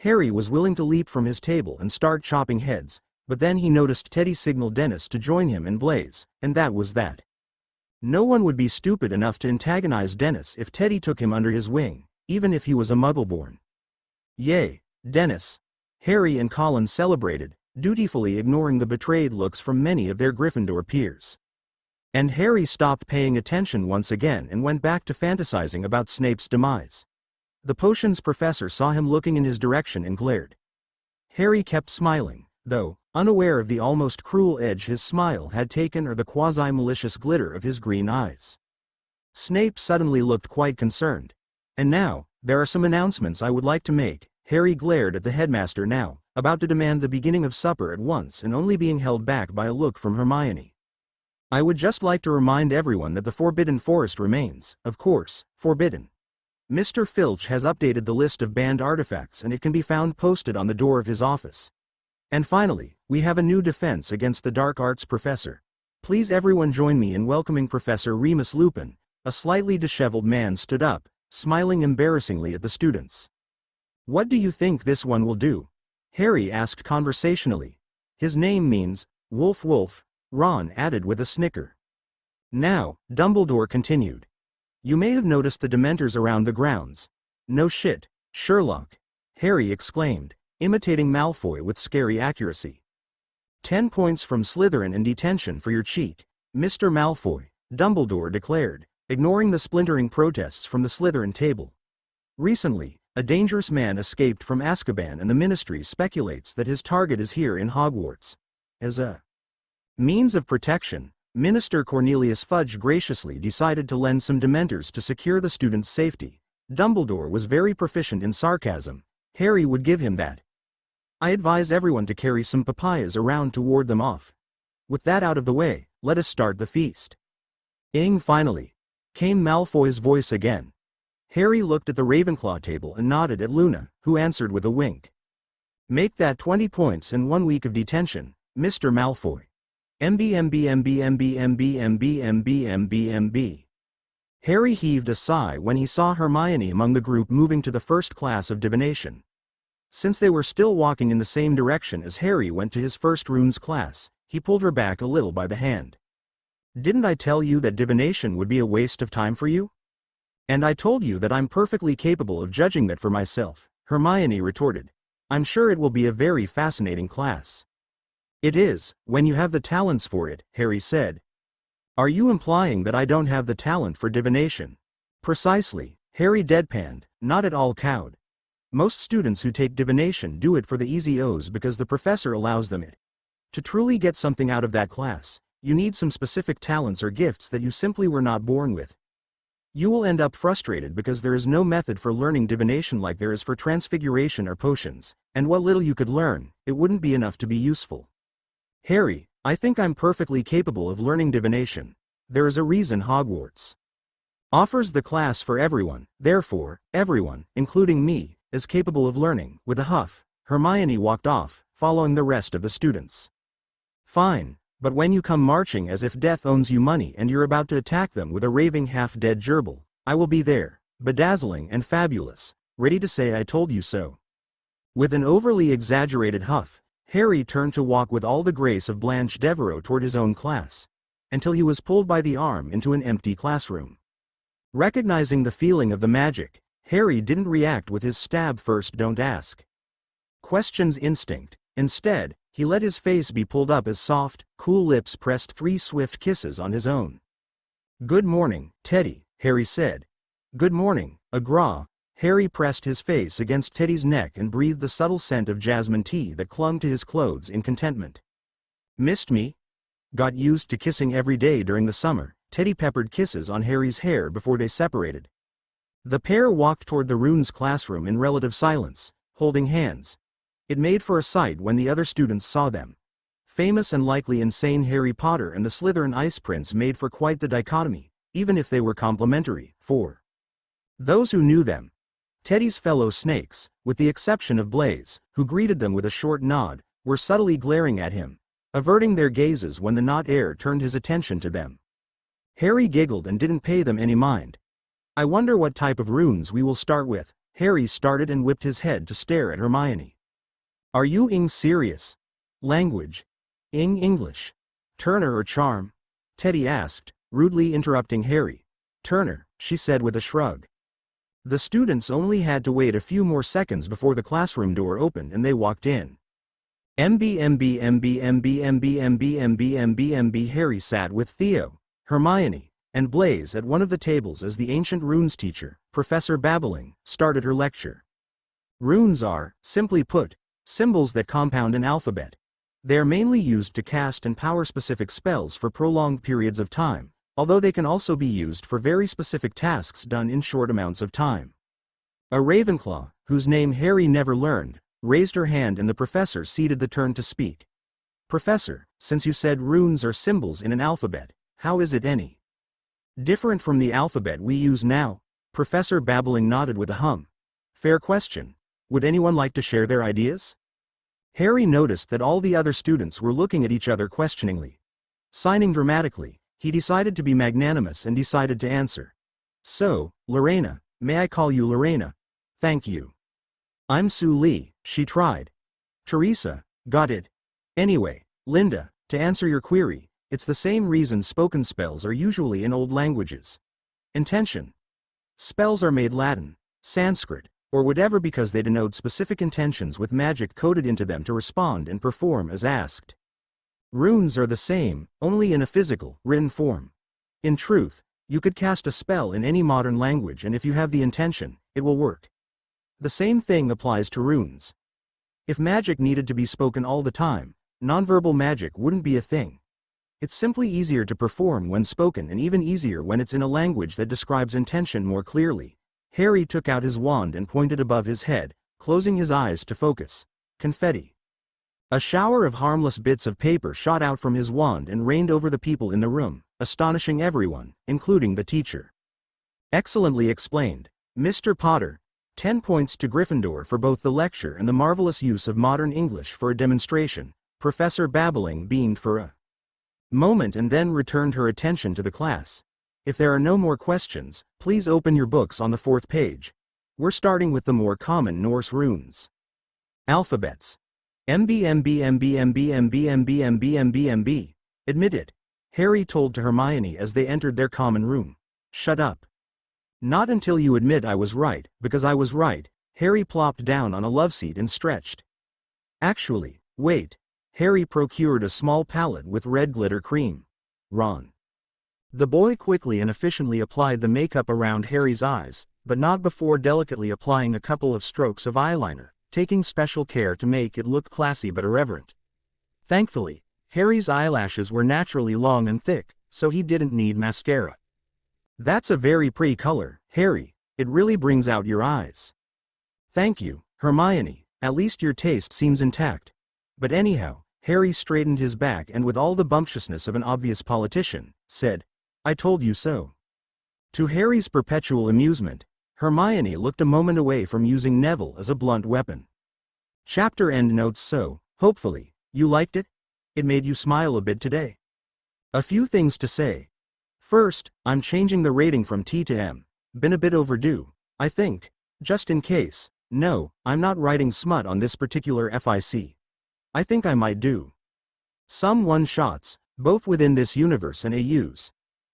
Harry was willing to leap from his table and start chopping heads, but then he noticed Teddy signal Dennis to join him in Blaze, and that was that. No one would be stupid enough to antagonize Dennis if Teddy took him under his wing, even if he was a Muggleborn. Yay, Dennis! Harry and Colin celebrated, dutifully ignoring the betrayed looks from many of their Gryffindor peers. And Harry stopped paying attention once again and went back to fantasizing about Snape's demise. The potions professor saw him looking in his direction and glared. Harry kept smiling, though, unaware of the almost cruel edge his smile had taken or the quasi-malicious glitter of his green eyes. Snape suddenly looked quite concerned. And now, there are some announcements I would like to make. Harry glared at the headmaster now, about to demand the beginning of supper at once and only being held back by a look from Hermione. I would just like to remind everyone that the Forbidden Forest remains, of course, forbidden. Mr. Filch has updated the list of banned artifacts and it can be found posted on the door of his office. And finally, we have a new defense against the dark arts professor. Please everyone join me in welcoming Professor Remus Lupin. A slightly disheveled man stood up, smiling embarrassingly at the students. What do you think this one will do? Harry asked conversationally. His name means, Wolf Wolf, Ron added with a snicker. Now, Dumbledore continued. You may have noticed the Dementors around the grounds. No shit, Sherlock, Harry exclaimed, imitating Malfoy with scary accuracy. 10 points from Slytherin and detention for your cheek, Mr. Malfoy, Dumbledore declared, ignoring the splintering protests from the Slytherin table. Recently, a dangerous man escaped from Azkaban and the Ministry speculates that his target is here in Hogwarts. As a means of protection, Minister Cornelius Fudge graciously decided to lend some Dementors to secure the students' safety. Dumbledore was very proficient in sarcasm. Harry would give him that. I advise everyone to carry some papayas around to ward them off. With that out of the way, let us start the feast. Finally, came Malfoy's voice again. Harry looked at the Ravenclaw table and nodded at Luna, who answered with a wink. Make that 20 points and 1 week of detention, Mr. Malfoy. MB. Harry heaved a sigh when he saw Hermione among the group moving to the first class of divination. Since they were still walking in the same direction as Harry went to his first runes class, he pulled her back a little by the hand. Didn't I tell you that divination would be a waste of time for you? And I told you that I'm perfectly capable of judging that for myself, Hermione retorted. I'm sure it will be a very fascinating class. It is, when you have the talents for it, Harry said. Are you implying that I don't have the talent for divination? Precisely, Harry deadpanned, not at all cowed. Most students who take divination do it for the easy O's because the professor allows them it. To truly get something out of that class, you need some specific talents or gifts that you simply were not born with. You will end up frustrated because there is no method for learning divination like there is for transfiguration or potions, and what little you could learn, it wouldn't be enough to be useful. Harry, I think I'm perfectly capable of learning divination. There is a reason Hogwarts offers the class for everyone, therefore, everyone, including me, is capable of learning. With a huff, Hermione walked off, following the rest of the students. Fine, but when you come marching as if death owns you money and you're about to attack them with a raving half-dead gerbil, I will be there, bedazzling and fabulous, ready to say I told you so. With an overly exaggerated huff, Harry turned to walk with all the grace of Blanche Devereaux toward his own class, until he was pulled by the arm into an empty classroom. Recognizing the feeling of the magic, Harry didn't react with his stab first don't ask questions instinct. Instead, he let his face be pulled up as soft, cool lips pressed 3 swift kisses on his own. "Good morning, Teddy," Harry said. "Good morning, Agra." Harry pressed his face against Teddy's neck and breathed the subtle scent of jasmine tea that clung to his clothes in contentment. "Missed me?" Got used to kissing every day during the summer. Teddy peppered kisses on Harry's hair before they separated. The pair walked toward the Runes classroom in relative silence, holding hands. It made for a sight when the other students saw them. Famous and likely insane Harry Potter and the Slytherin Ice Prince made for quite the dichotomy, even if they were complementary, for those who knew them. Teddy's fellow snakes, with the exception of Blaise, who greeted them with a short nod, were subtly glaring at him, averting their gazes when the not heir turned his attention to them. Harry giggled and didn't pay them any mind. "I wonder what type of runes we will start with." Harry started and whipped his head to stare at Hermione. "Are you serious? Language? English? Turner or charm?" Teddy asked, rudely interrupting Harry. "Turner," she said with a shrug. The students only had to wait a few more seconds before the classroom door opened and they walked in. MB. Harry sat with Theo, Hermione, and Blaise at one of the tables as the ancient runes teacher, Professor Babbling, started her lecture. Runes are, simply put, symbols that compound an alphabet. They are mainly used to cast and power-specific spells for prolonged periods of time, although they can also be used for very specific tasks done in short amounts of time. A Ravenclaw, whose name Harry never learned, raised her hand and the professor ceded the turn to speak. "Professor, since you said runes are symbols in an alphabet, how is it any different from the alphabet we use now?" Professor Babbling nodded with a hum. "Fair question. Would anyone like to share their ideas?" Harry noticed that all the other students were looking at each other questioningly. Signing dramatically, he decided to be magnanimous and decided to answer. "So, Lorena, may I call you Lorena? Thank you. I'm Sue Lee," she tried. "Teresa, got it. Anyway, Linda, to answer your query, it's the same reason spoken spells are usually in old languages. Intention. Spells are made Latin, Sanskrit, or whatever because they denote specific intentions with magic coded into them to respond and perform as asked. Runes are the same, only in a physical, written form. In truth, you could cast a spell in any modern language and if you have the intention, it will work. The same thing applies to runes. If magic needed to be spoken all the time, nonverbal magic wouldn't be a thing. It's simply easier to perform when spoken and even easier when it's in a language that describes intention more clearly. Harry took out his wand and pointed above his head, closing his eyes to focus. Confetti. A shower of harmless bits of paper shot out from his wand and rained over the people in the room, astonishing everyone, including the teacher. "Excellently explained, Mr. Potter. 10 points to Gryffindor for both the lecture and the marvelous use of modern English for a demonstration." Professor Babbling beamed for a moment and then returned her attention to the class. "If there are no more questions, please open your books on the 4th page. We're starting with the more common Norse runes. Alphabets. MB. Admit it," Harry told to Hermione as they entered their common room. "Shut up. Not until you admit I was right, because I was right." Harry plopped down on a love seat and stretched. "Actually, wait." Harry procured a small palette with red glitter cream. "Ron." The boy quickly and efficiently applied the makeup around Harry's eyes, but not before delicately applying a couple of strokes of eyeliner, taking special care to make it look classy but irreverent. Thankfully, Harry's eyelashes were naturally long and thick, so he didn't need mascara. "That's a very pretty color, Harry. It really brings out your eyes." "Thank you, Hermione. At least your taste seems intact. But anyhow," Harry straightened his back and with all the bumptiousness of an obvious politician, said, "I told you so." To Harry's perpetual amusement, Hermione looked a moment away from using Neville as a blunt weapon. Chapter end notes. So, hopefully, you liked it? it made you smile a bit today? A few things to say. First, I'm changing the rating from T to M. Been a bit overdue, I think. Just in case. No, I'm not writing smut on this particular FIC. I think I might do some one-shots, both within this universe and AUs.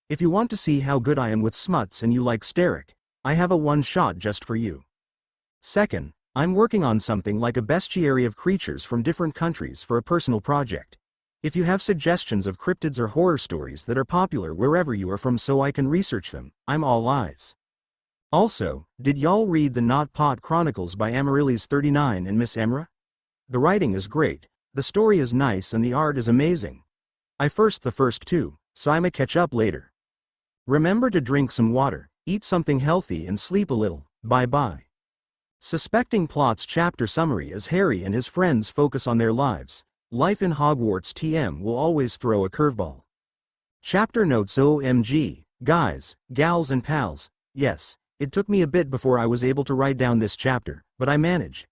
If you want to see how good I am with smuts and you like Steric, I have a one-shot just for you. Second, I'm working on something like a bestiary of creatures from different countries for a personal project. If you have suggestions of cryptids or horror stories that are popular wherever you are from so I can research them, I'm all eyes. Also, did y'all read the Not Pot Chronicles by Amaryllis 39 and Miss Emra? The writing is great, the story is nice and the art is amazing. I first the first two, so I'ma catch up later. Remember to drink some water, eat something healthy and sleep a little, bye-bye. Suspecting Plot's chapter summary as Harry and his friends focus on their lives. Life in Hogwarts TM will always throw a curveball. Chapter notes. OMG, guys, gals and pals, yes, it took me a bit before I was able to write down this chapter, but I managed.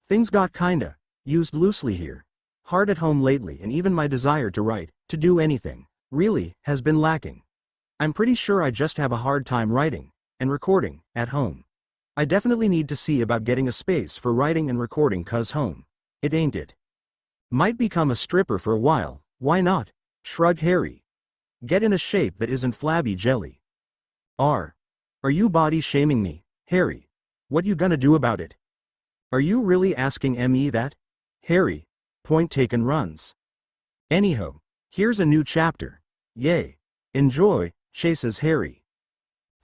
Things got kinda used loosely here. Hard at home lately and even my desire to write, to do anything, really, has been lacking. I'm pretty sure I just have a hard time writing and recording at home. I definitely need to see about getting a space for writing and recording 'cause home, it ain't it. Might become a stripper for a while, why not? Shrug Harry. Get in a shape that isn't flabby jelly. Are you body shaming me, Harry? What you gonna do about it? Are you really asking me that? Harry, point taken runs. Anyhow, here's a new chapter. Yay. Enjoy, chases Harry.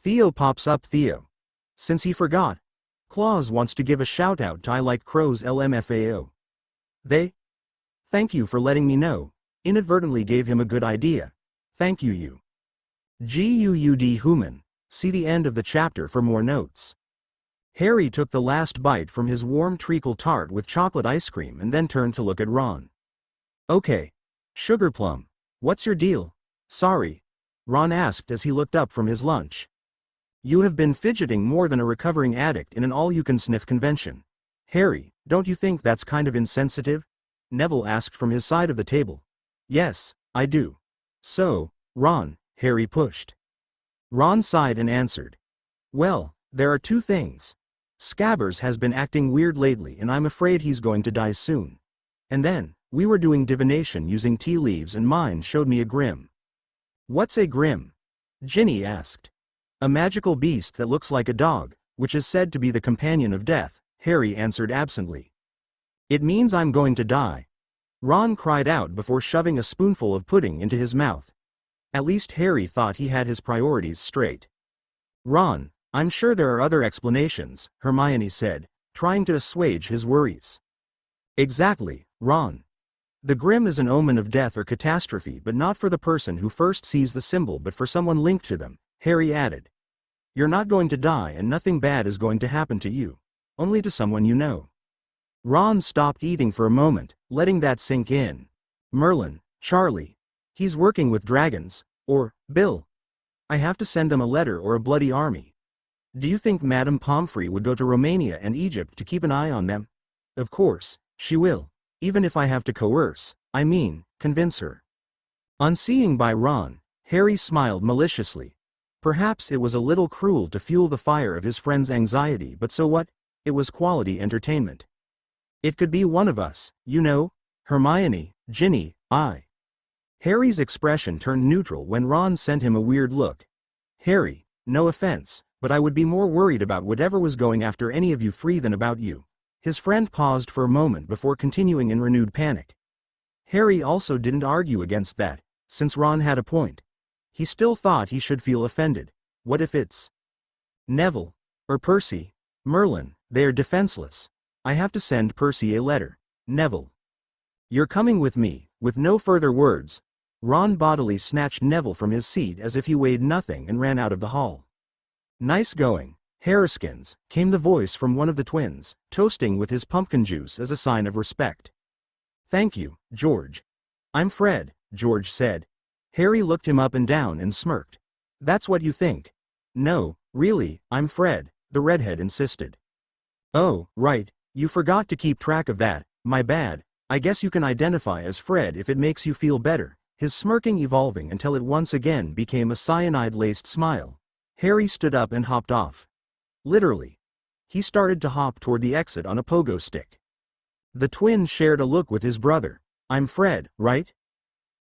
Theo pops up. Theo. Since he forgot, Claus wants to give a shout out to I Like Crows LMFAO. They? Thank you for letting me know. Inadvertently gave him a good idea. Thank you you. GUUD Human. See the end of the chapter for more notes. Harry took the last bite from his warm treacle tart with chocolate ice cream and then turned to look at Ron. Okay. Sugar Plum. What's your deal? Sorry. Ron asked as he looked up from his lunch. You have been fidgeting more than a recovering addict in an all-you-can-sniff convention. Harry, don't you think that's kind of insensitive? Neville asked from his side of the table. Yes, I do. So, Ron, Harry pushed. Ron sighed and answered. Well, there are two things. Scabbers has been acting weird lately and I'm afraid he's going to die soon. And then, we were doing divination using tea leaves and mine showed me a grim. What's a grim? Ginny asked. A magical beast that looks like a dog, which is said to be the companion of death, Harry answered absently. It means I'm going to die. Ron cried out before shoving a spoonful of pudding into his mouth. At least Harry thought he had his priorities straight. Ron, I'm sure there are other explanations, Hermione said, trying to assuage his worries. Exactly, Ron. The grim is an omen of death or catastrophe but not for the person who first sees the symbol but for someone linked to them, Harry added. You're not going to die and nothing bad is going to happen to you. Only to someone you know. Ron stopped eating for a moment, letting that sink in. Merlin, Charlie. He's working with dragons, or, Bill. I have to send them a letter or a bloody army. Do you think Madame Pomfrey would go to Romania and Egypt to keep an eye on them? Of course, she will. Even if I have to coerce, convince her. Unseeing by Ron, Harry smiled maliciously. Perhaps it was a little cruel to fuel the fire of his friend's anxiety but so what, it was quality entertainment. It could be one of us, you know, Hermione, Ginny, I. Harry's expression turned neutral when Ron sent him a weird look. Harry, no offense, but I would be more worried about whatever was going after any of you three than about you. His friend paused for a moment before continuing in renewed panic. Harry also didn't argue against that, since Ron had a point. He still thought he should feel offended. What if it's Neville, or Percy, Merlin? They are defenseless. I have to send Percy a letter. Neville. You're coming with me. With no further words, Ron bodily snatched Neville from his seat as if he weighed nothing and ran out of the hall. Nice going, Harriskins, came the voice from one of the twins, toasting with his pumpkin juice as a sign of respect. Thank you, George. I'm Fred, George said. Harry looked him up and down and smirked. That's what you think. No, really, I'm Fred, the redhead insisted. Oh, right, you forgot to keep track of that, my bad, I guess you can identify as Fred if it makes you feel better, his smirking evolving until it once again became a cyanide-laced smile. Harry stood up and hopped off. Literally. He started to hop toward the exit on a pogo stick. The twin shared a look with his brother. I'm Fred, right?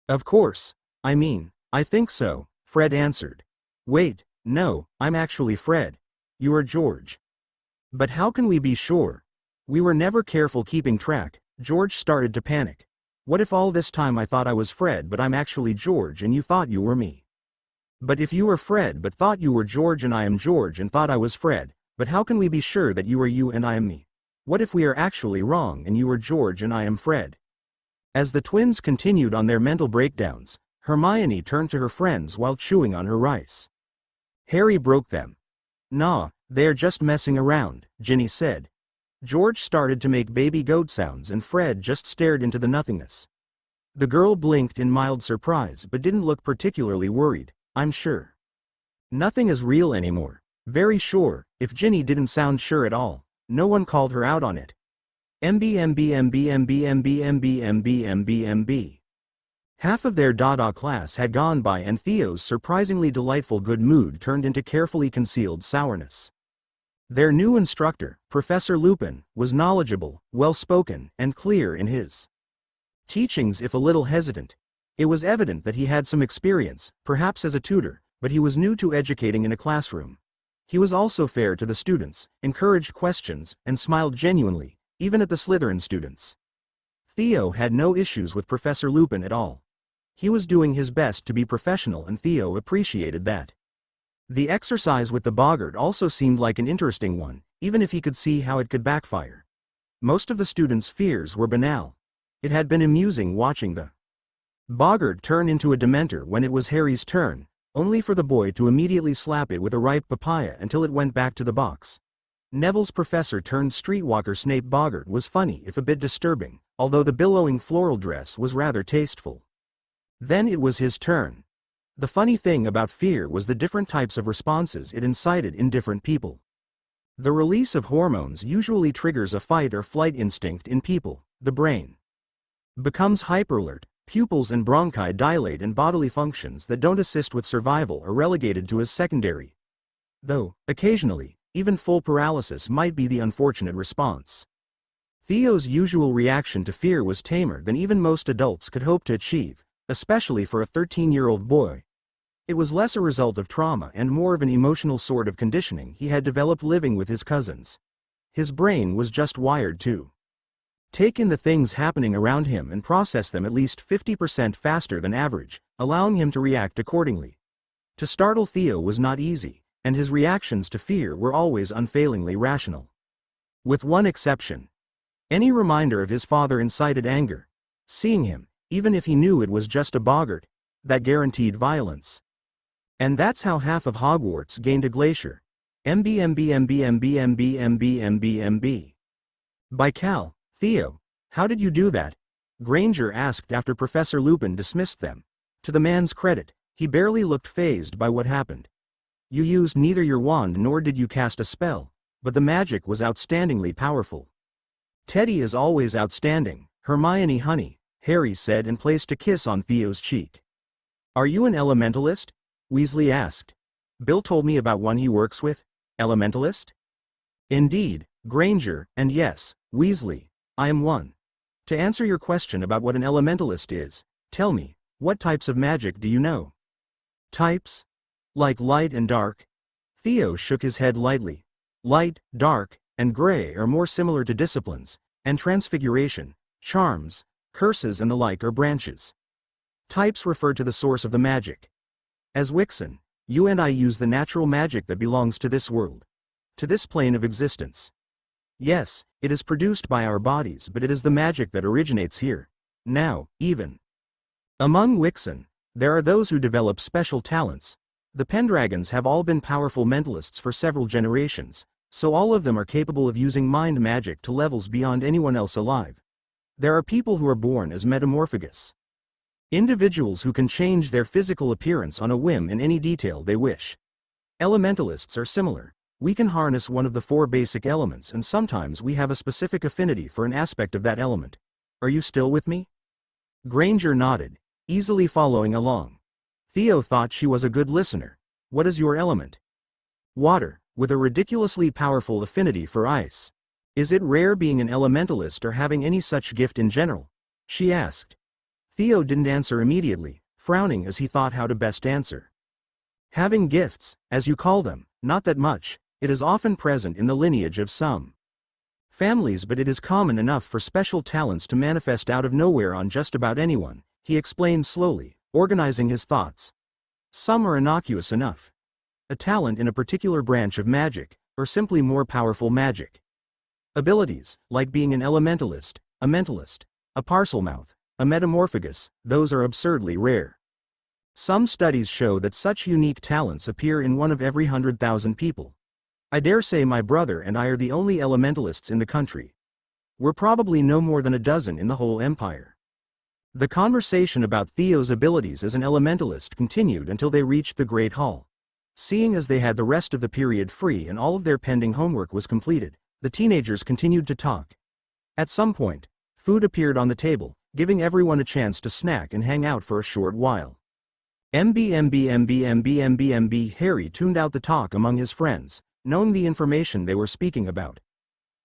Of course. I think so, Fred answered. Wait, no, I'm actually Fred. You are George. But how can we be sure? We were never careful keeping track. George started to panic. What if all this time I thought I was Fred but I'm actually George and you thought you were me? But if you were Fred but thought you were George and I am George and thought I was Fred, but how can we be sure that you are you and I am me? What if we are actually wrong and you are George and I am Fred? As the twins continued on their mental breakdowns, Hermione turned to her friends while chewing on her rice. Harry broke them. Nah, they're just messing around, Ginny said. George started to make baby goat sounds and Fred just stared into the nothingness. The girl blinked in mild surprise but didn't look particularly worried. I'm sure. Nothing is real anymore. Very sure. If Ginny didn't sound sure at all, no one called her out on it. MB. Half of their Dada class had gone by and Theo's surprisingly delightful good mood turned into carefully concealed sourness. Their new instructor, Professor Lupin, was knowledgeable, well-spoken, and clear in his teachings if a little hesitant. It was evident that he had some experience, perhaps as a tutor, but he was new to educating in a classroom. He was also fair to the students, encouraged questions, and smiled genuinely, even at the Slytherin students. Theo had no issues with Professor Lupin at all. He was doing his best to be professional and Theo appreciated that. The exercise with the boggart also seemed like an interesting one, even if he could see how it could backfire. Most of the students' fears were banal. It had been amusing watching the boggart turn into a Dementor when it was Harry's turn, only for the boy to immediately slap it with a ripe papaya until it went back to the box. Neville's professor-turned-streetwalker Snape boggart was funny if a bit disturbing, although the billowing floral dress was rather tasteful. Then it was his turn. The funny thing about fear was the different types of responses it incited in different people. The release of hormones usually triggers a fight or flight instinct in people. The brain becomes hyperalert, pupils and bronchi dilate and bodily functions that don't assist with survival are relegated to as secondary. Though, occasionally, even full paralysis might be the unfortunate response. Theo's usual reaction to fear was tamer than even most adults could hope to achieve, especially for a 13-year-old boy. It was less a result of trauma and more of an emotional sort of conditioning he had developed living with his cousins. His brain was just wired to take in the things happening around him and process them at least 50% faster than average, allowing him to react accordingly. To startle Theo was not easy, and his reactions to fear were always unfailingly rational. With one exception. Any reminder of his father incited anger. Seeing him, even if he knew it was just a boggart, that guaranteed violence. And that's how half of Hogwarts gained a glacier. MB. By Cal, Theo, how did you do that? Granger asked after Professor Lupin dismissed them. To the man's credit, he barely looked fazed by what happened. You used neither your wand nor did you cast a spell, but the magic was outstandingly powerful. Teddy is always outstanding, Hermione honey, Harry said and placed a kiss on Theo's cheek. Are you an elementalist? Weasley asked. Bill told me about one he works with. Elementalist? Indeed, Granger, and yes, Weasley, I am one. To answer your question about what an elementalist is, tell me, what types of magic do you know? Types? Like light and dark? Theo shook his head lightly. Light, dark, and gray are more similar to disciplines, and transfiguration, charms, curses and the like are branches. Types refer to the source of the magic. As Wixen, you and I use the natural magic that belongs to this world. To this plane of existence. Yes, it is produced by our bodies but it is the magic that originates here. Now, even. Among Wixen, there are those who develop special talents. The Pendragons have all been powerful mentalists for several generations, so all of them are capable of using mind magic to levels beyond anyone else alive. There are people who are born as metamorphagous. Individuals who can change their physical appearance on a whim in any detail they wish. Elementalists are similar. We can harness one of the 4 basic elements and sometimes we have a specific affinity for an aspect of that element. Are you still with me? Granger nodded, easily following along. Theo thought she was a good listener. What is your element? Water, with a ridiculously powerful affinity for ice. Is it rare being an elementalist or having any such gift in general? She asked. Theo didn't answer immediately, frowning as he thought how to best answer. Having gifts, as you call them, not that much. It is often present in the lineage of some families, but it is common enough for special talents to manifest out of nowhere on just about anyone, he explained slowly, organizing his thoughts. Some are innocuous enough. A talent in a particular branch of magic, or simply more powerful magic. Abilities, like being an elementalist, a mentalist, a parselmouth, a metamorphagus, those are absurdly rare. Some studies show that such unique talents appear in one of every 100,000 people. I dare say my brother and I are the only elementalists in the country. We're probably no more than a dozen in the whole empire. The conversation about Theo's abilities as an elementalist continued until they reached the Great Hall. Seeing as they had the rest of the period free and all of their pending homework was completed, the teenagers continued to talk. At some point, food appeared on the table, giving everyone a chance to snack and hang out for a short while. MB. Harry tuned out the talk among his friends, knowing the information they were speaking about.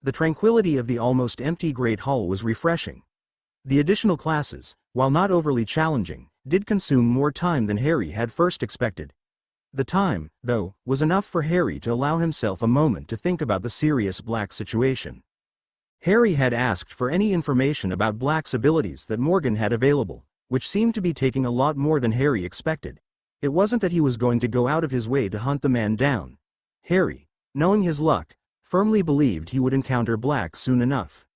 The tranquility of the almost empty Great Hall was refreshing. The additional classes, while not overly challenging, did consume more time than Harry had first expected. The time, though, was enough for Harry to allow himself a moment to think about the serious Black situation. Harry had asked for any information about Black's abilities that Morgan had available, which seemed to be taking a lot more than Harry expected. It wasn't that he was going to go out of his way to hunt the man down. Harry, knowing his luck, firmly believed he would encounter Black soon enough.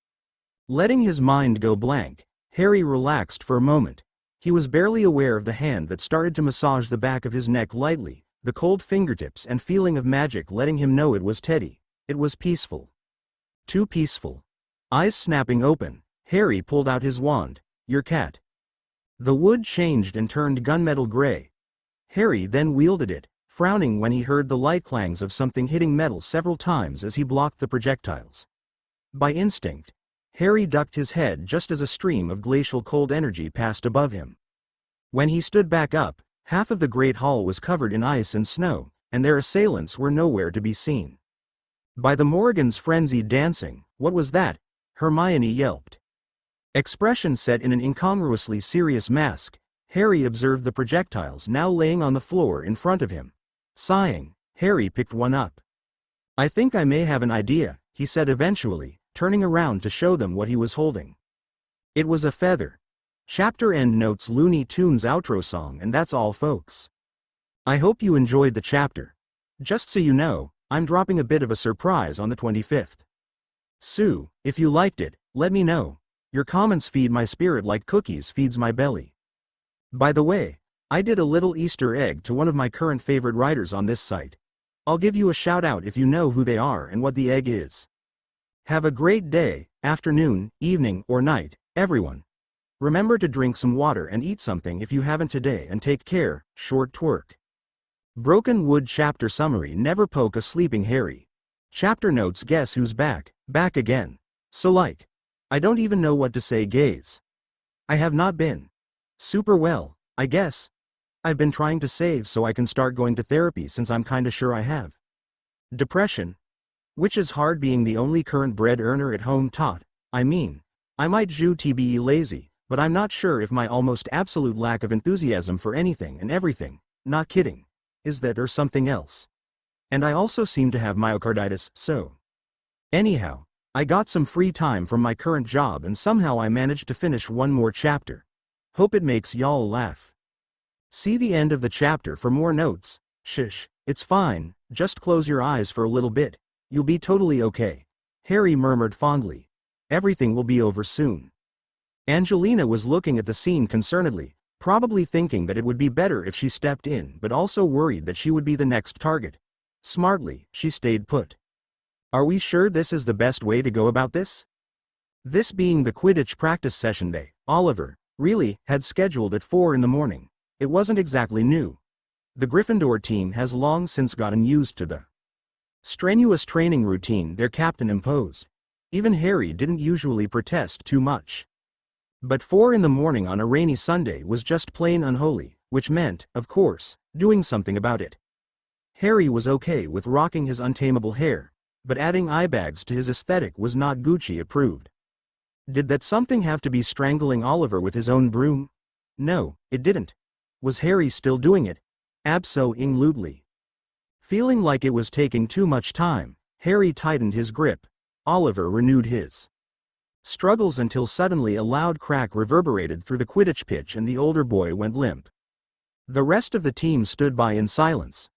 Letting his mind go blank, Harry relaxed for a moment. He was barely aware of the hand that started to massage the back of his neck lightly, the cold fingertips and feeling of magic letting him know it was Teddy. It was peaceful. Too peaceful. Eyes snapping open, Harry pulled out his wand. Your cat. The wood changed and turned gunmetal gray. Harry then wielded it, frowning when he heard the light clangs of something hitting metal several times as he blocked the projectiles. By instinct, Harry ducked his head just as a stream of glacial cold energy passed above him. When he stood back up, half of the Great Hall was covered in ice and snow, and their assailants were nowhere to be seen. By the Morgans' frenzied dancing, what was that? Hermione yelped. Expression set in an incongruously serious mask, Harry observed the projectiles now laying on the floor in front of him. Sighing, Harry picked one up. I think I may have an idea, he said eventually, turning around to show them what he was holding. It was a feather. Chapter end notes Looney Tunes outro song, and that's all folks. I hope you enjoyed the chapter. Just so you know, I'm dropping a bit of a surprise on the 25th. Sue, if you liked it, let me know. Your comments feed my spirit like cookies feeds my belly. By the way, I did a little Easter egg to one of my current favorite writers on this site. I'll give you a shout out if you know who they are and what the egg is. Have a great day, afternoon, evening, or night, everyone. Remember to drink some water and eat something if you haven't today, and take care. Short twerk. Broken Wood chapter summary. Never poke a sleeping Harry. Chapter notes. Guess who's back? Back again. So like. I don't even know what to say. Gaze. I have not been super well, I guess. I've been trying to save so I can start going to therapy since I'm kinda sure I have. Depression. Which is hard being the only current bread earner at home. I mean, I might be lazy, but I'm not sure if my almost absolute lack of enthusiasm for anything and everything, not kidding, is that or something else. And I also seem to have myocarditis, so. Anyhow, I got some free time from my current job and somehow I managed to finish one more chapter. Hope it makes y'all laugh. See the end of the chapter for more notes. Shush, it's fine, just close your eyes for a little bit. You'll be totally okay. Harry murmured fondly. Everything will be over soon. Angelina was looking at the scene concernedly, probably thinking that it would be better if she stepped in, but also worried that she would be the next target. Smartly, she stayed put. Are we sure this is the best way to go about this? This being the Quidditch practice session they, Oliver, really, had scheduled at 4 in the morning. It wasn't exactly new. The Gryffindor team has long since gotten used to the strenuous training routine their captain imposed. Even Harry didn't usually protest too much. But 4 in the morning on a rainy Sunday was just plain unholy, which meant, of course, doing something about it. Harry was okay with rocking his untamable hair, but adding eye bags to his aesthetic was not Gucci approved. Did that something have to be strangling Oliver with his own broom? No, it didn't. Was Harry still doing it? Abso-ing-lutely. Feeling like it was taking too much time, Harry tightened his grip. Oliver renewed his struggles until suddenly a loud crack reverberated through the Quidditch pitch and the older boy went limp. The rest of the team stood by in silence.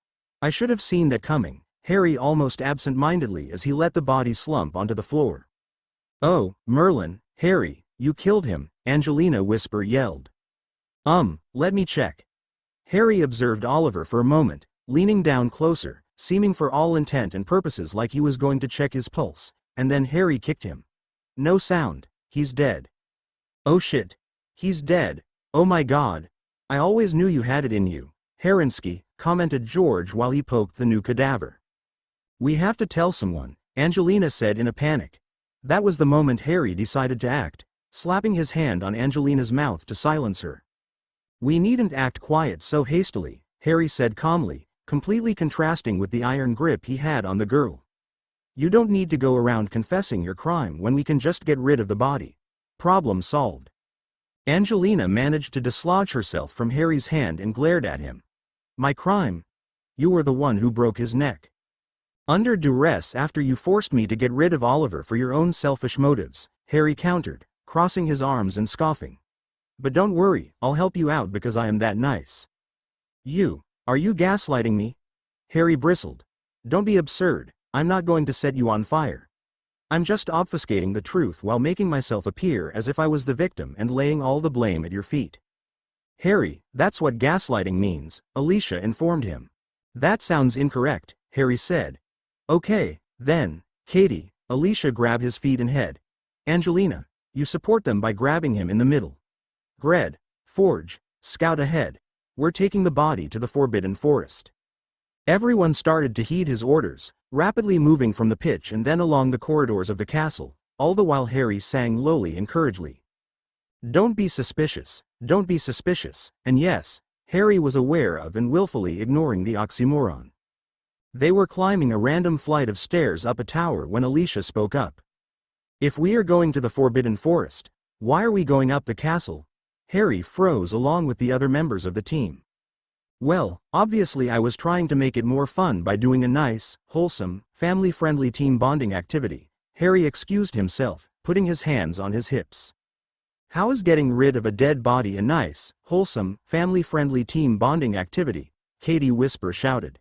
I should have seen that coming, Harry almost absent-mindedly as he let the body slump onto the floor. Oh, Merlin, Harry, you killed him, Angelina Whisper yelled. Let me check. Harry observed Oliver for a moment, leaning down closer, seeming for all intent and purposes like he was going to check his pulse, and then Harry kicked him. No sound. He's dead. Oh shit. He's dead. Oh my god. I always knew you had it in you, Herinsky, commented George while he poked the new cadaver. We have to tell someone, Angelina said in a panic. That was the moment Harry decided to act, slapping his hand on Angelina's mouth to silence her. We needn't act quiet so hastily, Harry said calmly, completely contrasting with the iron grip he had on the girl. You don't need to go around confessing your crime when we can just get rid of the body. Problem solved. Angelina managed to dislodge herself from Harry's hand and glared at him. My crime? You were the one who broke his neck. Under duress after you forced me to get rid of Oliver for your own selfish motives, Harry countered, crossing his arms and scoffing. But don't worry, I'll help you out because I am that nice. Are you gaslighting me? Harry bristled. Don't be absurd, I'm not going to set you on fire. I'm just obfuscating the truth while making myself appear as if I was the victim and laying all the blame at your feet. Harry, that's what gaslighting means, Alicia informed him. That sounds incorrect, Harry said. Okay, then, Katie, Alicia grabbed his feet and head. Angelina, you support them by grabbing him in the middle. Gred, Forge, scout ahead. We're taking the body to the Forbidden Forest. Everyone started to heed his orders, rapidly moving from the pitch and then along the corridors of the castle, all the while Harry sang lowly encouragingly. Don't be suspicious, and yes, Harry was aware of and willfully ignoring the oxymoron. They were climbing a random flight of stairs up a tower when Alicia spoke up. If we are going to the Forbidden Forest, why are we going up the castle? Harry froze along with the other members of the team. Well, obviously I was trying to make it more fun by doing a nice, wholesome, family-friendly team bonding activity, Harry excused himself, putting his hands on his hips. How is getting rid of a dead body a nice, wholesome, family-friendly team bonding activity? Katie Whisper shouted.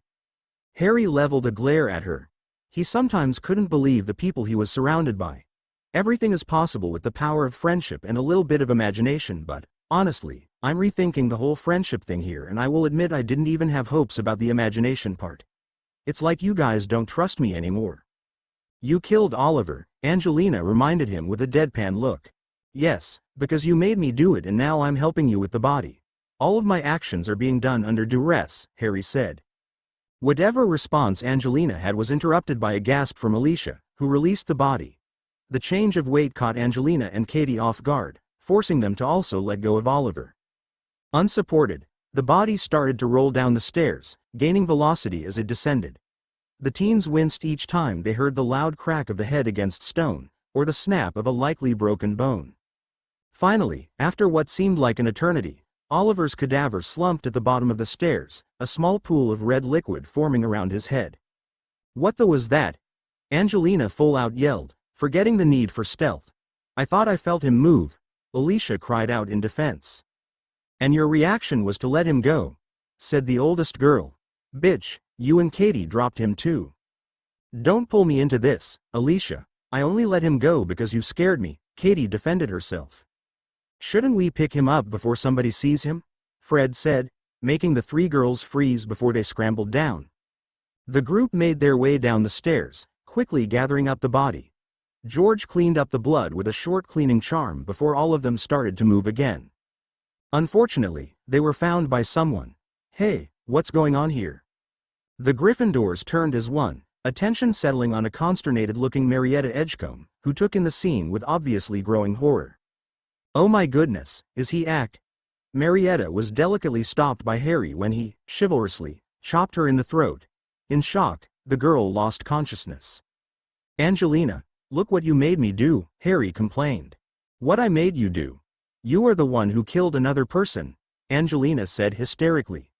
Harry leveled a glare at her. He sometimes couldn't believe the people he was surrounded by. Everything is possible with the power of friendship and a little bit of imagination, but, honestly, I'm rethinking the whole friendship thing here and I will admit I didn't even have hopes about the imagination part. It's like you guys don't trust me anymore. You killed Oliver, Angelina reminded him with a deadpan look. Yes, because you made me do it and now I'm helping you with the body. All of my actions are being done under duress, Harry said. Whatever response Angelina had was interrupted by a gasp from Alicia, who released the body. The change of weight caught Angelina and Katie off guard, forcing them to also let go of Oliver. Unsupported, the body started to roll down the stairs, gaining velocity as it descended. The teens winced each time they heard the loud crack of the head against stone, or the snap of a likely broken bone. Finally, after what seemed like an eternity, Oliver's cadaver slumped at the bottom of the stairs, a small pool of red liquid forming around his head. What the was that? Angelina full out yelled, forgetting the need for stealth. I thought I felt him move, Alicia cried out in defense. And your reaction was to let him go, said the oldest girl. Bitch, you and Katie dropped him too. Don't pull me into this, Alicia. I only let him go because you scared me, Katie defended herself. Shouldn't we pick him up before somebody sees him? Fred said, making the three girls freeze before they scrambled down. The group made their way down the stairs, quickly gathering up the body. George cleaned up the blood with a short cleaning charm before all of them started to move again. Unfortunately, they were found by someone. Hey, what's going on here? The Gryffindors turned as one, attention settling on a consternated-looking Marietta Edgecombe, who took in the scene with obviously growing horror. Oh my goodness, is he act? Marietta was delicately stopped by Harry when he, chivalrously, chopped her in the throat. In shock, the girl lost consciousness. Angelina, look what you made me do, Harry complained. What I made you do? You are the one who killed another person, Angelina said hysterically.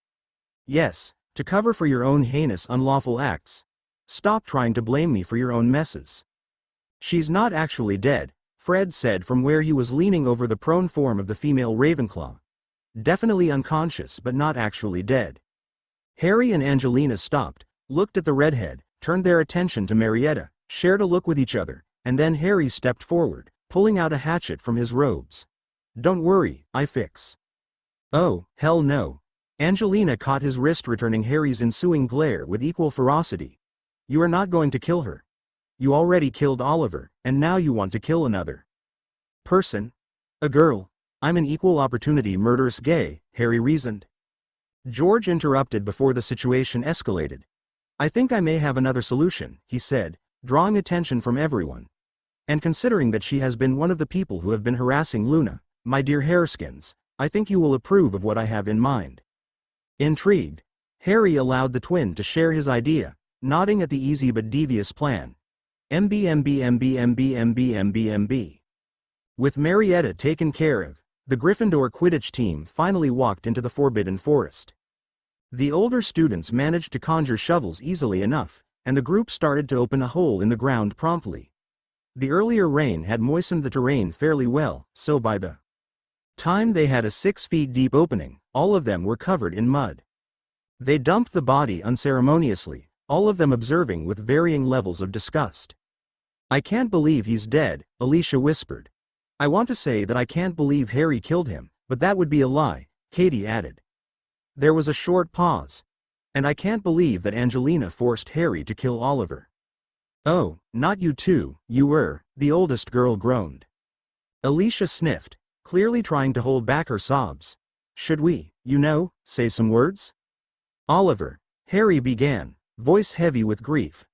Yes, to cover for your own heinous unlawful acts. Stop trying to blame me for your own messes. She's not actually dead, Fred said from where he was leaning over the prone form of the female Ravenclaw. Definitely unconscious but not actually dead. Harry and Angelina stopped, looked at the redhead, turned their attention to Marietta, shared a look with each other, and then Harry stepped forward, pulling out a hatchet from his robes. Don't worry, I fix. Oh, hell no. Angelina caught his wrist, returning Harry's ensuing glare with equal ferocity. You are not going to kill her. You already killed Oliver, and now you want to kill another person? A girl? I'm an equal opportunity murderous gay, Harry reasoned. George interrupted before the situation escalated. I think I may have another solution, he said, drawing attention from everyone. And considering that she has been one of the people who have been harassing Luna, my dear Hareskins, I think you will approve of what I have in mind. Intrigued, Harry allowed the twin to share his idea, nodding at the easy but devious plan. MB. With Marietta taken care of, the Gryffindor Quidditch team finally walked into the Forbidden Forest. The older students managed to conjure shovels easily enough, and the group started to open a hole in the ground promptly. The earlier rain had moistened the terrain fairly well, so by the time they had a 6 feet deep opening, all of them were covered in mud. They dumped the body unceremoniously, all of them observing with varying levels of disgust. I can't believe he's dead, Alicia whispered. I want to say that I can't believe Harry killed him, but that would be a lie, Katie added. There was a short pause. And I can't believe that Angelina forced Harry to kill Oliver. Oh, not you too, you were, the oldest girl groaned. Alicia sniffed, clearly trying to hold back her sobs. Should we, say some words? Oliver, Harry began, voice heavy with grief.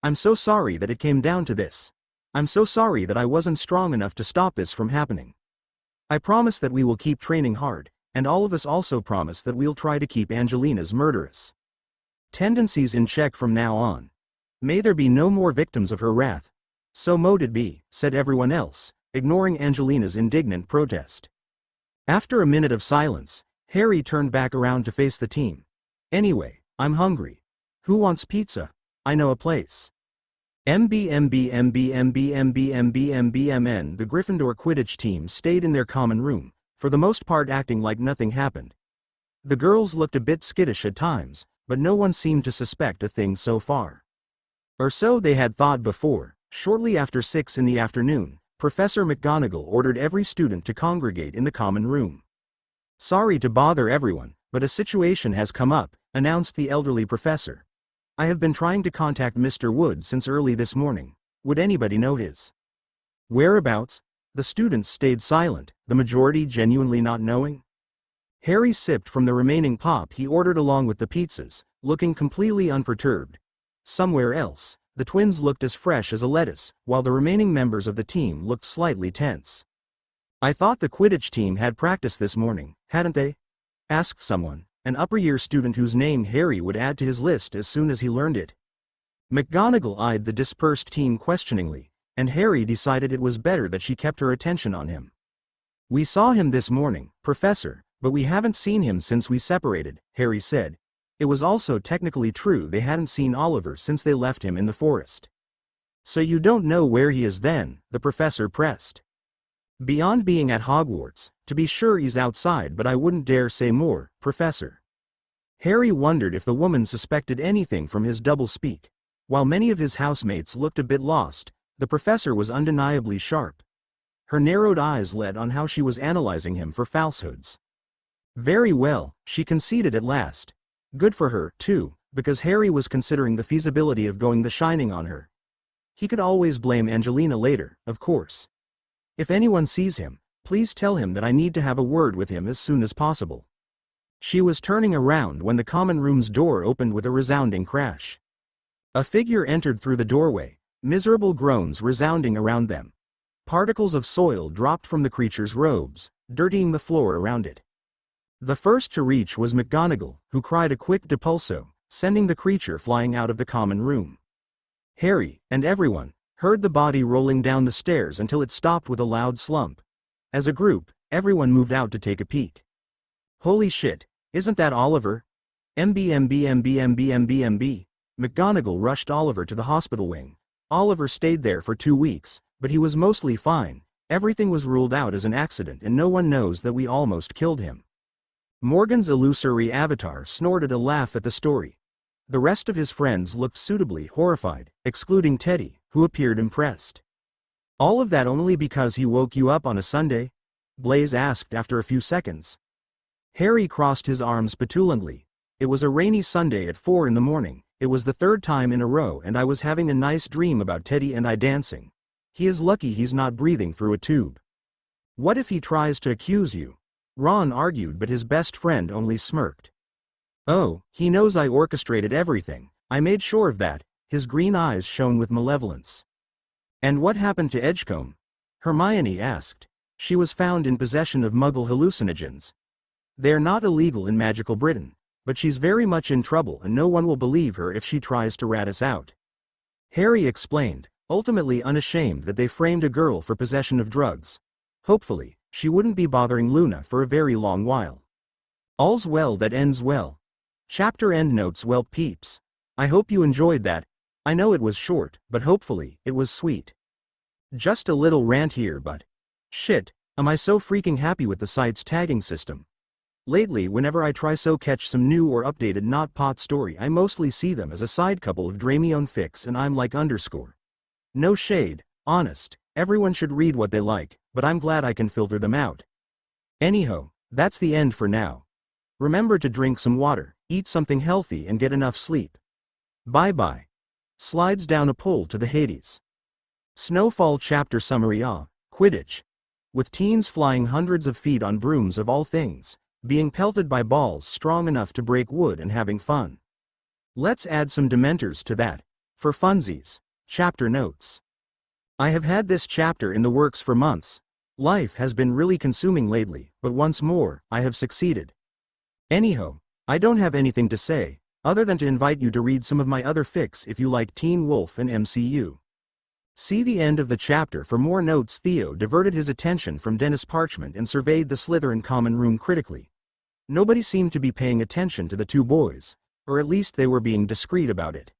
I'm so sorry that it came down to this. I'm so sorry that I wasn't strong enough to stop this from happening. I promise that we will keep training hard, and all of us also promise that we'll try to keep Angelina's murderous tendencies in check from now on. May there be no more victims of her wrath. So mote it be, said everyone else, ignoring Angelina's indignant protest. After a minute of silence, Harry turned back around to face the team. Anyway, I'm hungry. Who wants pizza? I know a place. The Gryffindor Quidditch team stayed in their common room, for the most part acting like nothing happened. The girls looked a bit skittish at times, but no one seemed to suspect a thing so far. Or so they had thought before. Shortly after 6 in the afternoon, Professor McGonagall ordered every student to congregate in the common room. Sorry to bother everyone, but a situation has come up, announced the elderly professor. I have been trying to contact Mr. Wood since early this morning. Would anybody know his whereabouts? The students stayed silent, the majority genuinely not knowing. Harry sipped from the remaining pop he ordered along with the pizzas, looking completely unperturbed. Somewhere else, the twins looked as fresh as a lettuce, while the remaining members of the team looked slightly tense. I thought the Quidditch team had practice this morning, hadn't they? Asked someone, an upper-year student whose name Harry would add to his list as soon as he learned it. McGonagall eyed the dispersed team questioningly, and Harry decided it was better that she kept her attention on him. We saw him this morning, Professor, but we haven't seen him since we separated, Harry said. It was also technically true they hadn't seen Oliver since they left him in the forest. So you don't know where he is then, the professor pressed. Beyond being at Hogwarts, to be sure he's outside, but I wouldn't dare say more, Professor. Harry wondered if the woman suspected anything from his doublespeak. While many of his housemates looked a bit lost, the professor was undeniably sharp. Her narrowed eyes led on how she was analyzing him for falsehoods. Very well, she conceded at last. Good for her, too, because Harry was considering the feasibility of going the shining on her. He could always blame Angelina later, of course. If anyone sees him, please tell him that I need to have a word with him as soon as possible. She was turning around when the common room's door opened with a resounding crash. A figure entered through the doorway, miserable groans resounding around them. Particles of soil dropped from the creature's robes, dirtying the floor around it. The first to reach was McGonagall, who cried a quick depulso, sending the creature flying out of the common room. Harry, and everyone, heard the body rolling down the stairs until it stopped with a loud slump. As a group, everyone moved out to take a peek. Holy shit, isn't that Oliver? MB. McGonagall rushed Oliver to the hospital wing. Oliver stayed there for 2 weeks, but he was mostly fine. Everything was ruled out as an accident and no one knows that we almost killed him. Morgan's illusory avatar snorted a laugh at the story. The rest of his friends looked suitably horrified, excluding Teddy, who appeared impressed. All of that only because he woke you up on a Sunday? Blaise asked after a few seconds. Harry crossed his arms petulantly. It was a rainy Sunday at 4 in the morning. It was the 3rd time in a row and I was having a nice dream about Teddy and I dancing. He is lucky he's not breathing through a tube. What if he tries to accuse you? Ron argued, but his best friend only smirked. Oh, he knows I orchestrated everything. I made sure of that. His green eyes shone with malevolence. And what happened to Edgecombe? Hermione asked. She was found in possession of Muggle hallucinogens. They're not illegal in magical Britain, but she's very much in trouble and no one will believe her if she tries to rat us out. Harry explained, ultimately unashamed that they framed a girl for possession of drugs. Hopefully, she wouldn't be bothering Luna for a very long while. All's well that ends well. Chapter endnotes. Well peeps. I hope you enjoyed that. I know it was short, but hopefully, it was sweet. Just a little rant here but... shit, am I so freaking happy with the site's tagging system. Lately whenever I try to catch some new or updated not pot story I mostly see them as a side couple of Dramione fics and I'm like underscore. No shade, honest, everyone should read what they like, but I'm glad I can filter them out. Anyhow, that's the end for now. Remember to drink some water, eat something healthy and get enough sleep. Bye bye. Slides down a pole to the Hades. Snowfall chapter summary. Quidditch. With teens flying hundreds of feet on brooms of all things, being pelted by balls strong enough to break wood and having fun. Let's add some Dementors to that. For funsies. Chapter notes. I have had this chapter in the works for months. Life has been really consuming lately, but once more, I have succeeded. Anyhow, I don't have anything to say, other than to invite you to read some of my other fics if you like Teen Wolf and MCU. See the end of the chapter for more notes. Theo diverted his attention from Dennis' parchment and surveyed the Slytherin common room critically. Nobody seemed to be paying attention to the two boys, or at least they were being discreet about it.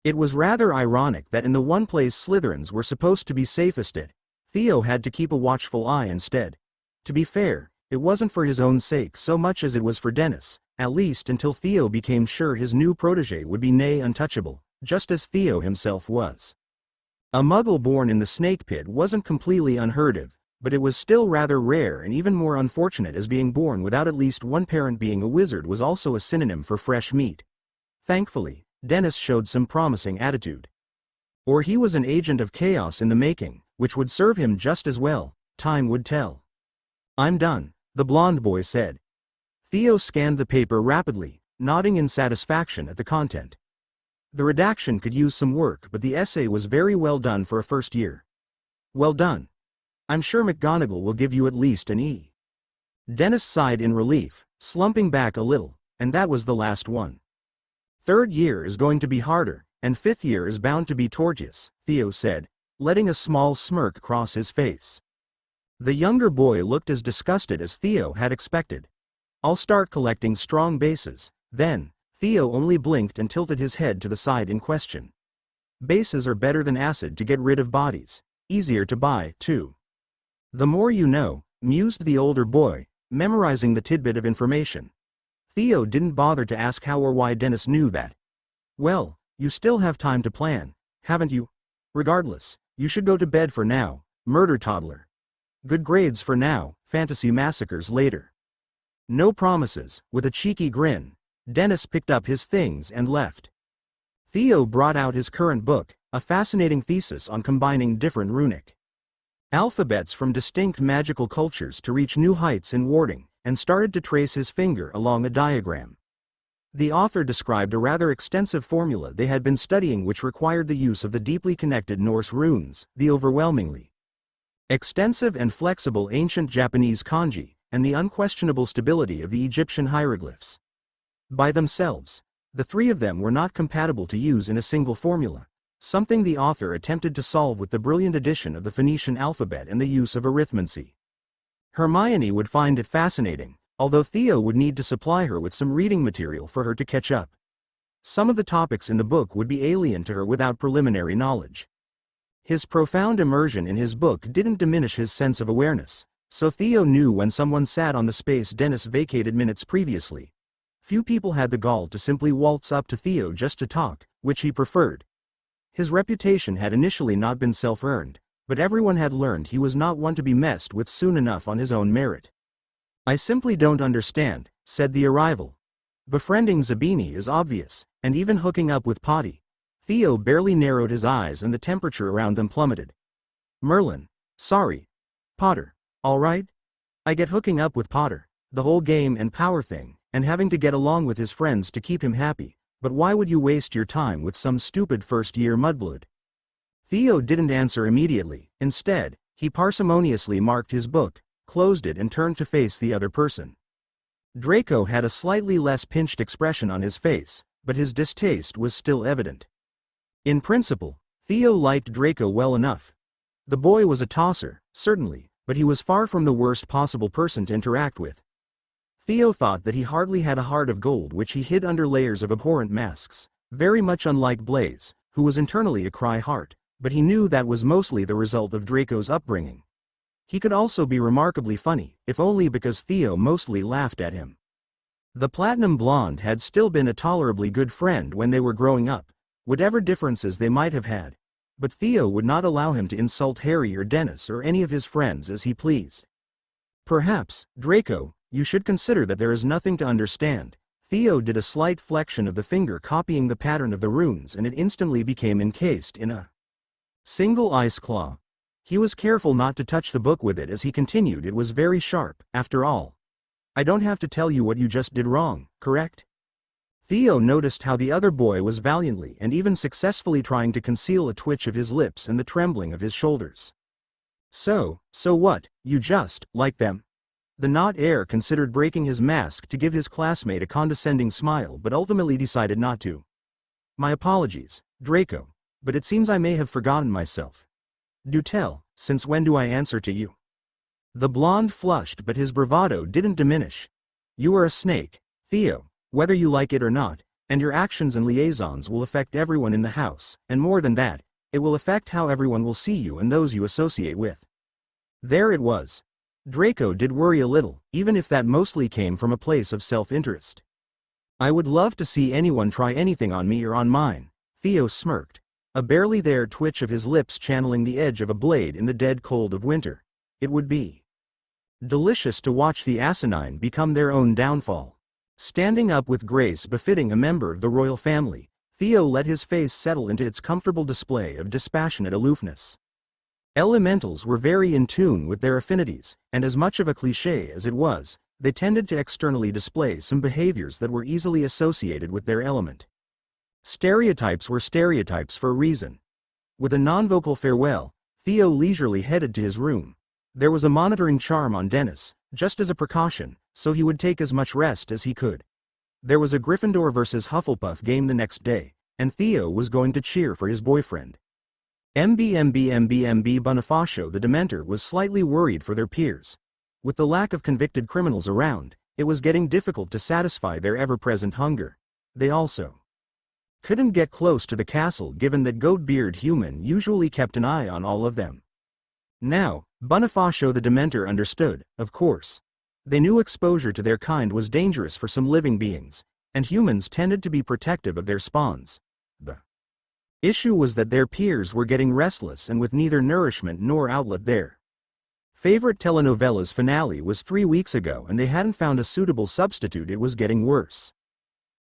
It was rather ironic that in the one place Slytherins were supposed to be safest at, Theo had to keep a watchful eye instead. To be fair, it wasn't for his own sake so much as it was for Dennis, at least until Theo became sure his new protege would be nigh untouchable, just as Theo himself was. A Muggle born in the snake pit wasn't completely unheard of, but it was still rather rare and even more unfortunate as being born without at least one parent being a wizard was also a synonym for fresh meat. Thankfully, Dennis showed some promising attitude. Or he was an agent of chaos in the making, which would serve him just as well, time would tell. I'm done, the blonde boy said. Theo scanned the paper rapidly, nodding in satisfaction at the content. The redaction could use some work but the essay was very well done for a first year. Well done. I'm sure McGonagall will give you at least an E. Dennis sighed in relief, slumping back a little, and that was the last one. Third year is going to be harder, and fifth year is bound to be tortuous, Theo said, letting a small smirk cross his face. The younger boy looked as disgusted as Theo had expected. I'll start collecting strong bases, then. Theo only blinked and tilted his head to the side in question. Bases are better than acid to get rid of bodies. Easier to buy, too. The more you know, mused the older boy, memorizing the tidbit of information. Theo didn't bother to ask how or why Dennis knew that. Well, you still have time to plan, haven't you? Regardless, you should go to bed for now, murder toddler. Good grades for now, fantasy massacres later. No promises, with a cheeky grin. Dennis picked up his things and left. Theo brought out his current book, a fascinating thesis on combining different runic alphabets from distinct magical cultures to reach new heights in warding, and started to trace his finger along a diagram. The author described a rather extensive formula they had been studying which required the use of the deeply connected Norse runes, the overwhelmingly extensive and flexible ancient Japanese kanji, and the unquestionable stability of the Egyptian hieroglyphs. By themselves, the three of them were not compatible to use in a single formula, something the author attempted to solve with the brilliant addition of the Phoenician alphabet and the use of arithmancy. Hermione would find it fascinating, although Theo would need to supply her with some reading material for her to catch up. Some of the topics in the book would be alien to her without preliminary knowledge. His profound immersion in his book didn't diminish his sense of awareness, so Theo knew when someone sat on the space Dennis vacated minutes previously. Few people had the gall to simply waltz up to Theo just to talk, which he preferred. His reputation had initially not been self-earned, but everyone had learned he was not one to be messed with soon enough on his own merit. "I simply don't understand," said the arrival. "Befriending Zabini is obvious, and even hooking up with Potty." Theo barely narrowed his eyes and the temperature around them plummeted. "Merlin. Sorry. Potter. All right? I get hooking up with Potter, the whole game and power thing, and having to get along with his friends to keep him happy, but why would you waste your time with some stupid first-year mudblood?" Theo didn't answer immediately. Instead, he parsimoniously marked his book, closed it and turned to face the other person. Draco had a slightly less pinched expression on his face, but his distaste was still evident. In principle, Theo liked Draco well enough. The boy was a tosser, certainly, but he was far from the worst possible person to interact with. Theo thought that he hardly had a heart of gold which he hid under layers of abhorrent masks, very much unlike Blaise, who was internally a cry-heart, but he knew that was mostly the result of Draco's upbringing. He could also be remarkably funny, if only because Theo mostly laughed at him. The platinum blonde had still been a tolerably good friend when they were growing up, whatever differences they might have had, but Theo would not allow him to insult Harry or Dennis or any of his friends as he pleased. "Perhaps, Draco, you should consider that there is nothing to understand." Theo did a slight flexion of the finger copying the pattern of the runes and it instantly became encased in a single ice claw. He was careful not to touch the book with it as he continued. "It was very sharp, after all. I don't have to tell you what you just did wrong, correct?" Theo noticed how the other boy was valiantly and even successfully trying to conceal a twitch of his lips and the trembling of his shoulders. So what, you just like them?" The not heir considered breaking his mask to give his classmate a condescending smile but ultimately decided not to. "My apologies, Draco, but it seems I may have forgotten myself. Do tell, since when do I answer to you?" The blonde flushed but his bravado didn't diminish. "You are a snake, Theo, whether you like it or not, and your actions and liaisons will affect everyone in the house, and more than that, it will affect how everyone will see you and those you associate with." There it was. Draco did worry a little, even if that mostly came from a place of self-interest. "I would love to see anyone try anything on me or on mine," Theo smirked, a barely there twitch of his lips channeling the edge of a blade in the dead cold of winter. "It would be delicious to watch the asinine become their own downfall." Standing up with grace befitting a member of the royal family, Theo let his face settle into its comfortable display of dispassionate aloofness. Elementals were very in tune with their affinities, and as much of a cliché as it was, they tended to externally display some behaviors that were easily associated with their element. Stereotypes were stereotypes for a reason. With a non-vocal farewell, Theo leisurely headed to his room. There was a monitoring charm on Dennis, just as a precaution, so he would take as much rest as he could. There was a Gryffindor versus Hufflepuff game the next day, and Theo was going to cheer for his boyfriend. Bonifacio the Dementor was slightly worried for their peers. With the lack of convicted criminals around, it was getting difficult to satisfy their ever-present hunger. They also couldn't get close to the castle given that Goatbeard Human usually kept an eye on all of them. Now, Bonifacio the Dementor understood, of course. They knew exposure to their kind was dangerous for some living beings, and humans tended to be protective of their spawns. The issue was that their peers were getting restless and with neither nourishment nor outlet there. Favorite telenovelas finale was 3 weeks ago and they hadn't found a suitable substitute. It was getting worse.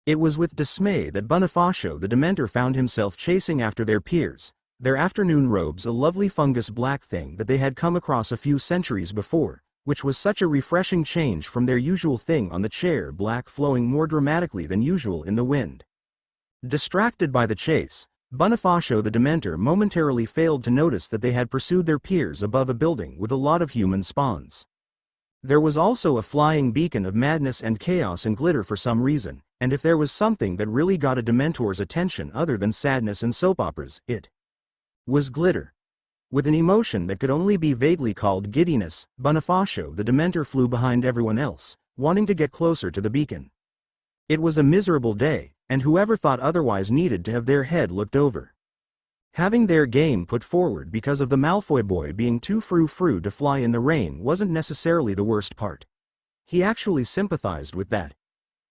It was with dismay that Bonifacio the Dementor found himself chasing after their peers, their afternoon robes a lovely fungus black thing that they had come across a few centuries before, which was such a refreshing change from their usual thing on the chair black flowing more dramatically than usual in the wind. Distracted by the chase, Bonifacio the Dementor momentarily failed to notice that they had pursued their peers above a building with a lot of human spawns. There was also a flying beacon of madness and chaos and glitter for some reason, and if there was something that really got a Dementor's attention other than sadness and soap operas, it was glitter. With an emotion that could only be vaguely called giddiness, Bonifacio the Dementor flew behind everyone else, wanting to get closer to the beacon. It was a miserable day, and whoever thought otherwise needed to have their head looked over. Having their game put forward because of the Malfoy boy being too frou-frou to fly in the rain wasn't necessarily the worst part. He actually sympathized with that.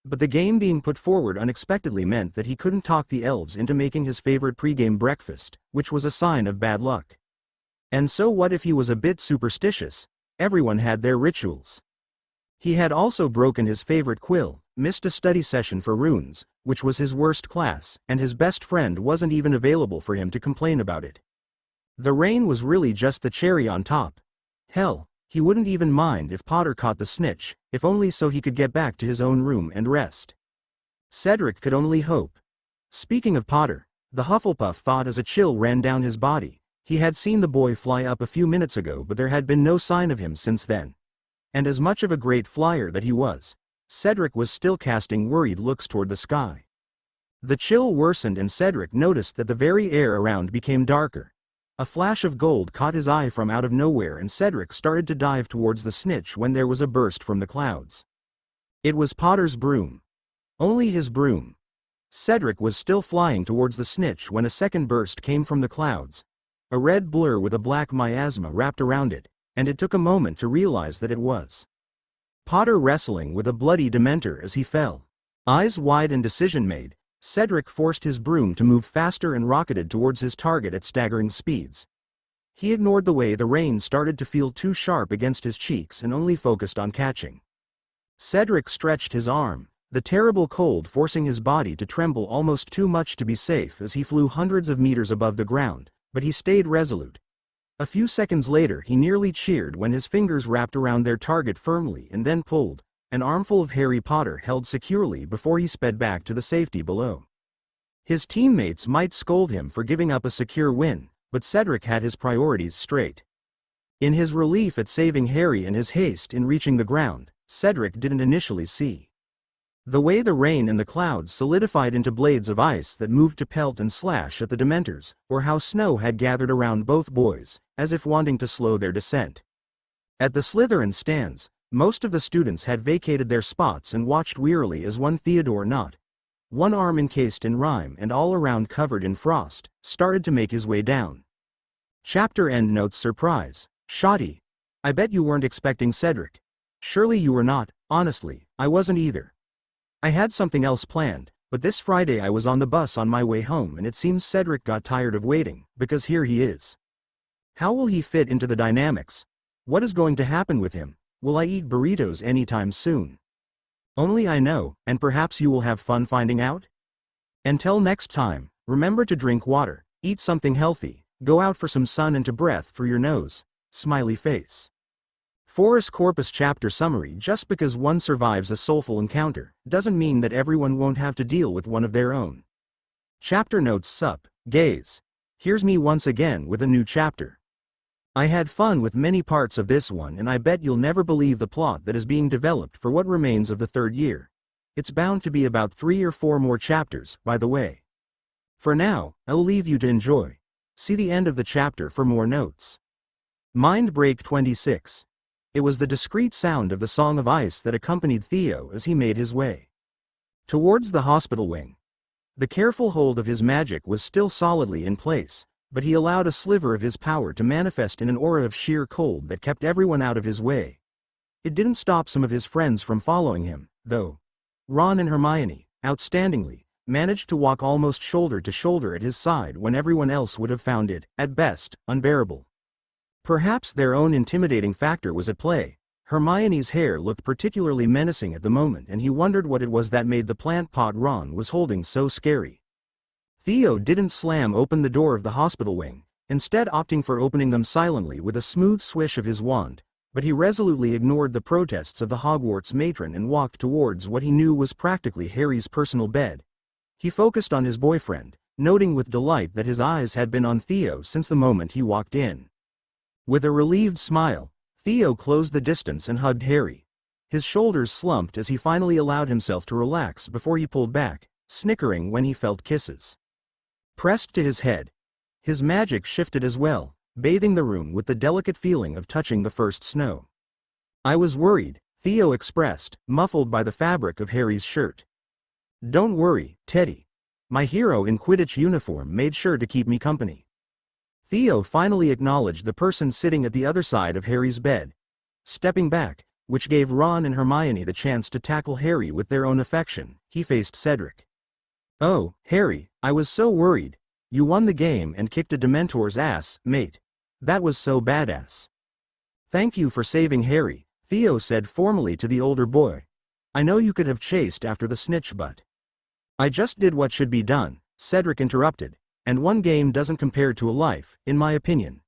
But the game being put forward unexpectedly meant that he couldn't talk the elves into making his favorite pre-game breakfast, which was a sign of bad luck. And so what if he was a bit superstitious? Everyone had their rituals. He had also broken his favorite quill, missed a study session for runes, which was his worst class, and his best friend wasn't even available for him to complain about it. The rain was really just the cherry on top. Hell, he wouldn't even mind if Potter caught the snitch, if only so he could get back to his own room and rest. Cedric could only hope. Speaking of Potter, the Hufflepuff thought as a chill ran down his body. He had seen the boy fly up a few minutes ago, but there had been no sign of him since then. And as much of a great flyer that he was, Cedric was still casting worried looks toward the sky. The chill worsened and Cedric noticed that the very air around became darker. A flash of gold caught his eye from out of nowhere and Cedric started to dive towards the snitch when there was a burst from the clouds. It was Potter's broom. Only his broom. Cedric was still flying towards the snitch when a second burst came from the clouds. A red blur with a black miasma wrapped around it, and it took a moment to realize that it was Potter wrestling with a bloody Dementor as he fell. Eyes wide and decision made, Cedric forced his broom to move faster and rocketed towards his target at staggering speeds. He ignored the way the rain started to feel too sharp against his cheeks and only focused on catching. Cedric stretched his arm, the terrible cold forcing his body to tremble almost too much to be safe as he flew hundreds of meters above the ground, but he stayed resolute. A few seconds later he nearly cheered when his fingers wrapped around their target firmly and then pulled, an armful of Harry Potter held securely before he sped back to the safety below. His teammates might scold him for giving up a secure win, but Cedric had his priorities straight. In his relief at saving Harry and his haste in reaching the ground, Cedric didn't initially see the way the rain and the clouds solidified into blades of ice that moved to pelt and slash at the Dementors, or how snow had gathered around both boys, as if wanting to slow their descent. At the Slytherin stands, most of the students had vacated their spots and watched wearily as one Theodore Knott, one arm encased in rime and all around covered in frost, started to make his way down. Chapter endnotes. Surprise. Shoddy. I bet you weren't expecting Cedric. Surely you were not. Honestly, I wasn't either. I had something else planned, but this Friday I was on the bus on my way home and it seems Cedric got tired of waiting, because here he is. How will he fit into the dynamics? What is going to happen with him? Will I eat burritos anytime soon? Only I know, and perhaps you will have fun finding out? Until next time, remember to drink water, eat something healthy, go out for some sun and to breath through your nose. Smiley face. Forus Corpus chapter summary. Just because one survives a soulful encounter, doesn't mean that everyone won't have to deal with one of their own. Chapter notes. Sup, gays. Here's me once again with a new chapter. I had fun with many parts of this one and I bet you'll never believe the plot that is being developed for what remains of the third year. It's bound to be about 3 or 4 more chapters, by the way. For now, I'll leave you to enjoy. See the end of the chapter for more notes. Mind break 26. It was the discreet sound of the Song of Ice that accompanied Theo as he made his way towards the hospital wing. The careful hold of his magic was still solidly in place, but he allowed a sliver of his power to manifest in an aura of sheer cold that kept everyone out of his way. It didn't stop some of his friends from following him, though. Ron and Hermione, outstandingly, managed to walk almost shoulder to shoulder at his side when everyone else would have found it, at best, unbearable. Perhaps their own intimidating factor was at play. Hermione's hair looked particularly menacing at the moment and he wondered what it was that made the plant pot Ron was holding so scary. Theo didn't slam open the door of the hospital wing, instead opting for opening them silently with a smooth swish of his wand, but he resolutely ignored the protests of the Hogwarts matron and walked towards what he knew was practically Harry's personal bed. He focused on his boyfriend, noting with delight that his eyes had been on Theo since the moment he walked in. With a relieved smile, Theo closed the distance and hugged Harry. His shoulders slumped as he finally allowed himself to relax before he pulled back, snickering when he felt kisses pressed to his head. His magic shifted as well, bathing the room with the delicate feeling of touching the first snow. "I was worried," Theo expressed, muffled by the fabric of Harry's shirt. "Don't worry, Teddy. My hero in Quidditch uniform made sure to keep me company." Theo finally acknowledged the person sitting at the other side of Harry's bed. Stepping back, which gave Ron and Hermione the chance to tackle Harry with their own affection, he faced Cedric. "Oh, Harry, I was so worried. You won the game and kicked a Dementor's ass, mate. That was so badass." "Thank you for saving Harry," Theo said formally to the older boy. "I know you could have chased after the snitch, but—" "I just did what should be done," Cedric interrupted, "and one game doesn't compare to a life, in my opinion.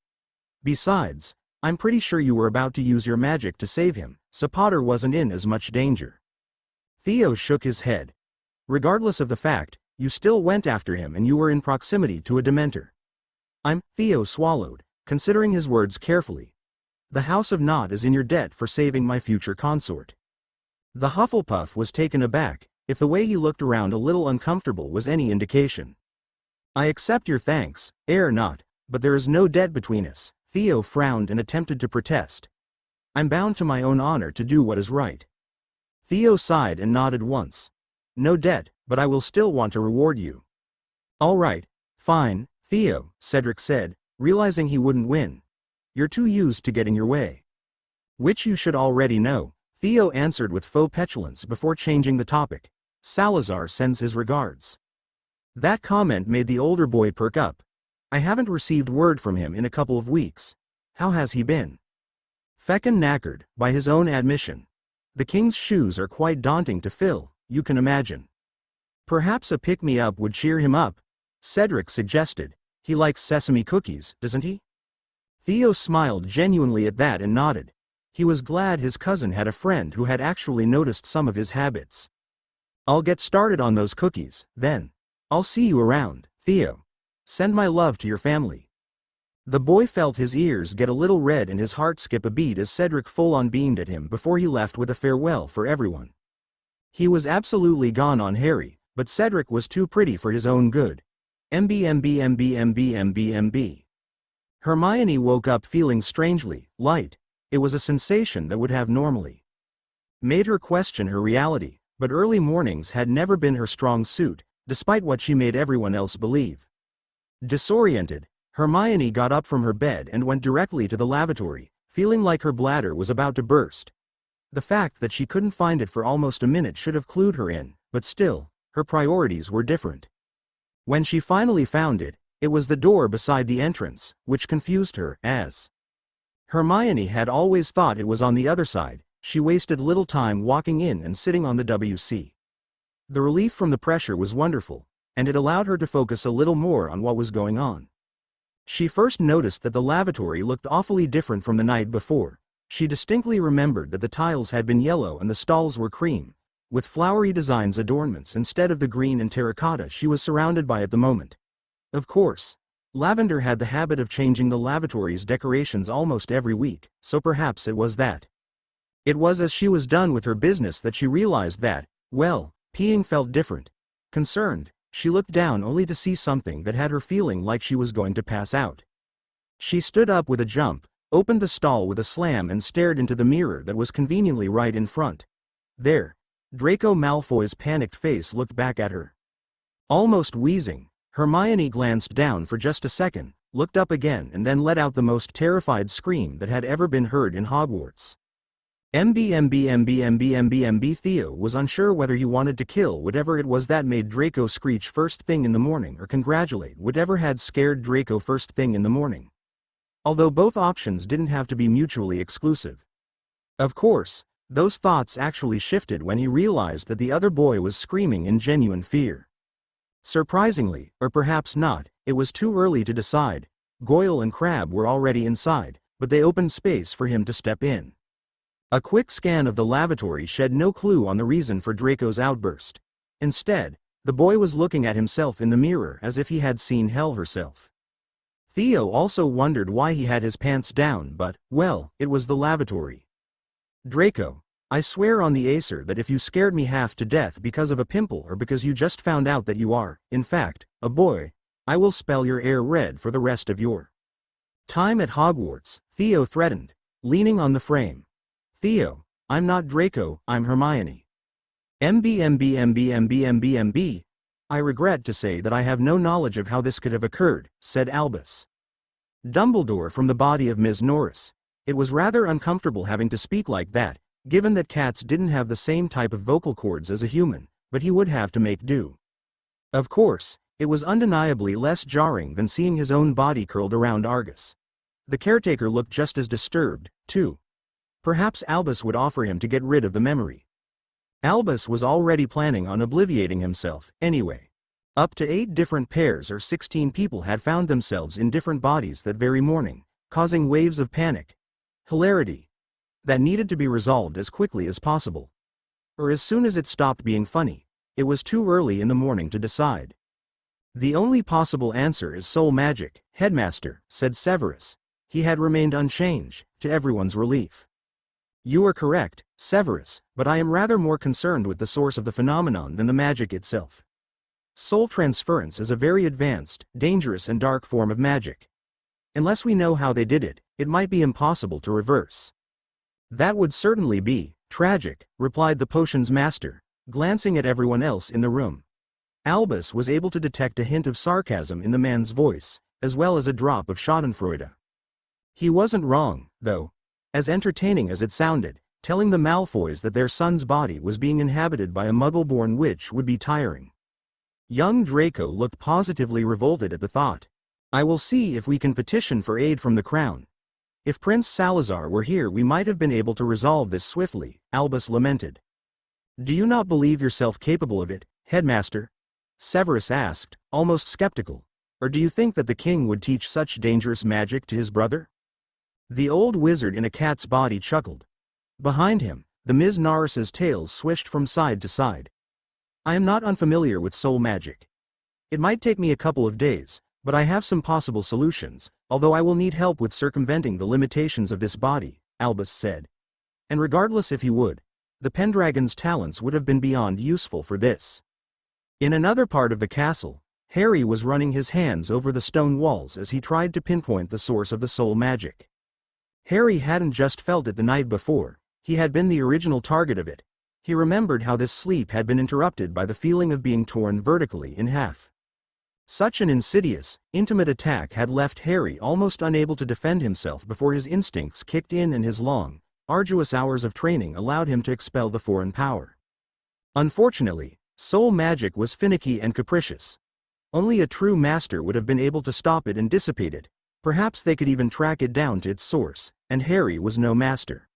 Besides, I'm pretty sure you were about to use your magic to save him, so Potter wasn't in as much danger." Theo shook his head. "Regardless of the fact, you still went after him and you were in proximity to a Dementor." Theo swallowed, considering his words carefully. "The House of Nott is in your debt for saving my future consort." The Hufflepuff was taken aback, if the way he looked around a little uncomfortable was any indication. "I accept your thanks, heir Nott, but there is no debt between us," Theo frowned and attempted to protest. "I'm bound to my own honor to do what is right." Theo sighed and nodded once. "No debt, but I will still want to reward you." "All right, fine, Theo," Cedric said, realizing he wouldn't win. "You're too used to getting your way." "Which you should already know," Theo answered with faux petulance before changing the topic. "Salazar sends his regards." That comment made the older boy perk up. "I haven't received word from him in a couple of weeks. How has he been?" "Feckin' knackered, by his own admission. The king's shoes are quite daunting to fill, you can imagine." "Perhaps a pick-me-up would cheer him up," Cedric suggested. "He likes sesame cookies, doesn't he?" Theo smiled genuinely at that and nodded. He was glad his cousin had a friend who had actually noticed some of his habits. "I'll get started on those cookies, then. I'll see you around, Theo. Send my love to your family." The boy felt his ears get a little red and his heart skip a beat as Cedric full-on beamed at him before he left with a farewell for everyone. He was absolutely gone on Harry, but Cedric was too pretty for his own good. MB. Hermione woke up feeling strangely light. It was a sensation that would have normally made her question her reality, but early mornings had never been her strong suit, despite what she made everyone else believe. Disoriented, Hermione got up from her bed and went directly to the lavatory, feeling like her bladder was about to burst. The fact that she couldn't find it for almost a minute should have clued her in, but still, her priorities were different. When she finally found it, it was the door beside the entrance, which confused her, as Hermione had always thought it was on the other side. She wasted little time walking in and sitting on the WC. The relief from the pressure was wonderful, and it allowed her to focus a little more on what was going on. She first noticed that the lavatory looked awfully different from the night before. She distinctly remembered that the tiles had been yellow and the stalls were cream, with flowery designs adornments instead of the green and terracotta she was surrounded by at the moment. Of course, Lavender had the habit of changing the lavatory's decorations almost every week, so perhaps it was that. It was as she was done with her business that she realized that, well, peeing felt different. Concerned, she looked down only to see something that had her feeling like she was going to pass out. She stood up with a jump, opened the stall with a slam and stared into the mirror that was conveniently right in front. There, Draco Malfoy's panicked face looked back at her. Almost wheezing, Hermione glanced down for just a second, looked up again and then let out the most terrified scream that had ever been heard in Hogwarts. Theo was unsure whether he wanted to kill whatever it was that made Draco screech first thing in the morning or congratulate whatever had scared Draco first thing in the morning. Although both options didn't have to be mutually exclusive. Of course, those thoughts actually shifted when he realized that the other boy was screaming in genuine fear. Surprisingly, or perhaps not, it was too early to decide. Goyle and Crabbe were already inside, but they opened space for him to step in. A quick scan of the lavatory shed no clue on the reason for Draco's outburst. Instead, The boy was looking at himself in the mirror as if he had seen hell herself. Theo also wondered why he had his pants down, but, well, it was the lavatory. Draco, I swear on the Acer that if you scared me half to death because of a pimple or because you just found out that you are, in fact, a boy, I will spell your heir red for the rest of your time at Hogwarts, Theo threatened, leaning on the frame. Theo, I'm not Draco, I'm Hermione. MB. I regret to say that I have no knowledge of how this could have occurred, said Albus Dumbledore from the body of Ms. Norris. It was rather uncomfortable having to speak like that, given that cats didn't have the same type of vocal cords as a human, but he would have to make do. Of course, it was undeniably less jarring than seeing his own body curled around Argus. The caretaker looked just as disturbed, too. Perhaps Albus would offer him to get rid of the memory. Albus was already planning on obliviating himself, anyway. Up to 8 different pairs or 16 people had found themselves in different bodies that very morning, causing waves of panic, hilarity, that needed to be resolved as quickly as possible. Or as soon as it stopped being funny. It was too early in the morning to decide. The only possible answer is soul magic, Headmaster, said Severus. He had remained unchanged, to everyone's relief. You are correct, Severus, but I am rather more concerned with the source of the phenomenon than the magic itself. Soul transference is a very advanced, dangerous and dark form of magic. Unless we know how they did it, it might be impossible to reverse. That would certainly be tragic, replied the potion's master, glancing at everyone else in the room. Albus was able to detect a hint of sarcasm in the man's voice, as well as a drop of schadenfreude. He wasn't wrong, though. As entertaining as it sounded, telling the Malfoys that their son's body was being inhabited by a muggle-born witch would be tiring. Young Draco looked positively revolted at the thought. I will see if we can petition for aid from the crown. If Prince Salazar were here we might have been able to resolve this swiftly, Albus lamented. Do you not believe yourself capable of it, Headmaster? Severus asked, almost skeptical. Or do you think that the king would teach such dangerous magic to his brother? The old wizard in a cat's body chuckled. Behind him, the Ms. Norris's tails swished from side to side. I am not unfamiliar with soul magic. It might take me a couple of days, but I have some possible solutions, although I will need help with circumventing the limitations of this body, Albus said. And regardless if he would, the Pendragon's talents would have been beyond useful for this. In another part of the castle, Harry was running his hands over the stone walls as he tried to pinpoint the source of the soul magic. Harry hadn't just felt it the night before, he had been the original target of it. He remembered how this sleep had been interrupted by the feeling of being torn vertically in half. Such an insidious, intimate attack had left Harry almost unable to defend himself before his instincts kicked in and his long, arduous hours of training allowed him to expel the foreign power. Unfortunately, soul magic was finicky and capricious. Only a true master would have been able to stop it and dissipate it. Perhaps they could even track it down to its source, and Harry was no master.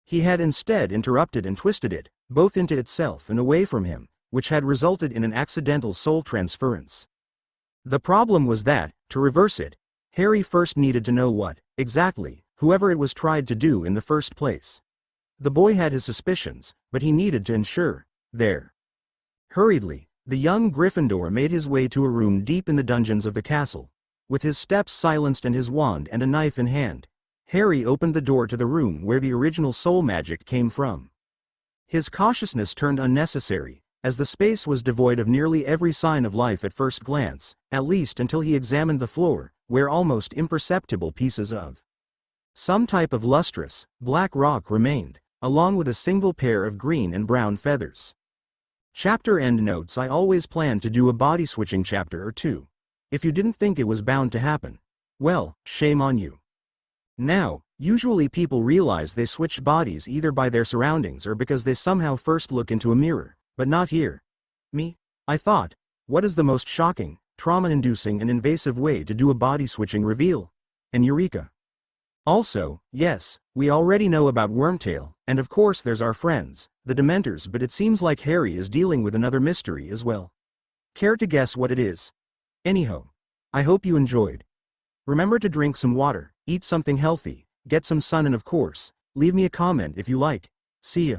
He had instead interrupted and twisted it, both into itself and away from him, which had resulted in an accidental soul transference. The problem was that, to reverse it, Harry first needed to know what, exactly, whoever it was tried to do in the first place. The boy had his suspicions, but he needed to ensure. There. Hurriedly, the young Gryffindor made his way to a room deep in the dungeons of the castle. With his steps silenced and his wand and a knife in hand, Harry opened the door to the room where the original soul magic came from. His cautiousness turned unnecessary, as the space was devoid of nearly every sign of life at first glance, at least until he examined the floor, where almost imperceptible pieces of some type of lustrous, black rock remained, along with a single pair of green and brown feathers. Chapter end notes. I always planned to do a body switching chapter or two. If you didn't think it was bound to happen, well, shame on you. Now, usually people realize they switched bodies either by their surroundings or because they somehow first look into a mirror, but not here. Me? I thought, what is the most shocking, trauma-inducing and invasive way to do a body-switching reveal? And eureka. Also, yes, we already know about Wormtail, and of course there's our friends, the Dementors, but it seems like Harry is dealing with another mystery as well. Care to guess what it is? Anyhow, I hope you enjoyed. Remember to drink some water, eat something healthy, get some sun and of course, leave me a comment if you like. See ya.